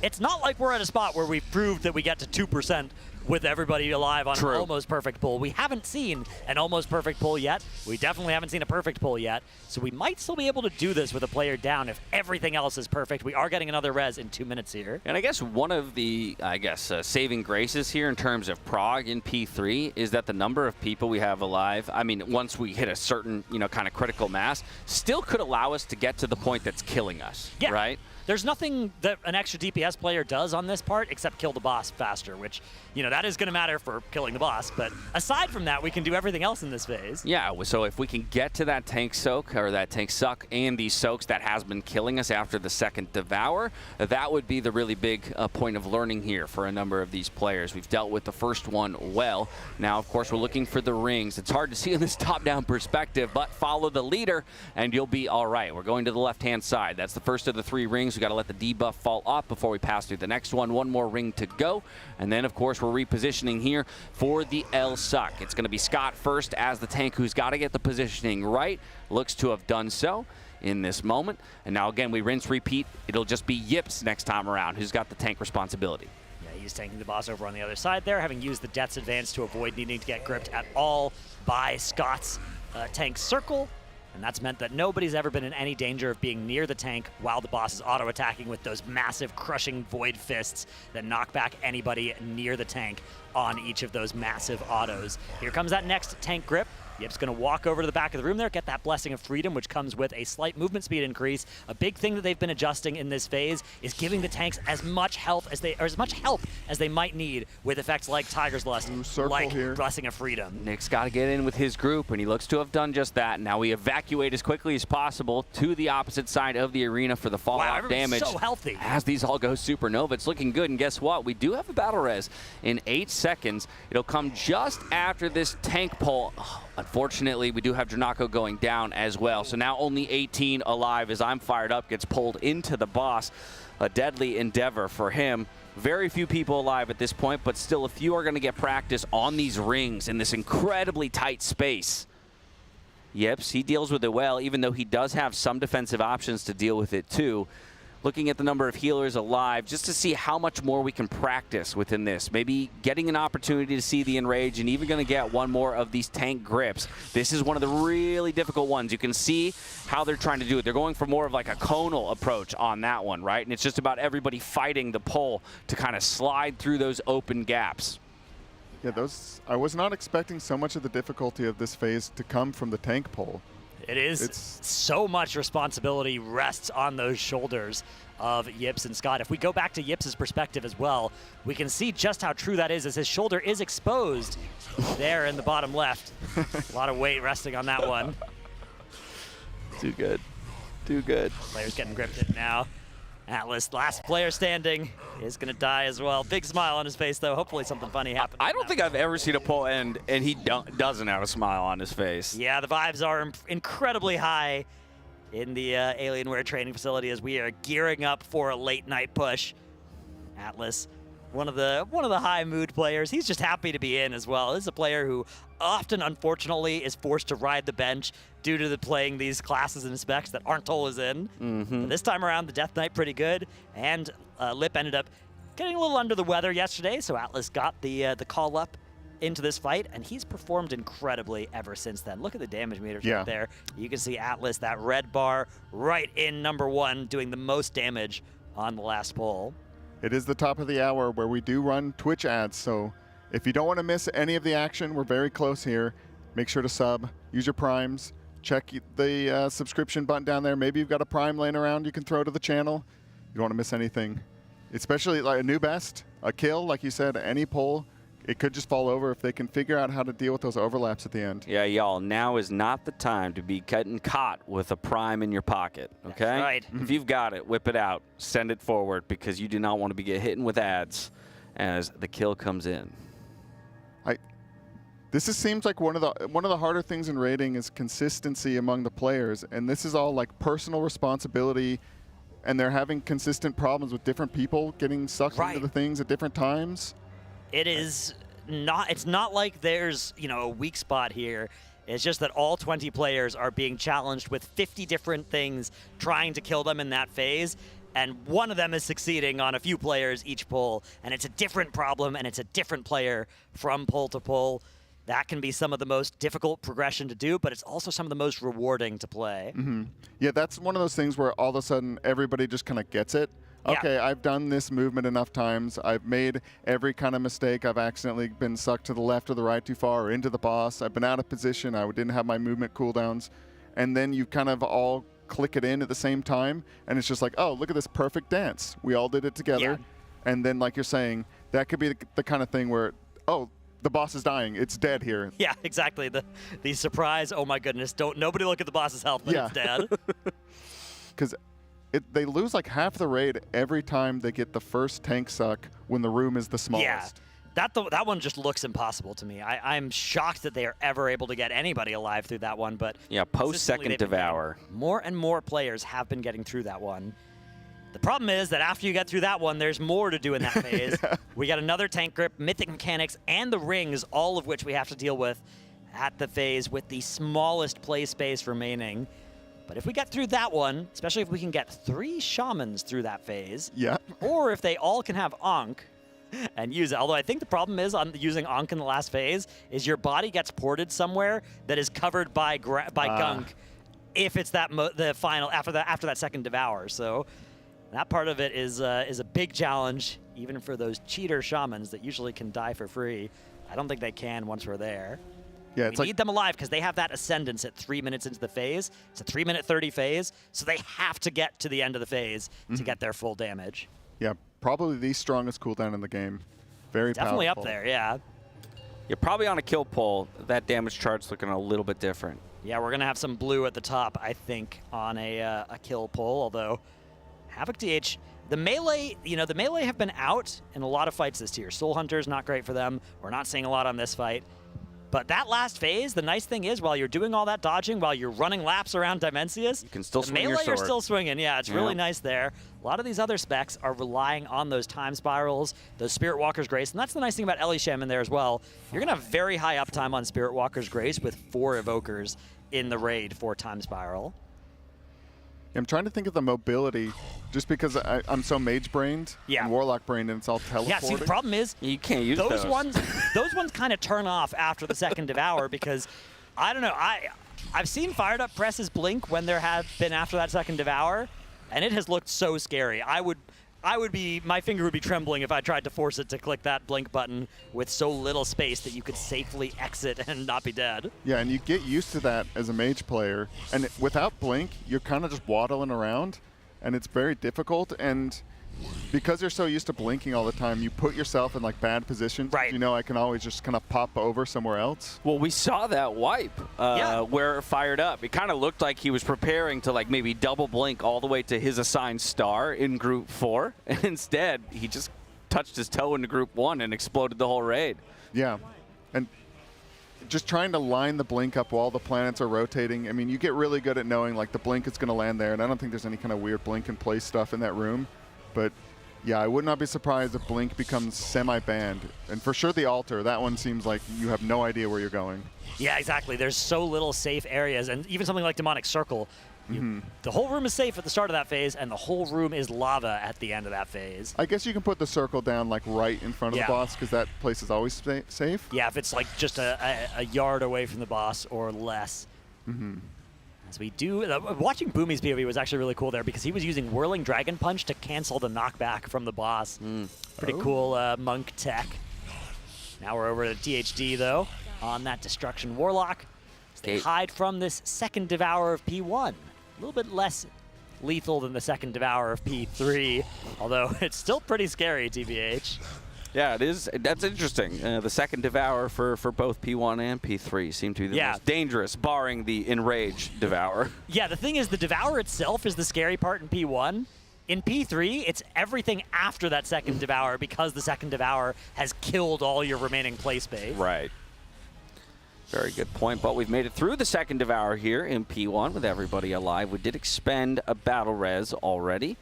it's not like we're at a spot where we've proved that we get to 2% with everybody alive on an almost perfect pull. We haven't seen an almost perfect pull yet. We definitely haven't seen a perfect pull yet. So we might still be able to do this with a player down if everything else is perfect. We are getting another res in 2 minutes here. And I guess one of the, saving graces here in terms of prog in P3 is that the number of people we have alive, I mean, once we hit a certain, kind of critical mass, still could allow us to get to the point that's killing us, right? There's nothing that an extra DPS player does on this part except kill the boss faster, which, that is going to matter for killing the boss. But aside from that, we can do everything else in this phase. Yeah, so if we can get to that tank soak, or that tank suck, and these soaks that has been killing us after the second devour, that would be the really big point of learning here for a number of these players. We've dealt with the first one well. Now, of course, we're looking for the rings. It's hard to see in this top-down perspective, but follow the leader, and you'll be all right. We're going to the left-hand side. That's the first of the 3 rings. We got to let the debuff fall off before we pass through the next one. One more ring to go. And then, of course, we're repositioning here for the L suck. It's going to be Scott first as the tank who's got to get the positioning right. Looks to have done so in this moment. And now, again, we rinse, repeat. It'll just be Yips next time around who's got the tank responsibility. Yeah, he's taking the boss over on the other side there, having used the Death's Advance to avoid needing to get gripped at all by Scott's tank circle. And that's meant that nobody's ever been in any danger of being near the tank while the boss is auto-attacking with those massive crushing void fists that knock back anybody near the tank on each of those massive autos. Here comes that next tank grip. Yip's going to walk over to the back of the room there, get that Blessing of Freedom, which comes with a slight movement speed increase. A big thing that they've been adjusting in this phase is giving the tanks as much health as they might need with effects like Tiger's Lust, like here. Blessing of Freedom. Nick's got to get in with his group, and he looks to have done just that. Now we evacuate as quickly as possible to the opposite side of the arena for the fallout damage. So healthy. As these all go supernova, it's looking good. And guess what? We do have a battle res in 8 seconds. It'll come just after this tank pull. Oh, unfortunately, we do have Dranako going down as well. So now only 18 alive as I'm fired up, gets pulled into the boss. A deadly endeavor for him. Very few people alive at this point, but still a few are going to get practice on these rings in this incredibly tight space. Yips, he deals with it well, even though he does have some defensive options to deal with it too. Looking at the number of healers alive, just to see how much more we can practice within this. Maybe getting an opportunity to see the Enrage and even going to get one more of these tank grips. This is one of the really difficult ones. You can see how they're trying to do it. They're going for more of like a conal approach on that one, right? And it's just about everybody fighting the pull to kind of slide through those open gaps. Yeah, I was not expecting so much of the difficulty of this phase to come from the tank pull. It is so much responsibility rests on those shoulders of Yips and Scott. If we go back to Yips' perspective as well, we can see just how true that is as his shoulder is exposed there in the bottom left. A lot of weight resting on that one. Too good. Too good. Player's getting gripped in now. Atlas, last player standing, is going to die as well. Big smile on his face, though. Hopefully something funny happens. I don't think I've ever seen a pull end and he doesn't have a smile on his face. Yeah, the vibes are incredibly high in the Alienware training facility as we are gearing up for a late night push. Atlas, one of the high mood players. He's just happy to be in as well. This is a player who often, unfortunately, is forced to ride the bench due to playing these classes and specs that Arntol is in. But this time around, the Death Knight pretty good, and Lip ended up getting a little under the weather yesterday, so Atlas got the call up into this fight, and he's performed incredibly ever since then. Look at the damage meters right there. You can see Atlas, that red bar, right in #1, doing the most damage on the last pull. It is the top of the hour where we do run Twitch ads, so if you don't want to miss any of the action, we're very close here. Make sure to sub, use your primes, check the subscription button down there. Maybe you've got a prime laying around you can throw to the channel. You don't want to miss anything, especially like a new best, a kill, like you said, any pull. It could just fall over if they can figure out how to deal with those overlaps at the end. Yeah, y'all, now is not the time to be getting caught with a prime in your pocket, okay? That's right. If you've got it, whip it out, send it forward, because you do not want to be hitting with ads as the kill comes in. This seems like one of the harder things in raiding is consistency among the players, and this is all like personal responsibility, and they're having consistent problems with different people getting sucked into the things at different times. It is not. It's not like there's a weak spot here. It's just that all 20 players are being challenged with 50 different things trying to kill them in that phase. and one of them is succeeding on a few players each pull, and it's a different problem, and it's a different player from pull to pull. That can be some of the most difficult progression to do, but it's also some of the most rewarding to play. Yeah, that's one of those things where all of a sudden everybody just kind of gets it. Okay, I've done this movement enough times. I've made every kind of mistake. I've accidentally been sucked to the left or the right too far or into the boss. I've been out of position. I didn't have my movement cooldowns. And then you kind of all click it in at the same time, and it's just like, oh, look at this perfect dance. We all did it together. And then, like you're saying, that could be the kind of thing where, oh, the boss is dying. It's dead here. Yeah, exactly. The surprise, oh my goodness, nobody look at the boss's health, but it's dead. Because they lose like half the raid every time they get the first tank suck when the room is the smallest. Yeah, that one just looks impossible to me. I'm shocked that they are ever able to get anybody alive through that one. But yeah, post-second devour. More and more players have been getting through that one. The problem is that after you get through that one, there's more to do in that phase. We got another tank grip, mythic mechanics, and the rings, all of which we have to deal with at the phase with the smallest play space remaining. But if we get through that one, especially if we can get 3 shamans through that phase, or if they all can have Ankh and use it. Although I think the problem is on using Ankh in the last phase is your body gets ported somewhere that is covered by gunk if it's the final after that second devour. So that part of it is a big challenge, even for those cheater shamans that usually can die for free. I don't think they can once we're there. Yeah, we need them alive because they have that ascendance at 3 minutes into the phase. It's a 3-minute 30 phase, so they have to get to the end of the phase to get their full damage. Yeah, probably the strongest cooldown in the game. Very definitely powerful. Up there, yeah. You're probably on a kill pull. That damage chart's looking a little bit different. Yeah, we're gonna have some blue at the top, I think, on a kill pull. Although Havoc DH, the melee have been out in a lot of fights this tier. Soul Hunter's not great for them. We're not seeing a lot on this fight. But that last phase, the nice thing is, while you're doing all that dodging, while you're running laps around Dimensius, you can still swing your melee sword. are still swinging. Yeah, it's really nice there. A lot of these other specs are relying on those time spirals, those Spirit Walker's Grace, and that's the nice thing about Elisham in there as well. You're going to have very high uptime on Spirit Walker's Grace with 4 Evokers in the raid for time spiral. I'm trying to think of the mobility, just because I'm so mage-brained and warlock-brained, and it's all teleporting. Yeah, see, the problem is you can't use those ones. Those ones kind of turn off after the second devour because, I don't know, I've seen Fired Up presses blink when there have been after that second devour, and it has looked so scary. My finger would be trembling if I tried to force it to click that blink button with so little space that you could safely exit and not be dead. Yeah, and you get used to that as a mage player. And without blink, you're kind of just waddling around, and it's very difficult. And because you're so used to blinking all the time, you put yourself in like bad positions. Right. You know, I can always just kind of pop over somewhere else. Well, we saw that wipe where it fired up. It kind of looked like he was preparing to like maybe double blink all the way to his assigned star in Group 4. And instead, he just touched his toe into Group 1 and exploded the whole raid. Yeah. And just trying to line the blink up while the planets are rotating. I mean, you get really good at knowing like the blink is going to land there. And I don't think there's any kind of weird blink and play stuff in that room. But yeah, I would not be surprised if Blink becomes semi-banned. And for sure the altar, that one seems like you have no idea where you're going. Yeah, exactly. There's so little safe areas. And even something like Demonic Circle, the whole room is safe at the start of that phase, and the whole room is lava at the end of that phase. I guess you can put the circle down like right in front of the boss, because that place is always safe. Yeah, if it's like just a yard away from the boss or less. As we do, watching Boomy's POV was actually really cool there because he was using Whirling Dragon Punch to cancel the knockback from the boss. Pretty cool monk tech. Now we're over to THD though, on that Destruction Warlock. They hide from this second Devour of P1. A little bit less lethal than the second Devour of P3, although it's still pretty scary, TBH. Yeah, it is. That's interesting. The second Devour for both P1 and P3 seem to be the most dangerous, barring the Enraged Devour. Yeah, the thing is, the Devour itself is the scary part in P1. In P3, it's everything after that second Devour because the second Devour has killed all your remaining play space. Right. Very good point, but we've made it through the second Devour here in P1 with everybody alive. We did expend a battle res already.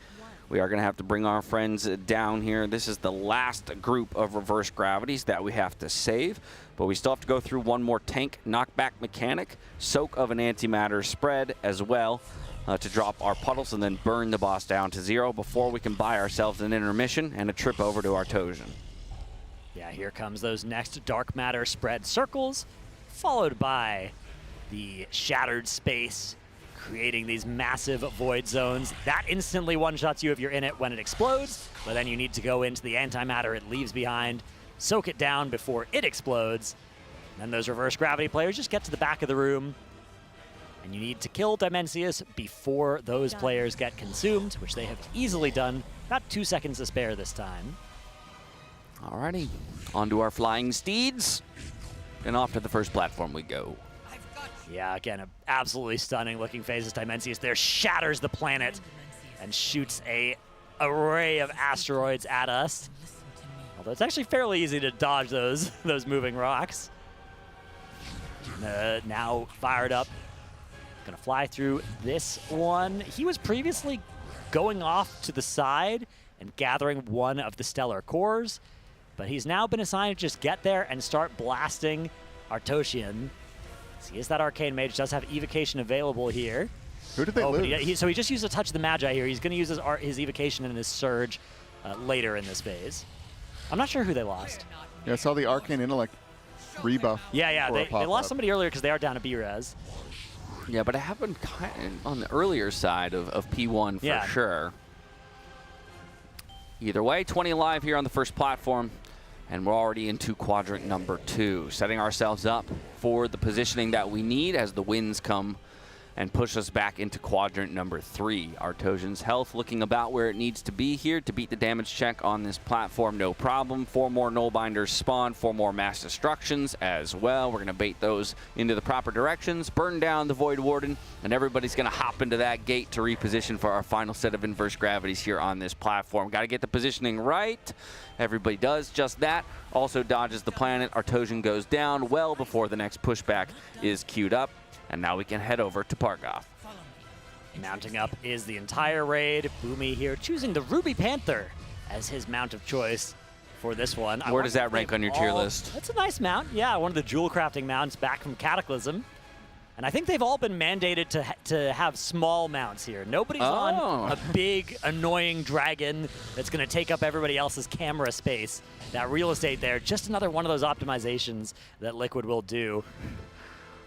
We are going to have to bring our friends down here. This is the last group of reverse gravities that we have to save, but we still have to go through one more tank knockback mechanic, soak of an antimatter spread as well to drop our puddles and then burn the boss down to 0 before we can buy ourselves an intermission and a trip over to Artosian. Yeah, here comes those next dark matter spread circles, followed by the shattered space, creating these massive void zones. That instantly one-shots you if you're in it when it explodes, but then you need to go into the antimatter it leaves behind, soak it down before it explodes. And then those reverse gravity players just get to the back of the room, and you need to kill Dimensius before those players get consumed, which they have easily done. About 2 seconds to spare this time. Alrighty, on to our flying steeds, and off to the first platform we go. Yeah, again, an absolutely stunning looking phase as Dimensius there shatters the planet and shoots a array of asteroids at us. Although it's actually fairly easy to dodge those moving rocks. Now fired up. Gonna fly through this one. He was previously going off to the side and gathering one of the stellar cores, but he's now been assigned to just get there and start blasting Artosian. He is that Arcane Mage, does have Evocation available here. Who did they lose? So he just used a Touch of the Magi here. He's going to use his Evocation and his Surge later in this phase. I'm not sure who they lost. Yeah, I saw the Arcane Intellect rebuff. Yeah, they lost somebody earlier because they are down to B-Res. Yeah, but it happened kind of on the earlier side of P1 for sure. Either way, 20 alive here on the first platform. And we're already into quadrant number 2, setting ourselves up for the positioning that we need as the winds come and push us back into quadrant number 3. Artosian's health looking about where it needs to be here to beat the damage check on this platform, no problem. 4 more Nullbinders spawn, 4 more mass destructions as well. We're going to bait those into the proper directions, burn down the Void Warden, and everybody's going to hop into that gate to reposition for our final set of inverse gravities here on this platform. Got to get the positioning right. Everybody does just that. Also dodges the planet. Artosian goes down well before the next pushback is queued up. And now we can head over to Pargoth. Mounting up is the entire raid. Boomy here choosing the Ruby Panther as his mount of choice for this one. Where does that rank on your tier list? That's a nice mount. Yeah, one of the jewel crafting mounts back from Cataclysm. And I think they've all been mandated to have small mounts here. Nobody's on a big, annoying dragon that's going to take up everybody else's camera space. That real estate there, just another one of those optimizations that Liquid will do.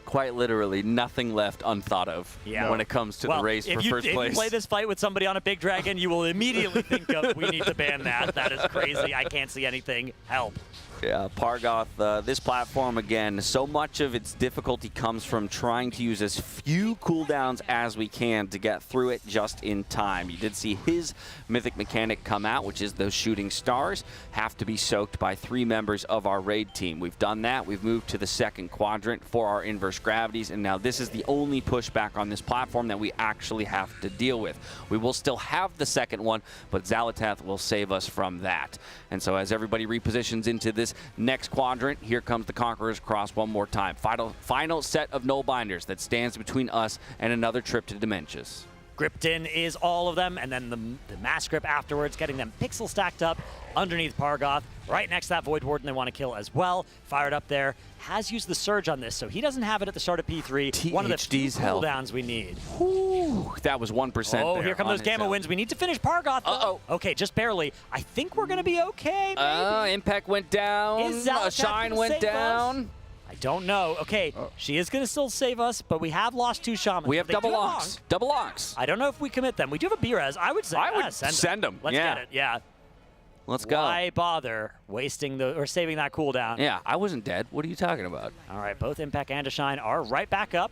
Quite literally, nothing left unthought of when it comes to the race for first place. If you play this fight with somebody on a big dragon, you will immediately think of, we need to ban that. That is crazy. I can't see anything. Help. Yeah, Pargoth, this platform, again, so much of its difficulty comes from trying to use as few cooldowns as we can to get through it just in time. You did see his mythic mechanic come out, which is those shooting stars have to be soaked by 3 members of our raid team. We've done that. We've moved to the second quadrant for our inverse gravities, and now this is the only pushback on this platform that we actually have to deal with. We will still have the second one, but Xal'atath will save us from that. And so as everybody repositions into this next quadrant, here comes the Conqueror's Cross one more time. Final set of Nullbinders that stands between us and another trip to Dementius. Gripped in is all of them, and then the mass grip afterwards, getting them pixel stacked up underneath Pargoth, right next to that Void Warden they want to kill as well. Fired up there, has used the Surge on this, so he doesn't have it at the start of P3. One of the few cooldowns we need. Ooh, that was 1%. Oh, here come those Gamma Winds. We need to finish Pargoth. Uh-oh. Okay, just barely. I think we're going to be okay, maybe. Impact went down. Shine went down. I don't know. Okay, she is going to still save us, but we have lost 2 shamans. We have double locks. Double locks. I don't know if we commit them. We do have a B-Res. I would say send them. Let's get it. Yeah. Let's go. Why bother wasting or saving that cooldown? Yeah, I wasn't dead. What are you talking about? All right, both Impact and Shine are right back up.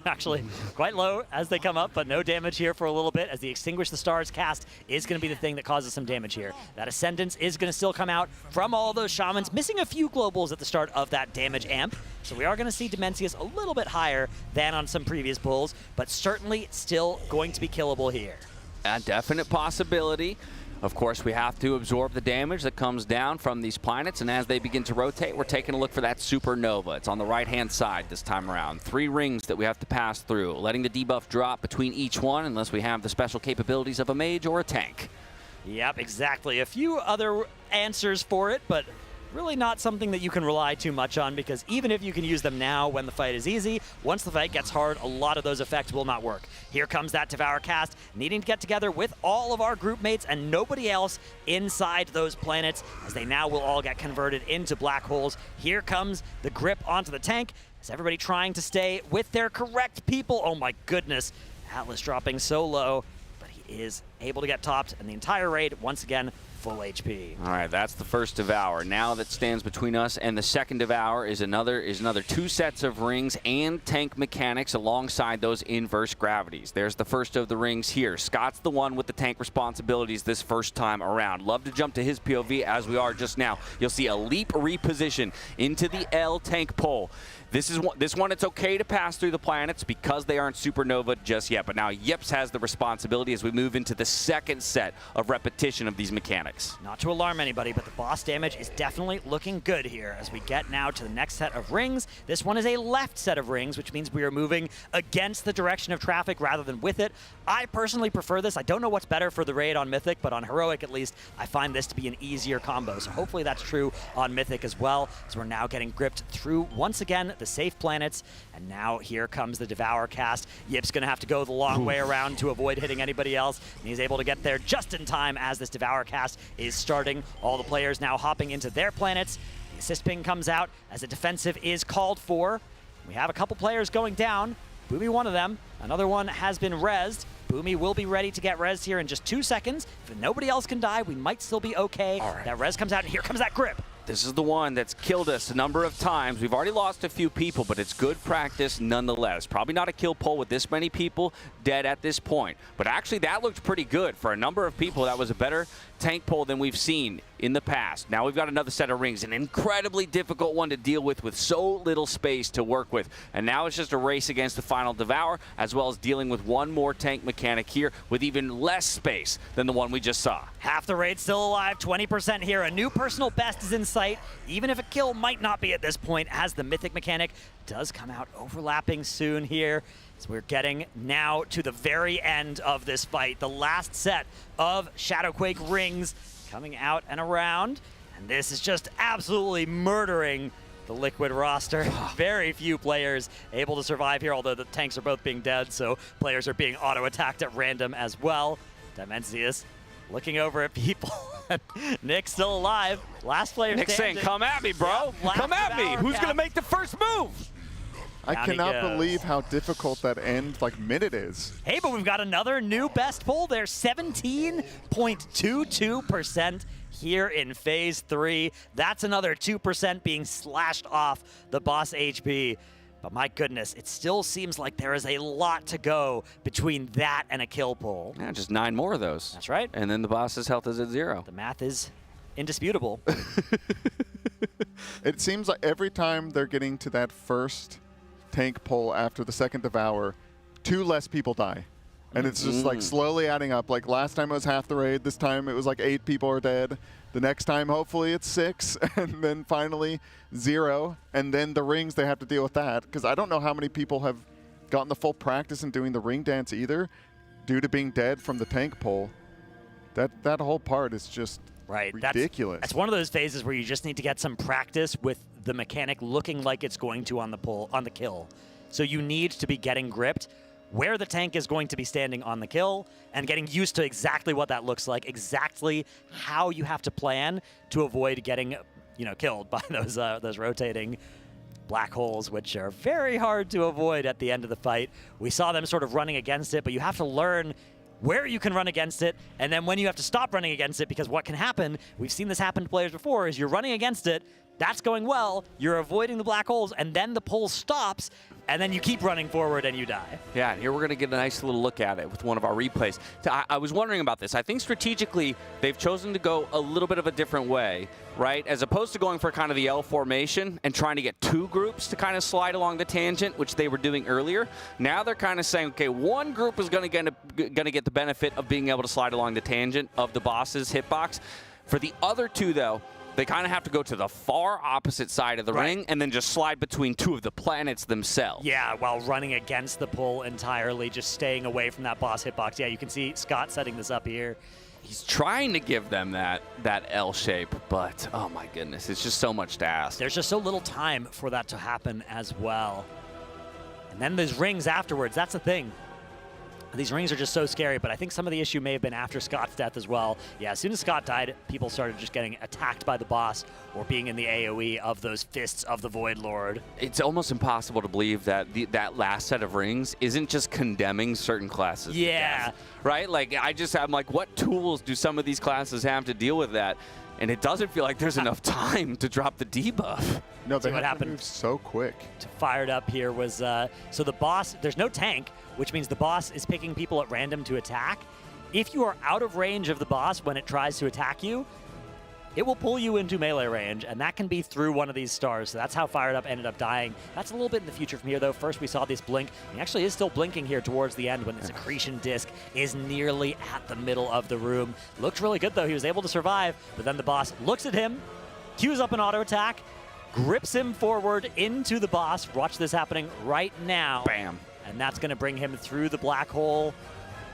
Actually, quite low as they come up, but no damage here for a little bit as the Extinguish the Stars cast is going to be the thing that causes some damage here. That Ascendance is going to still come out from all those shamans, missing a few globals at the start of that damage amp. So we are going to see Dimensius a little bit higher than on some previous pulls, but certainly still going to be killable here. A definite possibility. Of course, we have to absorb the damage that comes down from these planets, and as they begin to rotate, we're taking a look for that supernova. It's on the right-hand side this time around. 3 rings that we have to pass through, letting the debuff drop between each one unless we have the special capabilities of a mage or a tank. Yep, exactly. A few other answers for it, but really not something that you can rely too much on, because even if you can use them now when the fight is easy, once the fight gets hard, a lot of those effects will not work. Here comes that Devour cast, needing to get together with all of our group mates and nobody else inside those planets, as they now will all get converted into black holes. Here comes the grip onto the tank. Is everybody trying to stay with their correct people? Oh my goodness, Atlas dropping so low, but he is able to get topped, and the entire raid, once again, full HP. All right, that's the first Devour. Now that stands between us and the second Devour is another 2 sets of rings and tank mechanics alongside those inverse gravities. There's the first of the rings here. Scott's the one with the tank responsibilities this first time around. Love to jump to his POV as we are just now. You'll see a leap reposition into the L tank pole. This one, it's okay to pass through the planets because they aren't supernova just yet. But now Yips has the responsibility as we move into the second set of repetition of these mechanics. Not to alarm anybody, but the boss damage is definitely looking good here as we get now to the next set of rings. This one is a left set of rings, which means we are moving against the direction of traffic rather than with it. I personally prefer this. I don't know what's better for the raid on Mythic, but on Heroic at least, I find this to be an easier combo. So hopefully that's true on Mythic as well, as we're now getting gripped through, once again, the safe planets. And now here comes the Devour cast. Yip's going to have to go the long way around to avoid hitting anybody else. And he's able to get there just in time as this Devour cast is starting. All the players now hopping into their planets. The assist ping comes out as a defensive is called for. We have a couple players going down. Boomy, one of them. Another one has been rezzed. Boomy will be ready to get rezzed here in just 2 seconds. If nobody else can die, we might still be okay. All right. That res comes out, and here comes that grip. This is the one that's killed us a number of times. We've already lost a few people, but it's good practice nonetheless. Probably not a kill poll with this many people dead at this point. But actually, that looked pretty good. For a number of people, that was a better tank poll than we've seen in the past. Now we've got another set of rings, an incredibly difficult one to deal with so little space to work with. And now it's just a race against the final Devour, as well as dealing with one more tank mechanic here with even less space than the one we just saw. Half the raid still alive, 20% here. A new personal best is in sight, even if a kill might not be at this point, as the Mythic mechanic does come out overlapping soon here. So we're getting now to the very end of this fight. The last set of Shadowquake rings coming out and around. And this is just absolutely murdering the Liquid roster. Very few players able to survive here, although the tanks are both being dead, so players are being auto-attacked at random as well. Dimensius looking over at people. Nick's still alive. Last player Nick's standing. saying, come at me, bro. Yep, come at me. Who's going to make the first move? I cannot believe how difficult that end minute is. Hey, but we've got another new best pull there, 17.22% here in phase 3. That's another 2% being slashed off the boss HP. But my goodness, it still seems like there is a lot to go between that and a kill pull. Yeah, just 9 more of those. That's right. And then the boss's health is at 0. The math is indisputable. It seems like every time they're getting to that first tank pull after the second Devour, 2 less people die. And it's just slowly adding up. Like last time it was half the raid, this time it was 8 people are dead. The next time hopefully it's 6, and then finally 0. And then the rings, they have to deal with that. Because I don't know how many people have gotten the full practice in doing the ring dance either, due to being dead from the tank pull. That whole part is just ridiculous. That's one of those phases where you just need to get some practice with the mechanic looking like it's going to on the kill. So you need to be getting gripped where the tank is going to be standing on the kill and getting used to exactly what that looks like, exactly how you have to plan to avoid getting, killed by those rotating black holes, which are very hard to avoid at the end of the fight. We saw them sort of running against it, but you have to learn where you can run against it, and then when you have to stop running against it, because what can happen, we've seen this happen to players before, is you're running against it, that's going well, you're avoiding the black holes, and then the pull stops, and then you keep running forward and you die. Yeah, and here we're going to get a nice little look at it with one of our replays. So I was wondering about this. I think strategically they've chosen to go a little bit of a different way, right? As opposed to going for kind of the L formation and trying to get 2 groups to kind of slide along the tangent, which they were doing earlier. Now they're kind of saying, okay, 1 group is going to get the benefit of being able to slide along the tangent of the boss's hitbox. For the other 2, though, they kind of have to go to the far opposite side of the ring and then just slide between 2 of the planets themselves. Yeah, while running against the pull entirely, just staying away from that boss hitbox. Yeah, you can see Scott setting this up here. He's trying to give them that L shape, but oh my goodness, it's just so much to ask. There's just so little time for that to happen as well. And then there's rings afterwards. That's the thing. These rings are just so scary, but I think some of the issue may have been after Scott's death as well. Yeah, as soon as Scott died, people started just getting attacked by the boss or being in the AoE of those fists of the Void Lord. It's almost impossible to believe that that last set of rings isn't just condemning certain classes. Yeah. Right? Like, I'm like, what tools do some of these classes have to deal with that? And it doesn't feel like there's enough time to drop the debuff. No, they what happened move so quick. Fired up here was, so the boss, there's no tank, which means the boss is picking people at random to attack. If you are out of range of the boss when it tries to attack you, it will pull you into melee range, and that can be through one of these stars. So that's how Fired Up ended up dying. That's a little bit in the future from here, though. First, we saw this blink. He actually is still blinking here towards the end when the Secretion Disc is nearly at the middle of the room. Looked really good, though. He was able to survive, but then the boss looks at him, queues up an auto attack, grips him forward into the boss. Watch this happening right now. Bam. And that's going to bring him through the black hole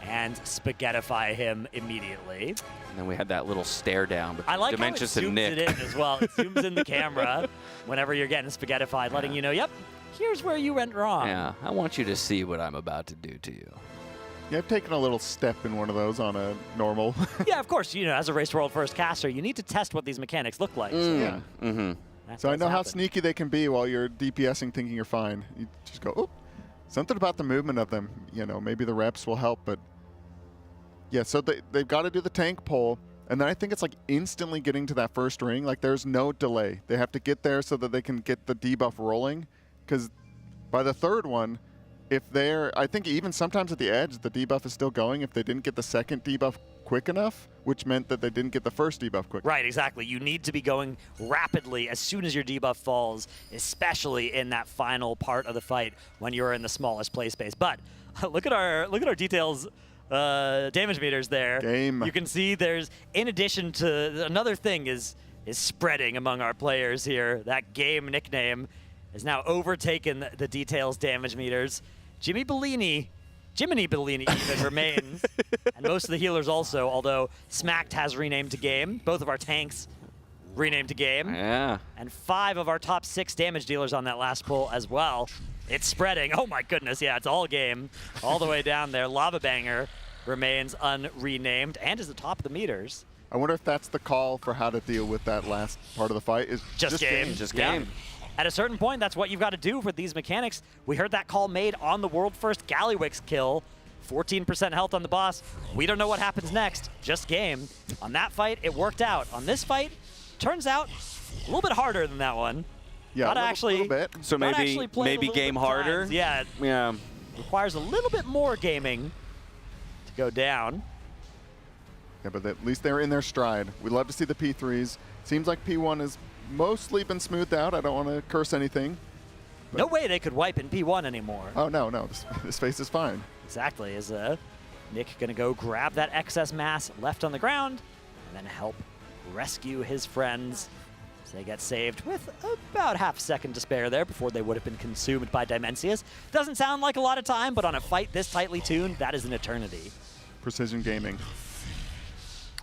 and spaghettify him immediately. And then we had that little stare down between I like Dementius how it and zooms Nick. it in as well. It zooms in the camera whenever you're getting spaghettified, letting you know, yep, here's where you went wrong. Yeah, I want you to see what I'm about to do to you. Yeah, I've taken a little step in one of those on a normal. Yeah, of course, as a Race World First caster, you need to test what these mechanics look like. So. Yeah. Mm-hmm. So I know how sneaky they can be while you're DPSing thinking you're fine. You just go, oh, something about the movement of them. Maybe the reps will help, but yeah, so they've got to do the tank pull, and then I think it's like instantly getting to that first ring. Like there's no delay. They have to get there so that they can get the debuff rolling, because by the third one, I think even sometimes at the edge, the debuff is still going if they didn't get the second debuff quick enough, which meant that they didn't get the first debuff quick. Right, exactly. You need to be going rapidly as soon as your debuff falls, especially in that final part of the fight when you're in the smallest play space. But look at our details. Damage meters there. Game. You can see there's, in addition to, another thing is spreading among our players here. That game nickname has now overtaken the details damage meters. Jiminy Bellini even remains, and most of the healers also, although Smacked has renamed to game. Both of our tanks renamed to game. Yeah. And 5 of our top 6 damage dealers on that last pull as well. It's spreading. Oh my goodness, yeah, it's all game. All the way down there. Lava Banger remains unrenamed and is the top of the meters. I wonder if that's the call for how to deal with that last part of the fight. Is just game. Just yeah. game. At a certain point, that's what you've got to do for these mechanics. We heard that call made on the world first Gallywix kill. 14% health on the boss. We don't know what happens next. Just game. On that fight, it worked out. On this fight, turns out a little bit harder than that one. Yeah, a little bit. So maybe game harder. Yeah. Yeah. Requires a little bit more gaming to go down. Yeah, but at least they're in their stride. We'd love to see the P3s. Seems like P1 has mostly been smoothed out. I don't want to curse anything. No way they could wipe in P1 anymore. Oh, no. This face is fine. Exactly. Is Nick going to go grab that excess mass left on the ground and then help rescue his friends as they get saved with about half a second to spare there before they would have been consumed by Dimensius. Doesn't sound like a lot of time, but on a fight this tightly tuned, that is an eternity. Precision gaming.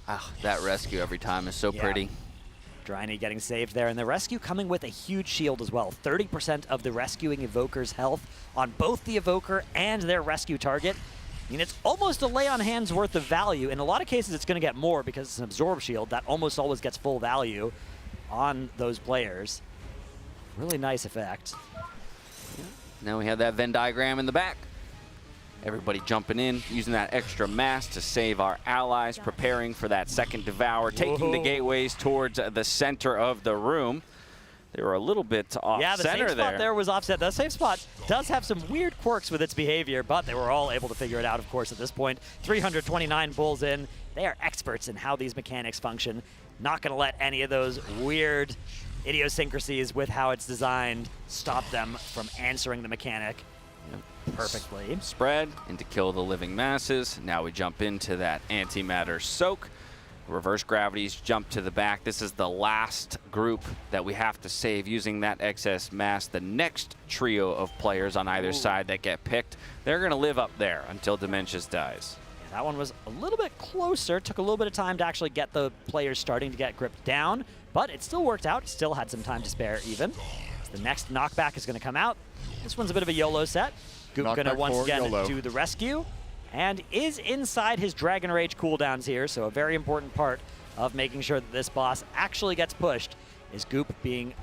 Ah, that rescue every time is so pretty. Dryny getting saved there, and the rescue coming with a huge shield as well. 30% of the rescuing Evoker's health on both the Evoker and their rescue target. I mean, it's almost a lay on hands worth of value. In a lot of cases, it's going to get more because it's an absorb shield that almost always gets full value on those players. Really nice effect. Now we have that Venn diagram in the back. Everybody jumping in, using that extra mass to save our allies, preparing for that second Devour, taking the gateways towards the center of the room. They were a little bit off yeah, the center safe spot there was offset. The safe spot does have some weird quirks with its behavior, but they were all able to figure it out, of course, at this point. 329 bulls in. They are experts in how these mechanics function. Not going to let any of those weird idiosyncrasies with how it's designed stop them from answering the mechanic perfectly. Spread and to kill the living masses. Now we jump into that antimatter soak. Reverse gravities jump to the back. This is the last group that we have to save using that excess mass. The next trio of players on either side that get picked, they're going to live up there until Dementius dies. Yeah, that one was a little bit closer. Took a little bit of time to actually get the players starting to get gripped down, but it still worked out. Still had some time to spare even. So the next knockback is going to come out. This one's a bit of a YOLO set. Goop going to once again do the rescue, and is inside his Dragon Rage cooldowns here, so a very important part of making sure that this boss actually gets pushed is Goop being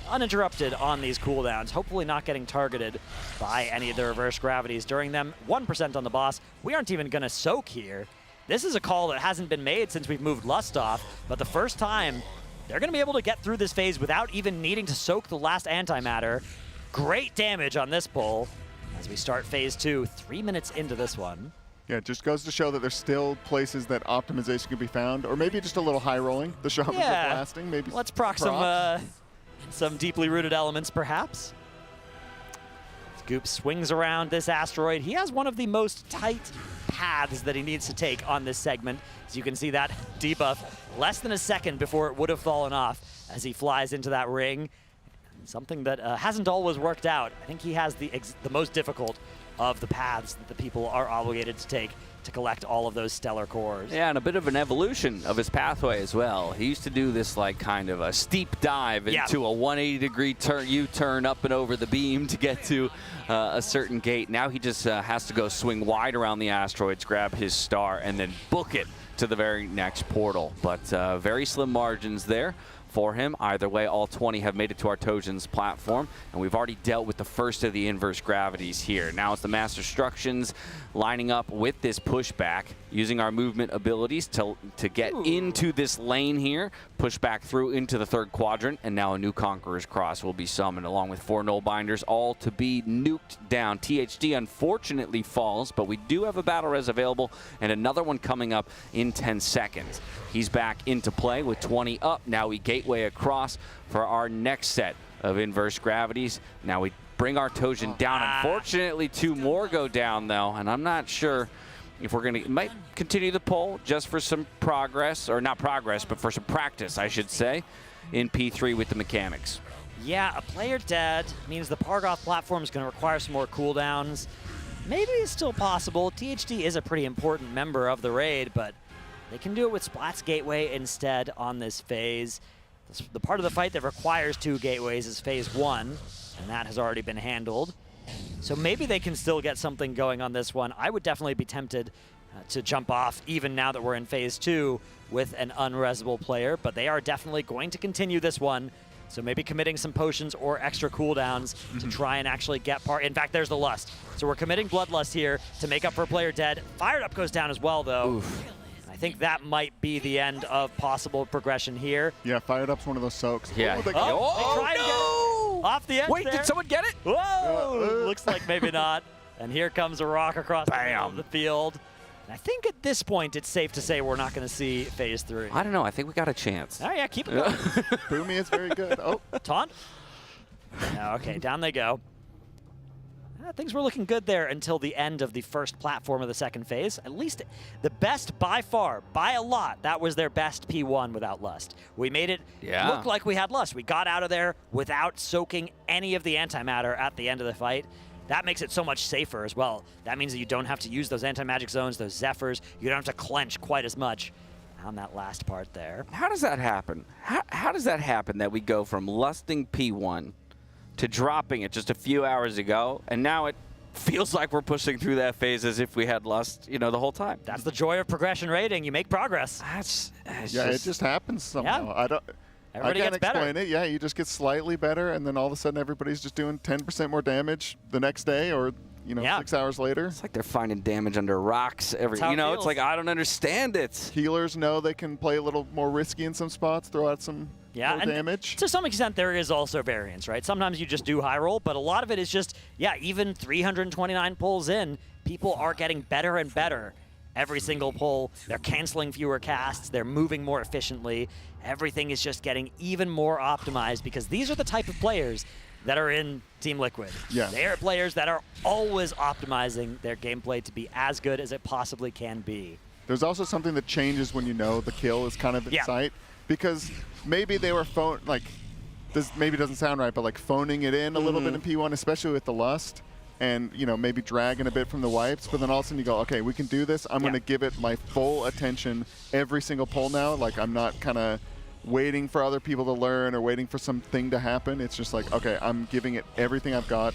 uninterrupted on these cooldowns, hopefully not getting targeted by any of the reverse gravities during them. 1% on the boss. We aren't even going to soak here. This is a call that hasn't been made since we've moved Lust off, but the first time they're going to be able to get through this phase without even needing to soak the last antimatter. Great damage on this pull as we start phase 2, 3 minutes into this one. Yeah, it just goes to show that there's still places that optimization can be found, or maybe just a little high rolling. The shamans are blasting, maybe. Let's proc some deeply rooted elements, perhaps. Goop swings around this asteroid. He has one of the most tight paths that he needs to take on this segment. As you can see that debuff, less than a second before it would have fallen off as he flies into that ring. Something that hasn't always worked out. I think he has the most difficult of the paths that the people are obligated to take to collect all of those stellar cores. Yeah, and a bit of an evolution of his pathway as well. He used to do this like kind of a steep dive into a 180-degree U-turn up and over the beam to get to a certain gate. Now he just has to go swing wide around the asteroids, grab his star, and then book it to the very next portal. But very slim margins there for him. Either way, all 20 have made it to our Tojan's platform, and we've already dealt with the first of the inverse gravities here. Now it's the Mass Destructions lining up with this pushback, using our movement abilities to get into this lane here, push back through into the third quadrant, and now a new Conqueror's Cross will be summoned, along with 4 Null Binders, all to be nuked down. THD unfortunately falls, but we do have a Battle Res available, and another one coming up in 10 seconds. He's back into play with 20 up. Now we gateway across for our next set of inverse gravities. Now we bring our Tojan down. Unfortunately, 2 more go down, though, and I'm not sure if we're going to might continue the poll just for some progress, or not progress, but for some practice, I should say, in P3 with the mechanics. Yeah, a player dead means the Pargoth platform is going to require some more cooldowns. Maybe it's still possible. THD is a pretty important member of the raid, but they can do it with Splat's Gateway instead on this phase. The part of the fight that requires 2 gateways is phase 1, and that has already been handled. So maybe they can still get something going on this one. I would definitely be tempted to jump off, even now that we're in phase 2 with an unresable player, but they are definitely going to continue this one. So maybe committing some potions or extra cooldowns to try and actually get part. In fact, there's the Lust. So we're committing Bloodlust here to make up for a player dead. Fired Up goes down as well, though. Oof. I think that might be the end of possible progression here. Yeah, Fired Up's one of those soaks. Yeah. Ooh, They tried to get it off the edge. Wait, there. did someone get it? Whoa! Looks like maybe not. And here comes a rock across the middle of the field. And I think at this point, it's safe to say we're not going to see phase 3. I don't know. I think we got a chance. Oh, yeah, keep it going. Boomy is very good. Oh. Taunt? Okay, down they go. Things were looking good there until the end of the first platform of the second phase. At least the best by far, by a lot. That was their best P1 without Lust. We made it look like we had Lust. We got out of there without soaking any of the antimatter at the end of the fight. That makes it so much safer as well. That means that you don't have to use those anti-magic zones, those Zephyrs. You don't have to clench quite as much on that last part there. How does that happen? How does that happen that we go from lusting P1 to dropping it just a few hours ago, and now it feels like we're pushing through that phase as if we had Lust, the whole time? That's the joy of progression rating. You make progress. It just happens somehow. Yeah. I can't explain it. Yeah, you just get slightly better, and then all of a sudden everybody's just doing 10% more damage the next day, or 6 hours later. It's like they're finding damage under rocks every. It's like I don't understand it. Healers know they can play a little more risky in some spots, throw out some Yeah, more and damage. to some extent, there is also variance, right? Sometimes you just do high roll, but a lot of it is just, yeah, even 329 pulls in, people are getting better and better. Every single pull, they're canceling fewer casts, they're moving more efficiently. Everything is just getting even more optimized because these are the type of players that are in Team Liquid. Yeah. They are players that are always optimizing their gameplay to be as good as it possibly can be. There's also something that changes when you know the kill is kind of in sight, because maybe they were this maybe doesn't sound right, but like phoning it in a little bit in P1, especially with the Lust, and maybe dragging a bit from the wipes, but then all of a sudden you go, okay, we can do this. I'm going to give it my full attention every single pull now. Like I'm not kind of waiting for other people to learn or waiting for something to happen. It's just like, okay, I'm giving it everything I've got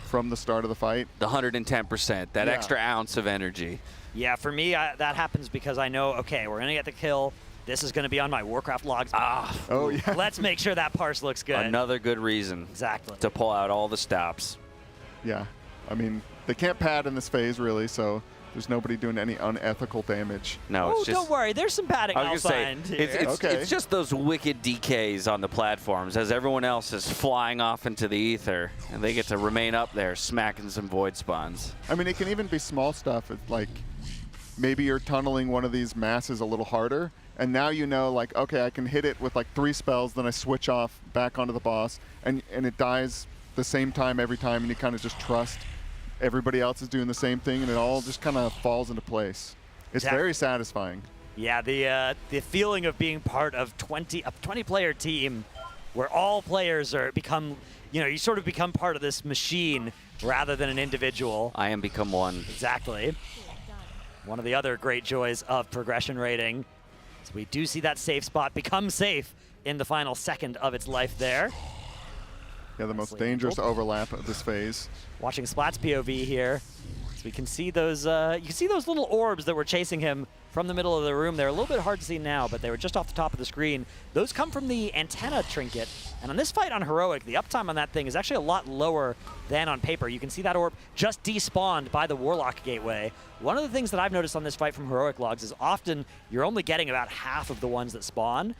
from the start of the fight. The 110%, that extra ounce of energy. Yeah, for me, that happens because I know, okay, we're going to get the kill. This is going to be on my Warcraft logs. Oh, yeah. Let's make sure that parse looks good. Another good reason to pull out all the stops. Yeah, I mean, they can't pad in this phase, really, so there's nobody doing any unethical damage. No, it's just... don't worry. There's some padding I was I'll going to find say, here. it's just those wicked DKs on the platforms as everyone else is flying off into the ether, and they get to remain up there smacking some void spawns. I mean, it can even be small stuff. It's like maybe you're tunneling one of these masses a little harder, and now you know, like, okay, I can hit it with like 3 spells, then I switch off back onto the boss, and it dies the same time every time, and you kind of just trust everybody else is doing the same thing, and it all just kind of falls into place. It's very satisfying. Yeah, the feeling of being part of a 20-player team where all players you sort of become part of this machine rather than an individual. I am become one. Exactly. One of the other great joys of progression rating. So we do see that safe spot become safe in the final second of its life there. Yeah, the most dangerous overlap of this phase. Watching Splat's POV here, so we can see those. You can see those little orbs that were chasing him from the middle of the room. They're a little bit hard to see now, but they were just off the top of the screen. Those come from the antenna trinket, and on this fight on Heroic, the uptime on that thing is actually a lot lower than on paper. You can see that orb just despawned by the Warlock Gateway. One of the things that I've noticed on this fight from Heroic logs is often you're only getting about half of the ones that spawn.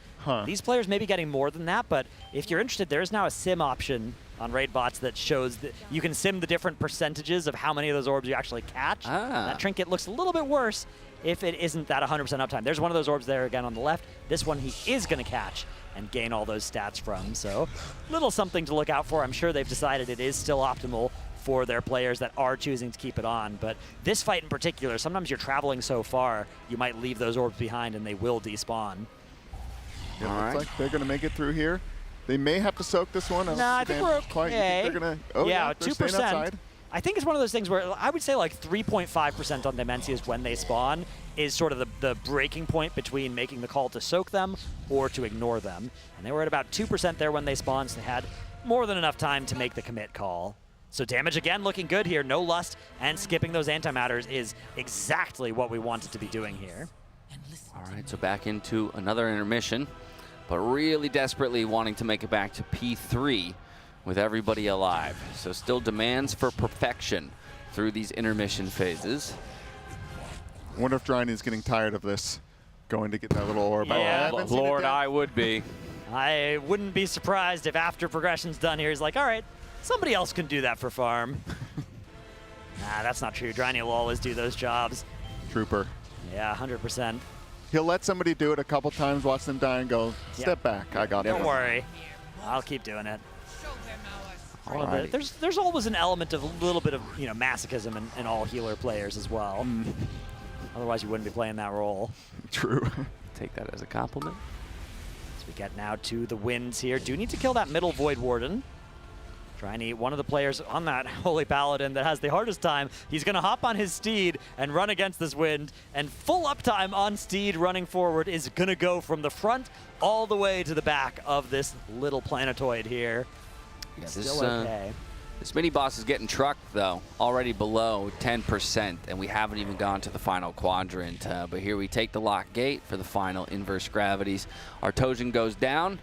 These players may be getting more than that, but if you're interested, there is now a sim option on raid bots that shows that you can sim the different percentages of how many of those orbs you actually catch. That trinket looks a little bit worse if it isn't that 100% uptime. There's one of those orbs there again on the left. This one he is going to catch and gain all those stats from. So little something to look out for. I'm sure they've decided it is still optimal for their players that are choosing to keep it on. But this fight in particular, sometimes you're traveling so far, you might leave those orbs behind and they will despawn. Yeah, looks like they're going to make it through here. They may have to soak this one. I think we're okay. They're gonna, yeah, 2%. I think it's one of those things where I would say like 3.5% on Dimensias when they spawn is sort of the breaking point between making the call to soak them or to ignore them. And they were at about 2% there when they spawned, so they had more than enough time to make the commit call. So damage again looking good here. No Lust, and skipping those antimatters is exactly what we wanted to be doing here. All right, so back into another intermission, but really desperately wanting to make it back to P3 with everybody alive. So still demands for perfection through these intermission phases. I wonder if Dryne's getting tired of this, going to get that little orb. Yeah, Lord, I would be. I wouldn't be surprised if after progression's done here, he's like, all right, somebody else can do that for farm. Nah, that's not true. Dryne will always do those jobs. Trooper. Yeah, 100%. He'll let somebody do it a couple times, watch them die, and go, step back, I got it. Don't worry. I'll keep doing it. Alrighty. There's always an element of a little bit of masochism in all healer players as well. Otherwise, you wouldn't be playing that role. True. Take that as a compliment. So we get now to the wins here. Do need to kill that middle Void Warden. Dryne, one of the players on that Holy Paladin that has the hardest time. He's going to hop on his steed and run against this wind, and full uptime on steed running forward is going to go from the front all the way to the back of this little planetoid here. Yeah, Still okay. This mini-boss is getting trucked, though, already below 10%, and we haven't even gone to the final quadrant. But here we take the lock gate for the final inverse gravities. Our Toshin goes down.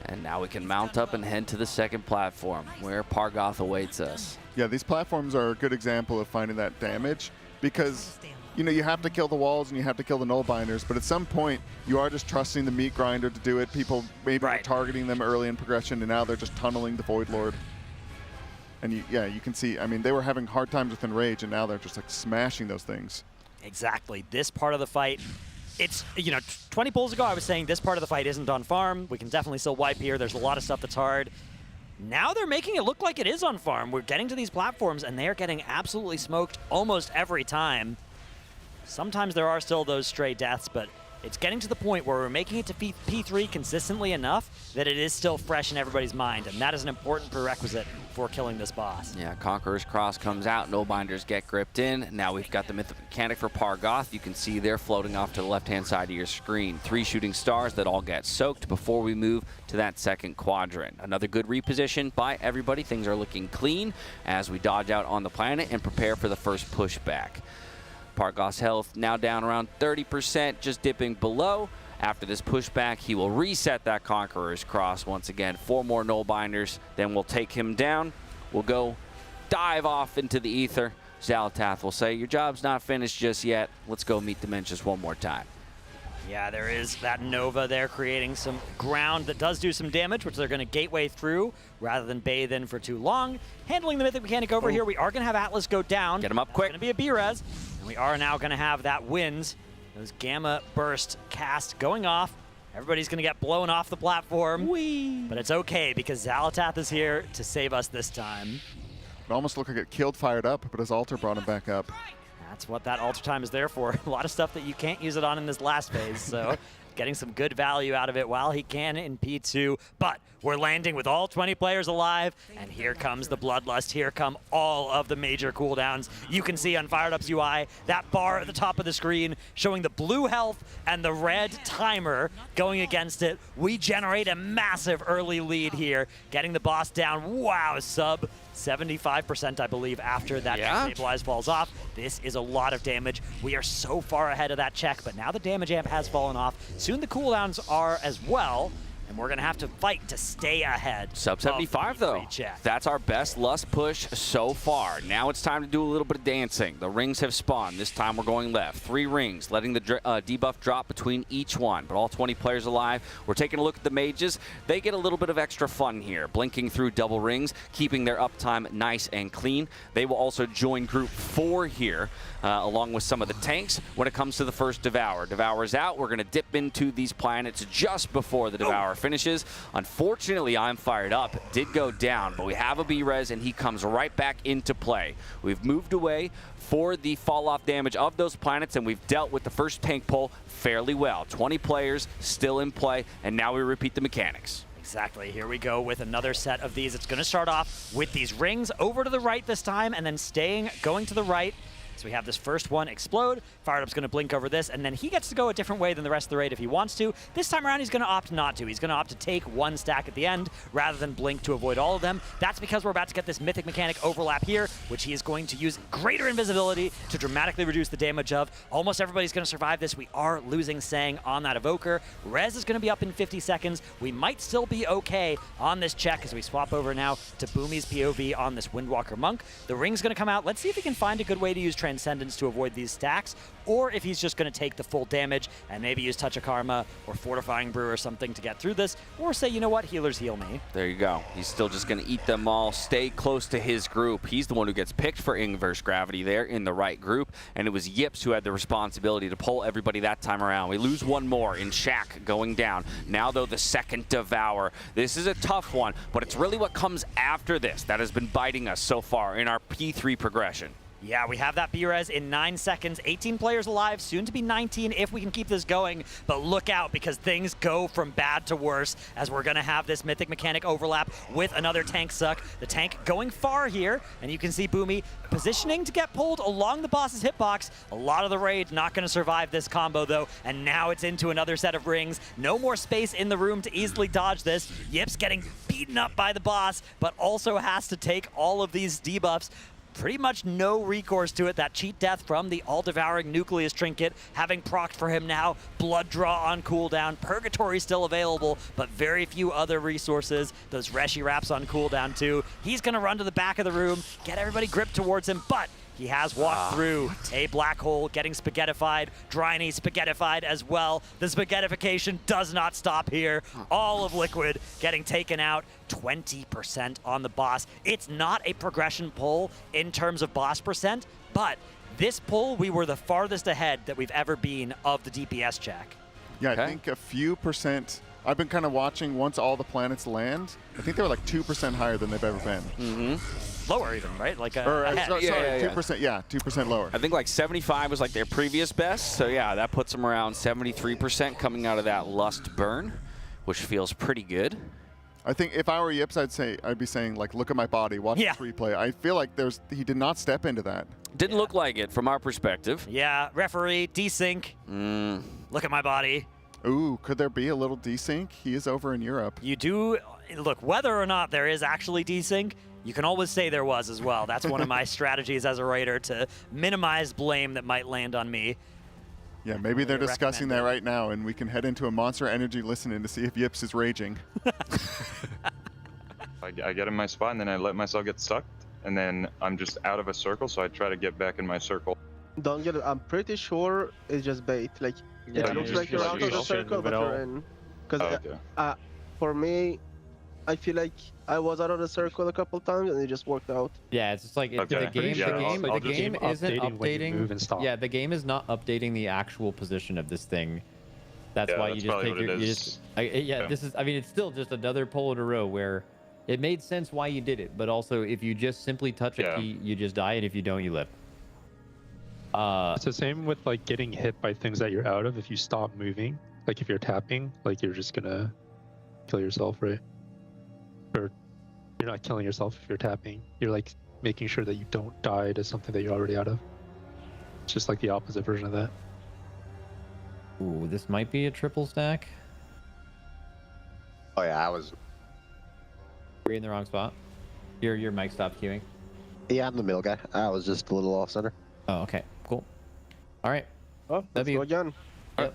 And now we can mount up and head to the second platform where Pargoth awaits us. Yeah, these platforms are a good example of finding that damage because you know, you have to kill the walls and you have to kill the null binders, but at some point you are just trusting the meat grinder to do it. People maybe were targeting them early in progression, and now they're just tunneling the Void Lord. And you can see, I mean, they were having hard times with Enrage, and now they're just like smashing those things. Exactly. This part of the fight, it's, you know, 20 pulls ago I was saying this part of the fight isn't on farm. We can definitely still wipe here. There's a lot of stuff that's hard. Now they're making it look like it is on farm. We're getting to these platforms, and they are getting absolutely smoked almost every time. Sometimes there are still those stray deaths, but it's getting to the point where we're making it to P3 consistently enough that it is still fresh in everybody's mind, and that is an important prerequisite for killing this boss. Yeah, Conqueror's Cross comes out, no binders get gripped in. Now we've got the Mythic Mechanic for Pargoth. You can see they're floating off to the left-hand side of your screen. 3 shooting stars that all get soaked before we move to that second quadrant. Another good reposition by everybody. Things are looking clean as we dodge out on the planet and prepare for the first pushback. Pargoth's health now down around 30%, just dipping below. After this pushback, he will reset that Conqueror's Cross once again. 4 more null binders, then we'll take him down. We'll go dive off into the ether. Xal'atath will say, your job's not finished just yet. Let's go meet Dementius one more time. Yeah, there is that Nova there creating some ground that does do some damage, which they're going to gateway through rather than bathe in for too long. Handling the Mythic Mechanic over here, we are going to have Atlas go down. Get him up quick. It's going to be a B-Res, and we are now going to have that Winds, those Gamma Burst cast going off. Everybody's going to get blown off the platform. Whee! But it's okay, because Xal'atath is here to save us this time. It almost looked like it killed Fired Up, but his altar brought him back up. That's what that altar time is there for. A lot of stuff that you can't use it on in this last phase, so getting some good value out of it while he can in P2. But we're landing with all 20 players alive, and here comes the Bloodlust. Here come all of the major cooldowns. You can see on Fired Up's UI, that bar at the top of the screen showing the blue health and the red timer going against it. We generate a massive early lead here, getting the boss down. Wow, sub 75%, I believe, after that stabilize falls off. This is a lot of damage. We are so far ahead of that check, but now the damage amp has fallen off. Soon the cooldowns are as well, and we're going to have to fight to stay ahead. Sub 75, though. That's our best Lust push so far. Now it's time to do a little bit of dancing. The rings have spawned. This time we're going left. 3 rings, letting the debuff drop between each one. But all 20 players alive. We're taking a look at the mages. They get a little bit of extra fun here, blinking through double rings, keeping their uptime nice and clean. They will also join group 4 here, along with some of the tanks when it comes to the first Devour. Devour's out. We're going to dip into these planets just before the Devour finishes. Unfortunately, I'm Fired Up did go down, but we have a B-Res, and he comes right back into play. We've moved away for the fall-off damage of those planets, and we've dealt with the first tank pull fairly well. 20 players still in play, and now we repeat the mechanics. Exactly. Here we go with another set of these. It's going to start off with these rings over to the right this time, and then going to the right. So we have this first one explode. Fired Up's going to blink over this, and then he gets to go a different way than the rest of the raid if he wants to. This time around, he's going to opt not to. He's going to opt to take 1 stack at the end rather than blink to avoid all of them. That's because we're about to get this Mythic Mechanic overlap here, which he is going to use greater invisibility to dramatically reduce the damage of. Almost everybody's going to survive this. We are losing Sang on that Evoker. Res is going to be up in 50 seconds. We might still be okay on this check as we swap over now to Boomy's POV on this Windwalker Monk. The ring's going to come out. Let's see if he can find a good way to use Transcendence to avoid these stacks, or if he's just going to take the full damage and maybe use Touch of Karma or Fortifying Brew or something to get through this, or say, you know what, healers heal me. There you go. He's still just going to eat them all, stay close to his group. He's the one who gets picked for Inverse Gravity there in the right group, and it was Yips who had the responsibility to pull everybody that time around. We lose one more in Shaq going down. Now, though, the second Devour. This is a tough one, but it's really what comes after this that has been biting us so far in our P3 progression. Yeah, we have that B-Res in 9 seconds. 18 players alive, soon to be 19 if we can keep this going. But look out, because things go from bad to worse as we're going to have this Mythic Mechanic overlap with another tank suck. The tank going far here, and you can see Boomy positioning to get pulled along the boss's hitbox. A lot of the raid not going to survive this combo, though, and now it's into another set of rings. No more space in the room to easily dodge this. Yips getting beaten up by the boss, but also has to take all of these debuffs. Pretty much no recourse to it. That cheat death from the all-devouring Nucleus Trinket having procced for him now. Blood Draw on cooldown. Purgatory still available, but very few other resources. Those Reshi Wraps on cooldown too. He's going to run to the back of the room, get everybody gripped towards him, but He has walked through a black hole, getting spaghettified. Dryny spaghettified as well. The spaghettification does not stop here. All of Liquid getting taken out. 20% on the boss. It's not a progression pull in terms of boss percent, but this pull, we were the farthest ahead that we've ever been of the DPS check. Yeah, I think a few percent. I've been kind of watching once all the planets land. I think they were like 2% higher than they've ever been. Lower even, right? Like ahead. Sorry, 2%. Yeah, 2% lower. I think like 75 was like their previous best. So yeah, that puts them around 73% coming out of that Lust burn, which feels pretty good. I think if I were Yips, I'd be saying like, look at my body, watch this replay. I feel like he did not step into that. Didn't look like it from our perspective. Yeah, referee, desync. Look at my body. Ooh, could there be a little desync? He is over in Europe. You do, look, whether or not there is actually desync, you can always say there was as well. That's one of my strategies as a writer to minimize blame that might land on me. Yeah, maybe they're discussing that right now, and we can head into a Monster Energy listening to see if Yips is raging. I get in my spot, and then I let myself get stuck, and then I'm just out of a circle, so I try to get back in my circle. Don't get it. I'm pretty sure it's just bait. Like, it looks like you're out of the circle, but you're in. Because for me, I feel like I was out of the circle a couple times, and it just worked out. Yeah, it's just like the game isn't updating. Yeah, the game is not updating the actual position of this thing. That's why you just take your. This is. I mean, it's still just another pull in a row where it made sense why you did it, but also if you just simply touch a key, you just die, and if you don't, you live. It's the same with like getting hit by things that you're out of. If you stop moving, like if you're tapping, like you're just gonna kill yourself, right? Or you're not killing yourself if you're tapping. You're like making sure that you don't die to something that you're already out of. It's just like the opposite version of that. Ooh, this might be a triple stack. Oh yeah, I was. Were you in the wrong spot? Your mic stopped queuing. Yeah, I'm the middle guy. I was just a little off center. Oh, okay, cool. All right. Oh, let's go again. Yep.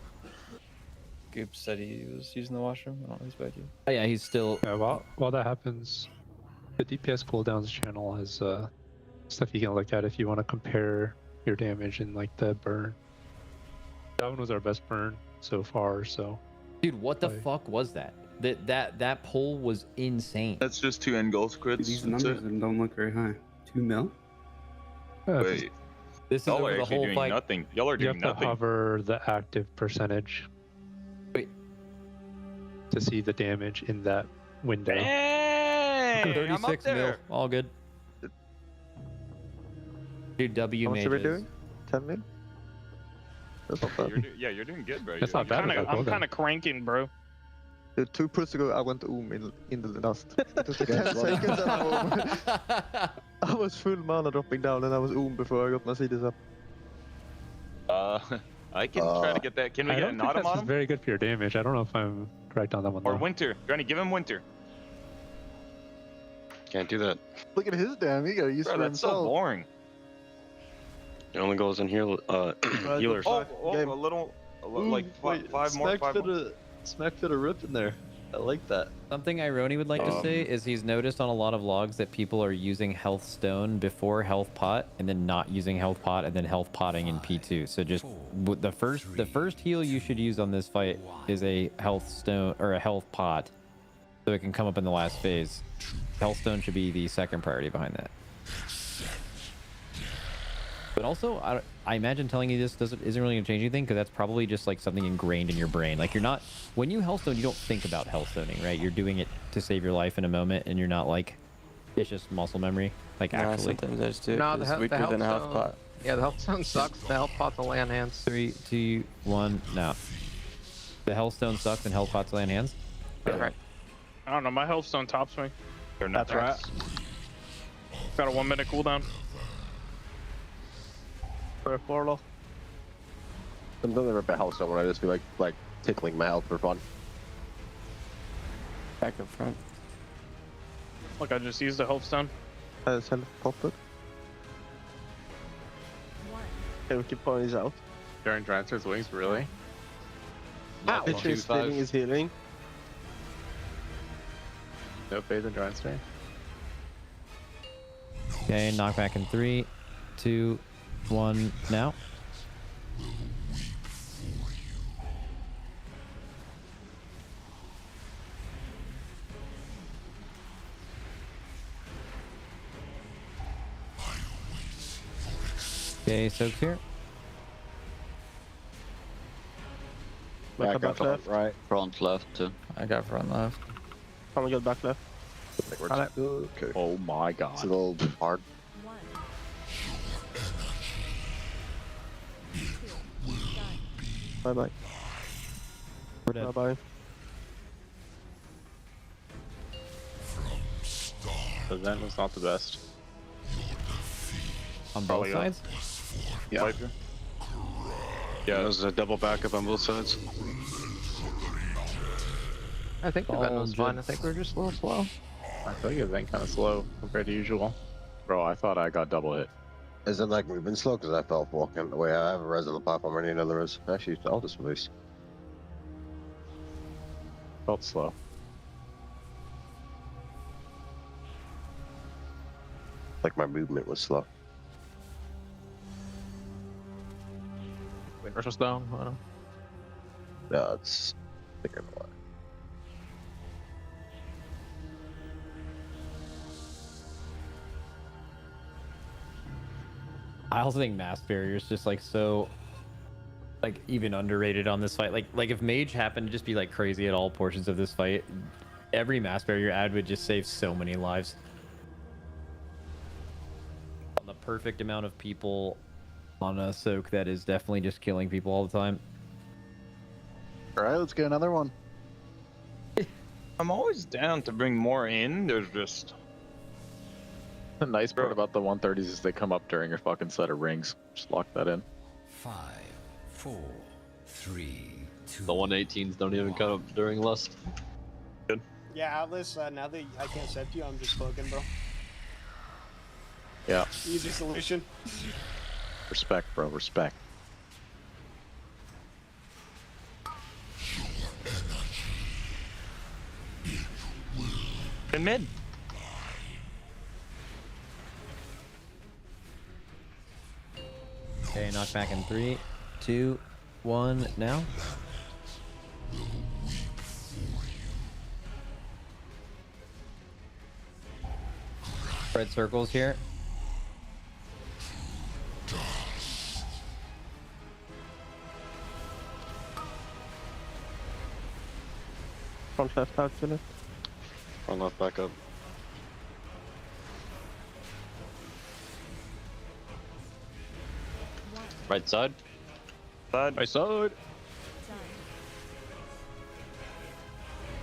Goop said he was using the washroom. I don't know if he's back here. Oh yeah, he's still. Yeah, while that happens, the DPS cooldowns channel has stuff you can look at if you want to compare your damage and like the burn. That one was our best burn so far. So. Dude, what the fuck was that? That pull was insane. That's just 2 end goals crits. These numbers don't look very high. 2 mil? Wait. This is Y'all are over the actually whole doing fight. nothing. Y'all are doing You have to hover the active percentage. Wait. To see the damage in that window. Hey, 36 mil. All good. Dude, W How much mages. are we doing? 10 mil? That's not bad. You're doing good, bro. That's not bad. I'm kind of cranking, bro. 2 pulls ago, I went in the dust. It took 10 seconds and I was full mana dropping down and I was before I got my CDs up. I can try to get that. Can we get an autumn on him? Very good for your damage. I don't know if I'm correct on that one. Or winter. Granny, give him winter. Can't do that. Look at his damn, he got used to That's so boring. It only goes in here, healers. A little, like five more. Smack fit a rip in there. I like that. Something Ironi would like to say is he's noticed on a lot of logs that people are using health stone before health pot and then not using health pot and then health potting in P2. So just the first heal you should use on this fight is a health stone or a health pot, so it can come up in the last phase. Health stone should be the second priority behind that. But also, I imagine telling you this isn't really gonna change anything because that's probably just like something ingrained in your brain. Like you're not, when you healthstone, you don't think about healthstoning, right? You're doing it to save your life in a moment, and you're not like, it's just muscle memory. Like actually. Sometimes I just do it. No, It's weaker than a health pot. Yeah, the health stone sucks. The health pot's will lay on hands. 3, 2, 1, now. The healthstone sucks and health pots lay on hands? Right. I don't know. My health stone tops me. That's right. Got a 1 minute cooldown. For a portal. Sometimes I rip a house when I just feel like tickling my health for fun. Back up front. Look, I just used the health stone. Self popped. Okay, we keep pulling these out. During Drancer's wings, really? Pitcher is spinning his healing. No phase in Drancer. Okay, knockback in 3, 2, 1, now. Okay, soaks here. Back up left. Right, front left too. I got front left. I'm gonna get back left. Okay. Oh my god. It's a little hard. Bye bye. We're dead. Bye bye. The Zen was not the best. On both sides? Yeah. Yeah, it was a double backup on both sides. I think the Zen was fine. I think we were just a little slow. I feel like it went kind of slow compared to usual. Bro, I thought I got double hit. Is it like moving slow? Because I fell walking the way I have a res on the platform. I need another res. Actually, I'll just boost. Felt slow. Like my movement was slow. Windrush was down. I don't know. No, it's bigger than what. I also think mass barrier is just like so, like even underrated on this fight. Like if mage happened to just be like crazy at all portions of this fight, every mass barrier ad would just save so many lives. On the perfect amount of people on a soak that is definitely just killing people all the time. All right, let's get another one. I'm always down to bring more in. There's just The nice part about the 130s is they come up during your fucking set of rings. Just lock that in. 5, 4, 3, 2. The 118s don't even come up during lust. Good. Yeah, Atlas, now that I can't set you, I'm just cloaking, bro. Yeah. Easy solution. Respect, bro. Respect. in mid. Okay, knock back in 3, 2, 1, now. Red circles here. Front left out, Philip. Front left back up. Right side. Right side.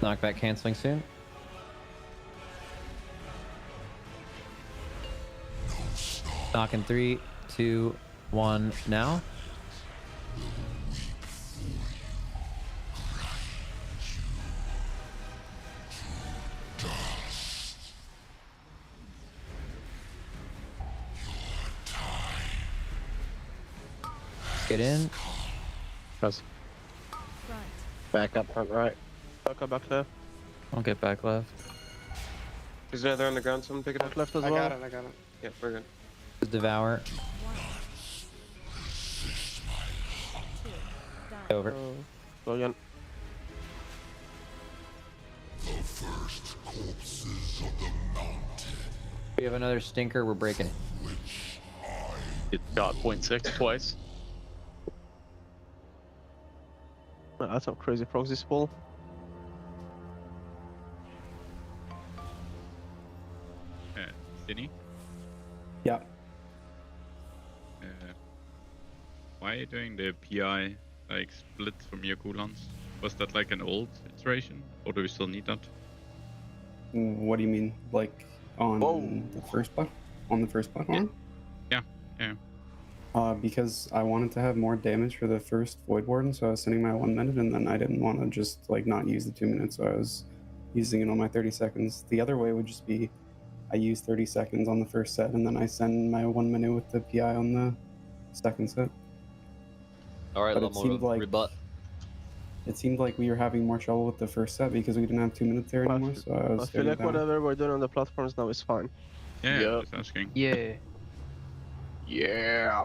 Knockback canceling soon. Knock in 3, 2, 1, now. Get in. Press. Back up, front right. Back up, back left. I'll get back left. Is there on the ground? Someone pick it up. Left as I well. got it. Yeah, we're good. Devour. Over. Go again. We have another stinker. We're breaking it. It got 0.6 twice. That's some crazy proxy spool. Zenni? Yeah. Why are you doing the PI like split from your cooldowns? Was that like an old iteration, or do we still need that? What do you mean? Like on the first platform? Yeah. Because I wanted to have more damage for the first Void Warden, so I was sending my 1 minute, and then I didn't want to just like not use the 2 minutes, so I was using it on my 30 seconds. The other way would just be I use 30 seconds on the first set, and then I send my 1 minute with the PI on the second set. All right, But let me rebut. It seemed like we were having more trouble with the first set because we didn't have 2 minutes there anymore, so I I was feel like down. whatever we're doing on the platforms now is fine. Yeah, Yep. just asking. Yeah. Yeah.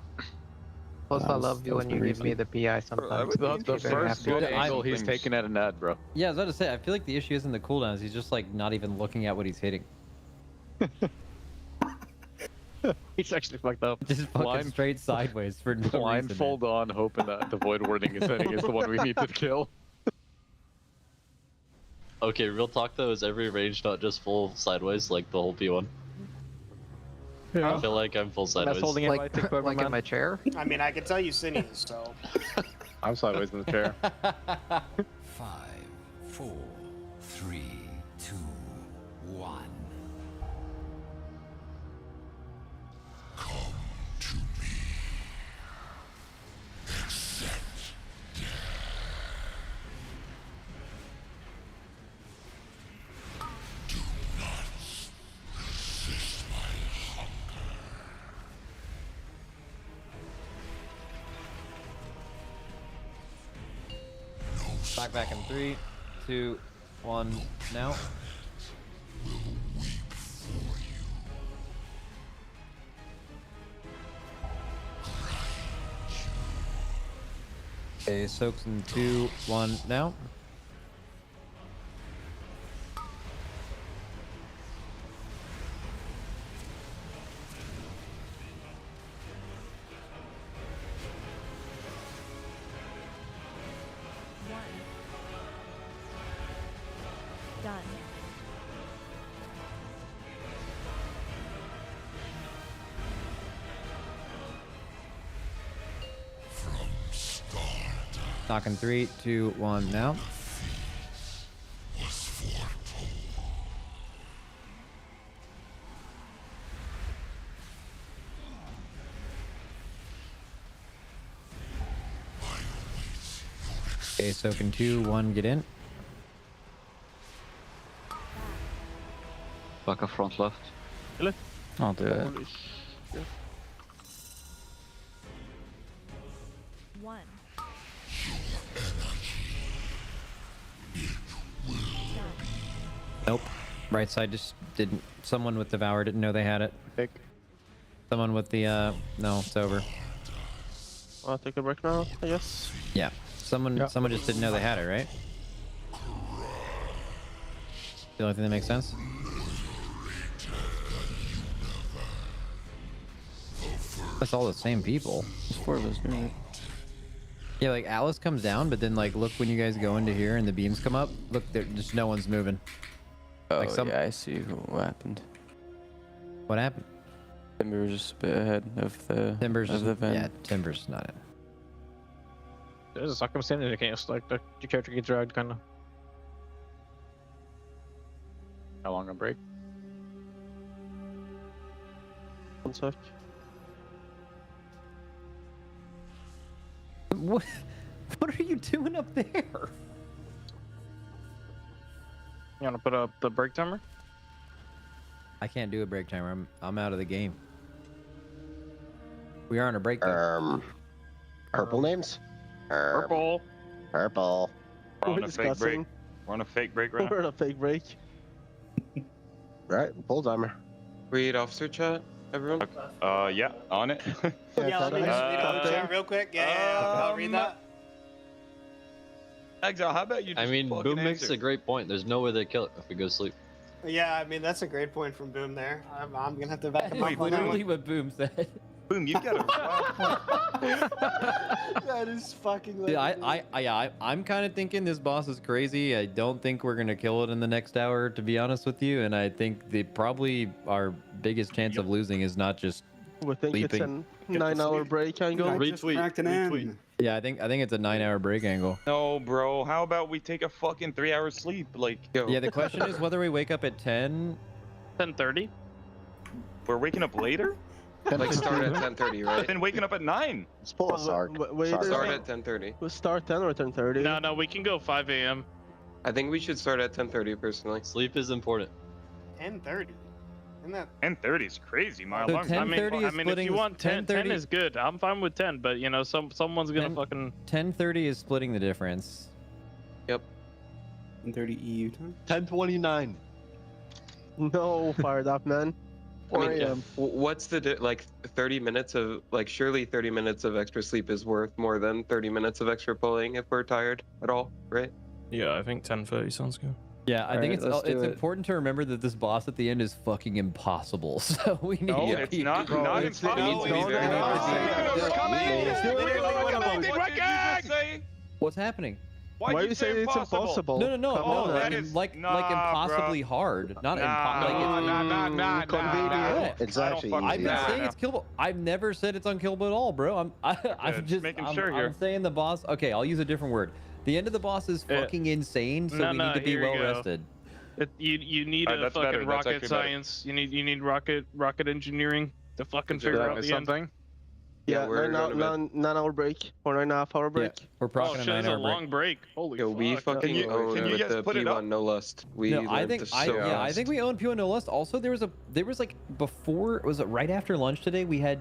Plus, I love you when you give me the PI sometimes. That's the first good angle he's taken at a net, bro. Yeah, I was about to say, I feel like the issue isn't the cooldowns. He's just like not even looking at what he's hitting. He's actually fucked up. Just fucking straight sideways for no Blindfold on, hoping that the void warding is hitting is the one we need to kill. Okay, real talk though, is every range not just full sideways like the whole P1? Yeah. I feel like I'm full sideways. holding it like, like in my chair? I mean, I can tell you Zenni is, so. I'm sideways in the chair. 5, 4, 3, 2, 1. Come to me. Accept death. Do not resist my hunger. Back in 3, 2, 1, now. Okay, soaks in 2, 1, now. Done. Knocking 3, 2, 1, now. Okay, soaking 2, 1, get in. Back up front left. Really? I'll do it. 1. Nope. Right side just didn't. Someone with Devour didn't know they had it. Pick. Someone with the, no, it's over. I'll take a break now, I guess. Yeah. Someone just didn't know they had it, right? The only thing that makes sense? That's all the same people. There's 4 of us doing it. Yeah, like Alice comes down, but then like look when you guys go into here and the beams come up. Look, there just no one's moving. Oh like yeah, I see what happened. What happened? Timber was just a bit ahead of the vent. Yeah, Timber's not in. There's a circumstance against like the character gets dragged kind of. How long a break? 1 sec. What are you doing up there? You wanna put up the break timer? I can't do a break timer. I'm out of the game. We are on a break though. Purple names? Purple. Purple. We're on a fake break. We're on a fake break right now. We're on a fake break. Right, pull timer. Read officer chat, everyone? Yeah, on it. Yeah, let me just read out the chat real quick. Yeah, I'll read that. Exile, how about you just I mean, fucking Boom makes answer? a great point. There's no way they kill it if we go to sleep. Yeah, I mean, that's a great point from Boom there. I'm gonna have to back him up on that Literally one. what Boom said. Boom, you've got a That is fucking Yeah, I'm kind of thinking this boss is crazy. I don't think we're gonna kill it in the next hour, to be honest with you. And I think probably our biggest chance of losing is not just We think sleeping. it's a 9-hour break angle. Retweet. Yeah, I think it's a 9-hour break angle. No, bro. How about we take a fucking 3-hour sleep? Like, Yeah, the question is whether we wake up at 10. 10:30. We're waking up later. Like start at 10:30, right? I've been waking up at 9. Let's pull a Sark. Start at 10:30. We'll start 10 or 10:30. No, we can go 5 a.m. I think we should start at 10:30 personally. Sleep is important. 10:30. Isn't that? 10:30 is crazy. My So alarm's 10:30 I mean, if you want 10, 10 is good. I'm fine with 10, but you know, someone's gonna fucking. 10:30 is splitting the difference. Yep. 10:30 EU time. 10:29. No, fired up, man. What's the like 30 minutes of like surely 30 minutes of extra sleep is worth more than 30 minutes of extra pulling if we're tired at all, right? Yeah, I think 10:30 sounds good. Yeah, I think it's important to remember that this boss at the end is fucking impossible. So we need. No, it's not impossible. What's happening? Why are you saying it's impossible? No. Like impossibly hard, not impossible. It's actually easy. I've been saying it's killable. I've never said it's unkillable at all, bro. I'm just making sure here. I'm saying the boss. Okay, I'll use a different word. The end of the boss is fucking insane, so we need to be well rested. You need a fucking rocket science. You need rocket engineering to fucking figure out the end. Yeah, 9-hour break or 9.5-hour break. Yeah, we're procking a 9-hour break. That's a long break. Holy fuck. We fucking own with the P1 no lust. I think we own P1 no lust. Also, there was like before, was it right after lunch today? We had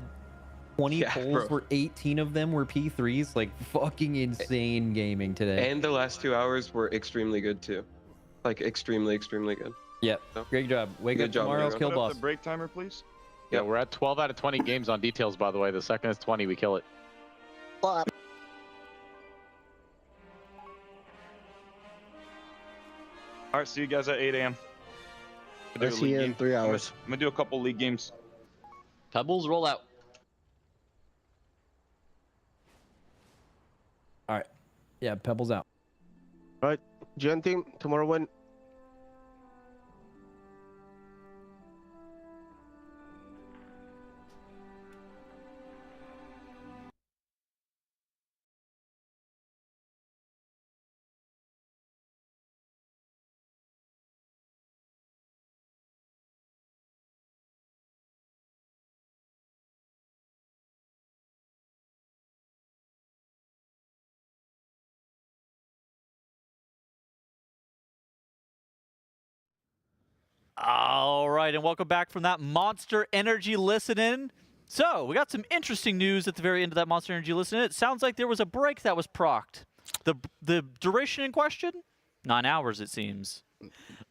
20 polls where 18 of them were P3s. Like fucking insane gaming today. And the last 2 hours were extremely good too. Like extremely good. Yep. Great job. Wake up tomorrow, kill boss. The break timer, please. Yeah, we're at 12 out of 20 games on details, by the way. The second is 20, we kill it. All right, see you guys at 8 a.m. I'll see you in 3 hours. I'm gonna do a couple league games. Pebbles, roll out. All right. Yeah, Pebbles out. All right, Gen team, tomorrow win. All right, and welcome back from that Monster Energy listen-in. So, we got some interesting news at the very end of that Monster Energy listen-in. It sounds like there was a break that was procced. The duration in question? 9 hours, it seems.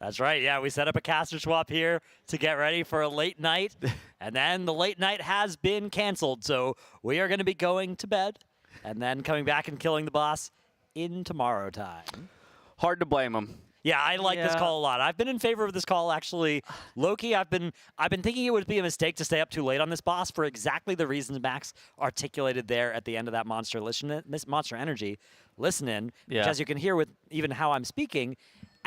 That's right, yeah. We set up a caster swap here to get ready for a late night, and then the late night has been canceled. So, we are going to be going to bed, and then coming back and killing the boss in tomorrow time. Hard to blame him. Yeah, I like this call a lot. I've been in favor of this call, actually. Loki, I've been thinking it would be a mistake to stay up too late on this boss for exactly the reasons Max articulated there at the end of that Monster Energy listen-in. Yeah. Which, as you can hear with even how I'm speaking,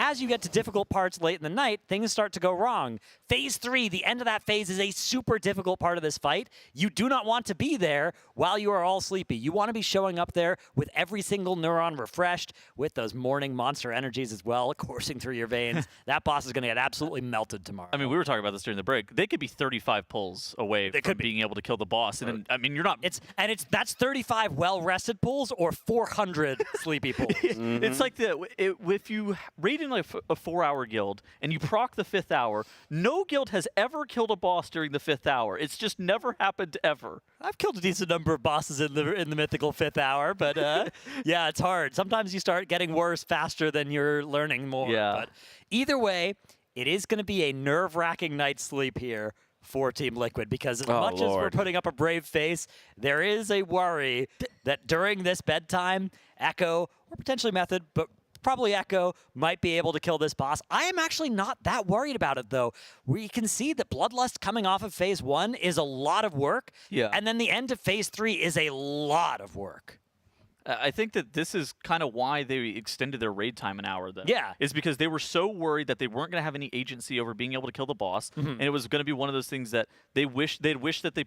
as you get to difficult parts late in the night, things start to go wrong. Phase 3, the end of that phase, is a super difficult part of this fight. You do not want to be there while you are all sleepy. You want to be showing up there with every single neuron refreshed, with those morning monster energies as well coursing through your veins. That boss is going to get absolutely melted tomorrow. I mean, we were talking about this during the break. They could be 35 pulls away from being able to kill the boss. And then, I mean, you're not... That's 35 well-rested pulls or 400 sleepy pulls. It's like if you raid in like a 4-hour guild and you proc the 5th hour, no guild has ever killed a boss during the 5th hour. It's just never happened ever. I've killed a decent number of bosses in the mythical 5th hour, but yeah, it's hard. Sometimes you start getting worse faster than you're learning more. Yeah. But either way, it is going to be a nerve-wracking night's sleep here for Team Liquid, because as much as we're putting up a brave face, there is a worry that during this bedtime, Echo, or potentially Method, but probably Echo, might be able to kill this boss. I am actually not that worried about it, though. We can see that Bloodlust coming off of Phase 1 is a lot of work, and then the end of Phase 3 is a lot of work. I think that this is kind of why they extended their raid time an hour, though. Yeah. Is because they were so worried that they weren't going to have any agency over being able to kill the boss, and it was going to be one of those things that they'd wish that they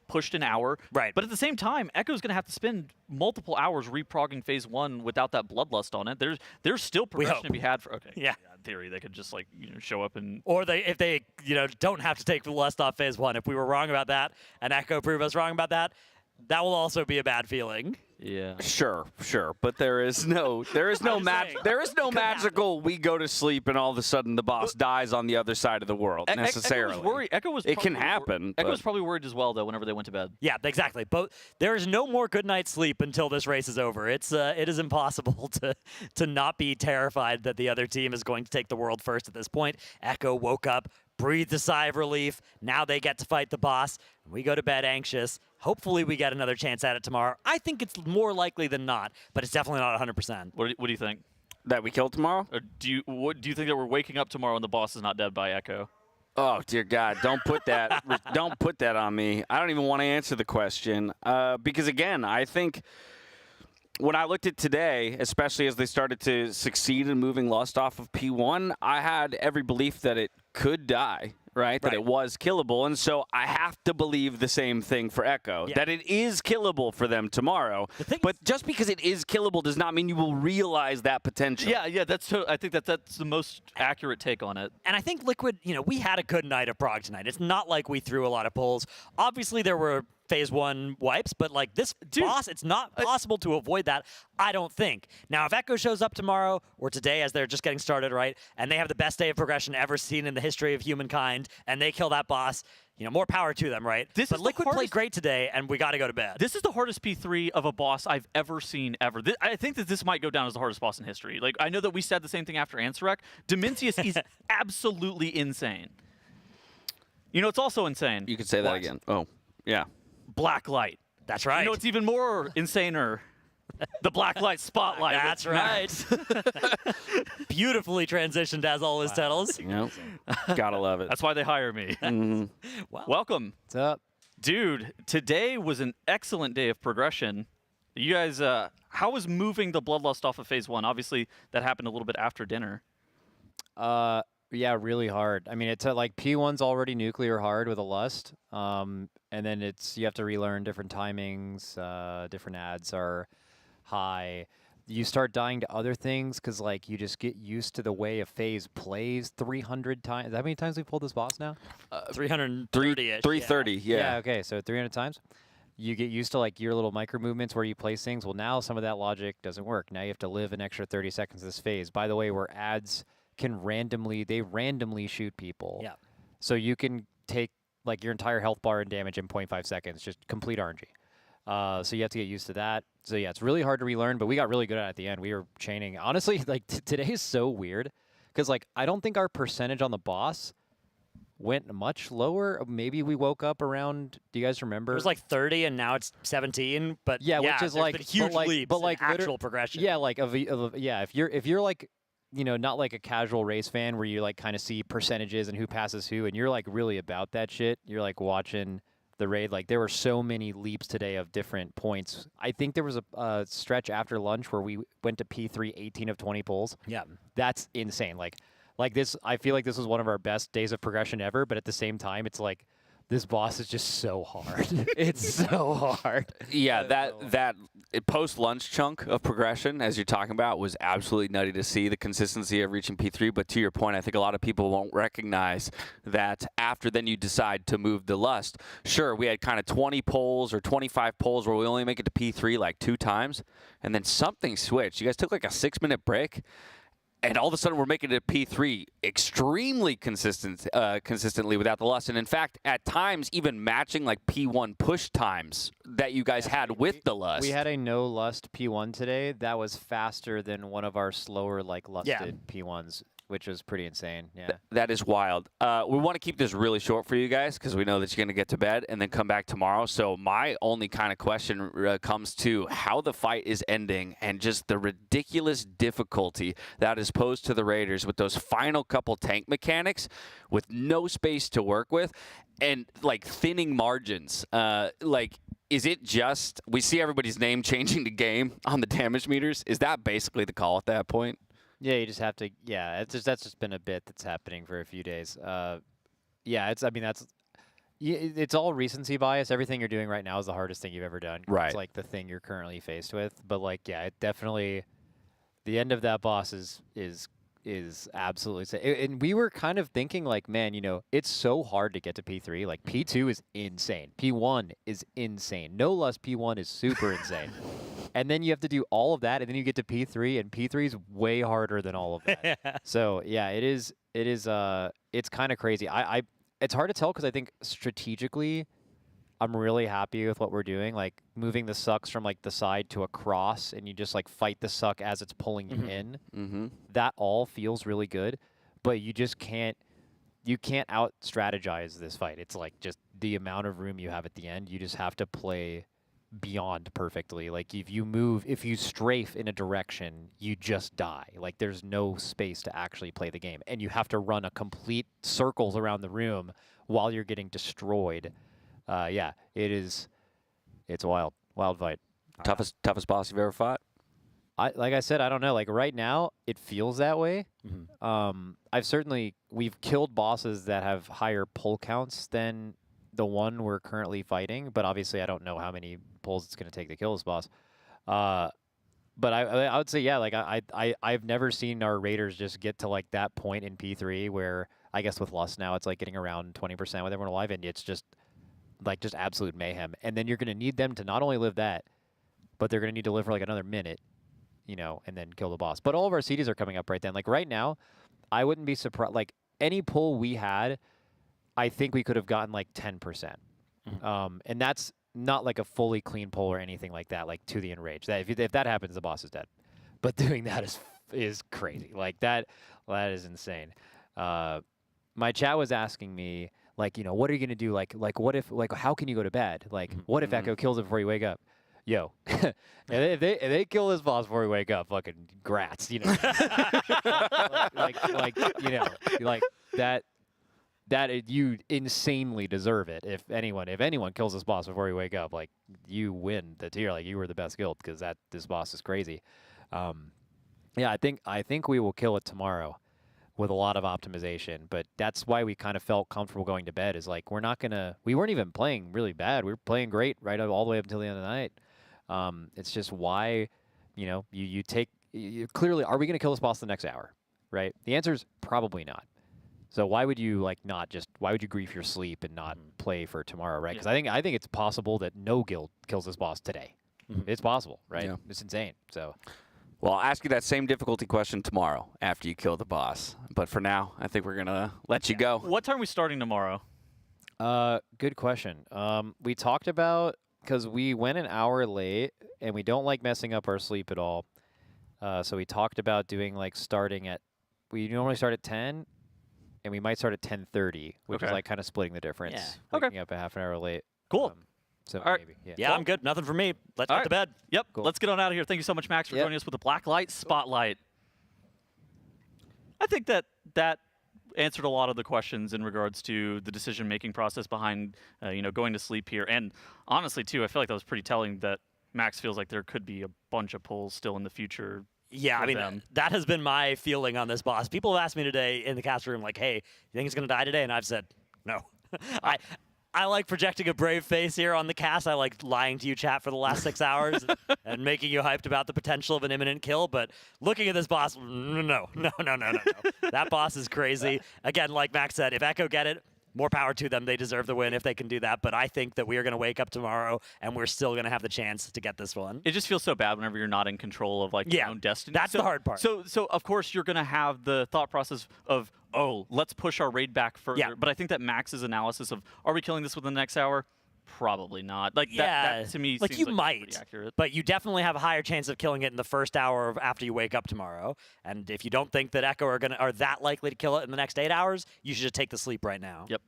pushed an hour. Right. But at the same time, Echo's going to have to spend multiple hours reprogging Phase 1 without that Bloodlust on it. There's still progression to be had for... Okay. Yeah. In theory, they could just show up and... Or if they don't have to take the Lust off Phase 1. If we were wrong about that and Echo proved us wrong about that, that will also be a bad feeling. Yeah. Sure. But there is no magical we go to sleep and all of a sudden the boss dies on the other side of the world necessarily. Echo was worried. It can happen. Echo was probably worried as well, though, whenever they went to bed. Yeah, exactly. But there is no more good night's sleep until this race is over. It is impossible to not be terrified that the other team is going to take the world first at this point. Echo woke up breathed a sigh of relief. Now they get to fight the boss. We go to bed anxious. Hopefully we get another chance at it tomorrow. I think it's more likely than not, but it's definitely not 100%. What do you think? That we kill tomorrow? Or do you think that we're waking up tomorrow and the boss is not dead by Echo? Oh dear God! Don't put that. Don't put that on me. I don't even want to answer the question because again, I think when I looked at today, especially as they started to succeed in moving Lust off of P1, I had every belief that it could die. Right? That it was killable, and so I have to believe the same thing for Echo, that it is killable for them tomorrow. But just because it is killable does not mean you will realize that potential. Yeah, I think that's the most accurate take on it. And I think Liquid, we had a good night of Prog tonight. It's not like we threw a lot of pulls. Obviously, there were Phase 1 wipes, but like this boss, it's not possible to avoid that, I don't think. Now, if Echo shows up tomorrow or today as they're just getting started, right, and they have the best day of progression ever seen in the history of humankind, and they kill that boss, more power to them, right? But Liquid played great today, and we got to go to bed. This is the hardest P3 of a boss I've ever seen, ever. I think that this might go down as the hardest boss in history. Like, I know that we said the same thing after Ansarek. Dimensius is absolutely insane. It's also insane. You could say that again. Oh, yeah. Blacklyte. That's right. It's even more insaner. The Blacklyte Spotlight. That's right. Beautifully transitioned as always, Tettles. Yep. Gotta love it. That's why they hire me. Wow. Welcome. What's up? Dude, today was an excellent day of progression. You guys, how was moving the Bloodlust off of Phase 1? Obviously, that happened a little bit after dinner. Yeah, really hard. I mean, it's like P1's already nuclear hard with a Lust, and then you have to relearn different timings. Different ads are high. You start dying to other things because like you just get used to the way a phase plays 300 times. How many times we pulled this boss now? 330-ish. 330, yeah. Okay, so 300 times. You get used to like your little micro movements where you place things. Well, now some of that logic doesn't work. Now you have to live an extra 30 seconds this phase. By the way, where ads can randomly shoot people. Yeah. So you can take like your entire health bar and damage in 0.5 seconds, just complete RNG. So you have to get used to that. So yeah, it's really hard to relearn, but we got really good at it at the end. We were chaining. Honestly, like today is so weird because like I don't think our percentage on the boss went much lower. Maybe we woke up around. Do you guys remember? It was like 30, and now it's 17. But yeah, which is like been huge leaps, but like actual progression. Yeah, like yeah, if you're like not like a casual race fan where you like kind of see percentages and who passes who, and you're like really about that shit. You're like watching the raid. Like there were so many leaps today of different points. I think there was a stretch after lunch where we went to P3 18 of 20 pulls. Yeah, that's insane. Like this, I feel like this was one of our best days of progression ever. But at the same time, it's like this boss is just so hard. It's so hard. Yeah, that post-lunch chunk of progression, as you're talking about, was absolutely nutty to see, the consistency of reaching P3. But to your point, I think a lot of people won't recognize that after then you decide to move the Lust. Sure, we had kind of 20 polls or 25 polls where we only make it to P3 like 2 times, and then something switched. You guys took like a 6-minute break, and all of a sudden, we're making it a P3 extremely consistently without the Lust. And in fact, at times, even matching like P1 push times that you guys had with the Lust. We had a no Lust P1 today. That was faster than one of our slower like lusted P1s, which was pretty insane. Yeah, that is wild. We want to keep this really short for you guys because we know that you're going to get to bed and then come back tomorrow. So my only kind of question comes to how the fight is ending and just the ridiculous difficulty that is posed to the Raiders with those final couple tank mechanics with no space to work with and like thinning margins. Is it just we see everybody's name changing the game on the damage meters? Is that basically the call at that point? Yeah, you just have to. Yeah, that's just been a bit that's happening for a few days. Yeah, it's all recency bias. Everything you're doing right now is the hardest thing you've ever done. Right. It's like the thing you're currently faced with. But like, yeah, it definitely. The end of that boss is absolutely. And we were kind of thinking like, man, it's so hard to get to P3. Like P2 is insane. P1 is insane. No Lust P1 is super insane. And then you have to do all of that, and then you get to P3, and P3 is way harder than all of that. So yeah, it is. It's kind of crazy. It's hard to tell because I think strategically, I'm really happy with what we're doing. Like moving the sucks from like the side to across, and you just like fight the suck as it's pulling you in. That all feels really good, but you just can't. you can't out-strategize this fight. It's like just the amount of room you have at the end. You just have to play beyond perfectly. Like if you strafe in a direction, you just die. Like there's no space to actually play the game, and you have to run a complete circles around the room while you're getting destroyed. Yeah, it's a wild fight. Toughest boss you've ever fought? Like I said, I don't know. Like right now, it feels that way. We've killed bosses that have higher pull counts than the one we're currently fighting, but obviously I don't know how many pulls it's going to take to kill this boss. But I would say, yeah, like I've never seen our raiders just get to like that point in P3 where I guess with Lust now it's like getting around 20% with everyone alive, and it's just absolute mayhem. And then you're going to need them to not only live that, but they're going to need to live for like another minute, and then kill the boss. But all of our CDs are coming up right then. Like right now, I wouldn't be surprised. Like any pull we had, I think we could have gotten like 10%. And that's not like a fully clean pull or anything like that, like to the enrage. That if that happens, the boss is dead. But doing that is crazy. Like that is insane. My chat was asking me, like, what are you gonna do? Like what if, like, how can you go to bed? Like, what if Echo kills it before you wake up? Yo, if they kill this boss before we wake up, fucking grats, like that you insanely deserve it. If anyone kills this boss before you wake up, like you win the tier, like you were the best guild, because this boss is crazy. Yeah, I think we will kill it tomorrow with a lot of optimization, but that's why we kind of felt comfortable going to bed. Is like we weren't even playing really bad. We were playing great right all the way up until the end of the night. It's just why, you clearly, are we going to kill this boss the next hour, right? The answer is probably not. So why would you why would you grief your sleep and not play for tomorrow, right? Because I think it's possible that no guild kills this boss today. It's possible, right? Yeah. It's insane. So, well, I'll ask you that same difficulty question tomorrow after you kill the boss. But for now, I think we're gonna let you go. What time are we starting tomorrow? Good question. We talked about, because we went an hour late and we don't like messing up our sleep at all. So we talked about doing we normally start at 10. And we might start at 10:30, which is like kind of splitting the difference. Yeah. Waking up a half an hour late. Cool. So all right. maybe. Yeah, I'm good. Nothing for me. Let's get to bed. Yep. Cool. Let's get on out of here. Thank you so much, Max, for joining us with the Blacklyte Spotlight. I think that answered a lot of the questions in regards to the decision-making process behind, going to sleep here. And honestly, too, I feel like that was pretty telling that Max feels like there could be a bunch of pulls still in the future. Yeah, I mean, that has been my feeling on this boss. People have asked me today in the cast room, like, hey, you think he's going to die today? And I've said, no. I like projecting a brave face here on the cast. I like lying to you, chat, for the last 6 hours and making you hyped about the potential of an imminent kill. But looking at this boss, no. That boss is crazy. Again, like Max said, if Echo get it, more power to them. They deserve the win if they can do that. But I think that we are going to wake up tomorrow and we're still going to have the chance to get this one. It just feels so bad whenever you're not in control of your own destiny. That's the hard part. So of course you're going to have the thought process of, oh, let's push our raid back further. Yeah. But I think that Max's analysis of, are we killing this within the next hour? Probably not. That to me seems you like might, pretty accurate. But you definitely have a higher chance of killing it in the first hour after you wake up tomorrow. And if you don't think that Echo are that likely to kill it in the next 8 hours, you should just take the sleep right now. Yep.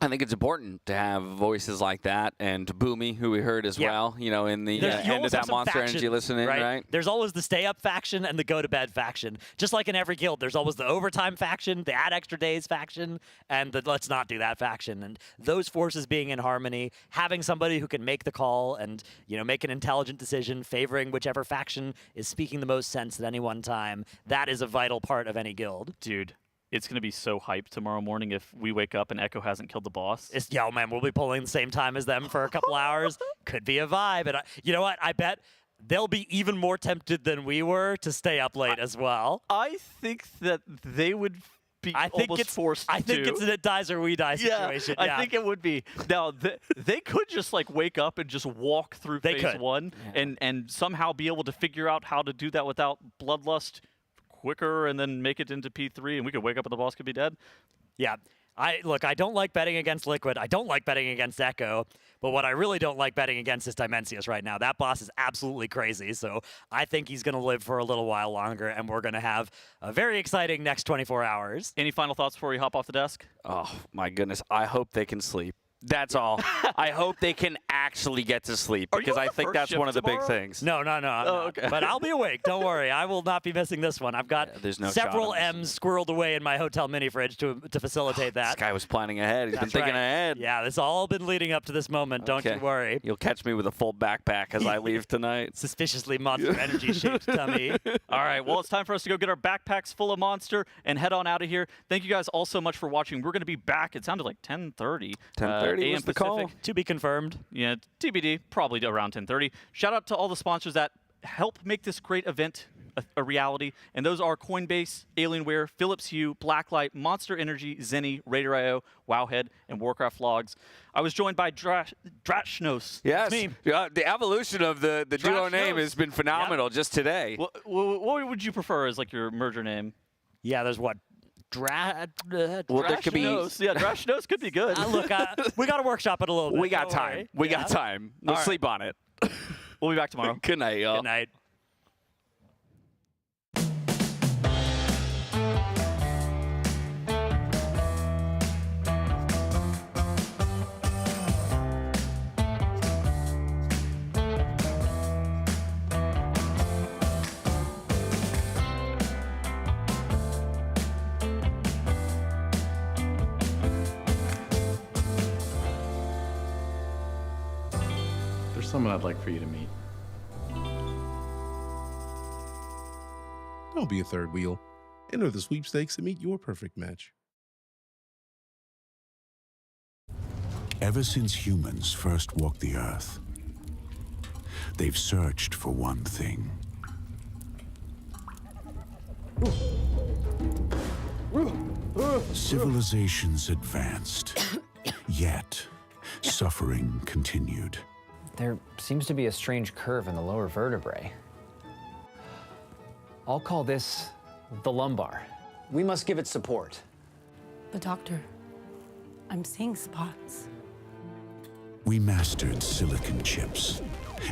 I think it's important to have voices like that, and Boomy, who we heard as well, in the end of that Monster Energy listening, right? There's always the stay up faction and the go to bed faction. Just like in every guild, there's always the overtime faction, the add extra days faction, and the let's not do that faction. And those forces being in harmony, having somebody who can make the call and, make an intelligent decision, favoring whichever faction is speaking the most sense at any one time, that is a vital part of any guild. Dude. It's going to be so hyped tomorrow morning if we wake up and Echo hasn't killed the boss. Man, we'll be pulling the same time as them for a couple hours. Could be a vibe. And you know what? I bet they'll be even more tempted than we were to stay up late as well. I think that they would be almost forced to. I think it's an it dies or we die situation. I think it would be. Now, they could just wake up and just walk through phase one and somehow be able to figure out how to do that without bloodlust quicker and then make it into P3 and we could wake up and the boss could be dead. Yeah. Look, I don't like betting against Liquid. I don't like betting against Echo. But what I really don't like betting against is Dimensius right now. That boss is absolutely crazy. So I think he's going to live for a little while longer, and we're going to have a very exciting next 24 hours. Any final thoughts before you hop off the desk? Oh, my goodness. I hope they can sleep. That's all. I hope they can actually get to sleep, because I think that's one of the big things. No. Okay. But I'll be awake. Don't worry. I will not be missing this one. I've got there's no several M's squirreled away in my hotel mini fridge to facilitate that. This guy was planning ahead. He's been thinking ahead. Yeah, it's all been leading up to this moment. Don't you worry. You'll catch me with a full backpack as I leave tonight. Suspiciously Monster Energy-shaped tummy. All right, well, it's time for us to go get our backpacks full of Monster and head on out of here. Thank you guys all so much for watching. We're going to be back. It sounded like 10:30. 10:30 was the call. To be confirmed. Yeah, TBD, probably around 10:30. Shout out to all the sponsors that help make this great event a reality, and those are Coinbase, Alienware, Philips Hue, Blacklyte, Monster Energy, Zenni, RaiderIO, Wowhead, and Warcraft Logs. I was joined by Drashnos. Yes, me. The evolution of the duo name has been phenomenal just today. What would you prefer as like your merger name? Yeah, there's what? Well, there could be. Yeah, Drashnos could be good. Look, we got to workshop it a little bit. We got time. We got time. We'll sleep on it. We'll be back tomorrow. Good night, y'all. Good night. Someone I'd like for you to meet. Don't be a third wheel. Enter the sweepstakes and meet your perfect match. Ever since humans first walked the Earth, they've searched for one thing. Civilizations advanced, yet suffering continued. There seems to be a strange curve in the lower vertebrae. I'll call this the lumbar. We must give it support. But doctor, I'm seeing spots. We mastered silicon chips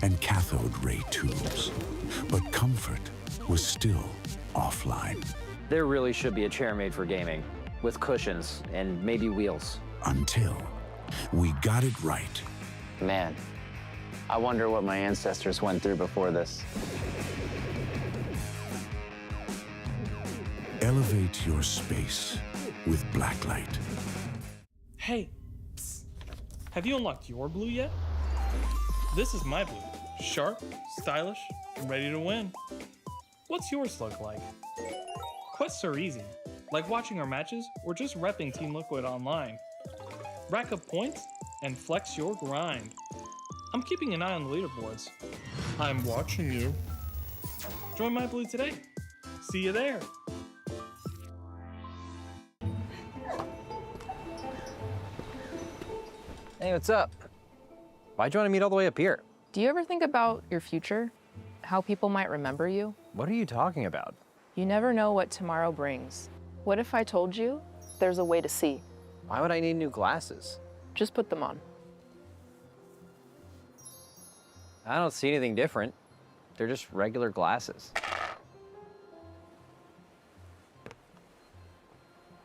and cathode ray tubes, but comfort was still offline. There really should be a chair made for gaming, with cushions and maybe wheels. Until we got it right. Man, I wonder what my ancestors went through before this. Elevate your space with Blacklyte. Hey, psst. Have you unlocked your blue yet? This is my blue. Sharp, stylish, and ready to win. What's yours look like? Quests are easy, like watching our matches or just repping Team Liquid online. Rack up points and flex your grind. I'm keeping an eye on the leaderboards. I'm watching you. Join my blue today. See you there. Hey, what's up? Why'd you want to meet all the way up here? Do you ever think about your future? How people might remember you? What are you talking about? You never know what tomorrow brings. What if I told you there's a way to see? Why would I need new glasses? Just put them on. I don't see anything different. They're just regular glasses.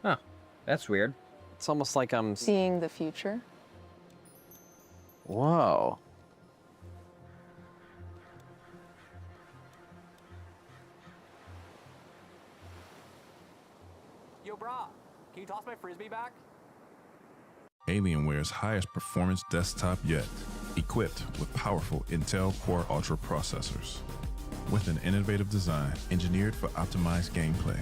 Huh, that's weird. It's almost like I'm seeing the future. Whoa. Yo, brah, can you toss my frisbee back? Alienware's highest performance desktop yet, equipped with powerful Intel Core Ultra processors. With an innovative design engineered for optimized gameplay.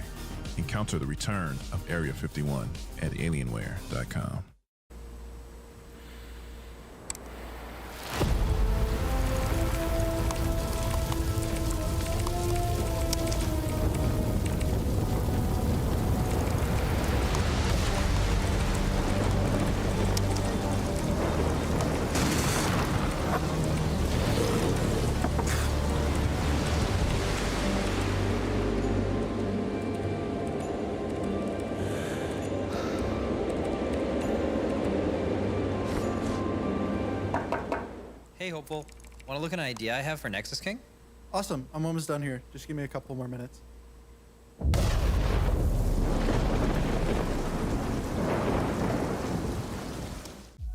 Encounter the return of Area 51 at Alienware.com. Hey, Hopeful. Want to look at an idea I have for Nexus King? Awesome. I'm almost done here. Just give me a couple more minutes.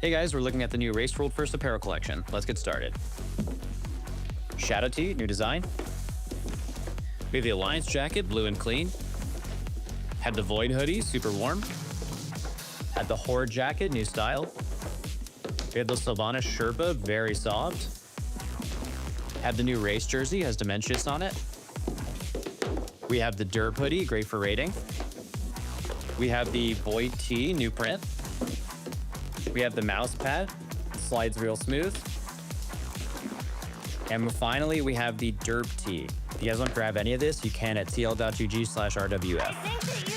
Hey guys, we're looking at the new Race World First Apparel collection. Let's get started. Shadow Tee, new design. We have the Alliance jacket, blue and clean. Had the Void hoodie, super warm. Had the Horde jacket, new style. We had the Sylvanas Sherpa, very soft. Had the new race jersey, has Dimensious on it. We have the Derp hoodie, great for raiding. We have the Void tee, new print. We have the mouse pad, slides real smooth. And finally, we have the Derp tee. If you guys want to grab any of this, you can at tl.gg/RWF.